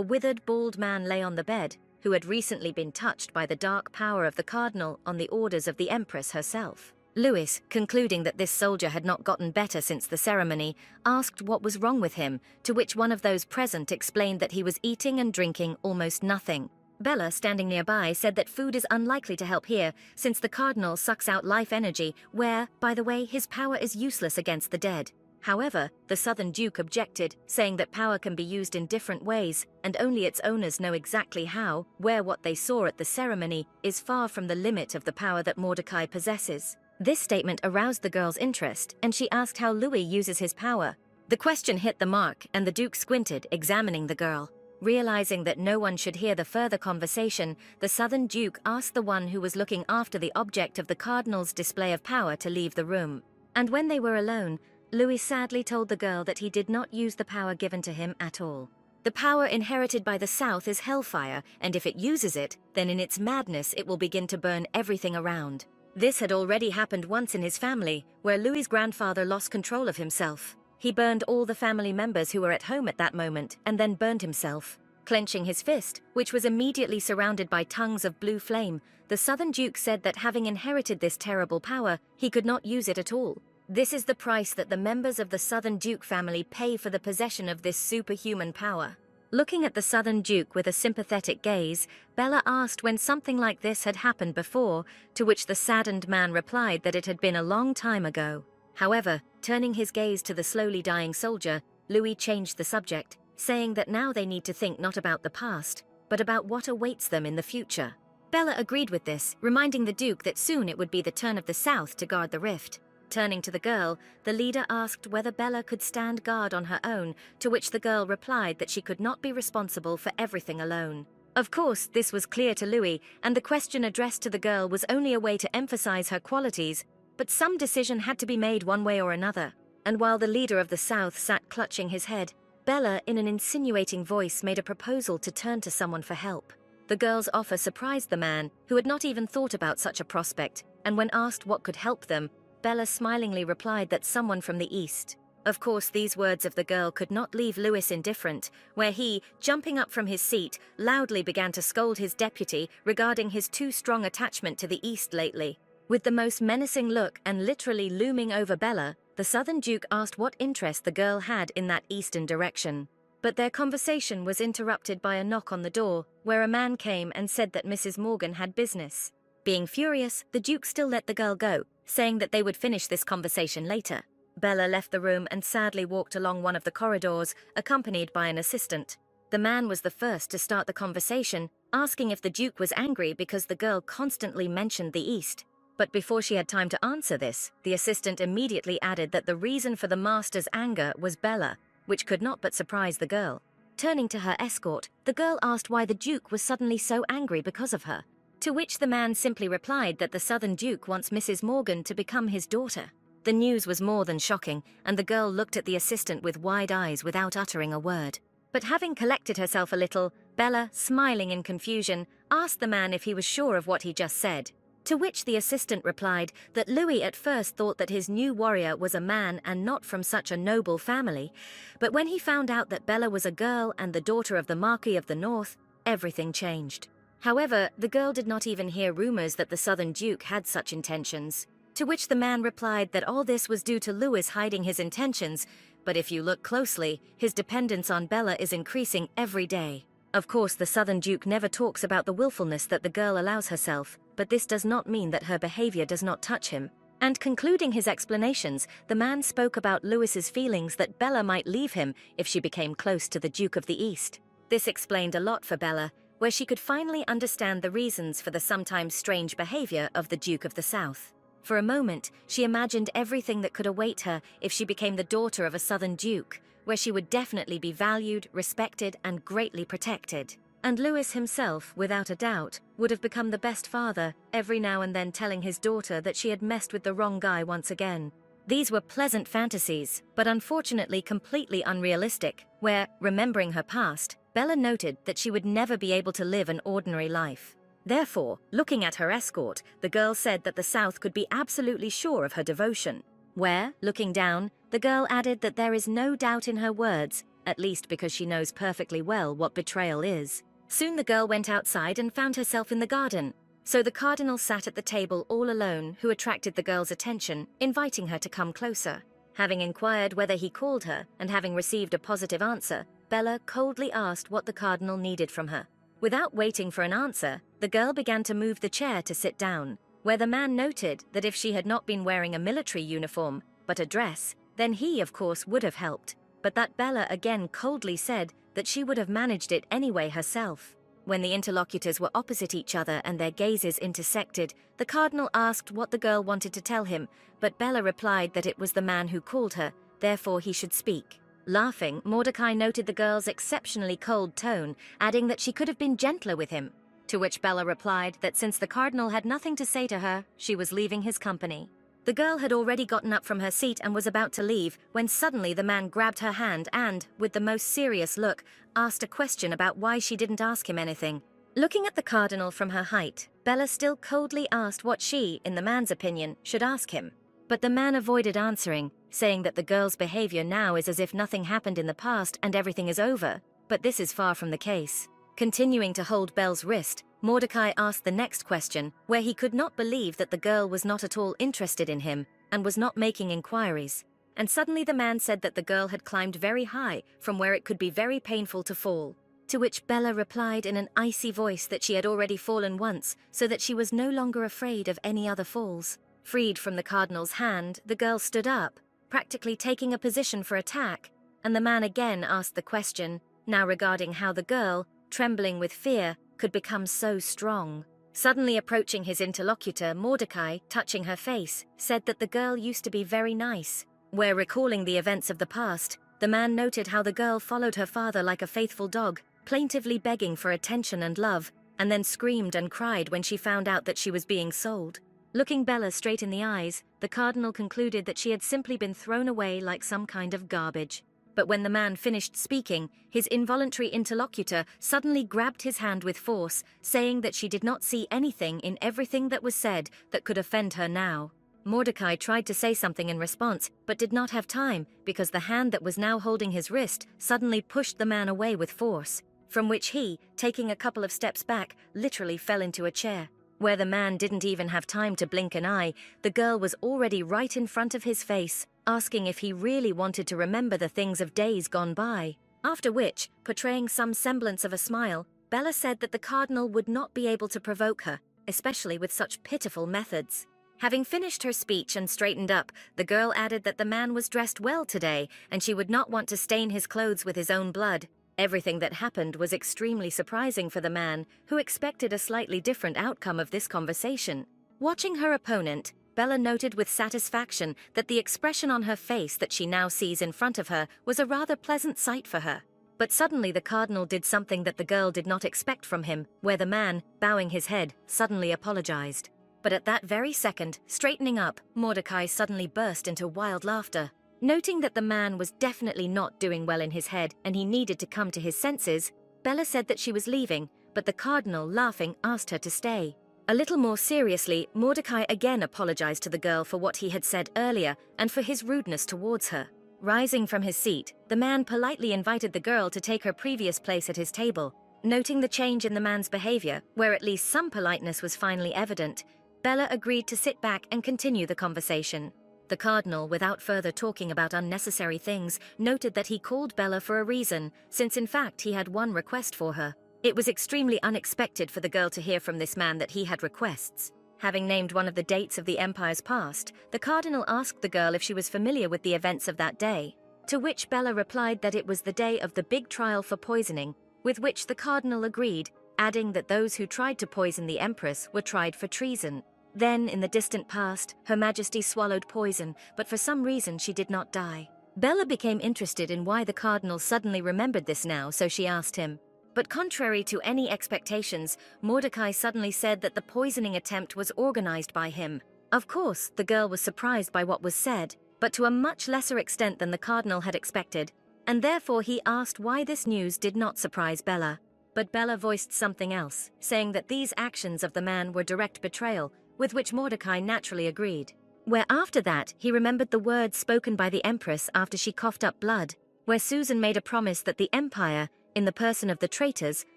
withered, bald man lay on the bed, who had recently been touched by the dark power of the cardinal on the orders of the Empress herself. Louis, concluding that this soldier had not gotten better since the ceremony, asked what was wrong with him, to which one of those present explained that he was eating and drinking almost nothing. Bella, standing nearby, said that food is unlikely to help here, since the cardinal sucks out life energy, where, by the way, his power is useless against the dead. However, the Southern Duke objected, saying that power can be used in different ways, and only its owners know exactly how, where what they saw at the ceremony is far from the limit of the power that Mordecai possesses. This statement aroused the girl's interest, and she asked how Louis uses his power. The question hit the mark, and the Duke squinted, examining the girl. Realizing that no one should hear the further conversation, the Southern Duke asked the one who was looking after the object of the Cardinal's display of power to leave the room. And when they were alone, Louis sadly told the girl that he did not use the power given to him at all. The power inherited by the South is hellfire, and if it uses it, then in its madness it will begin to burn everything around. This had already happened once in his family, where Louis's grandfather lost control of himself. He burned all the family members who were at home at that moment, and then burned himself. Clenching his fist, which was immediately surrounded by tongues of blue flame, the Southern Duke said that having inherited this terrible power, he could not use it at all. This is the price that the members of the Southern Duke family pay for the possession of this superhuman power. Looking at the Southern Duke with a sympathetic gaze, Bella asked when something like this had happened before, to which the saddened man replied that it had been a long time ago. However, turning his gaze to the slowly dying soldier, Louis changed the subject, saying that now they need to think not about the past, but about what awaits them in the future. Bella agreed with this, reminding the Duke that soon it would be the turn of the South to guard the rift. Turning to the girl, the leader asked whether Bella could stand guard on her own, to which the girl replied that she could not be responsible for everything alone. Of course, this was clear to Louis, and the question addressed to the girl was only a way to emphasize her qualities, but some decision had to be made one way or another. And while the leader of the South sat clutching his head, Bella, in an insinuating voice, made a proposal to turn to someone for help. The girl's offer surprised the man, who had not even thought about such a prospect, and when asked what could help them, Bella smilingly replied that someone from the East. Of course, these words of the girl could not leave Louis indifferent, where he, jumping up from his seat, loudly began to scold his deputy regarding his too strong attachment to the East lately. With the most menacing look and literally looming over Bella, the Southern Duke asked what interest the girl had in that eastern direction. But their conversation was interrupted by a knock on the door, where a man came and said that Mrs. Morgan had business. Being furious, the Duke still let the girl go, saying that they would finish this conversation later. Bella left the room and sadly walked along one of the corridors, accompanied by an assistant. The man was the first to start the conversation, asking if the Duke was angry because the girl constantly mentioned the East. But before she had time to answer this, the assistant immediately added that the reason for the master's anger was Bella, which could not but surprise the girl. Turning to her escort, the girl asked why the Duke was suddenly so angry because of her, to which the man simply replied that the Southern Duke wants Mrs. Morgan to become his daughter. The news was more than shocking, and the girl looked at the assistant with wide eyes without uttering a word. But having collected herself a little, Bella, smiling in confusion, asked the man if he was sure of what he just said. To which the assistant replied that Louis at first thought that his new warrior was a man and not from such a noble family, but when he found out that Bella was a girl and the daughter of the Marquis of the North, everything changed. However, the girl did not even hear rumors that the Southern Duke had such intentions. To which the man replied that all this was due to Louis hiding his intentions, but if you look closely, his dependence on Bella is increasing every day. Of course, the Southern Duke never talks about the willfulness that the girl allows herself, but this does not mean that her behavior does not touch him. And concluding his explanations, the man spoke about Louis's feelings that Bella might leave him if she became close to the Duke of the East. This explained a lot for Bella, where she could finally understand the reasons for the sometimes strange behavior of the Duke of the South. For a moment, she imagined everything that could await her if she became the daughter of a southern duke, where she would definitely be valued, respected, and greatly protected. And Louis himself, without a doubt, would have become the best father, every now and then telling his daughter that she had messed with the wrong guy once again. These were pleasant fantasies, but unfortunately completely unrealistic, where, remembering her past, Bella noted that she would never be able to live an ordinary life. Therefore, looking at her escort, the girl said that the South could be absolutely sure of her devotion. Where, looking down, the girl added that there is no doubt in her words, at least because she knows perfectly well what betrayal is. Soon the girl went outside and found herself in the garden. So the cardinal sat at the table all alone, who attracted the girl's attention, inviting her to come closer. Having inquired whether he called her, and having received a positive answer, Bella coldly asked what the cardinal needed from her. Without waiting for an answer, the girl began to move the chair to sit down, where the man noted that if she had not been wearing a military uniform, but a dress, then he, of course, would have helped, but that Bella again coldly said that she would have managed it anyway herself. When the interlocutors were opposite each other and their gazes intersected, the cardinal asked what the girl wanted to tell him, but Bella replied that it was the man who called her, therefore he should speak. Laughing, Mordecai noted the girl's exceptionally cold tone, adding that she could have been gentler with him, to which Bella replied that since the cardinal had nothing to say to her, she was leaving his company. The girl had already gotten up from her seat and was about to leave, when suddenly the man grabbed her hand and, with the most serious look, asked a question about why she didn't ask him anything. Looking at the cardinal from her height, Bella still coldly asked what she, in the man's opinion, should ask him. But the man avoided answering, saying that the girl's behavior now is as if nothing happened in the past and everything is over, but this is far from the case. Continuing to hold Belle's wrist, Mordecai asked the next question, where he could not believe that the girl was not at all interested in him and was not making inquiries. And suddenly the man said that the girl had climbed very high, from where it could be very painful to fall. To which Bella replied in an icy voice that she had already fallen once, so that she was no longer afraid of any other falls. Freed from the cardinal's hand, the girl stood up, practically taking a position for attack, and the man again asked the question, now regarding how the girl, trembling with fear, could become so strong. Suddenly approaching his interlocutor, Mordecai, touching her face, said that the girl used to be very nice. Where, recalling the events of the past, the man noted how the girl followed her father like a faithful dog, plaintively begging for attention and love, and then screamed and cried when she found out that she was being sold. Looking Bella straight in the eyes, the cardinal concluded that she had simply been thrown away like some kind of garbage. But when the man finished speaking, his involuntary interlocutor suddenly grabbed his hand with force, saying that she did not see anything in everything that was said that could offend her now. Mordecai tried to say something in response, but did not have time, because the hand that was now holding his wrist suddenly pushed the man away with force, from which he, taking a couple of steps back, literally fell into a chair. Where the man didn't even have time to blink an eye, the girl was already right in front of his face, asking if he really wanted to remember the things of days gone by. After which, portraying some semblance of a smile, Bella said that the cardinal would not be able to provoke her, especially with such pitiful methods. Having finished her speech and straightened up, the girl added that the man was dressed well today, and she would not want to stain his clothes with his own blood. Everything that happened was extremely surprising for the man, who expected a slightly different outcome of this conversation. Watching her opponent, Bella noted with satisfaction that the expression on her face that she now sees in front of her was a rather pleasant sight for her. But suddenly the cardinal did something that the girl did not expect from him, where the man, bowing his head, suddenly apologized. But at that very second, straightening up, Mordecai suddenly burst into wild laughter. Noting that the man was definitely not doing well in his head and he needed to come to his senses, Bella said that she was leaving, but the cardinal, laughing, asked her to stay. A little more seriously, Mordecai again apologized to the girl for what he had said earlier and for his rudeness towards her. Rising from his seat, the man politely invited the girl to take her previous place at his table. Noting the change in the man's behavior, where at least some politeness was finally evident, Bella agreed to sit back and continue the conversation. The cardinal, without further talking about unnecessary things, noted that he called Bella for a reason, since in fact he had one request for her. It was extremely unexpected for the girl to hear from this man that he had requests. Having named one of the dates of the empire's past, the cardinal asked the girl if she was familiar with the events of that day, to which Bella replied that it was the day of the big trial for poisoning, with which the cardinal agreed, adding that those who tried to poison the Empress were tried for treason. Then, in the distant past, Her Majesty swallowed poison, but for some reason she did not die. Bella became interested in why the Cardinal suddenly remembered this now, so she asked him. But contrary to any expectations, Mordecai suddenly said that the poisoning attempt was organized by him. Of course, the girl was surprised by what was said, but to a much lesser extent than the Cardinal had expected, and therefore he asked why this news did not surprise Bella. But Bella voiced something else, saying that these actions of the man were direct betrayal, with which Mordecai naturally agreed. Where after that, he remembered the words spoken by the Empress after she coughed up blood, where Susan made a promise that the Empire, in the person of the traitors,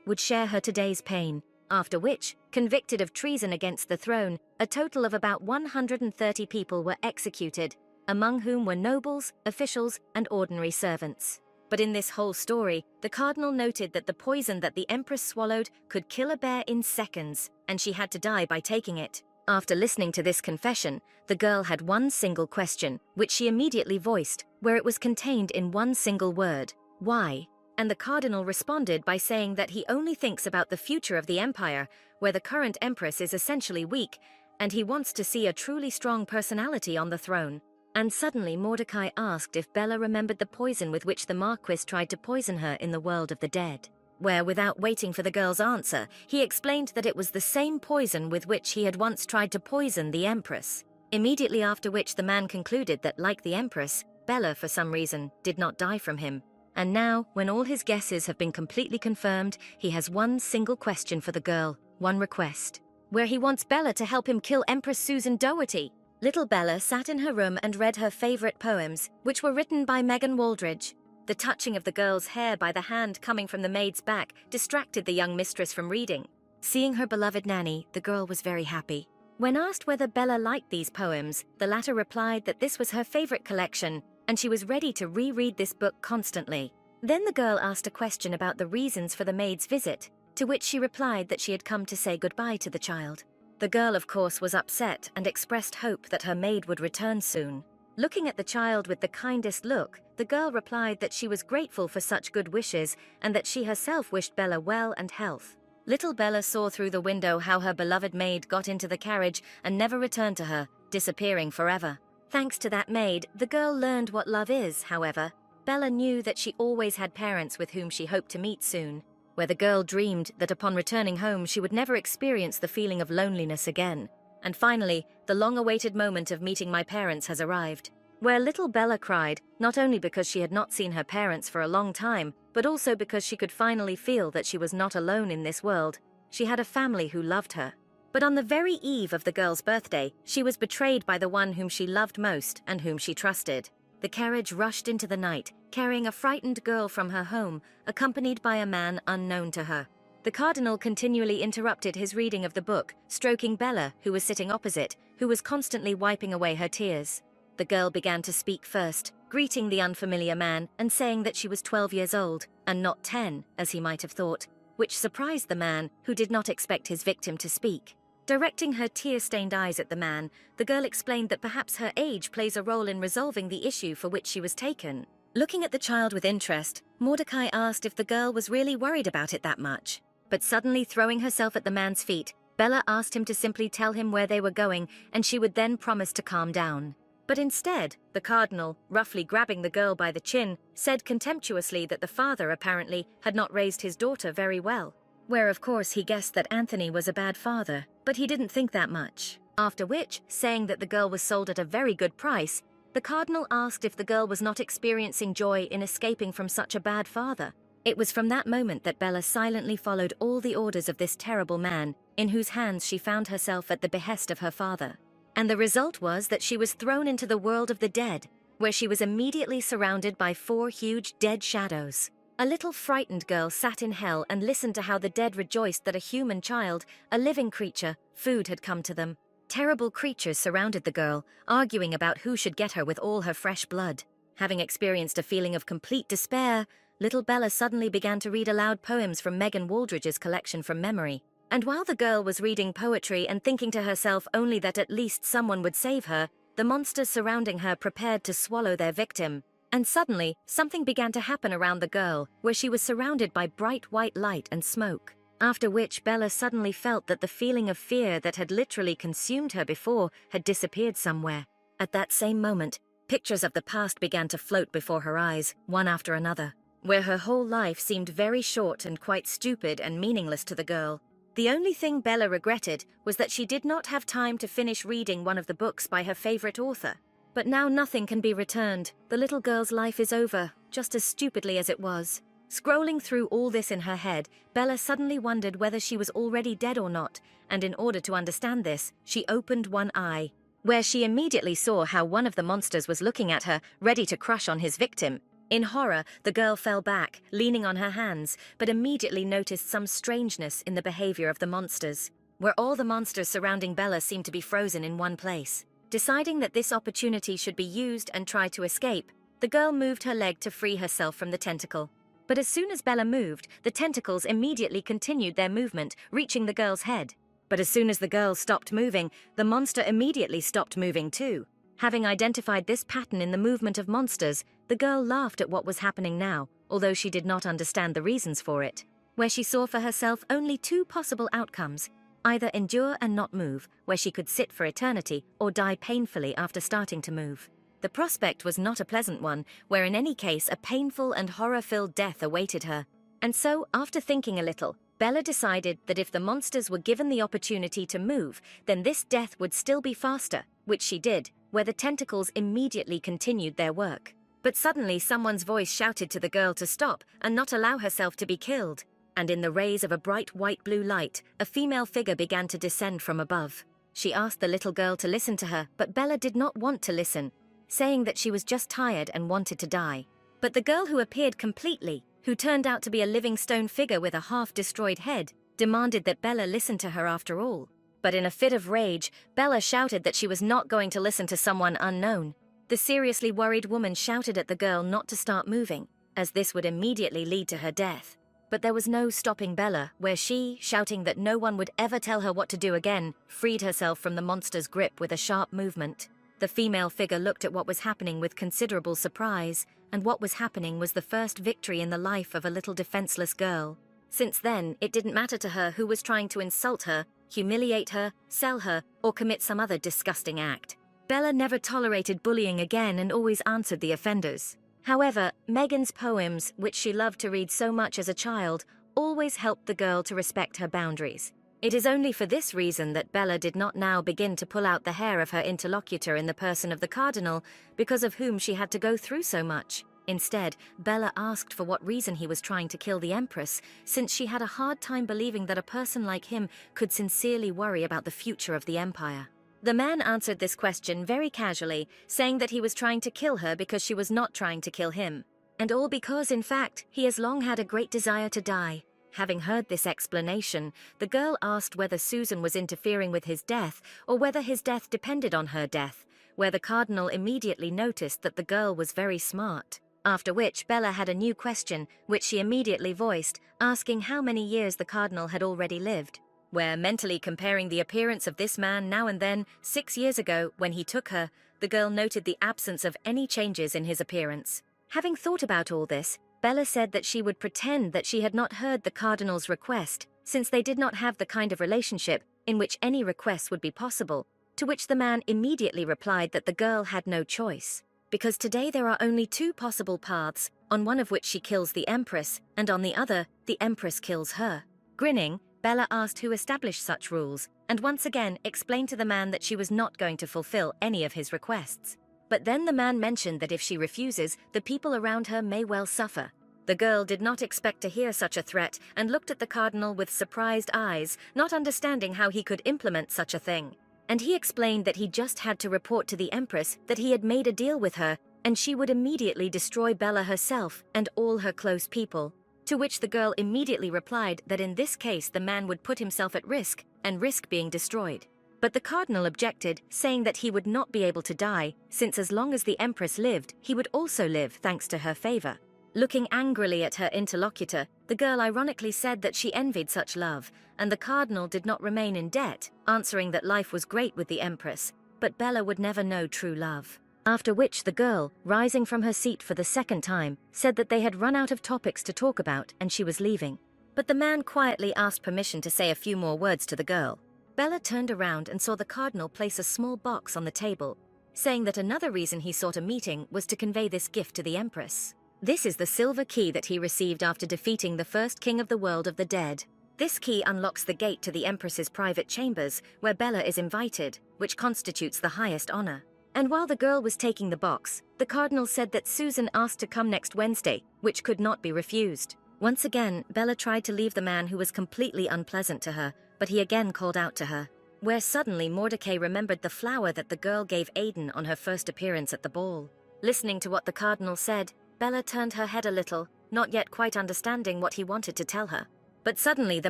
would share her today's pain, after which, convicted of treason against the throne, a total of about 130 people were executed, among whom were nobles, officials, and ordinary servants. But in this whole story, the Cardinal noted that the poison that the Empress swallowed could kill a bear in seconds, and she had to die by taking it. After listening to this confession, the girl had one single question, which she immediately voiced, where it was contained in one single word: why? And the Cardinal responded by saying that he only thinks about the future of the Empire, where the current Empress is essentially weak, and he wants to see a truly strong personality on the throne. And suddenly Mordecai asked if Bella remembered the poison with which the Marquis tried to poison her in the world of the dead. Where, without waiting for the girl's answer, he explained that it was the same poison with which he had once tried to poison the Empress. Immediately after which the man concluded that, like the Empress, Bella, for some reason, did not die from him. And now, when all his guesses have been completely confirmed, he has one single question for the girl, one request, where he wants Bella to help him kill Empress Susan Doherty. Little Bella sat in her room and read her favorite poems, which were written by Megan Waldridge. The touching of the girl's hair by the hand coming from the maid's back distracted the young mistress from reading. Seeing her beloved nanny, the girl was very happy. When asked whether Bella liked these poems, the latter replied that this was her favorite collection, and she was ready to reread this book constantly. Then the girl asked a question about the reasons for the maid's visit, to which she replied that she had come to say goodbye to the child. The girl, of course, was upset and expressed hope that her maid would return soon. Looking at the child with the kindest look, the girl replied that she was grateful for such good wishes and that she herself wished Bella well and health. Little Bella saw through the window how her beloved maid got into the carriage and never returned to her, disappearing forever. Thanks to that maid, the girl learned what love is, however. Bella knew that she always had parents with whom she hoped to meet soon, where the girl dreamed that upon returning home she would never experience the feeling of loneliness again. And finally, the long-awaited moment of meeting my parents has arrived, where little Bella cried, not only because she had not seen her parents for a long time, but also because she could finally feel that she was not alone in this world. She had a family who loved her. But on the very eve of the girl's birthday, she was betrayed by the one whom she loved most and whom she trusted. The carriage rushed into the night, carrying a frightened girl from her home, accompanied by a man unknown to her. The Cardinal continually interrupted his reading of the book, stroking Bella, who was sitting opposite, who was constantly wiping away her tears. The girl began to speak first, greeting the unfamiliar man and saying that she was 12 years old, and not 10, as he might have thought, which surprised the man, who did not expect his victim to speak. Directing her tear-stained eyes at the man, the girl explained that perhaps her age plays a role in resolving the issue for which she was taken. Looking at the child with interest, Mordecai asked if the girl was really worried about it that much. But suddenly throwing herself at the man's feet, Bella asked him to simply tell him where they were going, and she would then promise to calm down. But instead, the Cardinal, roughly grabbing the girl by the chin, said contemptuously that the father, apparently, had not raised his daughter very well. Where, of course, he guessed that Anthony was a bad father, but he didn't think that much. After which, saying that the girl was sold at a very good price, the Cardinal asked if the girl was not experiencing joy in escaping from such a bad father. It was from that moment that Bella silently followed all the orders of this terrible man, in whose hands she found herself at the behest of her father. And the result was that she was thrown into the world of the dead, where she was immediately surrounded by 4 huge dead shadows. A little frightened girl sat in hell and listened to how the dead rejoiced that a human child, a living creature, food had come to them. Terrible creatures surrounded the girl, arguing about who should get her with all her fresh blood. Having experienced a feeling of complete despair, little Bella suddenly began to read aloud poems from Megan Waldridge's collection from memory. And while the girl was reading poetry and thinking to herself only that at least someone would save her, the monsters surrounding her prepared to swallow their victim. And suddenly, something began to happen around the girl, where she was surrounded by bright white light and smoke. after which Bella suddenly felt that the feeling of fear that had literally consumed her before had disappeared somewhere. At that same moment, pictures of the past began to float before her eyes, one after another, where her whole life seemed very short and quite stupid and meaningless to the girl. The only thing Bella regretted was that she did not have time to finish reading one of the books by her favorite author. But now nothing can be returned. The little girl's life is over, just as stupidly as it was. Scrolling through all this in her head, Bella suddenly wondered whether she was already dead or not, and in order to understand this, she opened one eye, where she immediately saw how one of the monsters was looking at her, ready to crush on his victim. In horror, the girl fell back, leaning on her hands, but immediately noticed some strangeness in the behavior of the monsters, where all the monsters surrounding Bella seemed to be frozen in one place. Deciding that this opportunity should be used and try to escape, the girl moved her leg to free herself from the tentacle. But as soon as Bella moved, the tentacles immediately continued their movement, reaching the girl's head. But as soon as the girl stopped moving, the monster immediately stopped moving too. Having identified this pattern in the movement of monsters, the girl laughed at what was happening now, although she did not understand the reasons for it, where she saw for herself only two possible outcomes: either endure and not move, where she could sit for eternity, or die painfully after starting to move. The prospect was not a pleasant one, where in any case a painful and horror-filled death awaited her. And so, after thinking a little, Bella decided that if the monsters were given the opportunity to move, then this death would still be faster, which she did, where the tentacles immediately continued their work. But suddenly someone's voice shouted to the girl to stop and not allow herself to be killed. And in the rays of a bright white-blue light, a female figure began to descend from above. She asked the little girl to listen to her, but Bella did not want to listen, saying that she was just tired and wanted to die. But the girl who appeared completely, who turned out to be a living stone figure with a half-destroyed head, demanded that Bella listen to her after all. But in a fit of rage, Bella shouted that she was not going to listen to someone unknown. The seriously worried woman shouted at the girl not to start moving, as this would immediately lead to her death. But there was no stopping Bella, where she, shouting that no one would ever tell her what to do again, freed herself from the monster's grip with a sharp movement. The female figure looked at what was happening with considerable surprise, and what was happening was the first victory in the life of a little defenseless girl. Since then, it didn't matter to her who was trying to insult her, humiliate her, sell her, or commit some other disgusting act. Bella never tolerated bullying again and always answered the offenders. However, Megan's poems, which she loved to read so much as a child, always helped the girl to respect her boundaries. It is only for this reason that Bella did not now begin to pull out the hair of her interlocutor in the person of the cardinal, because of whom she had to go through so much. Instead, Bella asked for what reason he was trying to kill the Empress, since she had a hard time believing that a person like him could sincerely worry about the future of the Empire. The man answered this question very casually, saying that he was trying to kill her because she was not trying to kill him. And all because, in fact, he has long had a great desire to die. Having heard this explanation, the girl asked whether Susan was interfering with his death, or whether his death depended on her death, where the cardinal immediately noticed that the girl was very smart. After which, Bella had a new question, which she immediately voiced, asking how many years the cardinal had already lived. Where, mentally comparing the appearance of this man now and then, 6 years ago, when he took her, the girl noted the absence of any changes in his appearance. Having thought about all this, Bella said that she would pretend that she had not heard the cardinal's request, since they did not have the kind of relationship in which any request would be possible, to which the man immediately replied that the girl had no choice. Because today there are only two possible paths, on one of which she kills the Empress, and on the other, the Empress kills her. Grinning, Bella asked who established such rules, and once again explained to the man that she was not going to fulfill any of his requests. But then the man mentioned that if she refuses, the people around her may well suffer. The girl did not expect to hear such a threat and looked at the cardinal with surprised eyes, not understanding how he could implement such a thing. And he explained that he just had to report to the Empress that he had made a deal with her, and she would immediately destroy Bella herself and all her close people. To which the girl immediately replied that in this case the man would put himself at risk and risk being destroyed. But the cardinal objected, saying that he would not be able to die, since as long as the Empress lived, he would also live thanks to her favor. Looking angrily at her interlocutor, the girl ironically said that she envied such love, and the cardinal did not remain in debt, answering that life was great with the Empress, but Bella would never know true love. After which the girl, rising from her seat for the second time, said that they had run out of topics to talk about and she was leaving. but the man quietly asked permission to say a few more words to the girl. Bella turned around and saw the cardinal place a small box on the table, saying that another reason he sought a meeting was to convey this gift to the Empress. This is the silver key that he received after defeating the first king of the world of the dead. This key unlocks the gate to the Empress's private chambers, where Bella is invited, which constitutes the highest honor. And while the girl was taking the box, the cardinal said that Susan asked to come next Wednesday, which could not be refused. Once again, Bella tried to leave the man who was completely unpleasant to her, but he again called out to her. Where suddenly Mordecai remembered the flower that the girl gave Aiden on her first appearance at the ball. Listening to what the cardinal said, Bella turned her head a little, not yet quite understanding what he wanted to tell her. But suddenly the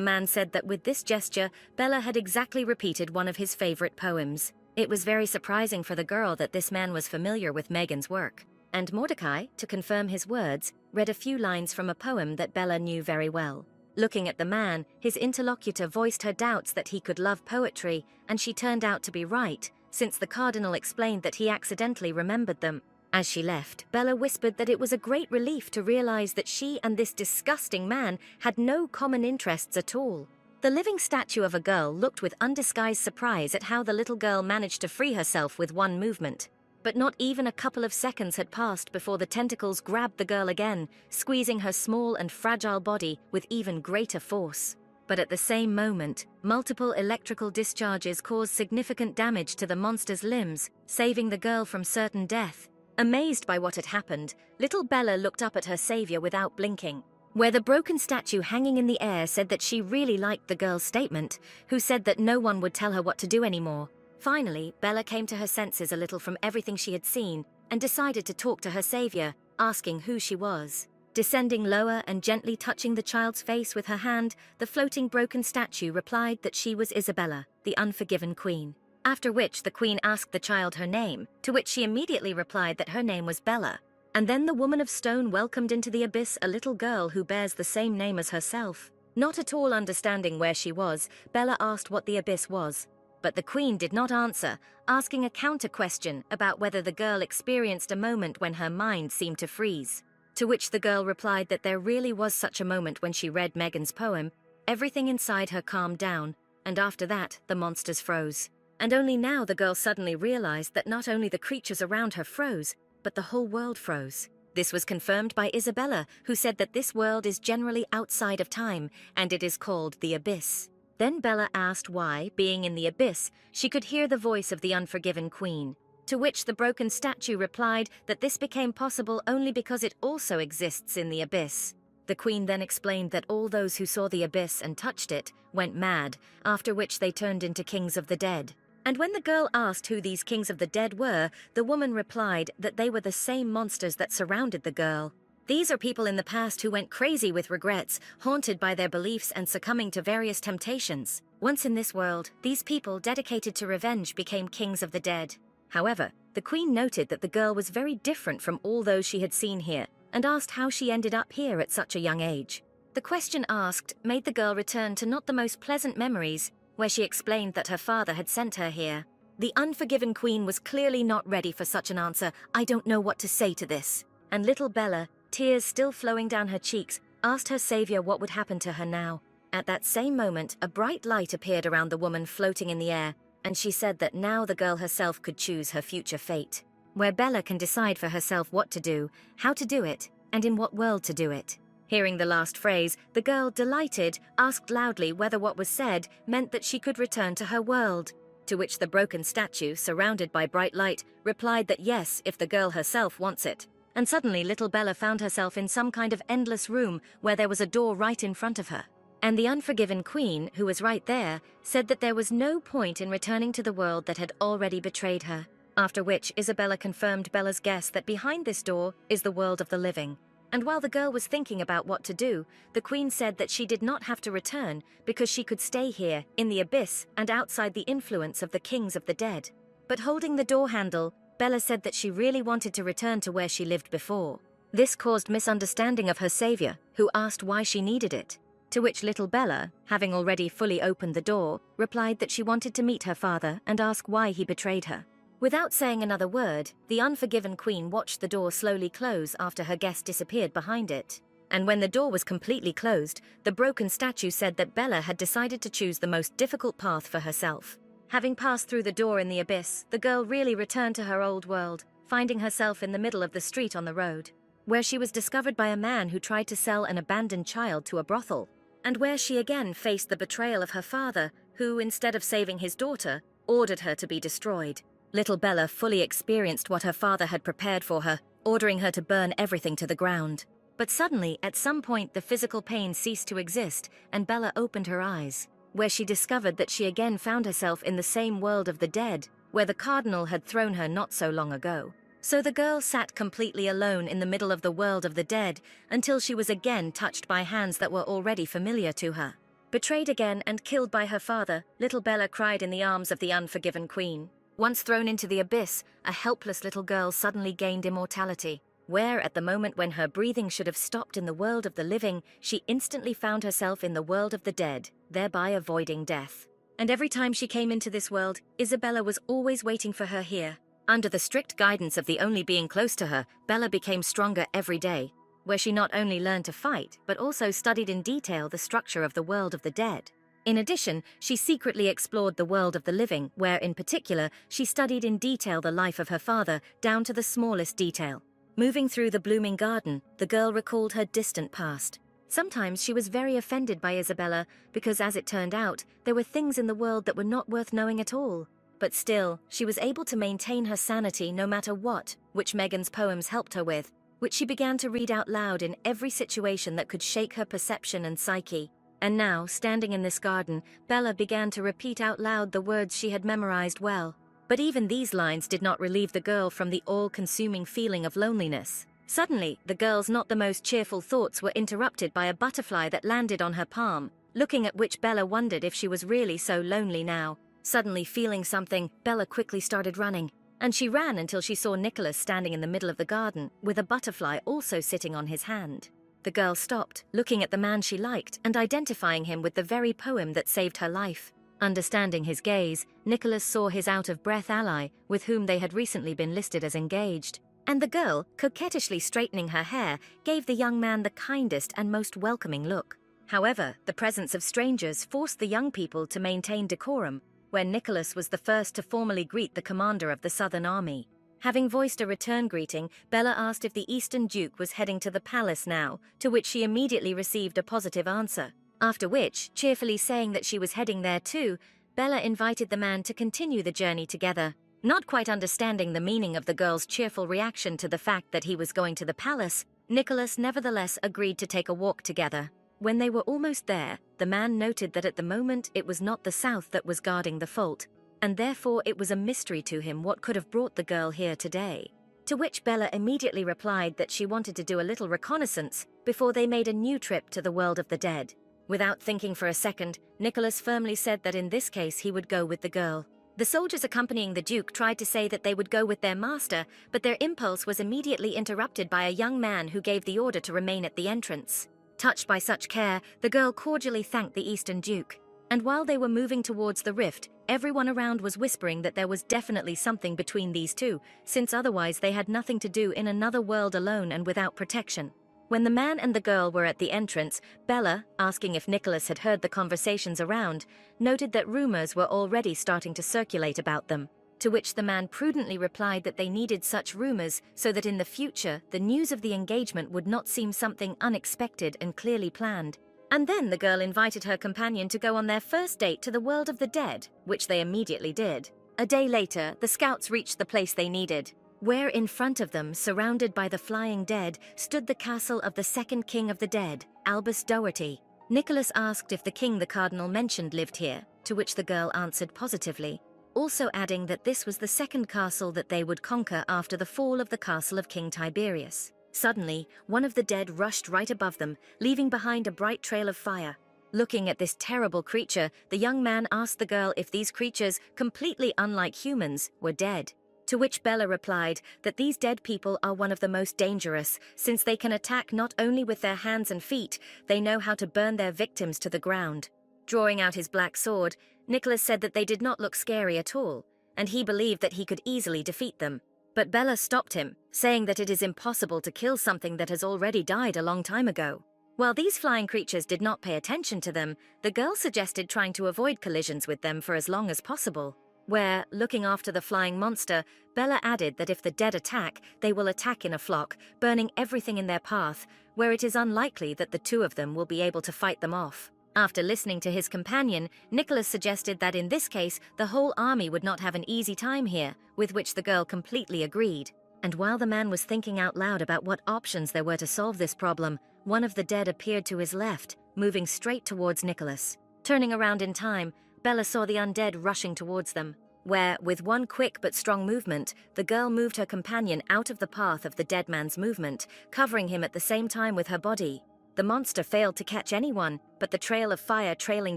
man said that with this gesture, Bella had exactly repeated one of his favorite poems. It was very surprising for the girl that this man was familiar with Megan's work. And Mordecai, to confirm his words, read a few lines from a poem that Bella knew very well. Looking at the man, his interlocutor voiced her doubts that he could love poetry, and she turned out to be right, since the cardinal explained that he accidentally remembered them. As she left, Bella whispered that it was a great relief to realize that she and this disgusting man had no common interests at all. The living statue of a girl looked with undisguised surprise at how the little girl managed to free herself with one movement. But not even a couple of seconds had passed before the tentacles grabbed the girl again, squeezing her small and fragile body with even greater force. But at the same moment, multiple electrical discharges caused significant damage to the monster's limbs, saving the girl from certain death. Amazed by what had happened, little Bella looked up at her savior without blinking. Where the broken statue hanging in the air said that she really liked the girl's statement, who said that no one would tell her what to do anymore. Finally, Bella came to her senses a little from everything she had seen, and decided to talk to her savior, asking who she was. Descending lower and gently touching the child's face with her hand, the floating broken statue replied that she was Isabella, the unforgiven queen. After which the queen asked the child her name, to which she immediately replied that her name was Bella. And then the woman of stone welcomed into the abyss a little girl who bears the same name as herself. Not at all understanding where she was, Bella asked what the abyss was. But the queen did not answer, asking a counter-question about whether the girl experienced a moment when her mind seemed to freeze. To which the girl replied that there really was such a moment when she read Megan's poem. Everything inside her calmed down, and after that, the monsters froze. And only now the girl suddenly realized that not only the creatures around her froze, but the whole world froze. This was confirmed by Isabella, who said that this world is generally outside of time, and it is called the Abyss. Then Bella asked why, being in the Abyss, she could hear the voice of the unforgiven queen. To which the broken statue replied that this became possible only because it also exists in the Abyss. The queen then explained that all those who saw the Abyss and touched it went mad, after which they turned into kings of the dead. And when the girl asked who these kings of the dead were, the woman replied that they were the same monsters that surrounded the girl. These are people in the past who went crazy with regrets, haunted by their beliefs and succumbing to various temptations. Once in this world, these people dedicated to revenge became kings of the dead. However, the queen noted that the girl was very different from all those she had seen here, and asked how she ended up here at such a young age. The question asked made the girl return to not the most pleasant memories, where she explained that her father had sent her here. The unforgiven queen was clearly not ready for such an answer. "I don't know what to say to this." And little Bella, tears still flowing down her cheeks, asked her savior what would happen to her now. At that same moment, a bright light appeared around the woman floating in the air, and she said that now the girl herself could choose her future fate, where Bella can decide for herself what to do, how to do it, and in what world to do it. Hearing the last phrase, the girl, delighted, asked loudly whether what was said meant that she could return to her world. To which the broken statue, surrounded by bright light, replied that yes, if the girl herself wants it. And suddenly little Bella found herself in some kind of endless room where there was a door right in front of her. And the unforgiven queen, who was right there, said that there was no point in returning to the world that had already betrayed her. After which Isabella confirmed Bella's guess that behind this door is the world of the living. And while the girl was thinking about what to do, the queen said that she did not have to return because she could stay here, in the abyss and outside the influence of the kings of the dead. But holding the door handle, Bella said that she really wanted to return to where she lived before. This caused misunderstanding of her savior, who asked why she needed it. To which little Bella, having already fully opened the door, replied that she wanted to meet her father and ask why he betrayed her. Without saying another word, the unforgiven queen watched the door slowly close after her guest disappeared behind it. And when the door was completely closed, the broken statue said that Bella had decided to choose the most difficult path for herself. Having passed through the door in the abyss, the girl really returned to her old world, finding herself in the middle of the street on the road, where she was discovered by a man who tried to sell an abandoned child to a brothel, and where she again faced the betrayal of her father, who, instead of saving his daughter, ordered her to be destroyed. Little Bella fully experienced what her father had prepared for her, ordering her to burn everything to the ground. But suddenly, at some point, the physical pain ceased to exist, and Bella opened her eyes, where she discovered that she again found herself in the same world of the dead, where the cardinal had thrown her not so long ago. So the girl sat completely alone in the middle of the world of the dead until she was again touched by hands that were already familiar to her. Betrayed again and killed by her father, little Bella cried in the arms of the unforgiven queen. Once thrown into the abyss, a helpless little girl suddenly gained immortality, where at the moment when her breathing should have stopped in the world of the living, she instantly found herself in the world of the dead, thereby avoiding death. And every time she came into this world, Isabella was always waiting for her here. Under the strict guidance of the only being close to her, Bella became stronger every day, where she not only learned to fight, but also studied in detail the structure of the world of the dead. In addition, she secretly explored the world of the living, where in particular, she studied in detail the life of her father, down to the smallest detail. Moving through the blooming garden, the girl recalled her distant past. Sometimes she was very offended by Isabella, because as it turned out, there were things in the world that were not worth knowing at all. But still, she was able to maintain her sanity no matter what, which Megan's poems helped her with, which she began to read out loud in every situation that could shake her perception and psyche. And now, standing in this garden, Bella began to repeat out loud the words she had memorized well. But even these lines did not relieve the girl from the all-consuming feeling of loneliness. Suddenly, the girl's not the most cheerful thoughts were interrupted by a butterfly that landed on her palm, looking at which Bella wondered if she was really so lonely now. Suddenly feeling something, Bella quickly started running, and she ran until she saw Nicholas standing in the middle of the garden, with a butterfly also sitting on his hand. The girl stopped, looking at the man she liked and identifying him with the very poem that saved her life. Understanding his gaze, Nicholas saw his out-of-breath ally, with whom they had recently been listed as engaged. And the girl, coquettishly straightening her hair, gave the young man the kindest and most welcoming look. However, the presence of strangers forced the young people to maintain decorum, where Nicholas was the first to formally greet the commander of the Southern Army. Having voiced a return greeting, Bella asked if the Eastern Duke was heading to the palace now, to which she immediately received a positive answer. After which, cheerfully saying that she was heading there too, Bella invited the man to continue the journey together. Not quite understanding the meaning of the girl's cheerful reaction to the fact that he was going to the palace, Nicholas nevertheless agreed to take a walk together. When they were almost there, the man noted that at the moment it was not the south that was guarding the fault, and therefore it was a mystery to him what could have brought the girl here today. To which Bella immediately replied that she wanted to do a little reconnaissance before they made a new trip to the world of the dead. Without thinking for a second, Nicholas firmly said that in this case he would go with the girl. The soldiers accompanying the Duke tried to say that they would go with their master, but their impulse was immediately interrupted by a young man who gave the order to remain at the entrance. Touched by such care, the girl cordially thanked the Eastern Duke. And while they were moving towards the rift, everyone around was whispering that there was definitely something between these two, since otherwise they had nothing to do in another world alone and without protection. When the man and the girl were at the entrance, Bella, asking if Nicholas had heard the conversations around, noted that rumors were already starting to circulate about them, to which the man prudently replied that they needed such rumors so that in the future the news of the engagement would not seem something unexpected and clearly planned. And then the girl invited her companion to go on their first date to the world of the dead, which they immediately did. A day later, the scouts reached the place they needed, where in front of them, surrounded by the flying dead, stood the castle of the second king of the dead, Albus Doherty. Nicholas asked if the king the cardinal mentioned lived here, to which the girl answered positively, also adding that this was the second castle that they would conquer after the fall of the castle of King Tiberius. Suddenly, one of the dead rushed right above them, leaving behind a bright trail of fire. Looking at this terrible creature, the young man asked the girl if these creatures, completely unlike humans, were dead. To which Bella replied that these dead people are one of the most dangerous, since they can attack not only with their hands and feet, they know how to burn their victims to the ground. Drawing out his black sword, Nicholas said that they did not look scary at all, and he believed that he could easily defeat them. But Bella stopped him, saying that it is impossible to kill something that has already died a long time ago. While these flying creatures did not pay attention to them, the girl suggested trying to avoid collisions with them for as long as possible. Where, looking after the flying monster, Bella added that if the dead attack, they will attack in a flock, burning everything in their path, where it is unlikely that the two of them will be able to fight them off. After listening to his companion, Nicholas suggested that in this case, the whole army would not have an easy time here, with which the girl completely agreed. And while the man was thinking out loud about what options there were to solve this problem, one of the dead appeared to his left, moving straight towards Nicholas. Turning around in time, Bella saw the undead rushing towards them, where, with one quick but strong movement, the girl moved her companion out of the path of the dead man's movement, covering him at the same time with her body. The monster failed to catch anyone, but the trail of fire trailing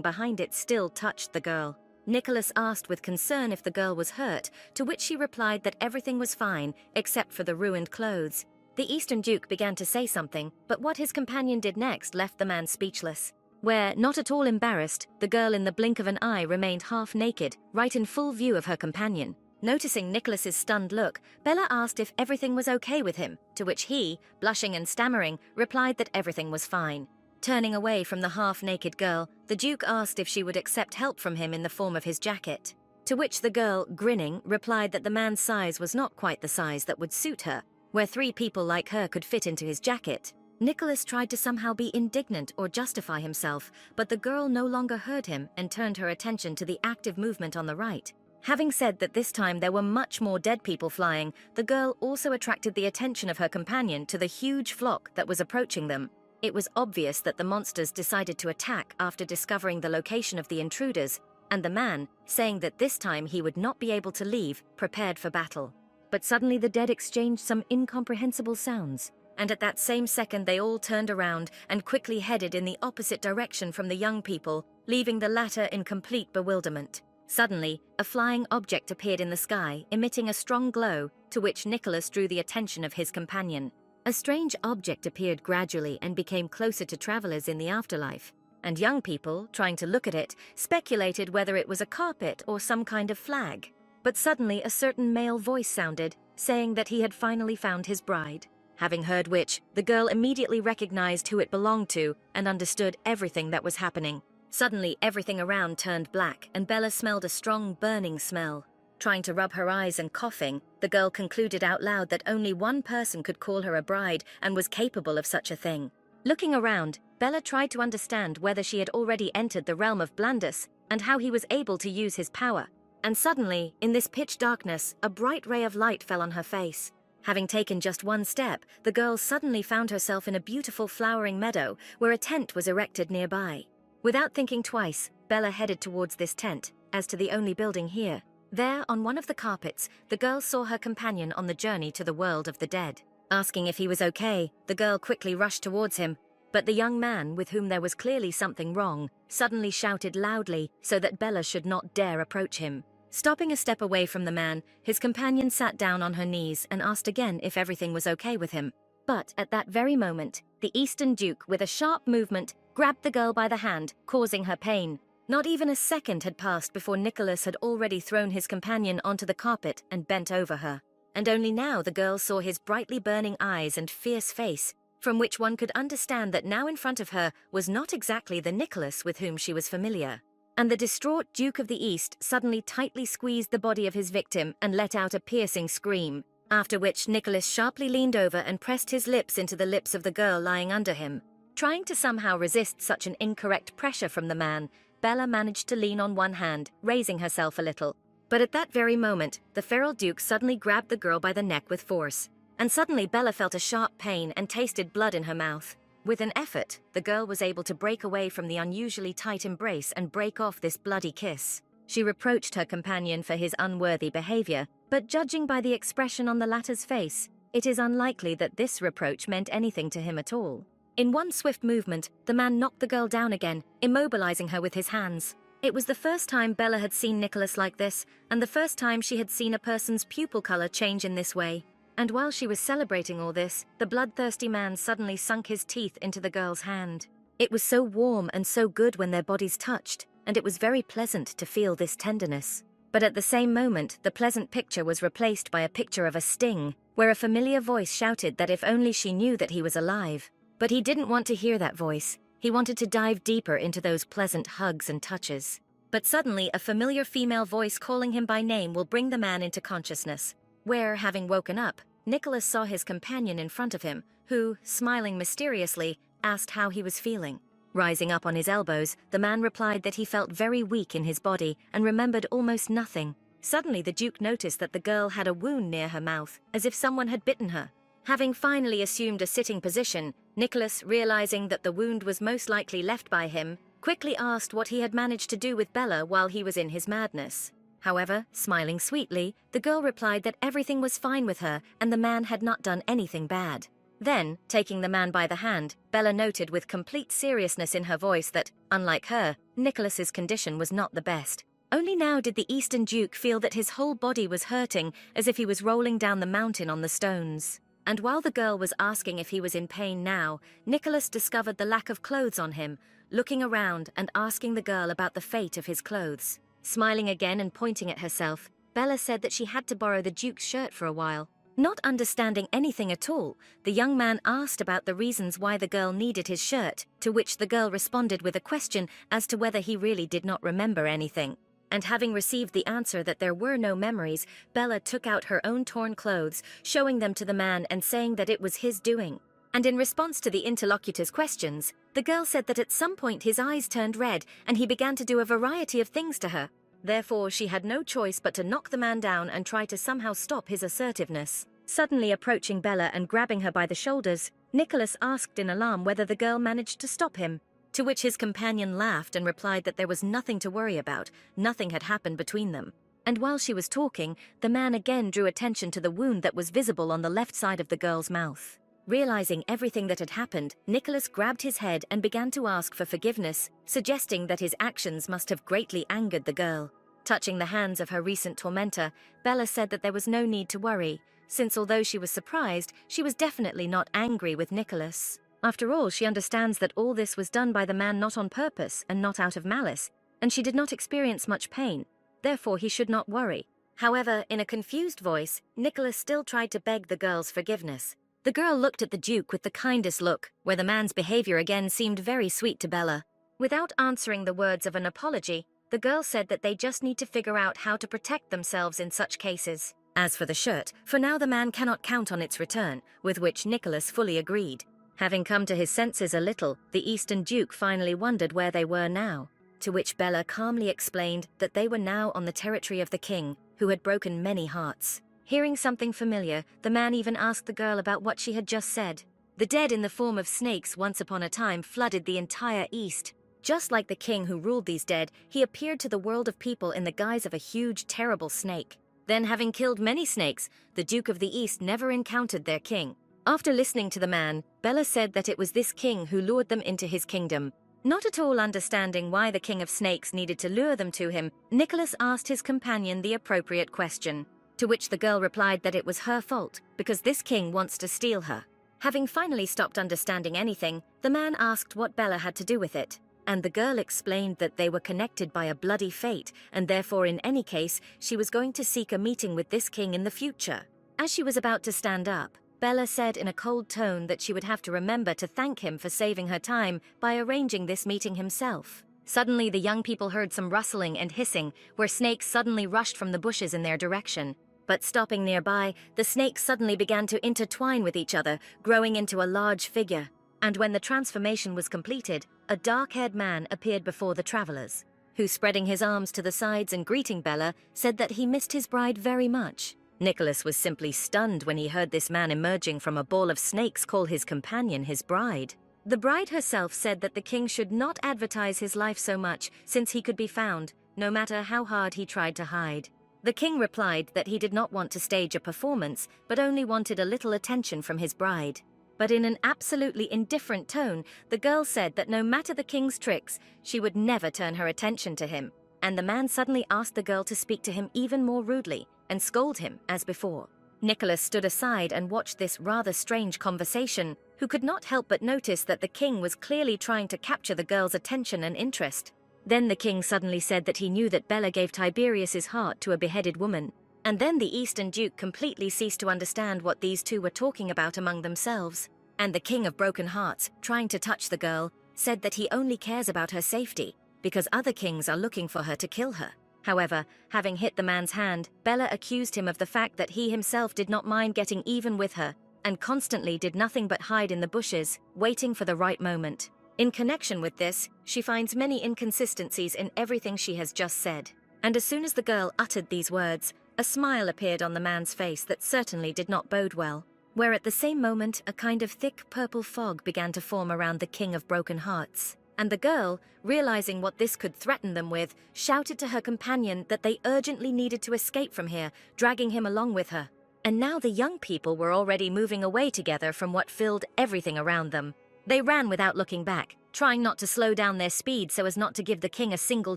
behind it still touched the girl. Nicholas asked with concern if the girl was hurt, to which she replied that everything was fine, except for the ruined clothes. The Eastern Duke began to say something, but what his companion did next left the man speechless. Where, not at all embarrassed, the girl in the blink of an eye remained half naked, right in full view of her companion. Noticing Nicholas's stunned look, Bella asked if everything was okay with him, to which he, blushing and stammering, replied that everything was fine. Turning away from the half-naked girl, the Duke asked if she would accept help from him in the form of his jacket. To which the girl, grinning, replied that the man's size was not quite the size that would suit her, where 3 people like her could fit into his jacket. Nicholas tried to somehow be indignant or justify himself, but the girl no longer heard him and turned her attention to the active movement on the right. Having said that this time there were much more dead people flying, the girl also attracted the attention of her companion to the huge flock that was approaching them. It was obvious that the monsters decided to attack after discovering the location of the intruders, and the man, saying that this time he would not be able to leave, prepared for battle. But suddenly the dead exchanged some incomprehensible sounds, and at that same second they all turned around and quickly headed in the opposite direction from the young people, leaving the latter in complete bewilderment. Suddenly, a flying object appeared in the sky, emitting a strong glow, to which Nicholas drew the attention of his companion. A strange object appeared gradually and became closer to travelers in the afterlife, and young people, trying to look at it, speculated whether it was a carpet or some kind of flag. But suddenly a certain male voice sounded, saying that he had finally found his bride. Having heard which, the girl immediately recognized who it belonged to and understood everything that was happening. Suddenly, everything around turned black, and Bella smelled a strong, burning smell. Trying to rub her eyes and coughing, the girl concluded out loud that only one person could call her a bride and was capable of such a thing. Looking around, Bella tried to understand whether she had already entered the realm of Blandus and how he was able to use his power. And suddenly, in this pitch darkness, a bright ray of light fell on her face. Having taken just one step, the girl suddenly found herself in a beautiful flowering meadow where a tent was erected nearby. Without thinking twice, Bella headed towards this tent, as to the only building here. There, on one of the carpets, the girl saw her companion on the journey to the world of the dead. Asking if he was okay, the girl quickly rushed towards him, but the young man, with whom there was clearly something wrong, suddenly shouted loudly so that Bella should not dare approach him. Stopping a step away from the man, his companion sat down on her knees and asked again if everything was okay with him. But at that very moment, the Eastern Duke, with a sharp movement, grabbed the girl by the hand, causing her pain. Not even a second had passed before Nicholas had already thrown his companion onto the carpet and bent over her. And only now the girl saw his brightly burning eyes and fierce face, from which one could understand that now in front of her was not exactly the Nicholas with whom she was familiar. And the distraught Duke of the East suddenly tightly squeezed the body of his victim and let out a piercing scream, after which Nicholas sharply leaned over and pressed his lips into the lips of the girl lying under him. Trying to somehow resist such an incorrect pressure from the man, Bella managed to lean on one hand, raising herself a little. But at that very moment, the feral Duke suddenly grabbed the girl by the neck with force. And suddenly Bella felt a sharp pain and tasted blood in her mouth. With an effort, the girl was able to break away from the unusually tight embrace and break off this bloody kiss. She reproached her companion for his unworthy behavior, but judging by the expression on the latter's face, it is unlikely that this reproach meant anything to him at all. In one swift movement, the man knocked the girl down again, immobilizing her with his hands. It was the first time Bella had seen Nicholas like this, and the first time she had seen a person's pupil color change in this way. And while she was celebrating all this, the bloodthirsty man suddenly sunk his teeth into the girl's hand. It was so warm and so good when their bodies touched, and it was very pleasant to feel this tenderness. But at the same moment, the pleasant picture was replaced by a picture of a sting, where a familiar voice shouted that if only she knew that he was alive. But he didn't want to hear that voice. He wanted to dive deeper into those pleasant hugs and touches. But suddenly, a familiar female voice calling him by name will bring the man into consciousness, where, having woken up, Nicholas saw his companion in front of him, who, smiling mysteriously, asked how he was feeling. Rising up on his elbows, the man replied that he felt very weak in his body and remembered almost nothing. Suddenly, the Duke noticed that the girl had a wound near her mouth, as if someone had bitten her. Having finally assumed a sitting position, Nicholas, realizing that the wound was most likely left by him, quickly asked what he had managed to do with Bella while he was in his madness. However, smiling sweetly, the girl replied that everything was fine with her and the man had not done anything bad. Then, taking the man by the hand, Bella noted with complete seriousness in her voice that, unlike her, Nicholas's condition was not the best. Only now did the Eastern Duke feel that his whole body was hurting, as if he was rolling down the mountain on the stones. And while the girl was asking if he was in pain now, Nicholas discovered the lack of clothes on him, looking around and asking the girl about the fate of his clothes. Smiling again and pointing at herself, Bella said that she had to borrow the Duke's shirt for a while. Not understanding anything at all, the young man asked about the reasons why the girl needed his shirt, to which the girl responded with a question as to whether he really did not remember anything. And having received the answer that there were no memories, Bella took out her own torn clothes, showing them to the man and saying that it was his doing. And in response to the interlocutor's questions, the girl said that at some point his eyes turned red and he began to do a variety of things to her. Therefore, she had no choice but to knock the man down and try to somehow stop his assertiveness. Suddenly approaching Bella and grabbing her by the shoulders, Nicholas asked in alarm whether the girl managed to stop him, to which his companion laughed and replied that there was nothing to worry about, nothing had happened between them. And while she was talking, the man again drew attention to the wound that was visible on the left side of the girl's mouth. Realizing everything that had happened, Nicholas grabbed his head and began to ask for forgiveness, suggesting that his actions must have greatly angered the girl. Touching the hands of her recent tormentor, Bella said that there was no need to worry, since although she was surprised, she was definitely not angry with Nicholas. After all, she understands that all this was done by the man not on purpose and not out of malice, and she did not experience much pain. Therefore, he should not worry. However, in a confused voice, Nicholas still tried to beg the girl's forgiveness. The girl looked at the Duke with the kindest look, where the man's behavior again seemed very sweet to Bella. Without answering the words of an apology, the girl said that they just need to figure out how to protect themselves in such cases. As for the shirt, for now the man cannot count on its return, with which Nicholas fully agreed. Having come to his senses a little, the Eastern Duke finally wondered where they were now, to which Bella calmly explained that they were now on the territory of the king, who had broken many hearts. Hearing something familiar, the man even asked the girl about what she had just said. The dead in the form of snakes once upon a time flooded the entire East. Just like the king who ruled these dead, he appeared to the world of people in the guise of a huge, terrible snake. Then, having killed many snakes, the Duke of the East never encountered their king. After listening to the man, Bella said that it was this king who lured them into his kingdom. Not at all understanding why the king of snakes needed to lure them to him, Nicholas asked his companion the appropriate question, to which the girl replied that it was her fault, because this king wants to steal her. Having finally stopped understanding anything, the man asked what Bella had to do with it, and the girl explained that they were connected by a bloody fate, and therefore in any case, she was going to seek a meeting with this king in the future. As she was about to stand up, Bella said in a cold tone that she would have to remember to thank him for saving her time by arranging this meeting himself. Suddenly, the young people heard some rustling and hissing, where snakes suddenly rushed from the bushes in their direction. But stopping nearby, the snakes suddenly began to intertwine with each other, growing into a large figure. And when the transformation was completed, a dark-haired man appeared before the travelers, who, spreading his arms to the sides and greeting Bella, said that he missed his bride very much. Nicholas was simply stunned when he heard this man emerging from a ball of snakes call his companion his bride. The bride herself said that the king should not advertise his life so much, since he could be found, no matter how hard he tried to hide. The king replied that he did not want to stage a performance, but only wanted a little attention from his bride. But in an absolutely indifferent tone, the girl said that no matter the king's tricks, she would never turn her attention to him. And the man suddenly asked the girl to speak to him even more rudely, and scold him as before. Nicholas stood aside and watched this rather strange conversation, who could not help but notice that the king was clearly trying to capture the girl's attention and interest. Then the king suddenly said that he knew that Bella gave Tiberius's heart to a beheaded woman. And then the Eastern Duke completely ceased to understand what these two were talking about among themselves. And the King of Broken Hearts, trying to touch the girl, said that he only cares about her safety, because other kings are looking for her to kill her. However, having hit the man's hand, Bella accused him of the fact that he himself did not mind getting even with her, and constantly did nothing but hide in the bushes, waiting for the right moment. In connection with this, she finds many inconsistencies in everything she has just said. And as soon as the girl uttered these words, a smile appeared on the man's face that certainly did not bode well, where at the same moment a kind of thick purple fog began to form around the King of Broken Hearts. And the girl, realizing what this could threaten them with, shouted to her companion that they urgently needed to escape from here, dragging him along with her. And now the young people were already moving away together from what filled everything around them. They ran without looking back, trying not to slow down their speed so as not to give the king a single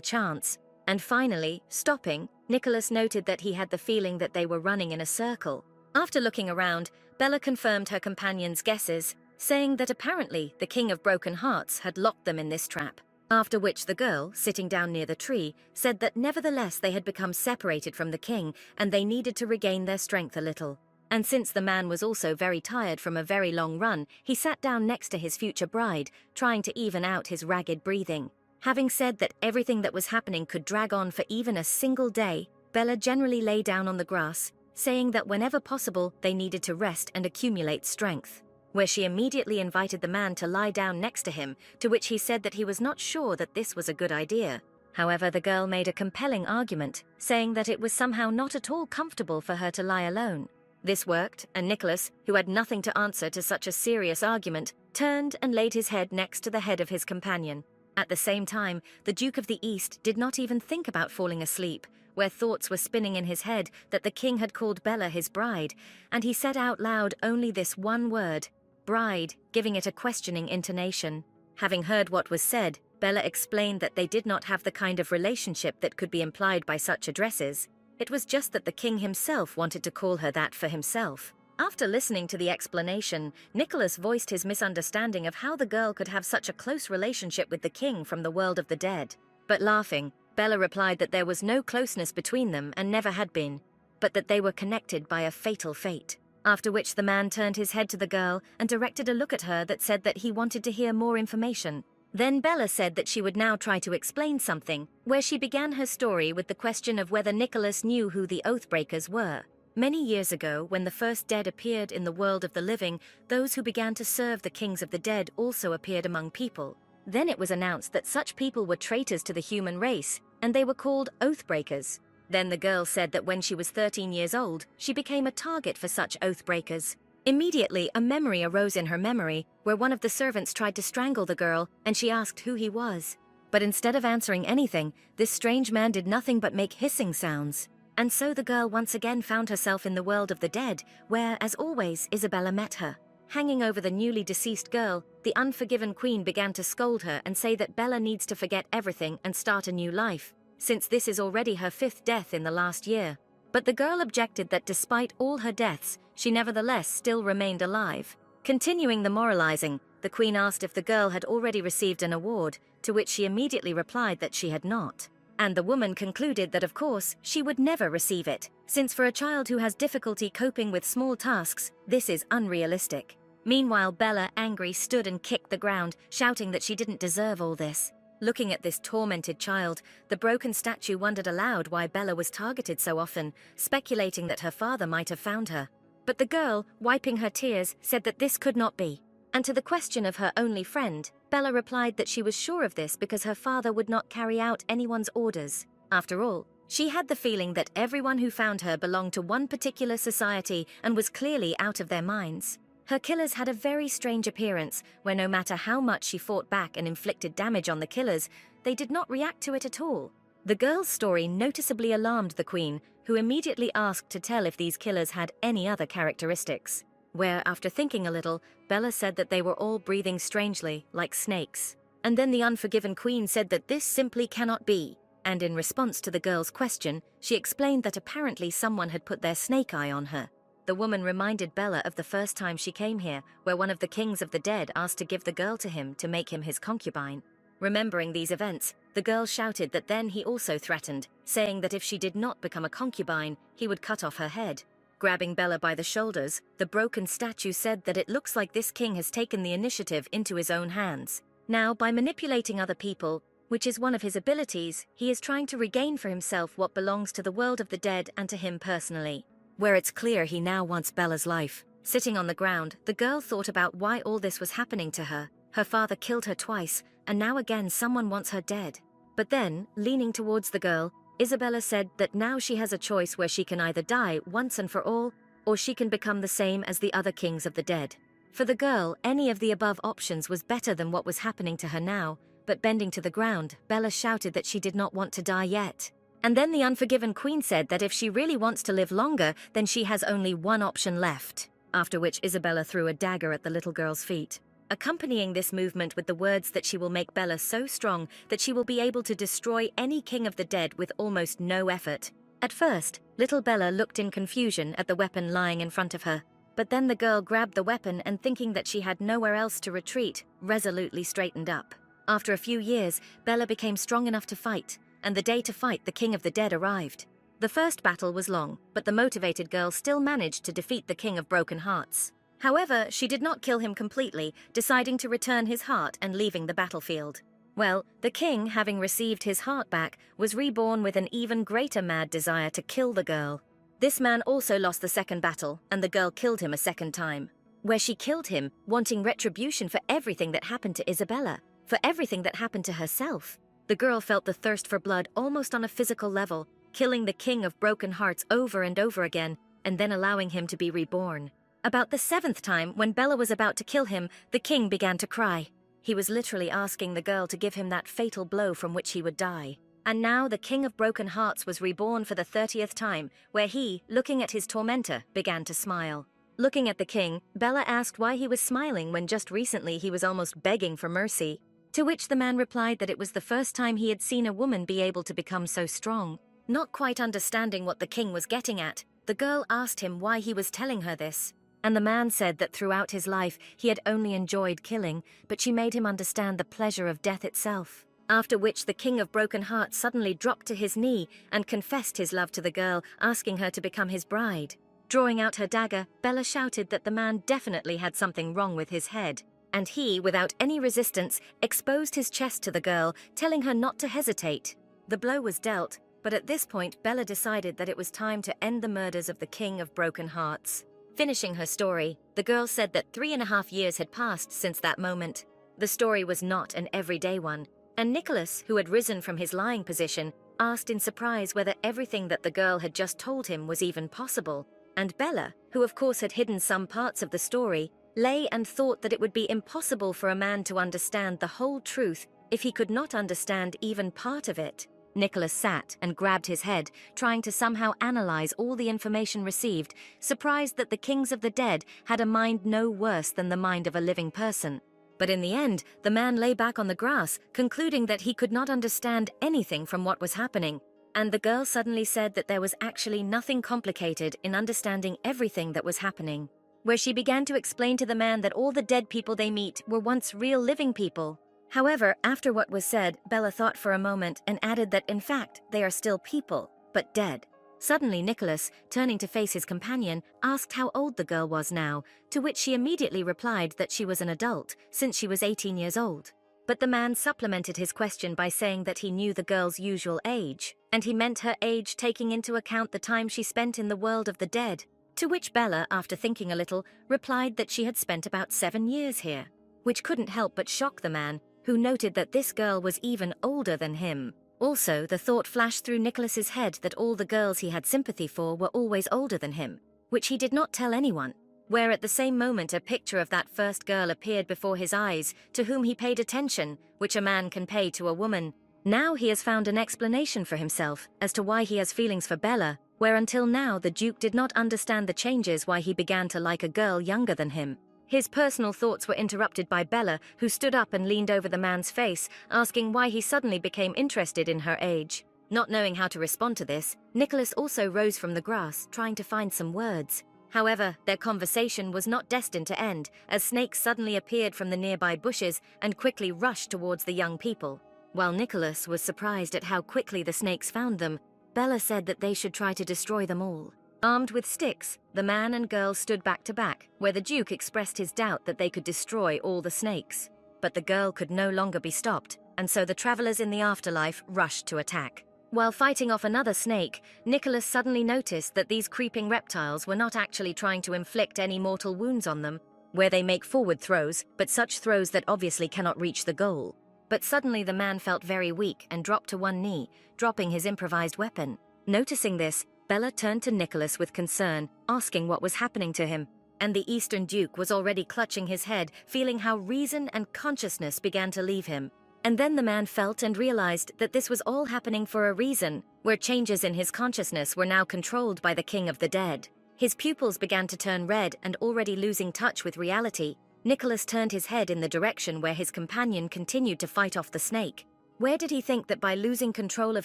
chance. And finally, stopping, Nicholas noted that he had the feeling that they were running in a circle. After looking around, Bella confirmed her companion's guesses, saying that apparently the King of Broken Hearts had locked them in this trap. After which the girl, sitting down near the tree, said that nevertheless they had become separated from the king and they needed to regain their strength a little. And since the man was also very tired from a very long run, he sat down next to his future bride, trying to even out his ragged breathing. Having said that everything that was happening could drag on for even a single day, Bella generally lay down on the grass, saying that whenever possible they needed to rest and accumulate strength, where she immediately invited the man to lie down next to him, to which he said that he was not sure that this was a good idea. However, the girl made a compelling argument, saying that it was somehow not at all comfortable for her to lie alone. This worked, and Nicholas, who had nothing to answer to such a serious argument, turned and laid his head next to the head of his companion. At the same time, the Duke of the East did not even think about falling asleep, where thoughts were spinning in his head that the king had called Bella his bride, and he said out loud only this one word, bride, giving it a questioning intonation. Having heard what was said, Bella explained that they did not have the kind of relationship that could be implied by such addresses. It was just that the king himself wanted to call her that for himself. After listening to the explanation, Nicholas voiced his misunderstanding of how the girl could have such a close relationship with the king from the world of the dead. But laughing, Bella replied that there was no closeness between them and never had been, but that they were connected by a fatal fate. After which the man turned his head to the girl and directed a look at her that said that he wanted to hear more information. Then Bella said that she would now try to explain something, where she began her story with the question of whether Nicholas knew who the Oathbreakers were. Many years ago, when the first dead appeared in the world of the living, those who began to serve the kings of the dead also appeared among people. Then it was announced that such people were traitors to the human race, and they were called Oathbreakers. Then the girl said that when she was 13 years old, she became a target for such Oathbreakers. Immediately, a memory arose in her memory, where one of the servants tried to strangle the girl, and she asked who he was. But instead of answering anything, this strange man did nothing but make hissing sounds. And so the girl once again found herself in the world of the dead, where, as always, Isabella met her. Hanging over the newly deceased girl, the unforgiven queen began to scold her and say that Bella needs to forget everything and start a new life, since this is already her 5th death in the last year. But the girl objected that despite all her deaths, she nevertheless still remained alive. Continuing the moralizing, the queen asked if the girl had already received an award, to which she immediately replied that she had not. And the woman concluded that of course she would never receive it, since for a child who has difficulty coping with small tasks, this is unrealistic. Meanwhile, Bella, angry, stood and kicked the ground, shouting that she didn't deserve all this. Looking at this tormented child, the broken statue wondered aloud why Bella was targeted so often, speculating that her father might have found her. But the girl, wiping her tears, said that this could not be. And to the question of her only friend, Bella replied that she was sure of this because her father would not carry out anyone's orders. After all, she had the feeling that everyone who found her belonged to one particular society and was clearly out of their minds. Her killers had a very strange appearance, where no matter how much she fought back and inflicted damage on the killers, they did not react to it at all. The girl's story noticeably alarmed the queen, who immediately asked to tell if these killers had any other characteristics. Where, after thinking a little, Bella said that they were all breathing strangely, like snakes. And then the unforgiven queen said that this simply cannot be. And in response to the girl's question, she explained that apparently someone had put their snake eye on her. The woman reminded Bella of the first time she came here, where one of the kings of the dead asked to give the girl to him to make him his concubine. Remembering these events, The girl shouted that then he also threatened, saying that if she did not become a concubine, he would cut off her head. Grabbing Bella by the shoulders, the broken statue said that it looks like this king has taken the initiative into his own hands. Now, by manipulating other people, which is one of his abilities, he is trying to regain for himself what belongs to the world of the dead and to him personally. Where it's clear he now wants Bella's life. Sitting on the ground, the girl thought about why all this was happening to her. Her father killed her twice, and now again someone wants her dead. But then, leaning towards the girl, Isabella said that now she has a choice where she can either die once and for all, or she can become the same as the other kings of the dead. For the girl, any of the above options was better than what was happening to her now, but bending to the ground, Bella shouted that she did not want to die yet. And then the unforgiven queen said that if she really wants to live longer, then she has only one option left. After which Isabella threw a dagger at the little girl's feet, accompanying this movement with the words that she will make Bella so strong that she will be able to destroy any king of the dead with almost no effort. At first, little Bella looked in confusion at the weapon lying in front of her, but then the girl grabbed the weapon and, thinking that she had nowhere else to retreat, resolutely straightened up. After a few years, Bella became strong enough to fight, and the day to fight the king of the dead arrived. The first battle was long, but the motivated girl still managed to defeat the king of broken hearts. However, she did not kill him completely, deciding to return his heart and leaving the battlefield. Well, the king, having received his heart back, was reborn with an even greater mad desire to kill the girl. This man also lost the second battle, and the girl killed him a second time, where she killed him, wanting retribution for everything that happened to Isabella, for everything that happened to herself. The girl felt the thirst for blood almost on a physical level, killing the king of broken hearts over and over again, and then allowing him to be reborn. About the seventh time, when Bella was about to kill him, the king began to cry. He was literally asking the girl to give him that fatal blow from which he would die. And now the king of broken hearts was reborn for the 30th time, where he, looking at his tormentor, began to smile. Looking at the king, Bella asked why he was smiling when just recently he was almost begging for mercy. To which the man replied that it was the first time he had seen a woman be able to become so strong. Not quite understanding what the king was getting at, the girl asked him why he was telling her this. And the man said that throughout his life he had only enjoyed killing, but she made him understand the pleasure of death itself. After which the king of broken hearts suddenly dropped to his knee and confessed his love to the girl, asking her to become his bride. Drawing out her dagger, Bella shouted that the man definitely had something wrong with his head. And he, without any resistance, exposed his chest to the girl, telling her not to hesitate. The blow was dealt, but at this point Bella decided that it was time to end the murders of the king of broken hearts. Finishing her story, the girl said that 3.5 years had passed since that moment. The story was not an everyday one, and Nicholas, who had risen from his lying position, asked in surprise whether everything that the girl had just told him was even possible. And Bella, who of course had hidden some parts of the story, lay and thought that it would be impossible for a man to understand the whole truth if he could not understand even part of it. Nicholas sat and grabbed his head, trying to somehow analyze all the information received, surprised that the kings of the dead had a mind no worse than the mind of a living person. But in the end, the man lay back on the grass, concluding that he could not understand anything from what was happening. And the girl suddenly said that there was actually nothing complicated in understanding everything that was happening, where she began to explain to the man that all the dead people they meet were once real living people. However, after what was said, Bella thought for a moment and added that in fact they are still people, but dead. Suddenly Nicholas, turning to face his companion, asked how old the girl was now, to which she immediately replied that she was an adult, since she was 18 years old. But the man supplemented his question by saying that he knew the girl's usual age, and he meant her age taking into account the time she spent in the world of the dead. To which Bella, after thinking a little, replied that she had spent about 7 years here, which couldn't help but shock the man, who noted that this girl was even older than him. Also, the thought flashed through Nicholas's head that all the girls he had sympathy for were always older than him, which he did not tell anyone, where at the same moment a picture of that first girl appeared before his eyes, to whom he paid attention, which a man can pay to a woman. Now he has found an explanation for himself as to why he has feelings for Bella, where until now the Duke did not understand the changes why he began to like a girl younger than him. His personal thoughts were interrupted by Bella, who stood up and leaned over the man's face, asking why he suddenly became interested in her age. Not knowing how to respond to this, Nicholas also rose from the grass, trying to find some words. However, their conversation was not destined to end, as snakes suddenly appeared from the nearby bushes and quickly rushed towards the young people. While Nicholas was surprised at how quickly the snakes found them, Bella said that they should try to destroy them all. Armed with sticks, the man and girl stood back to back, where the Duke expressed his doubt that they could destroy all the snakes. But the girl could no longer be stopped, and so the travelers in the afterlife rushed to attack. While fighting off another snake, Nicholas suddenly noticed that these creeping reptiles were not actually trying to inflict any mortal wounds on them, where they make forward throws, but such throws that obviously cannot reach the goal. But suddenly the man felt very weak and dropped to one knee, dropping his improvised weapon. Noticing this, Bella turned to Nicholas with concern, asking what was happening to him. And the Eastern Duke was already clutching his head, feeling how reason and consciousness began to leave him. And then the man felt and realized that this was all happening for a reason, where changes in his consciousness were now controlled by the King of the Dead. His pupils began to turn red, and already losing touch with reality, Nicholas turned his head in the direction where his companion continued to fight off the snake. Where did he think that by losing control of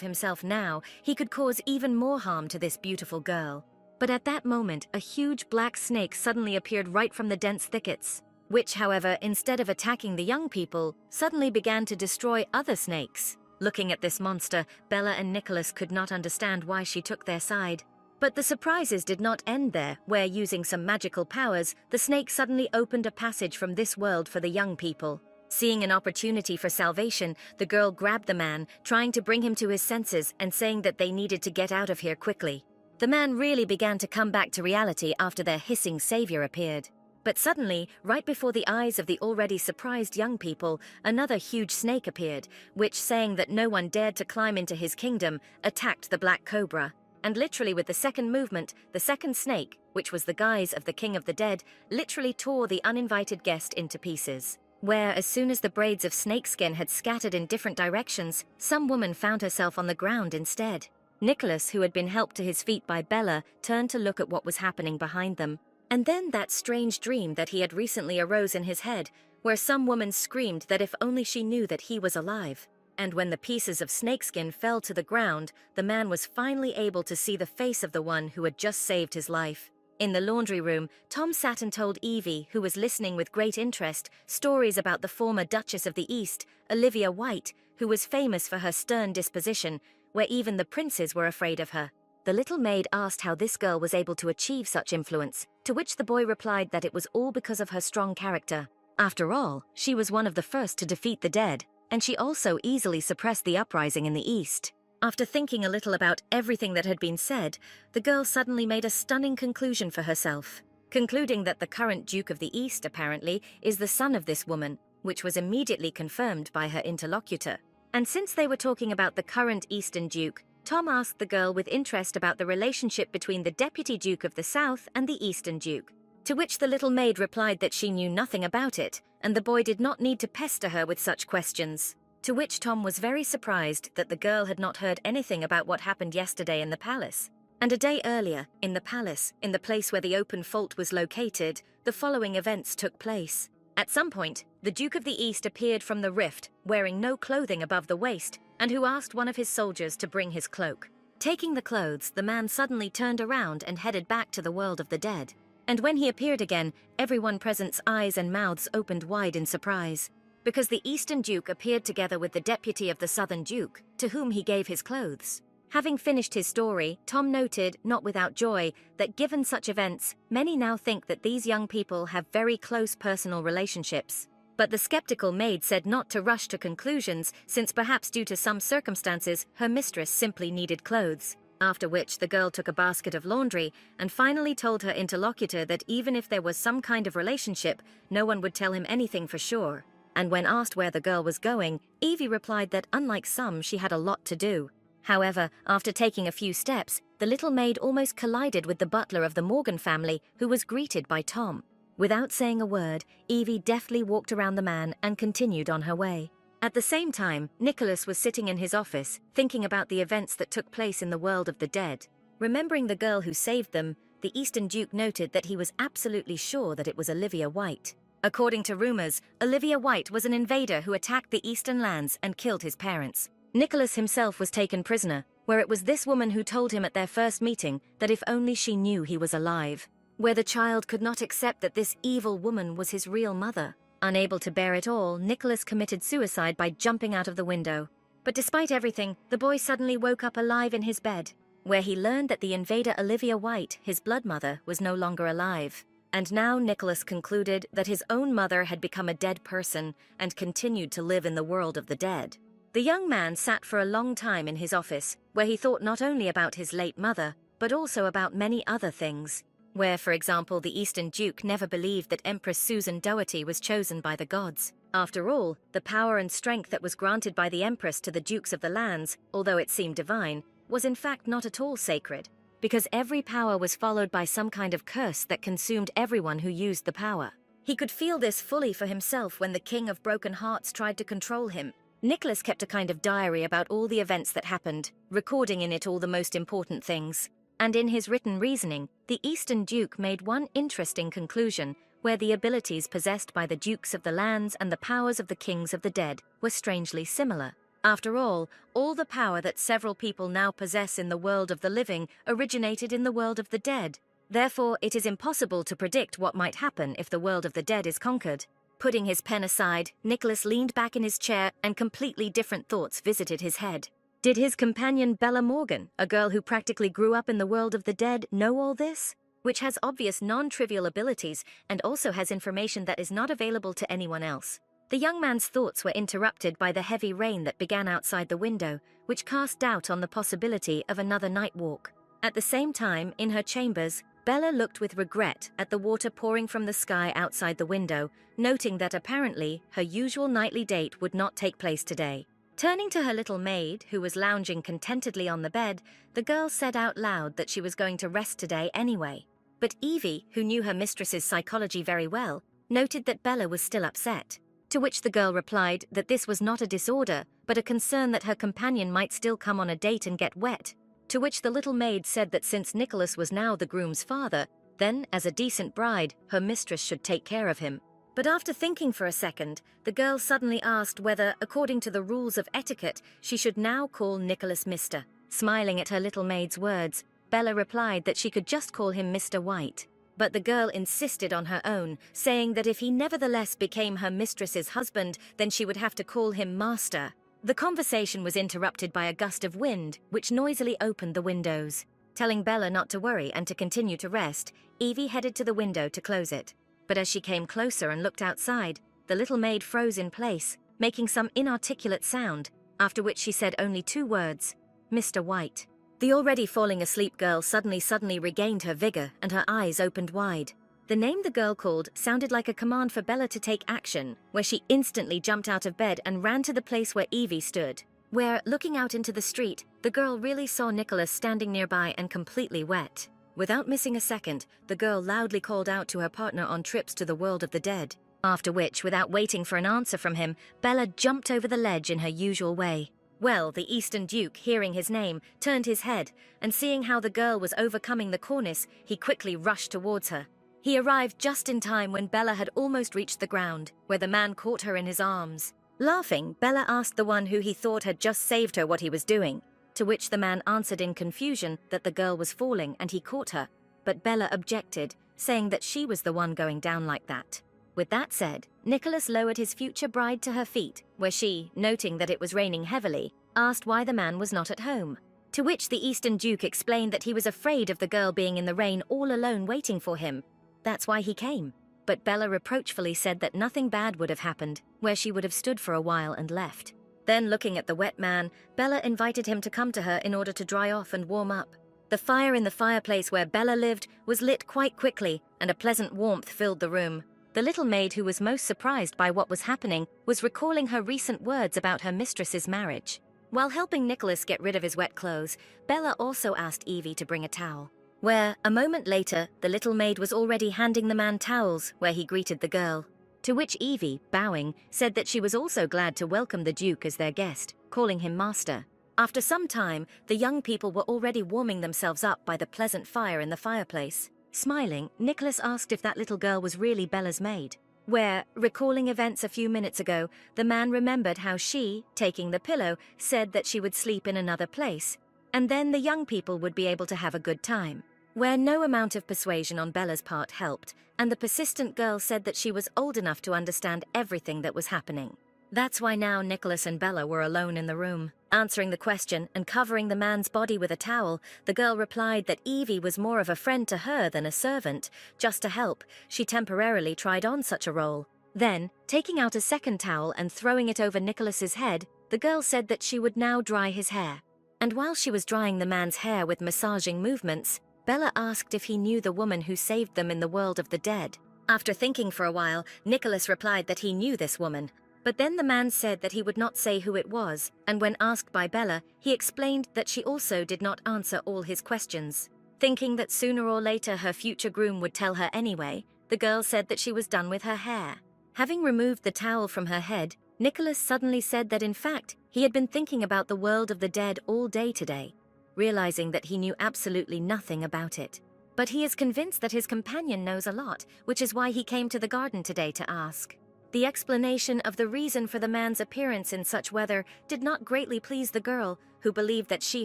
himself now, he could cause even more harm to this beautiful girl? But at that moment, a huge black snake suddenly appeared right from the dense thickets, which, however, instead of attacking the young people, suddenly began to destroy other snakes. Looking at this monster, Bella and Nicholas could not understand why she took their side. But the surprises did not end there, where, using some magical powers, the snake suddenly opened a passage from this world for the young people. Seeing an opportunity for salvation, the girl grabbed the man, trying to bring him to his senses and saying that they needed to get out of here quickly. The man really began to come back to reality after their hissing savior appeared. But suddenly, right before the eyes of the already surprised young people, another huge snake appeared, which, saying that no one dared to climb into his kingdom, attacked the black cobra. And literally with the second movement, the second snake, which was the guise of the King of the Dead, literally tore the uninvited guest into pieces. Where, as soon as the braids of snakeskin had scattered in different directions, some woman found herself on the ground instead. Nicholas, who had been helped to his feet by Bella, turned to look at what was happening behind them. And then that strange dream that he had recently arose in his head, where some woman screamed that if only she knew that he was alive. And when the pieces of snakeskin fell to the ground, the man was finally able to see the face of the one who had just saved his life. In the laundry room, Tom sat and told Evie, who was listening with great interest, stories about the former Duchess of the East, Olivia White, who was famous for her stern disposition, where even the princes were afraid of her. The little maid asked how this girl was able to achieve such influence, to which the boy replied that it was all because of her strong character. After all, she was one of the first to defeat the dead, and she also easily suppressed the uprising in the East. After thinking a little about everything that had been said, the girl suddenly made a stunning conclusion for herself, concluding that the current Duke of the East, apparently, is the son of this woman, which was immediately confirmed by her interlocutor. And since they were talking about the current Eastern Duke, Tom asked the girl with interest about the relationship between the Deputy Duke of the South and the Eastern Duke, to which the little maid replied that she knew nothing about it, and the boy did not need to pester her with such questions. To which Tom was very surprised that the girl had not heard anything about what happened yesterday in the palace. And a day earlier, in the palace, in the place where the open fault was located, the following events took place. At some point, the Duke of the East appeared from the rift, wearing no clothing above the waist, and who asked one of his soldiers to bring his cloak. Taking the clothes, the man suddenly turned around and headed back to the world of the dead. And when he appeared again, everyone present's eyes and mouths opened wide in surprise, because the Eastern Duke appeared together with the deputy of the Southern Duke, to whom he gave his clothes. Having finished his story, Tom noted, not without joy, that given such events, many now think that these young people have very close personal relationships. But the skeptical maid said not to rush to conclusions, since perhaps due to some circumstances, her mistress simply needed clothes. After which the girl took a basket of laundry and finally told her interlocutor that even if there was some kind of relationship, no one would tell him anything for sure. And when asked where the girl was going, Evie replied that unlike some, she had a lot to do. However, after taking a few steps, the little maid almost collided with the butler of the Morgan family, who was greeted by Tom. Without saying a word, Evie deftly walked around the man and continued on her way. At the same time, Nicholas was sitting in his office, thinking about the events that took place in the world of the dead. Remembering the girl who saved them, the Eastern Duke noted that he was absolutely sure that it was Olivia White. According to rumors, Olivia White was an invader who attacked the eastern lands and killed his parents. Nicholas himself was taken prisoner, where it was this woman who told him at their first meeting that if only she knew he was alive. Where the child could not accept that this evil woman was his real mother. Unable to bear it all, Nicholas committed suicide by jumping out of the window. But despite everything, the boy suddenly woke up alive in his bed, where he learned that the invader Olivia White, his blood mother, was no longer alive. And now Nicholas concluded that his own mother had become a dead person and continued to live in the world of the dead. The young man sat for a long time in his office, where he thought not only about his late mother, but also about many other things. Where, for example, the Eastern Duke never believed that Empress Susan Doherty was chosen by the gods. After all, the power and strength that was granted by the Empress to the dukes of the lands, although it seemed divine, was in fact not at all sacred, because every power was followed by some kind of curse that consumed everyone who used the power. He could feel this fully for himself when the King of Broken Hearts tried to control him. Nicholas kept a kind of diary about all the events that happened, recording in it all the most important things. And in his written reasoning, the Eastern Duke made one interesting conclusion, where the abilities possessed by the dukes of the lands and the powers of the kings of the dead were strangely similar. After all the power that several people now possess in the world of the living originated in the world of the dead. Therefore, it is impossible to predict what might happen if the world of the dead is conquered. Putting his pen aside, Nicholas leaned back in his chair and completely different thoughts visited his head. Did his companion Bella Morgan, a girl who practically grew up in the world of the dead, know all this? Which has obvious non-trivial abilities and also has information that is not available to anyone else. The young man's thoughts were interrupted by the heavy rain that began outside the window, which cast doubt on the possibility of another night walk. At the same time, in her chambers, Bella looked with regret at the water pouring from the sky outside the window, noting that apparently her usual nightly date would not take place today. Turning to her little maid, who was lounging contentedly on the bed, the girl said out loud that she was going to rest today anyway. But Evie, who knew her mistress's psychology very well, noted that Bella was still upset. To which the girl replied that this was not a disorder, but a concern that her companion might still come on a date and get wet. To which the little maid said that since Nicholas was now the groom's father, then, as a decent bride, her mistress should take care of him. But after thinking for a second, the girl suddenly asked whether, according to the rules of etiquette, she should now call Nicholas Mr. Smiling at her little maid's words, Bella replied that she could just call him Mr. White. But the girl insisted on her own, saying that if he nevertheless became her mistress's husband, then she would have to call him Master. The conversation was interrupted by a gust of wind, which noisily opened the windows. Telling Bella not to worry and to continue to rest, Evie headed to the window to close it. But as she came closer and looked outside, the little maid froze in place, making some inarticulate sound, after which she said only 2 words, Mr. White. The already falling asleep girl suddenly regained her vigor and her eyes opened wide. The name the girl called sounded like a command for Bella to take action, where she instantly jumped out of bed and ran to the place where Evie stood, where, looking out into the street, the girl really saw Nicholas standing nearby and completely wet. Without missing a second, the girl loudly called out to her partner on trips to the world of the dead. After which, without waiting for an answer from him, Bella jumped over the ledge in her usual way. Well, the Eastern Duke, hearing his name, turned his head, and seeing how the girl was overcoming the cornice, he quickly rushed towards her. He arrived just in time when Bella had almost reached the ground, where the man caught her in his arms. Laughing, Bella asked the one who he thought had just saved her what he was doing. To which the man answered in confusion that the girl was falling and he caught her, but Bella objected, saying that she was the one going down like that. With that said, Nicholas lowered his future bride to her feet, where she, noting that it was raining heavily, asked why the man was not at home. To which the Eastern Duke explained that he was afraid of the girl being in the rain all alone waiting for him. That's why he came. But Bella reproachfully said that nothing bad would have happened, where she would have stood for a while and left. Then, looking at the wet man, Bella invited him to come to her in order to dry off and warm up. The fire in the fireplace where Bella lived was lit quite quickly, and a pleasant warmth filled the room. The little maid who was most surprised by what was happening was recalling her recent words about her mistress's marriage. While helping Nicholas get rid of his wet clothes, Bella also asked Evie to bring a towel. Where, a moment later, the little maid was already handing the man towels, where he greeted the girl. To which Evie, bowing, said that she was also glad to welcome the Duke as their guest, calling him Master. After some time, the young people were already warming themselves up by the pleasant fire in the fireplace. Smiling, Nicholas asked if that little girl was really Bella's maid. Where, recalling events a few minutes ago, the man remembered how she, taking the pillow, said that she would sleep in another place, and then the young people would be able to have a good time. Where no amount of persuasion on Bella's part helped, and the persistent girl said that she was old enough to understand everything that was happening. That's why now Nicholas and Bella were alone in the room. Answering the question and covering the man's body with a towel, the girl replied that Evie was more of a friend to her than a servant. Just to help, she temporarily tried on such a role. Then, taking out a second towel and throwing it over Nicholas's head, the girl said that she would now dry his hair. And while she was drying the man's hair with massaging movements, Bella asked if he knew the woman who saved them in the world of the dead. After thinking for a while, Nicholas replied that he knew this woman. But then the man said that he would not say who it was, and when asked by Bella, he explained that she also did not answer all his questions. Thinking that sooner or later her future groom would tell her anyway, the girl said that she was done with her hair. Having removed the towel from her head, Nicholas suddenly said that in fact, he had been thinking about the world of the dead all day today, realizing that he knew absolutely nothing about it. But he is convinced that his companion knows a lot, which is why he came to the garden today to ask. The explanation of the reason for the man's appearance in such weather did not greatly please the girl, who believed that she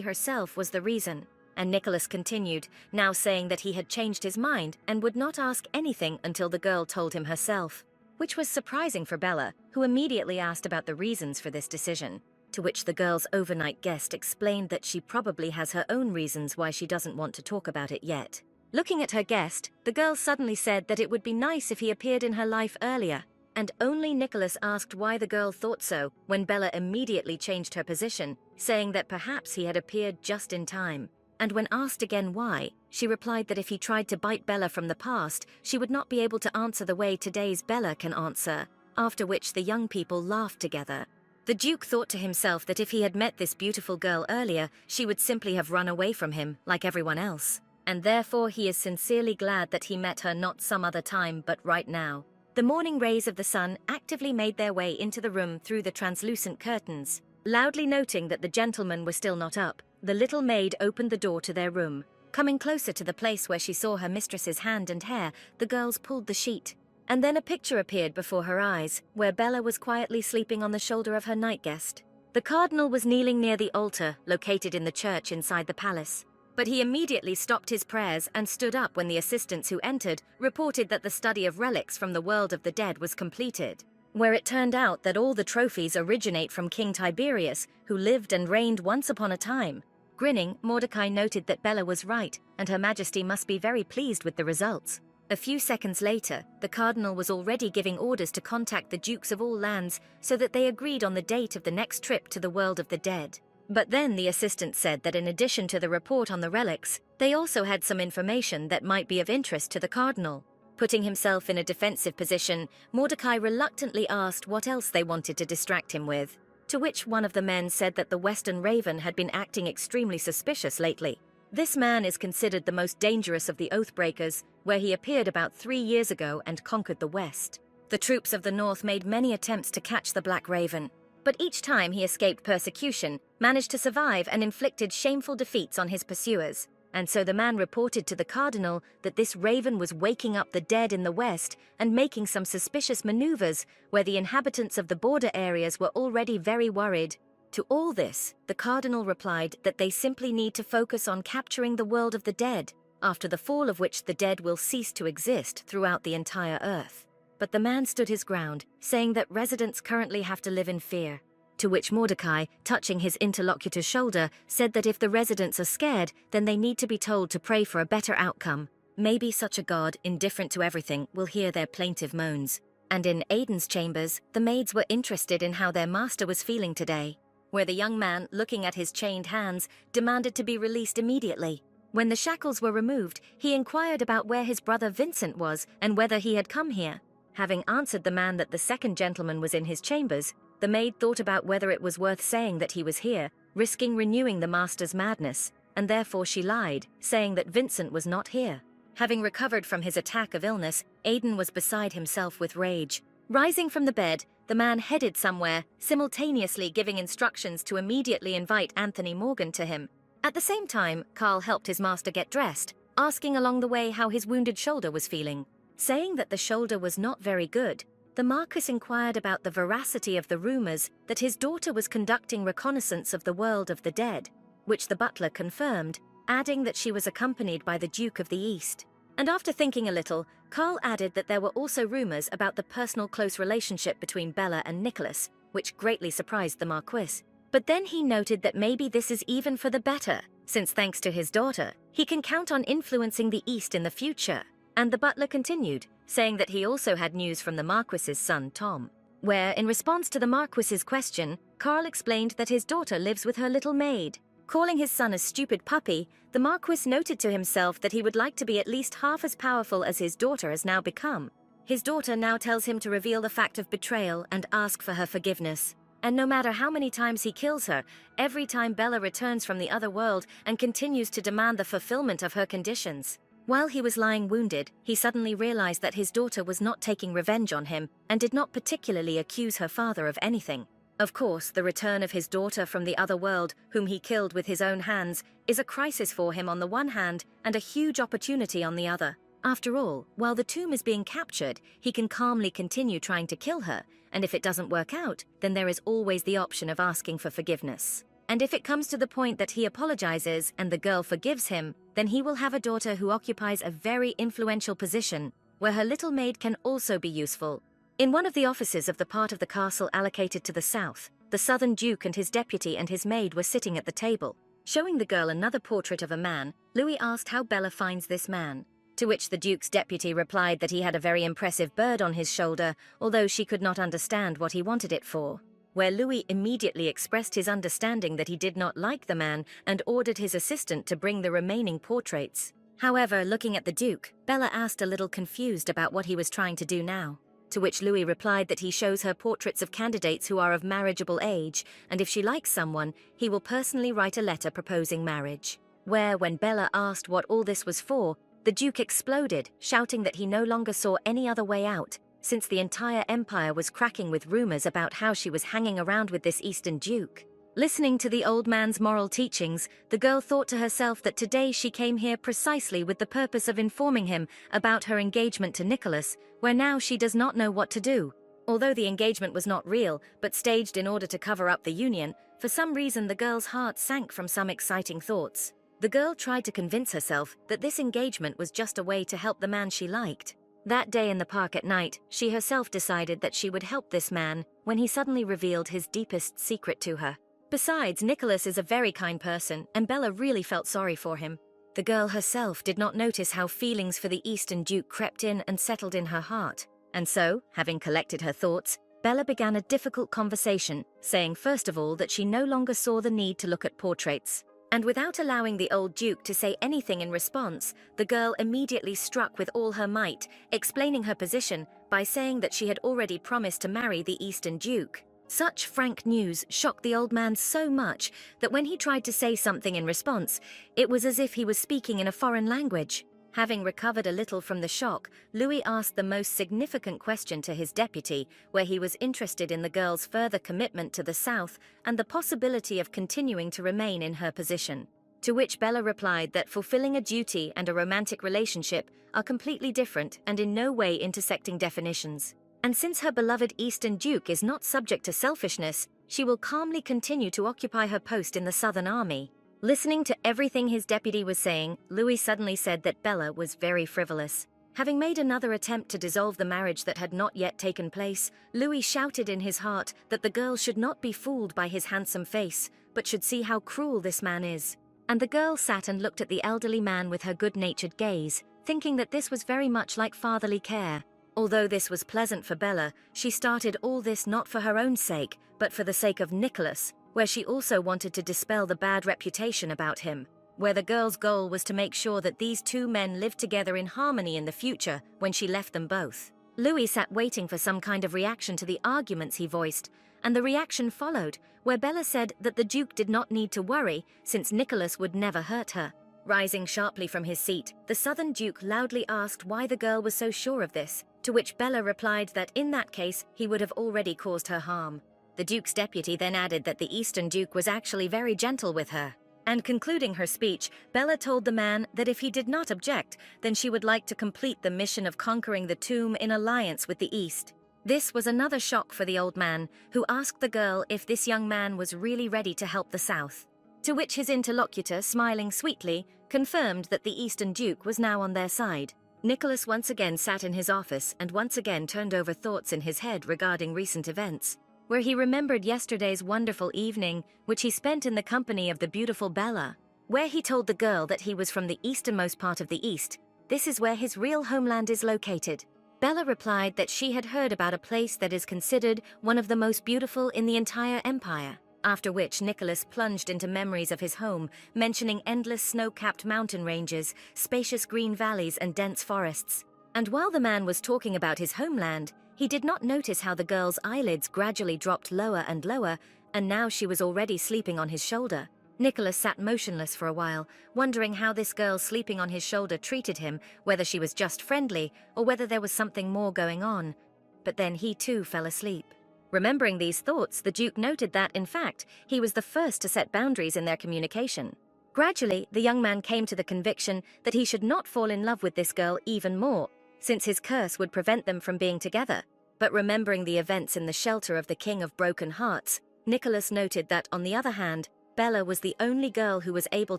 herself was the reason. And Nicholas continued, now saying that he had changed his mind and would not ask anything until the girl told him herself. Which was surprising for Bella, who immediately asked about the reasons for this decision. To which the girl's overnight guest explained that she probably has her own reasons why she doesn't want to talk about it yet. Looking at her guest, the girl suddenly said that it would be nice if he appeared in her life earlier. And only Nicholas asked why the girl thought so, when Bella immediately changed her position, saying that perhaps he had appeared just in time. And when asked again why, she replied that if he tried to bite Bella from the past, she would not be able to answer the way today's Bella can answer, after which the young people laughed together. The Duke thought to himself that if he had met this beautiful girl earlier, she would simply have run away from him, like everyone else. And therefore he is sincerely glad that he met her not some other time but right now. The morning rays of the sun actively made their way into the room through the translucent curtains. Loudly noting that the gentlemen were still not up, the little maid opened the door to their room. Coming closer to the place where she saw her mistress's hand and hair, the girls pulled the sheet. And then a picture appeared before her eyes, where Bella was quietly sleeping on the shoulder of her night guest. The cardinal was kneeling near the altar, located in the church inside the palace. But he immediately stopped his prayers and stood up when the assistants who entered reported that the study of relics from the world of the dead was completed, where it turned out that all the trophies originate from King Tiberius, who lived and reigned once upon a time. Grinning, Mordecai noted that Bella was right, and Her Majesty must be very pleased with the results. A few seconds later, the cardinal was already giving orders to contact the dukes of all lands so that they agreed on the date of the next trip to the world of the dead. But then the assistant said that in addition to the report on the relics, they also had some information that might be of interest to the cardinal. Putting himself in a defensive position, Mordecai reluctantly asked what else they wanted to distract him with, to which one of the men said that the Western Raven had been acting extremely suspicious lately. This man is considered the most dangerous of the Oathbreakers, where he appeared about 3 years ago and conquered the West. The troops of the North made many attempts to catch the Black Raven, but each time he escaped persecution, managed to survive and inflicted shameful defeats on his pursuers. And so the man reported to the cardinal that this raven was waking up the dead in the west and making some suspicious maneuvers where the inhabitants of the border areas were already very worried. To all this, the cardinal replied that they simply need to focus on capturing the world of the dead, after the fall of which the dead will cease to exist throughout the entire earth. But the man stood his ground, saying that residents currently have to live in fear. To which Mordecai, touching his interlocutor's shoulder, said that if the residents are scared, then they need to be told to pray for a better outcome. Maybe such a god, indifferent to everything, will hear their plaintive moans. And in Aiden's chambers, the maids were interested in how their master was feeling today, where the young man, looking at his chained hands, demanded to be released immediately. When the shackles were removed, he inquired about where his brother Vincent was and whether he had come here. Having answered the man that the second gentleman was in his chambers, the maid thought about whether it was worth saying that he was here, risking renewing the master's madness, and therefore she lied, saying that Vincent was not here. Having recovered from his attack of illness, Aiden was beside himself with rage. Rising from the bed, the man headed somewhere, simultaneously giving instructions to immediately invite Anthony Morgan to him. At the same time, Carl helped his master get dressed, asking along the way how his wounded shoulder was feeling. Saying that the shoulder was not very good, the Marquis inquired about the veracity of the rumors that his daughter was conducting reconnaissance of the world of the dead, which the butler confirmed, adding that she was accompanied by the Duke of the East. And after thinking a little, Carl added that there were also rumors about the personal close relationship between Bella and Nicholas, which greatly surprised the Marquis. But then he noted that maybe this is even for the better, since thanks to his daughter, he can count on influencing the East in the future. And the butler continued, saying that he also had news from the Marquis's son, Tom, where, in response to the Marquis's question, Carl explained that his daughter lives with her little maid. Calling his son a stupid puppy, the Marquis noted to himself that he would like to be at least half as powerful as his daughter has now become. His daughter now tells him to reveal the fact of betrayal and ask for her forgiveness. And no matter how many times he kills her, every time Bella returns from the other world and continues to demand the fulfillment of her conditions. While he was lying wounded, he suddenly realized that his daughter was not taking revenge on him and did not particularly accuse her father of anything. Of course, the return of his daughter from the other world, whom he killed with his own hands, is a crisis for him on the one hand and a huge opportunity on the other. After all, while the tomb is being captured, he can calmly continue trying to kill her, and if it doesn't work out, then there is always the option of asking for forgiveness. And if it comes to the point that he apologizes and the girl forgives him, then he will have a daughter who occupies a very influential position, where her little maid can also be useful. In one of the offices of the part of the castle allocated to the south, the southern duke and his deputy and his maid were sitting at the table. Showing the girl another portrait of a man, Louis asked how Bella finds this man, to which the duke's deputy replied that he had a very impressive bird on his shoulder, although she could not understand what he wanted it for. Where Louis immediately expressed his understanding that he did not like the man and ordered his assistant to bring the remaining portraits. However, looking at the duke, Bella asked a little confused about what he was trying to do now. To which Louis replied that he shows her portraits of candidates who are of marriageable age, and if she likes someone, he will personally write a letter proposing marriage. Where, when Bella asked what all this was for, the Duke exploded, shouting that he no longer saw any other way out, since the entire empire was cracking with rumors about how she was hanging around with this Eastern Duke. Listening to the old man's moral teachings, the girl thought to herself that today she came here precisely with the purpose of informing him about her engagement to Nicholas, where now she does not know what to do. Although the engagement was not real, but staged in order to cover up the union, for some reason the girl's heart sank from some exciting thoughts. The girl tried to convince herself that this engagement was just a way to help the man she liked. That day in the park at night, she herself decided that she would help this man when he suddenly revealed his deepest secret to her. Besides, Nicholas is a very kind person, and Bella really felt sorry for him. The girl herself did not notice how feelings for the Eastern Duke crept in and settled in her heart. And so, having collected her thoughts, Bella began a difficult conversation, saying first of all that she no longer saw the need to look at portraits. And without allowing the old Duke to say anything in response, the girl immediately struck with all her might, explaining her position by saying that she had already promised to marry the Eastern Duke. Such frank news shocked the old man so much that when he tried to say something in response, it was as if he was speaking in a foreign language. Having recovered a little from the shock, Louis asked the most significant question to his deputy, where he was interested in the girl's further commitment to the South and the possibility of continuing to remain in her position. To which Bella replied that fulfilling a duty and a romantic relationship are completely different and in no way intersecting definitions. And since her beloved Eastern Duke is not subject to selfishness, she will calmly continue to occupy her post in the Southern Army. Listening to everything his deputy was saying, Louis suddenly said that Bella was very frivolous. Having made another attempt to dissolve the marriage that had not yet taken place, Louis shouted in his heart that the girl should not be fooled by his handsome face, but should see how cruel this man is. And the girl sat and looked at the elderly man with her good-natured gaze, thinking that this was very much like fatherly care. Although this was pleasant for Bella, she started all this not for her own sake, but for the sake of Nicholas, where she also wanted to dispel the bad reputation about him, where the girl's goal was to make sure that these two men lived together in harmony in the future when she left them both. Louis sat waiting for some kind of reaction to the arguments he voiced, and the reaction followed, where Bella said that the Duke did not need to worry since Nicholas would never hurt her. Rising sharply from his seat, the Southern Duke loudly asked why the girl was so sure of this, to which Bella replied that in that case he would have already caused her harm. The Duke's deputy then added that the Eastern Duke was actually very gentle with her. And concluding her speech, Bella told the man that if he did not object, then she would like to complete the mission of conquering the tomb in alliance with the East. This was another shock for the old man, who asked the girl if this young man was really ready to help the South. To which his interlocutor, smiling sweetly, confirmed that the Eastern Duke was now on their side. Nicholas once again sat in his office and once again turned over thoughts in his head regarding recent events. where he remembered yesterday's wonderful evening, which he spent in the company of the beautiful Bella, where he told the girl that he was from the easternmost part of the East. This is where his real homeland is located. Bella replied that she had heard about a place that is considered one of the most beautiful in the entire empire, after which Nicholas plunged into memories of his home, mentioning endless snow-capped mountain ranges, spacious green valleys and dense forests. And while the man was talking about his homeland, he did not notice how the girl's eyelids gradually dropped lower and lower, and now she was already sleeping on his shoulder. Nicholas sat motionless for a while, wondering how this girl sleeping on his shoulder treated him, whether she was just friendly or whether there was something more going on. But then he too fell asleep. Remembering these thoughts, the Duke noted that, in fact, he was the first to set boundaries in their communication. Gradually, the young man came to the conviction that he should not fall in love with this girl even more, since his curse would prevent them from being together. But remembering the events in the shelter of the King of Broken Hearts, Nicholas noted that, on the other hand, Bella was the only girl who was able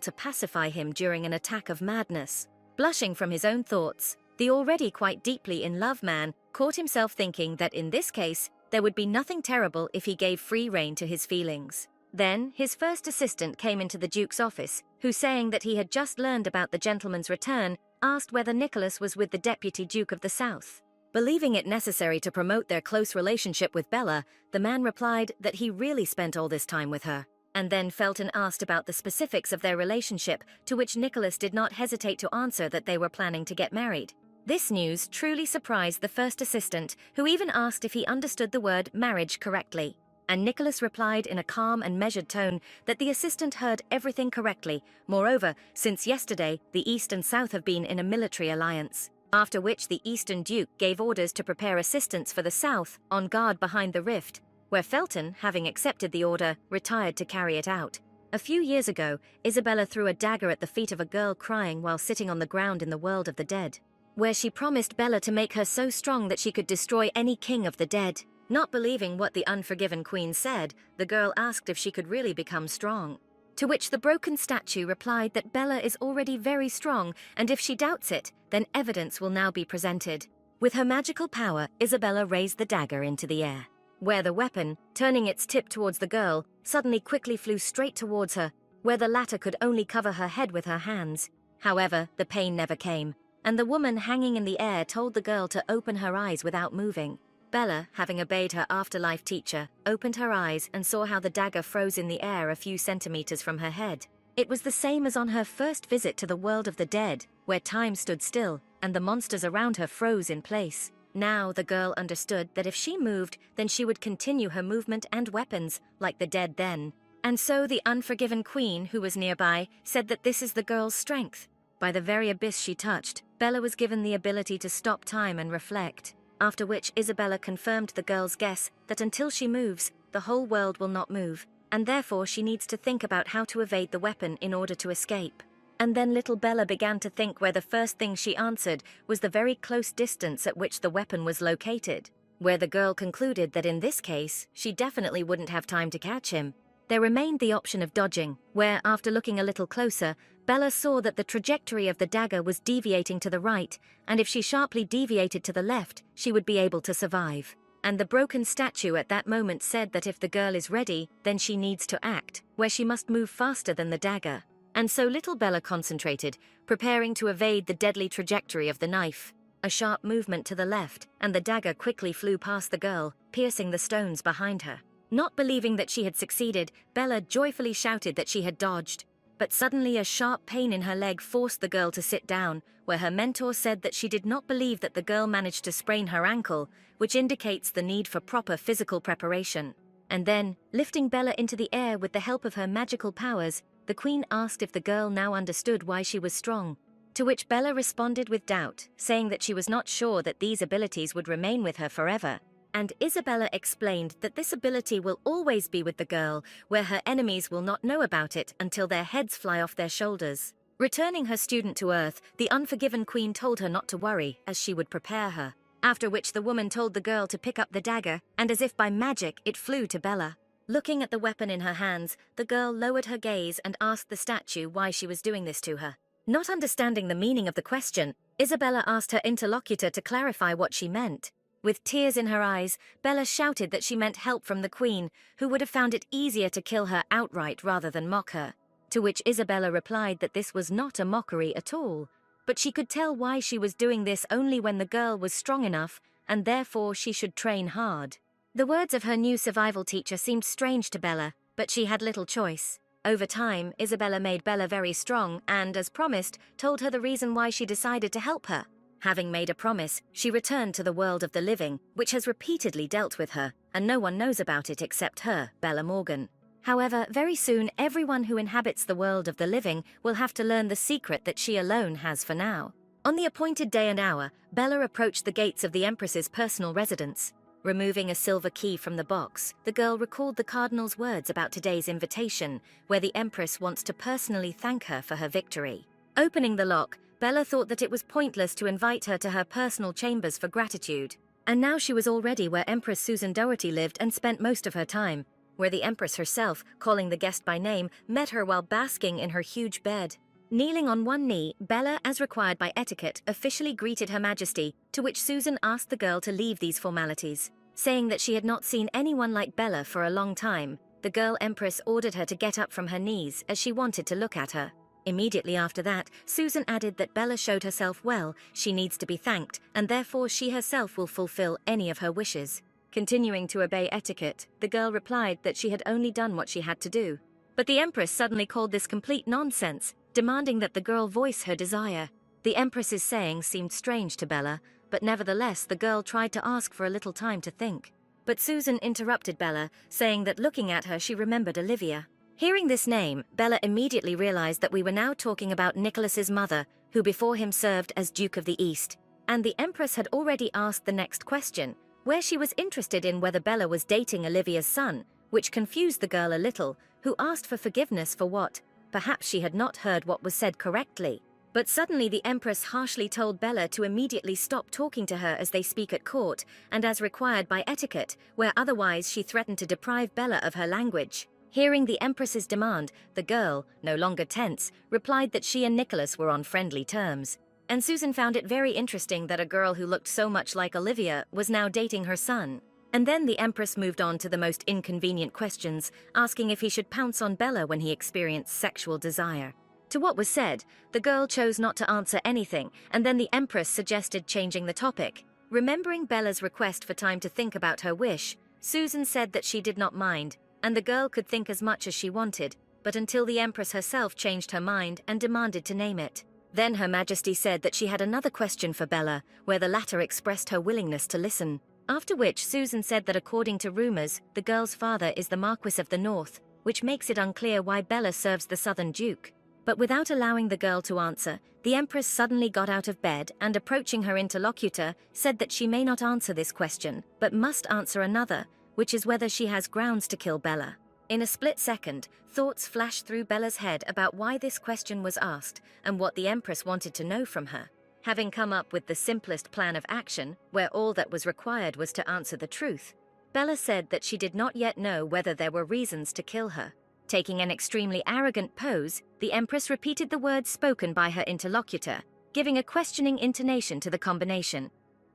to pacify him during an attack of madness. Blushing from his own thoughts, the already quite deeply in love man caught himself thinking that in this case, there would be nothing terrible if he gave free rein to his feelings. Then, his first assistant came into the Duke's office, who, saying that he had just learned about the gentleman's return, asked whether Nicholas was with the Deputy Duke of the South. Believing it necessary to promote their close relationship with Bella, the man replied that he really spent all this time with her, and then Felton asked about the specifics of their relationship, to which Nicholas did not hesitate to answer that they were planning to get married. This news truly surprised the first assistant, who even asked if he understood the word marriage correctly. And Nicholas replied in a calm and measured tone that the assistant heard everything correctly. Moreover, since yesterday, the East and South have been in a military alliance. After which the Eastern Duke gave orders to prepare assistance for the South, on guard behind the rift, where Felton, having accepted the order, retired to carry it out. A few years ago, Isabella threw a dagger at the feet of a girl crying while sitting on the ground in the world of the dead, where she promised Bella to make her so strong that she could destroy any king of the dead. Not believing what the unforgiven queen said, the girl asked if she could really become strong. To which the broken statue replied that Bella is already very strong, and if she doubts it, then evidence will now be presented. With her magical power, Isabella raised the dagger into the air, where the weapon, turning its tip towards the girl, suddenly quickly flew straight towards her, where the latter could only cover her head with her hands. However, the pain never came, and the woman hanging in the air told the girl to open her eyes without moving. Bella, having obeyed her afterlife teacher, opened her eyes and saw how the dagger froze in the air a few centimeters from her head. It was the same as on her first visit to the world of the dead, where time stood still, and the monsters around her froze in place. Now the girl understood that if she moved, then she would continue her movement and weapons, like the dead then. And so the unforgiven queen, who was nearby, said that this is the girl's strength. By the very abyss she touched, Bella was given the ability to stop time and reflect. After which Isabella confirmed the girl's guess that until she moves, the whole world will not move, and therefore she needs to think about how to evade the weapon in order to escape. And then little Bella began to think where the first thing she answered was the very close distance at which the weapon was located, where the girl concluded that in this case, she definitely wouldn't have time to catch him. There remained the option of dodging, where, after looking a little closer, Bella saw that the trajectory of the dagger was deviating to the right, and if she sharply deviated to the left, she would be able to survive. And the broken statue at that moment said that if the girl is ready, then she needs to act, where she must move faster than the dagger. And so little Bella concentrated, preparing to evade the deadly trajectory of the knife. A sharp movement to the left, and the dagger quickly flew past the girl, piercing the stones behind her. Not believing that she had succeeded, Bella joyfully shouted that she had dodged. But suddenly a sharp pain in her leg forced the girl to sit down, where her mentor said that she did not believe that the girl managed to sprain her ankle, which indicates the need for proper physical preparation. And then, lifting Bella into the air with the help of her magical powers, the queen asked if the girl now understood why she was strong. To which Bella responded with doubt, saying that she was not sure that these abilities would remain with her forever. And Isabella explained that this ability will always be with the girl, where her enemies will not know about it until their heads fly off their shoulders. Returning her student to Earth, the unforgiven queen told her not to worry, as she would prepare her. After which the woman told the girl to pick up the dagger, and as if by magic, it flew to Bella. Looking at the weapon in her hands, the girl lowered her gaze and asked the statue why she was doing this to her. Not understanding the meaning of the question, Isabella asked her interlocutor to clarify what she meant. With tears in her eyes, Bella shouted that she meant help from the queen, who would have found it easier to kill her outright rather than mock her. To which Isabella replied that this was not a mockery at all, but she could tell why she was doing this only when the girl was strong enough, and therefore she should train hard. The words of her new survival teacher seemed strange to Bella, but she had little choice. Over time, Isabella made Bella very strong and, as promised, told her the reason why she decided to help her. Having made a promise, she returned to the world of the living, which has repeatedly dealt with her, and no one knows about it except her, Bella Morgan. However, very soon everyone who inhabits the world of the living will have to learn the secret that she alone has for now. On the appointed day and hour, Bella approached the gates of the Empress's personal residence. Removing a silver key from the box, the girl recalled the Cardinal's words about today's invitation, where the Empress wants to personally thank her for her victory. Opening the lock, Bella thought that it was pointless to invite her to her personal chambers for gratitude. And now she was already where Empress Susan Doherty lived and spent most of her time, where the Empress herself, calling the guest by name, met her while basking in her huge bed. Kneeling on one knee, Bella, as required by etiquette, officially greeted Her Majesty, to which Susan asked the girl to leave these formalities. Saying that she had not seen anyone like Bella for a long time, the girl Empress ordered her to get up from her knees as she wanted to look at her. Immediately after that, Susan added that Bella showed herself well, she needs to be thanked, and therefore she herself will fulfill any of her wishes. Continuing to obey etiquette, the girl replied that she had only done what she had to do. But the Empress suddenly called this complete nonsense, demanding that the girl voice her desire. The Empress's saying seemed strange to Bella, but nevertheless the girl tried to ask for a little time to think. But Susan interrupted Bella, saying that looking at her she remembered Olivia. Hearing this name, Bella immediately realized that we were now talking about Nicholas's mother, who before him served as Duke of the East. And the Empress had already asked the next question, where she was interested in whether Bella was dating Olivia's son, which confused the girl a little, who asked for forgiveness for what? Perhaps she had not heard what was said correctly. But suddenly the Empress harshly told Bella to immediately stop talking to her as they speak at court, and as required by etiquette, where otherwise she threatened to deprive Bella of her language. Hearing the Empress's demand, the girl, no longer tense, replied that she and Nicholas were on friendly terms. And Susan found it very interesting that a girl who looked so much like Olivia was now dating her son. And then the Empress moved on to the most inconvenient questions, asking if he should pounce on Bella when he experienced sexual desire. To what was said, the girl chose not to answer anything, and then the Empress suggested changing the topic. Remembering Bella's request for time to think about her wish, Susan said that she did not mind, and the girl could think as much as she wanted, but until the Empress herself changed her mind and demanded to name it. Then Her Majesty said that she had another question for Bella, where the latter expressed her willingness to listen. After which Susan said that according to rumors, the girl's father is the Marquis of the North, which makes it unclear why Bella serves the Southern Duke. But without allowing the girl to answer, the Empress suddenly got out of bed and, approaching her interlocutor, said that she may not answer this question, but must answer another, which is whether she has grounds to kill Bella. In a split second, thoughts flashed through Bella's head about why this question was asked and what the Empress wanted to know from her. Having come up with the simplest plan of action, where all that was required was to answer the truth, Bella said that she did not yet know whether there were reasons to kill her. Taking an extremely arrogant pose, the Empress repeated the words spoken by her interlocutor, giving a questioning intonation to the combination.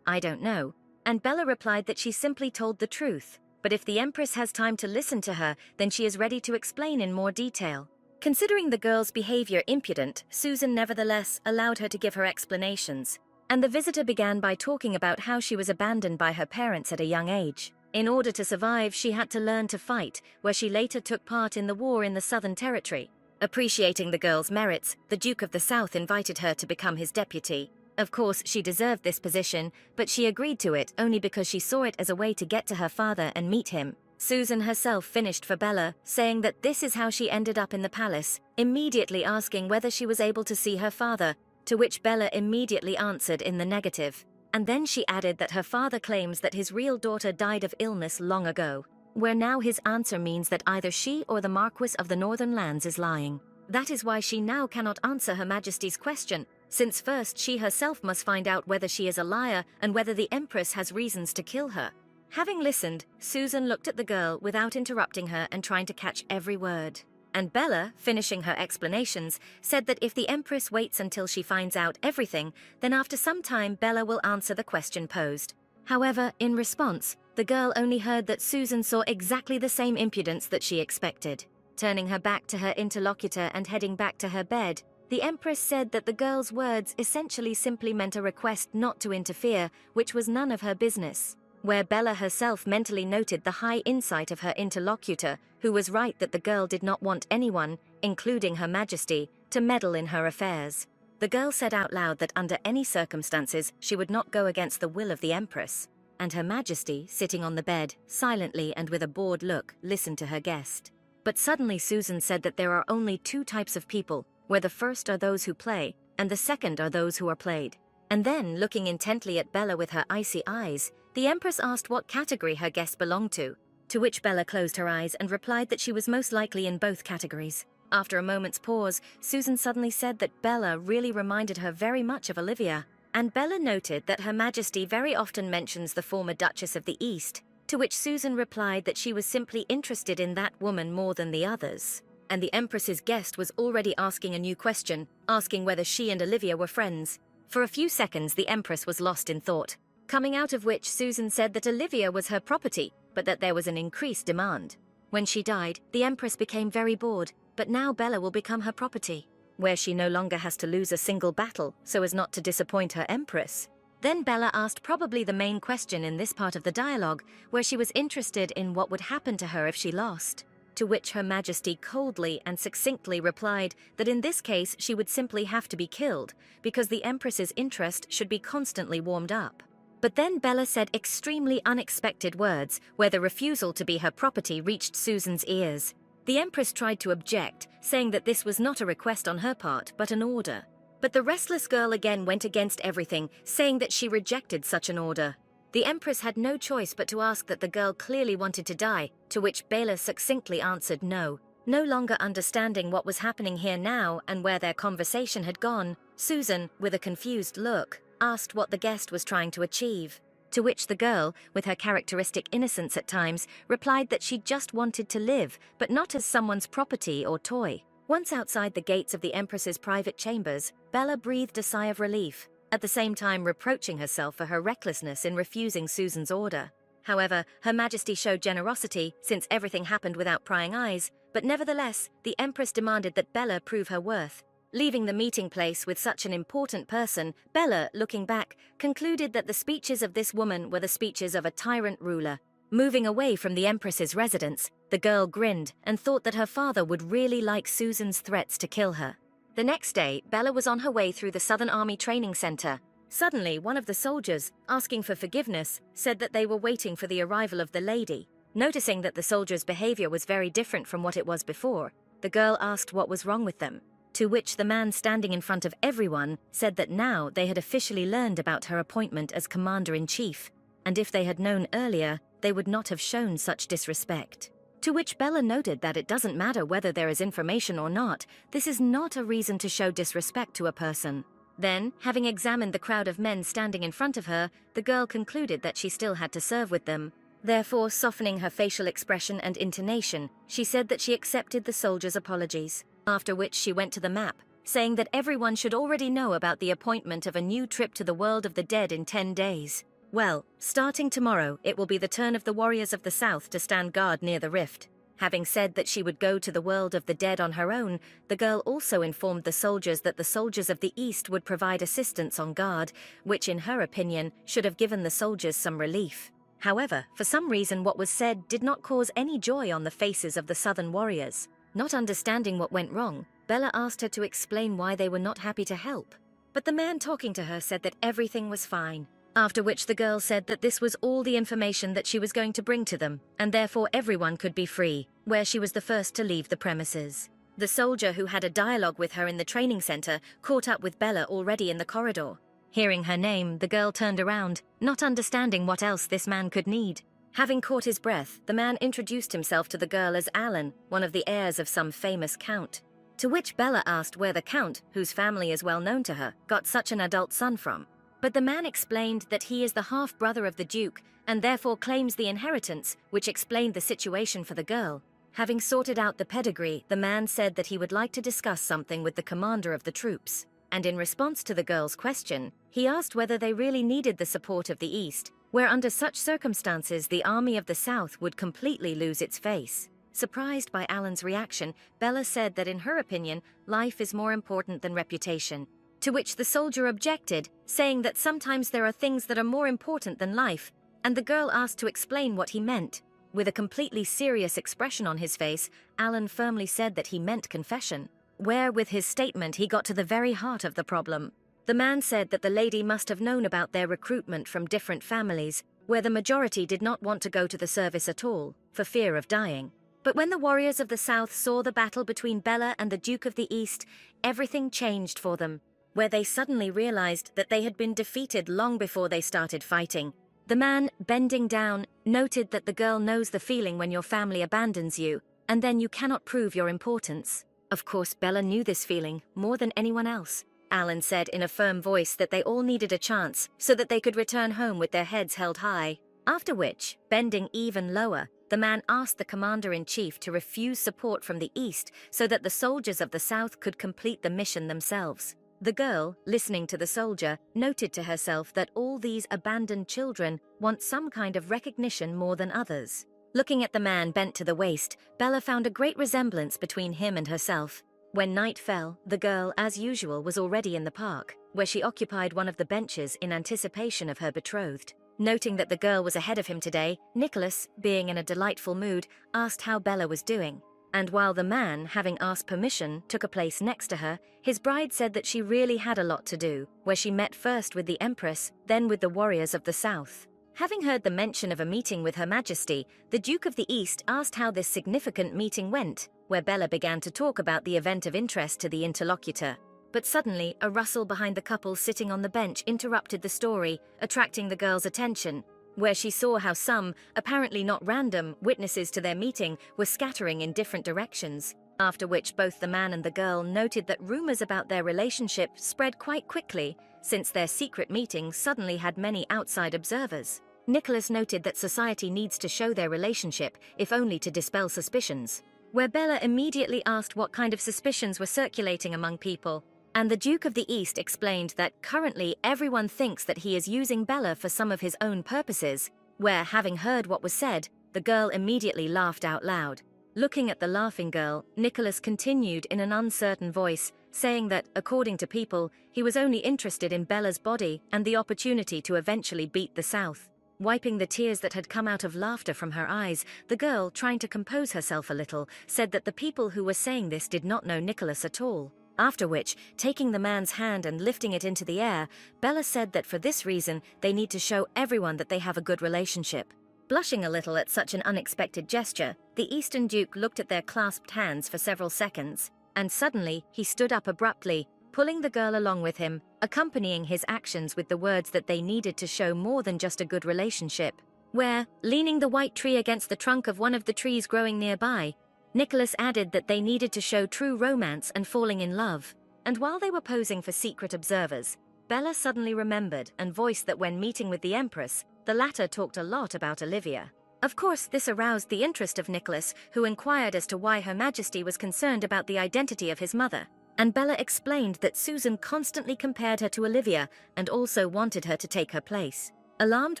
"I don't know," and Bella replied that she simply told the truth. But if the Empress has time to listen to her, then she is ready to explain in more detail. Considering the girl's behavior impudent, Susan nevertheless allowed her to give her explanations. And the visitor began by talking about how she was abandoned by her parents at a young age. In order to survive, she had to learn to fight, where she later took part in the war in the Southern Territory. Appreciating the girl's merits, the Duke of the South invited her to become his deputy. Of course, she deserved this position, but she agreed to it only because she saw it as a way to get to her father and meet him. Susan herself finished for Bella, saying that this is how she ended up in the palace, immediately asking whether she was able to see her father, to which Bella immediately answered in the negative. And then she added that her father claims that his real daughter died of illness long ago, where now his answer means that either she or the Marquis of the Northern Lands is lying. That is why she now cannot answer Her Majesty's question, since first she herself must find out whether she is a liar and whether the Empress has reasons to kill her. Having listened, Susan looked at the girl without interrupting her and trying to catch every word. And Bella, finishing her explanations, said that if the Empress waits until she finds out everything, then after some time Bella will answer the question posed. However, in response, the girl only heard that Susan saw exactly the same impudence that she expected. Turning her back to her interlocutor and heading back to her bed, the Empress said that the girl's words essentially simply meant a request not to interfere, which was none of her business. Where Bella herself mentally noted the high insight of her interlocutor, who was right that the girl did not want anyone, including Her Majesty, to meddle in her affairs. The girl said out loud that under any circumstances she would not go against the will of the Empress, and Her Majesty, sitting on the bed, silently and with a bored look, listened to her guest. But suddenly Susan said that there are only two types of people, where the first are those who play, and the second are those who are played. And then, looking intently at Bella with her icy eyes, the Empress asked what category her guest belonged to which Bella closed her eyes and replied that she was most likely in both categories. After a moment's pause, Susan suddenly said that Bella really reminded her very much of Olivia, and Bella noted that Her Majesty very often mentions the former Duchess of the East, to which Susan replied that she was simply interested in that woman more than the others. And the Empress's guest was already asking a new question, asking whether she and Olivia were friends. For a few seconds, the Empress was lost in thought, coming out of which Susan said that Olivia was her property, but that there was an increased demand. When she died, the Empress became very bored, but now Bella will become her property, where she no longer has to lose a single battle so as not to disappoint her Empress. Then Bella asked probably the main question in this part of the dialogue, where she was interested in what would happen to her if she lost. To which Her Majesty coldly and succinctly replied that in this case she would simply have to be killed, because the Empress's interest should be constantly warmed up. But then Bella said extremely unexpected words, where the refusal to be her property reached Susan's ears. The Empress tried to object, saying that this was not a request on her part, but an order. But the restless girl again went against everything, saying that she rejected such an order. The Empress had no choice but to ask that the girl clearly wanted to die, to which Bella succinctly answered no. No longer understanding what was happening here now and where their conversation had gone, Susan, with a confused look, asked what the guest was trying to achieve. To which the girl, with her characteristic innocence at times, replied that she just wanted to live, but not as someone's property or toy. Once outside the gates of the Empress's private chambers, Bella breathed a sigh of relief, at the same time reproaching herself for her recklessness in refusing Susan's order. However, Her Majesty showed generosity, since everything happened without prying eyes, but nevertheless, the Empress demanded that Bella prove her worth. Leaving the meeting place with such an important person, Bella, looking back, concluded that the speeches of this woman were the speeches of a tyrant ruler. Moving away from the Empress's residence, the girl grinned and thought that her father would really like Susan's threats to kill her. The next day, Bella was on her way through the Southern Army Training Center. Suddenly, one of the soldiers, asking for forgiveness, said that they were waiting for the arrival of the lady. Noticing that the soldier's behavior was very different from what it was before, the girl asked what was wrong with them. To which the man standing in front of everyone said that now they had officially learned about her appointment as Commander-in-Chief, and if they had known earlier, they would not have shown such disrespect. To which Bella noted that it doesn't matter whether there is information or not, this is not a reason to show disrespect to a person. Then, having examined the crowd of men standing in front of her, the girl concluded that she still had to serve with them. Therefore, softening her facial expression and intonation, she said that she accepted the soldier's apologies. After which she went to the map, saying that everyone should already know about the appointment of a new trip to the world of the dead in 10 days. Well, starting tomorrow, it will be the turn of the warriors of the south to stand guard near the rift. Having said that she would go to the world of the dead on her own, the girl also informed the soldiers that the soldiers of the east would provide assistance on guard, which in her opinion should have given the soldiers some relief. However, for some reason what was said did not cause any joy on the faces of the southern warriors. Not understanding what went wrong, Bella asked her to explain why they were not happy to help. But the man talking to her said that everything was fine. After which the girl said that this was all the information that she was going to bring to them, and therefore everyone could be free, where she was the first to leave the premises. The soldier who had a dialogue with her in the training center caught up with Bella already in the corridor. Hearing her name, the girl turned around, not understanding what else this man could need. Having caught his breath, the man introduced himself to the girl as Alan, one of the heirs of some famous count. To which Bella asked where the count, whose family is well known to her, got such an adult son from. But the man explained that he is the half-brother of the Duke, and therefore claims the inheritance, which explained the situation for the girl. Having sorted out the pedigree, the man said that he would like to discuss something with the commander of the troops. And in response to the girl's question, he asked whether they really needed the support of the East, where under such circumstances the army of the South would completely lose its face. Surprised by Alan's reaction, Bella said that in her opinion, life is more important than reputation. To which the soldier objected, saying that sometimes there are things that are more important than life, and the girl asked to explain what he meant. With a completely serious expression on his face, Alan firmly said that he meant confession, where with his statement he got to the very heart of the problem. The man said that the lady must have known about their recruitment from different families, where the majority did not want to go to the service at all, for fear of dying. But when the warriors of the South saw the battle between Bella and the Duke of the East, everything changed for them, where they suddenly realized that they had been defeated long before they started fighting. The man, bending down, noted that the girl knows the feeling when your family abandons you, and then you cannot prove your importance. Of course, Bella knew this feeling more than anyone else. Alan said in a firm voice that they all needed a chance so that they could return home with their heads held high. After which, bending even lower, the man asked the commander-in-chief to refuse support from the East so that the soldiers of the South could complete the mission themselves. The girl, listening to the soldier, noted to herself that all these abandoned children want some kind of recognition more than others. Looking at the man bent to the waist, Bella found a great resemblance between him and herself. When night fell, the girl, as usual, was already in the park, where she occupied one of the benches in anticipation of her betrothed. Noting that the girl was ahead of him today, Nicholas, being in a delightful mood, asked how Bella was doing. And while the man, having asked permission, took a place next to her, his bride said that she really had a lot to do, where she met first with the Empress, then with the warriors of the South. Having heard the mention of a meeting with Her Majesty, the Duke of the East asked how this significant meeting went, where Bella began to talk about the event of interest to the interlocutor. But suddenly, a rustle behind the couple sitting on the bench interrupted the story, attracting the girl's attention, where she saw how some, apparently not random, witnesses to their meeting were scattering in different directions. After which both the man and the girl noted that rumors about their relationship spread quite quickly, since their secret meeting suddenly had many outside observers. Nicholas noted that society needs to show their relationship, if only to dispel suspicions, where Bella immediately asked what kind of suspicions were circulating among people. And the Duke of the East explained that currently everyone thinks that he is using Bella for some of his own purposes, where, having heard what was said, the girl immediately laughed out loud. Looking at the laughing girl, Nicholas continued in an uncertain voice, saying that, according to people, he was only interested in Bella's body and the opportunity to eventually beat the South. Wiping the tears that had come out of laughter from her eyes, the girl, trying to compose herself a little, said that the people who were saying this did not know Nicholas at all. After which, taking the man's hand and lifting it into the air, Bella said that for this reason they need to show everyone that they have a good relationship. Blushing a little at such an unexpected gesture, the Eastern Duke looked at their clasped hands for several seconds, and suddenly he stood up abruptly, pulling the girl along with him, accompanying his actions with the words that they needed to show more than just a good relationship. Where, leaning the white tree against the trunk of one of the trees growing nearby, Nicholas added that they needed to show true romance and falling in love. And while they were posing for secret observers, Bella suddenly remembered and voiced that when meeting with the Empress, the latter talked a lot about Olivia. Of course, this aroused the interest of Nicholas, who inquired as to why Her Majesty was concerned about the identity of his mother. And Bella explained that Susan constantly compared her to Olivia and also wanted her to take her place. Alarmed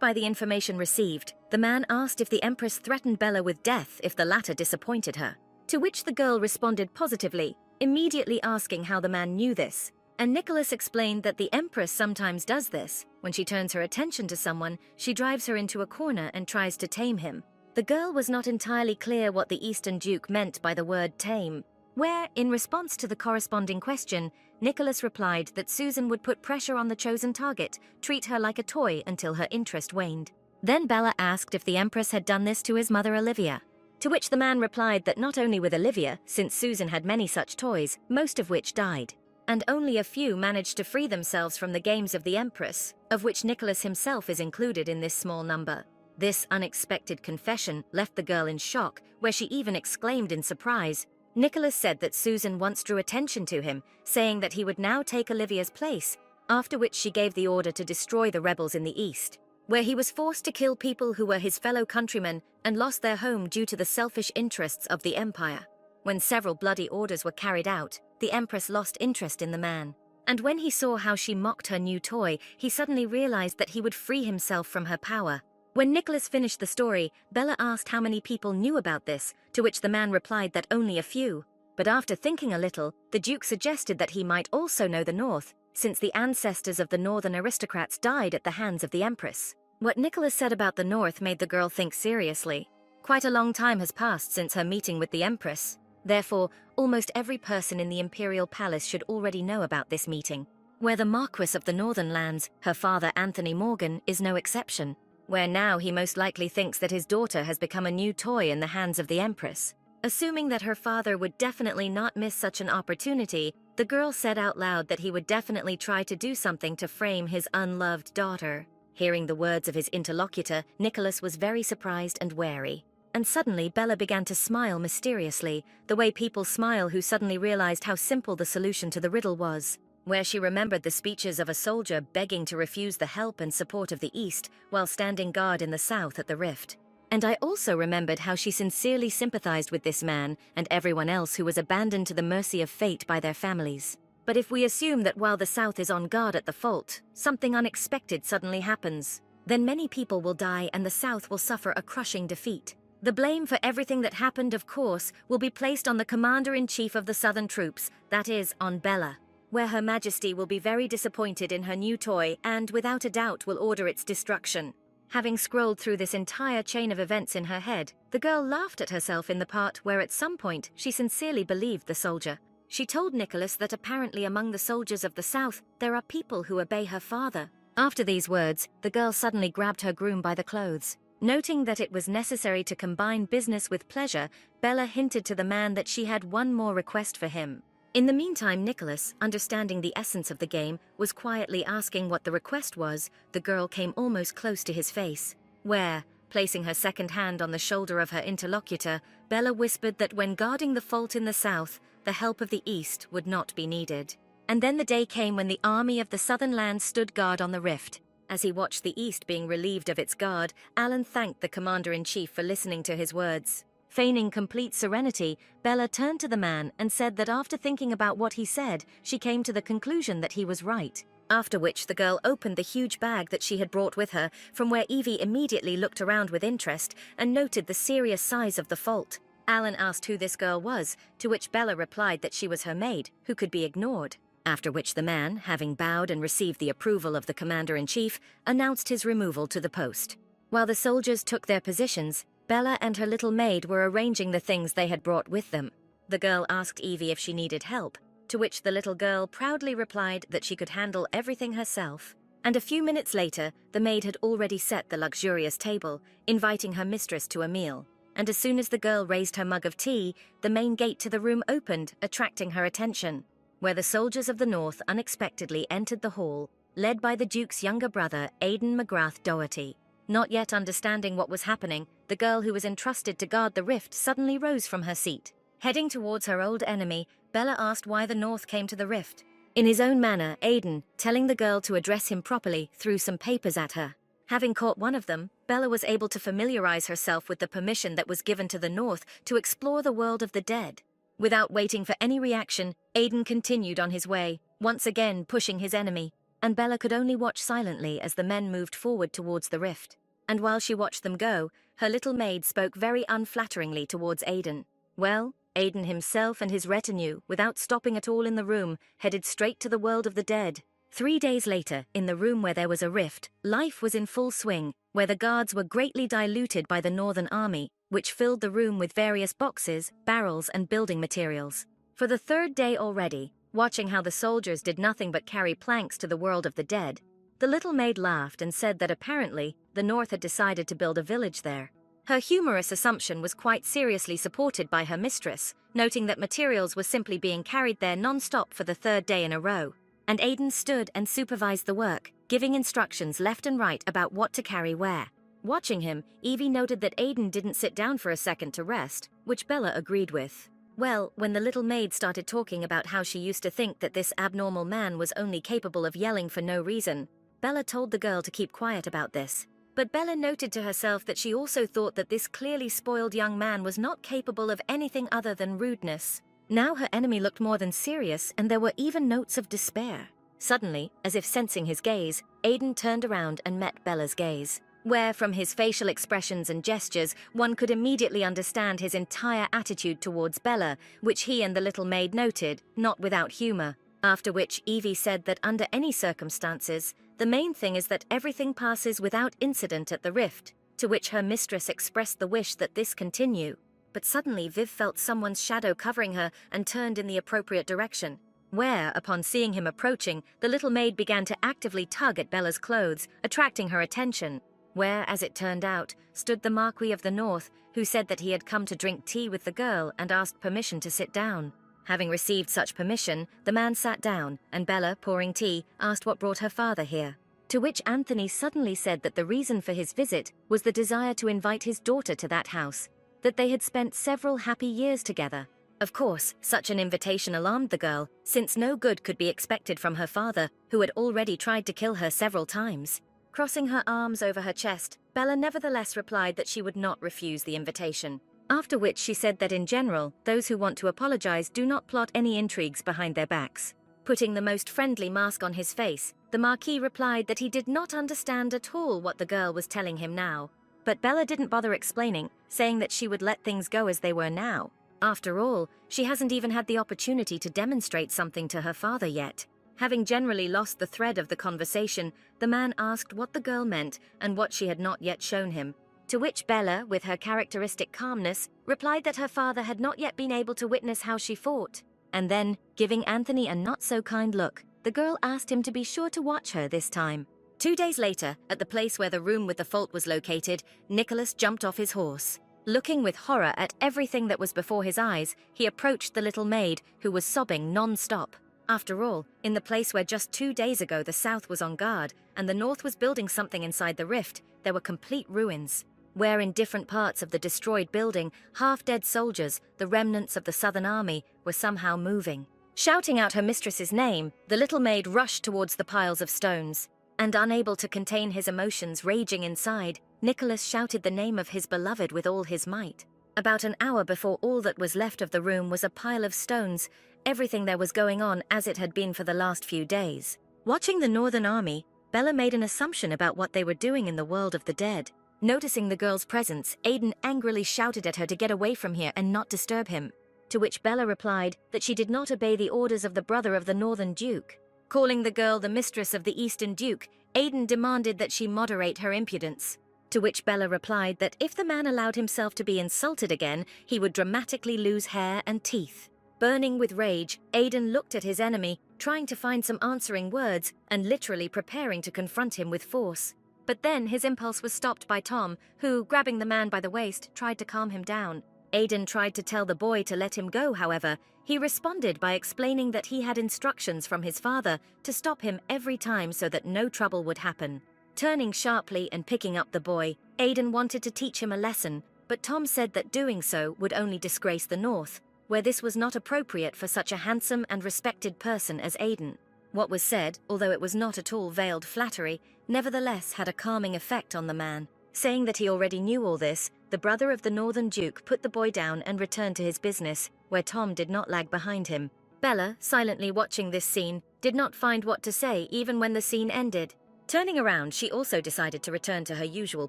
by the information received, the man asked if the Empress threatened Bella with death if the latter disappointed her. To which the girl responded positively, immediately asking how the man knew this. And Nicholas explained that the Empress sometimes does this. When she turns her attention to someone, she drives her into a corner and tries to tame him. The girl was not entirely clear what the Eastern Duke meant by the word tame, where, in response to the corresponding question, Nicholas replied that Susan would put pressure on the chosen target, treat her like a toy until her interest waned. Then Bella asked if the Empress had done this to his mother Olivia. To which the man replied that not only with Olivia, since Susan had many such toys, most of which died, and only a few managed to free themselves from the games of the Empress, of which Nicholas himself is included in this small number. This unexpected confession left the girl in shock, where she even exclaimed in surprise. Nicholas said that Susan once drew attention to him, saying that he would now take Olivia's place, after which she gave the order to destroy the rebels in the East, where he was forced to kill people who were his fellow countrymen and lost their home due to the selfish interests of the Empire. When several bloody orders were carried out, the Empress lost interest in the man. And when he saw how she mocked her new toy, he suddenly realized that he would free himself from her power. When Nicholas finished the story, Bella asked how many people knew about this, to which the man replied that only a few. But after thinking a little, the Duke suggested that he might also know the North, since the ancestors of the northern aristocrats died at the hands of the Empress. What Nicholas said about the North made the girl think seriously. Quite a long time has passed since her meeting with the Empress. Therefore, almost every person in the Imperial Palace should already know about this meeting. Where the Marquis of the Northern Lands, her father Anthony Morgan, is no exception. Where now he most likely thinks that his daughter has become a new toy in the hands of the Empress. Assuming that her father would definitely not miss such an opportunity, the girl said out loud that he would definitely try to do something to frame his unloved daughter. Hearing the words of his interlocutor, Nicholas was very surprised and wary. And suddenly Bella began to smile mysteriously, the way people smile who suddenly realized how simple the solution to the riddle was. Where she remembered the speeches of a soldier begging to refuse the help and support of the East while standing guard in the South at the rift. And I also remembered how she sincerely sympathized with this man and everyone else who was abandoned to the mercy of fate by their families. But if we assume that while the South is on guard at the fault, something unexpected suddenly happens, then many people will die and the South will suffer a crushing defeat. The blame for everything that happened, of course, will be placed on the Commander-in-Chief of the Southern troops, that is, on Bella, where Her Majesty will be very disappointed in her new toy and, without a doubt, will order its destruction. Having scrolled through this entire chain of events in her head, the girl laughed at herself in the part where at some point she sincerely believed the soldier. She told Nicholas that apparently among the soldiers of the South there are people who obey her father. After these words, the girl suddenly grabbed her groom by the clothes. Noting that it was necessary to combine business with pleasure, Bella hinted to the man that she had one more request for him. In the meantime, Nicholas, understanding the essence of the game, was quietly asking what the request was. The girl came almost close to his face, where, placing her second hand on the shoulder of her interlocutor, Bella whispered that when guarding the fault in the South, the help of the East would not be needed. And then the day came when the army of the Southern Lands stood guard on the rift. As he watched the East being relieved of its guard, Alan thanked the Commander-in-Chief for listening to his words. Feigning complete serenity, Bella turned to the man and said that after thinking about what he said, she came to the conclusion that he was right. After which the girl opened the huge bag that she had brought with her, from where Evie immediately looked around with interest and noted the serious size of the fault. Alan asked who this girl was, to which Bella replied that she was her maid, who could be ignored. After which the man, having bowed and received the approval of the Commander-in-Chief, announced his removal to the post. While the soldiers took their positions, Bella and her little maid were arranging the things they had brought with them. The girl asked Evie if she needed help, to which the little girl proudly replied that she could handle everything herself. And a few minutes later, the maid had already set the luxurious table, inviting her mistress to a meal. And as soon as the girl raised her mug of tea, the main gate to the room opened, attracting her attention, where the soldiers of the North unexpectedly entered the hall, led by the Duke's younger brother, Aidan McGrath Doherty. Not yet understanding what was happening, the girl who was entrusted to guard the rift suddenly rose from her seat. Heading towards her old enemy, Bella asked why the North came to the rift. In his own manner, Aidan, telling the girl to address him properly, threw some papers at her. Having caught one of them, Bella was able to familiarize herself with the permission that was given to the North to explore the world of the dead. Without waiting for any reaction, Aidan continued on his way, once again pushing his enemy, and Bella could only watch silently as the men moved forward towards the rift. And while she watched them go, her little maid spoke very unflatteringly towards Aidan. Well, Aidan himself and his retinue, without stopping at all in the room, headed straight to the world of the dead. 3 days later, in the room where there was a rift, life was in full swing, where the guards were greatly diluted by the Northern Army, which filled the room with various boxes, barrels, and building materials. For the 3rd day already, watching how the soldiers did nothing but carry planks to the world of the dead, the little maid laughed and said that apparently the North had decided to build a village there. Her humorous assumption was quite seriously supported by her mistress, noting that materials were simply being carried there non-stop for the 3rd day in a row. And Aidan stood and supervised the work, giving instructions left and right about what to carry where. Watching him, Evie noted that Aidan didn't sit down for a second to rest, which Bella agreed with. Well, when the little maid started talking about how she used to think that this abnormal man was only capable of yelling for no reason, Bella told the girl to keep quiet about this. But Bella noted to herself that she also thought that this clearly spoiled young man was not capable of anything other than rudeness. Now her enemy looked more than serious, and there were even notes of despair. Suddenly, as if sensing his gaze, Aiden turned around and met Bella's gaze, where from his facial expressions and gestures, one could immediately understand his entire attitude towards Bella, which he and the little maid noted, not without humor. After which Evie said that under any circumstances, the main thing is that everything passes without incident at the rift, to which her mistress expressed the wish that this continue. But suddenly Viv felt someone's shadow covering her and turned in the appropriate direction, where, upon seeing him approaching, the little maid began to actively tug at Bella's clothes, attracting her attention, where, as it turned out, stood the Marquis of the North, who said that he had come to drink tea with the girl and asked permission to sit down. Having received such permission, the man sat down, and Bella, pouring tea, asked what brought her father here. To which Anthony suddenly said that the reason for his visit was the desire to invite his daughter to that house, that they had spent several happy years together. Of course, such an invitation alarmed the girl, since no good could be expected from her father, who had already tried to kill her several times. Crossing her arms over her chest, Bella nevertheless replied that she would not refuse the invitation. After which she said that in general, those who want to apologize do not plot any intrigues behind their backs. Putting the most friendly mask on his face, the Marquis replied that he did not understand at all what the girl was telling him now. But Bella didn't bother explaining, saying that she would let things go as they were now. After all, she hasn't even had the opportunity to demonstrate something to her father yet. Having generally lost the thread of the conversation, the man asked what the girl meant and what she had not yet shown him. To which Bella, with her characteristic calmness, replied that her father had not yet been able to witness how she fought. And then, giving Anthony a not-so-kind look, the girl asked him to be sure to watch her this time. 2 days later, at the place where the room with the fault was located, Nicholas jumped off his horse. Looking with horror at everything that was before his eyes, he approached the little maid, who was sobbing non-stop. After all, in the place where just 2 days ago the South was on guard, and the North was building something inside the rift, there were complete ruins, where in different parts of the destroyed building, half-dead soldiers, the remnants of the Southern Army, were somehow moving. Shouting out her mistress's name, the little maid rushed towards the piles of stones, and unable to contain his emotions raging inside, Nicholas shouted the name of his beloved with all his might. About an hour before all that was left of the room was a pile of stones, everything there was going on as it had been for the last few days. Watching the Northern Army, Bella made an assumption about what they were doing in the world of the dead. Noticing the girl's presence, Aiden angrily shouted at her to get away from here and not disturb him, to which Bella replied that she did not obey the orders of the brother of the Northern Duke. Calling the girl the mistress of the Eastern Duke, Aiden demanded that she moderate her impudence. To which Bella replied that if the man allowed himself to be insulted again, he would dramatically lose hair and teeth. Burning with rage, Aiden looked at his enemy, trying to find some answering words and literally preparing to confront him with force. But then his impulse was stopped by Tom, who, grabbing the man by the waist, tried to calm him down. Aiden tried to tell the boy to let him go, however. He responded by explaining that he had instructions from his father to stop him every time so that no trouble would happen. Turning sharply and picking up the boy, Aiden wanted to teach him a lesson, but Tom said that doing so would only disgrace the North, where this was not appropriate for such a handsome and respected person as Aiden. What was said, although it was not at all veiled flattery, nevertheless had a calming effect on the man. Saying that he already knew all this, the brother of the Northern Duke put the boy down and returned to his business, where Tom did not lag behind him. Bella, silently watching this scene, did not find what to say even when the scene ended. Turning around, she also decided to return to her usual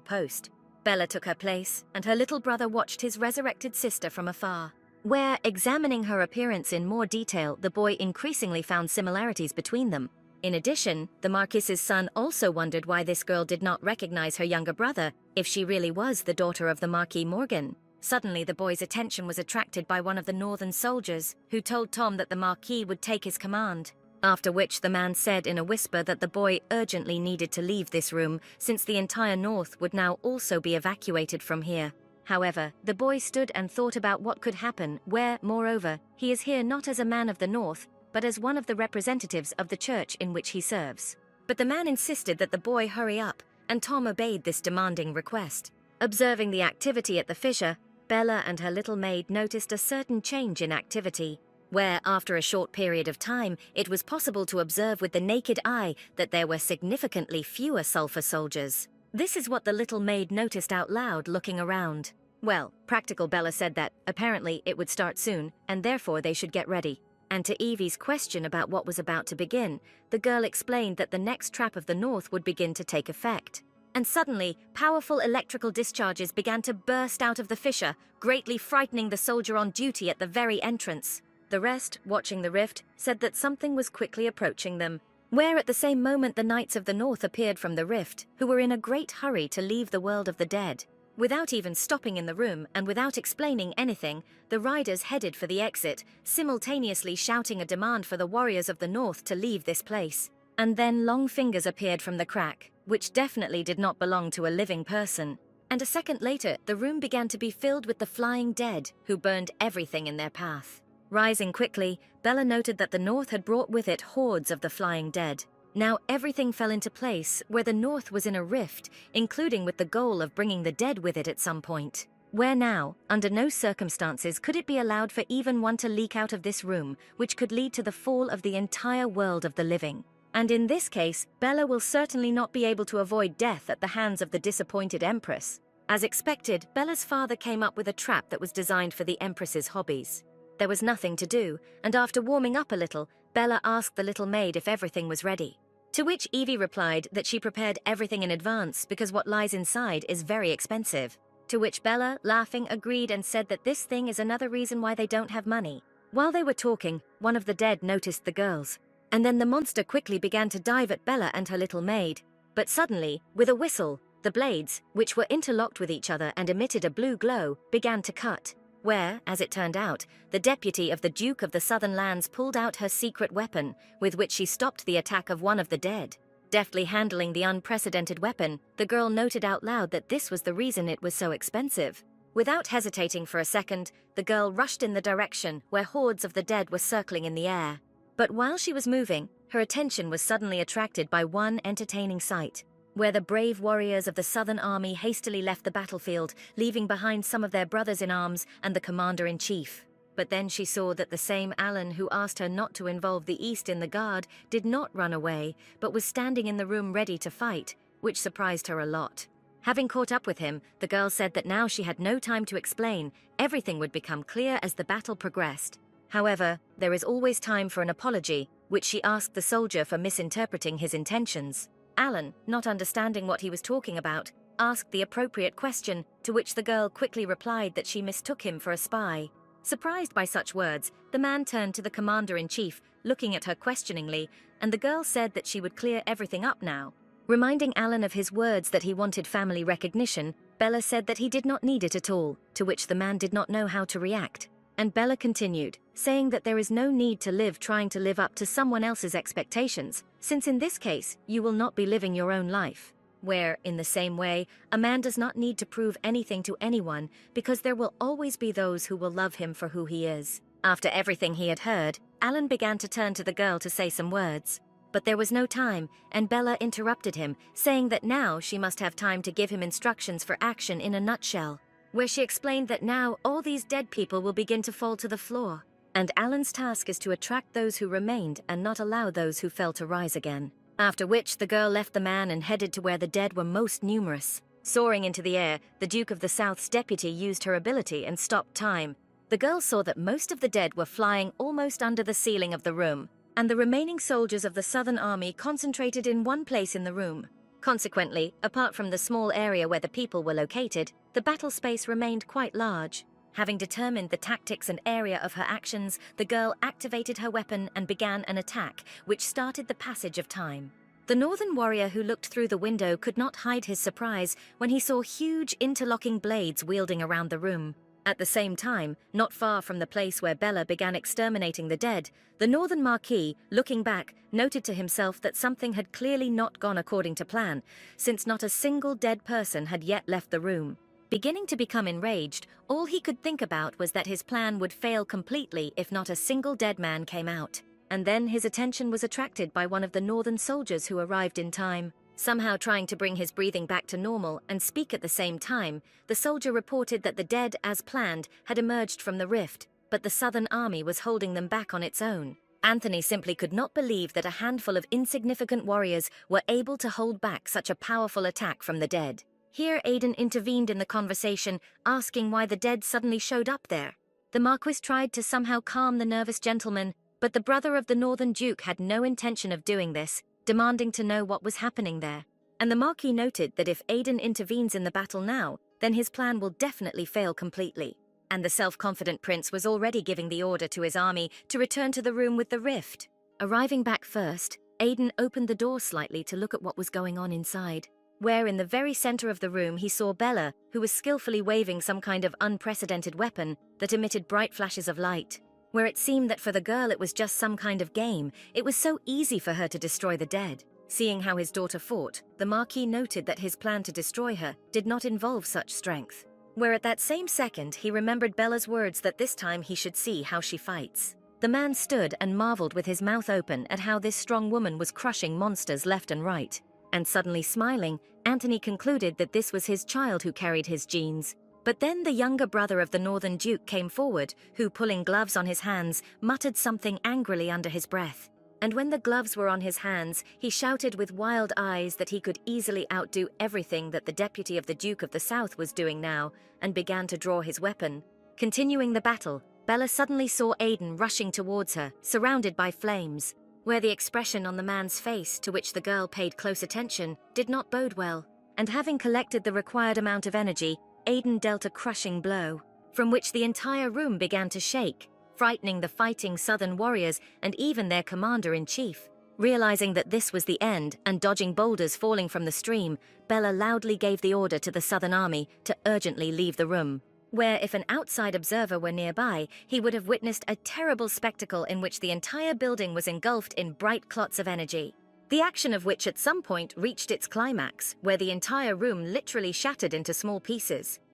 post. Bella took her place, and her little brother watched his resurrected sister from afar, where, examining her appearance in more detail, the boy increasingly found similarities between them. In addition, the Marquis's son also wondered why this girl did not recognize her younger brother, if she really was the daughter of the Marquis Morgan. Suddenly, the boy's attention was attracted by one of the northern soldiers, who told Tom that the Marquis would take his command. After which the man said in a whisper that the boy urgently needed to leave this room, since the entire North would now also be evacuated from here. However, the boy stood and thought about what could happen, where, moreover, he is here not as a man of the North, but as one of the representatives of the church in which he serves. But the man insisted that the boy hurry up, and Tom obeyed this demanding request. Observing the activity at the fissure, Bella and her little maid noticed a certain change in activity, where, after a short period of time, it was possible to observe with the naked eye that there were significantly fewer sulfur soldiers. This is what the little maid noticed out loud, looking around. Well, practical Bella said that, apparently, it would start soon, and therefore they should get ready. And to Evie's question about what was about to begin, the girl explained that the next trap of the north would begin to take effect. And suddenly, powerful electrical discharges began to burst out of the fissure, greatly frightening the soldier on duty at the very entrance. The rest, watching the rift, said that something was quickly approaching them, where at the same moment the Knights of the North appeared from the rift, who were in a great hurry to leave the world of the dead. Without even stopping in the room and without explaining anything, the riders headed for the exit, simultaneously shouting a demand for the warriors of the North to leave this place. And then long fingers appeared from the crack, which definitely did not belong to a living person. And a second later, the room began to be filled with the flying dead, who burned everything in their path. Rising quickly, Bella noted that the North had brought with it hordes of the flying dead. Now everything fell into place where the North was in a rift, including with the goal of bringing the dead with it at some point. Where now, under no circumstances could it be allowed for even one to leak out of this room, which could lead to the fall of the entire world of the living. And in this case, Bella will certainly not be able to avoid death at the hands of the disappointed Empress. As expected, Bella's father came up with a trap that was designed for the Empress's hobbies. There was nothing to do, and after warming up a little, Bella asked the little maid if everything was ready. To which Evie replied that she prepared everything in advance because what lies inside is very expensive. To which Bella, laughing, agreed and said that this thing is another reason why they don't have money. While they were talking, one of the dead noticed the girls. And then the monster quickly began to dive at Bella and her little maid. But suddenly, with a whistle, the blades, which were interlocked with each other and emitted a blue glow, began to cut. Where, as it turned out, the deputy of the Duke of the Southern Lands pulled out her secret weapon, with which she stopped the attack of one of the dead. Deftly handling the unprecedented weapon, the girl noted out loud that this was the reason it was so expensive. Without hesitating for a second, the girl rushed in the direction where hordes of the dead were circling in the air. But while she was moving, her attention was suddenly attracted by one entertaining sight, where the brave warriors of the Southern Army hastily left the battlefield, leaving behind some of their brothers in arms and the commander-in-chief. But then she saw that the same Alan who asked her not to involve the East in the guard did not run away, but was standing in the room ready to fight, which surprised her a lot. Having caught up with him, the girl said that now she had no time to explain, everything would become clear as the battle progressed. However, there is always time for an apology, which she asked the soldier for misinterpreting his intentions. Alan, not understanding what he was talking about, asked the appropriate question, to which the girl quickly replied that she mistook him for a spy. Surprised by such words, the man turned to the commander-in-chief, looking at her questioningly, and the girl said that she would clear everything up now. Reminding Alan of his words that he wanted family recognition, Bella said that he did not need it at all, to which the man did not know how to react. And Bella continued, saying that there is no need to live trying to live up to someone else's expectations, since in this case, you will not be living your own life. Where, in the same way, a man does not need to prove anything to anyone because there will always be those who will love him for who he is. After everything he had heard, Alan began to turn to the girl to say some words. But there was no time, and Bella interrupted him, saying that now she must have time to give him instructions for action in a nutshell, where she explained that now all these dead people will begin to fall to the floor, and Alan's task is to attract those who remained and not allow those who fell to rise again. After which the girl left the man and headed to where the dead were most numerous. Soaring into the air, the Duke of the South's deputy used her ability and stopped time. The girl saw that most of the dead were flying almost under the ceiling of the room, and the remaining soldiers of the Southern Army concentrated in one place in the room. Consequently, apart from the small area where the people were located, the battle space remained quite large. Having determined the tactics and area of her actions, the girl activated her weapon and began an attack, which started the passage of time. The northern warrior who looked through the window could not hide his surprise when he saw huge interlocking blades wielding around the room. At the same time, not far from the place where Bella began exterminating the dead, the northern marquis, looking back, noted to himself that something had clearly not gone according to plan, since not a single dead person had yet left the room. Beginning to become enraged, all he could think about was that his plan would fail completely if not a single dead man came out. And then his attention was attracted by one of the northern soldiers who arrived in time. Somehow trying to bring his breathing back to normal and speak at the same time, the soldier reported that the dead, as planned, had emerged from the rift, but the Southern Army was holding them back on its own. Anthony simply could not believe that a handful of insignificant warriors were able to hold back such a powerful attack from the dead. Here Aidan intervened in the conversation, asking why the dead suddenly showed up there. The Marquis tried to somehow calm the nervous gentleman, But the brother of the Northern Duke had no intention of doing this, demanding to know what was happening there. And the Marquis noted that if Aiden intervenes in the battle now, then his plan will definitely fail completely. And the self-confident prince was already giving the order to his army to return to the room with the rift. Arriving back first, Aiden opened the door slightly to look at what was going on inside, where in the very center of the room he saw Bella, who was skillfully waving some kind of unprecedented weapon that emitted bright flashes of light. Where it seemed that for the girl it was just some kind of game, it was so easy for her to destroy the dead. Seeing how his daughter fought, the Marquis noted that his plan to destroy her did not involve such strength. Where at that same second he remembered Bella's words that this time he should see how she fights. The man stood and marveled with his mouth open at how this strong woman was crushing monsters left and right. And suddenly smiling, Anthony concluded that this was his child who carried his genes. But then the younger brother of the Northern Duke came forward, who, pulling gloves on his hands, muttered something angrily under his breath. And when the gloves were on his hands, he shouted with wild eyes that he could easily outdo everything that the deputy of the Duke of the South was doing now, and began to draw his weapon. Continuing the battle, Bella suddenly saw Aiden rushing towards her, surrounded by flames, where the expression on the man's face, to which the girl paid close attention, did not bode well. And having collected the required amount of energy, Aiden dealt a crushing blow, from which the entire room began to shake, frightening the fighting southern warriors and even their commander-in-chief. Realizing that this was the end and dodging boulders falling from the stream, Bella loudly gave the order to the southern army to urgently leave the room, where if an outside observer were nearby, he would have witnessed a terrible spectacle in which the entire building was engulfed in bright clots of energy. The action of which at some point reached its climax, where the entire room literally shattered into small pieces.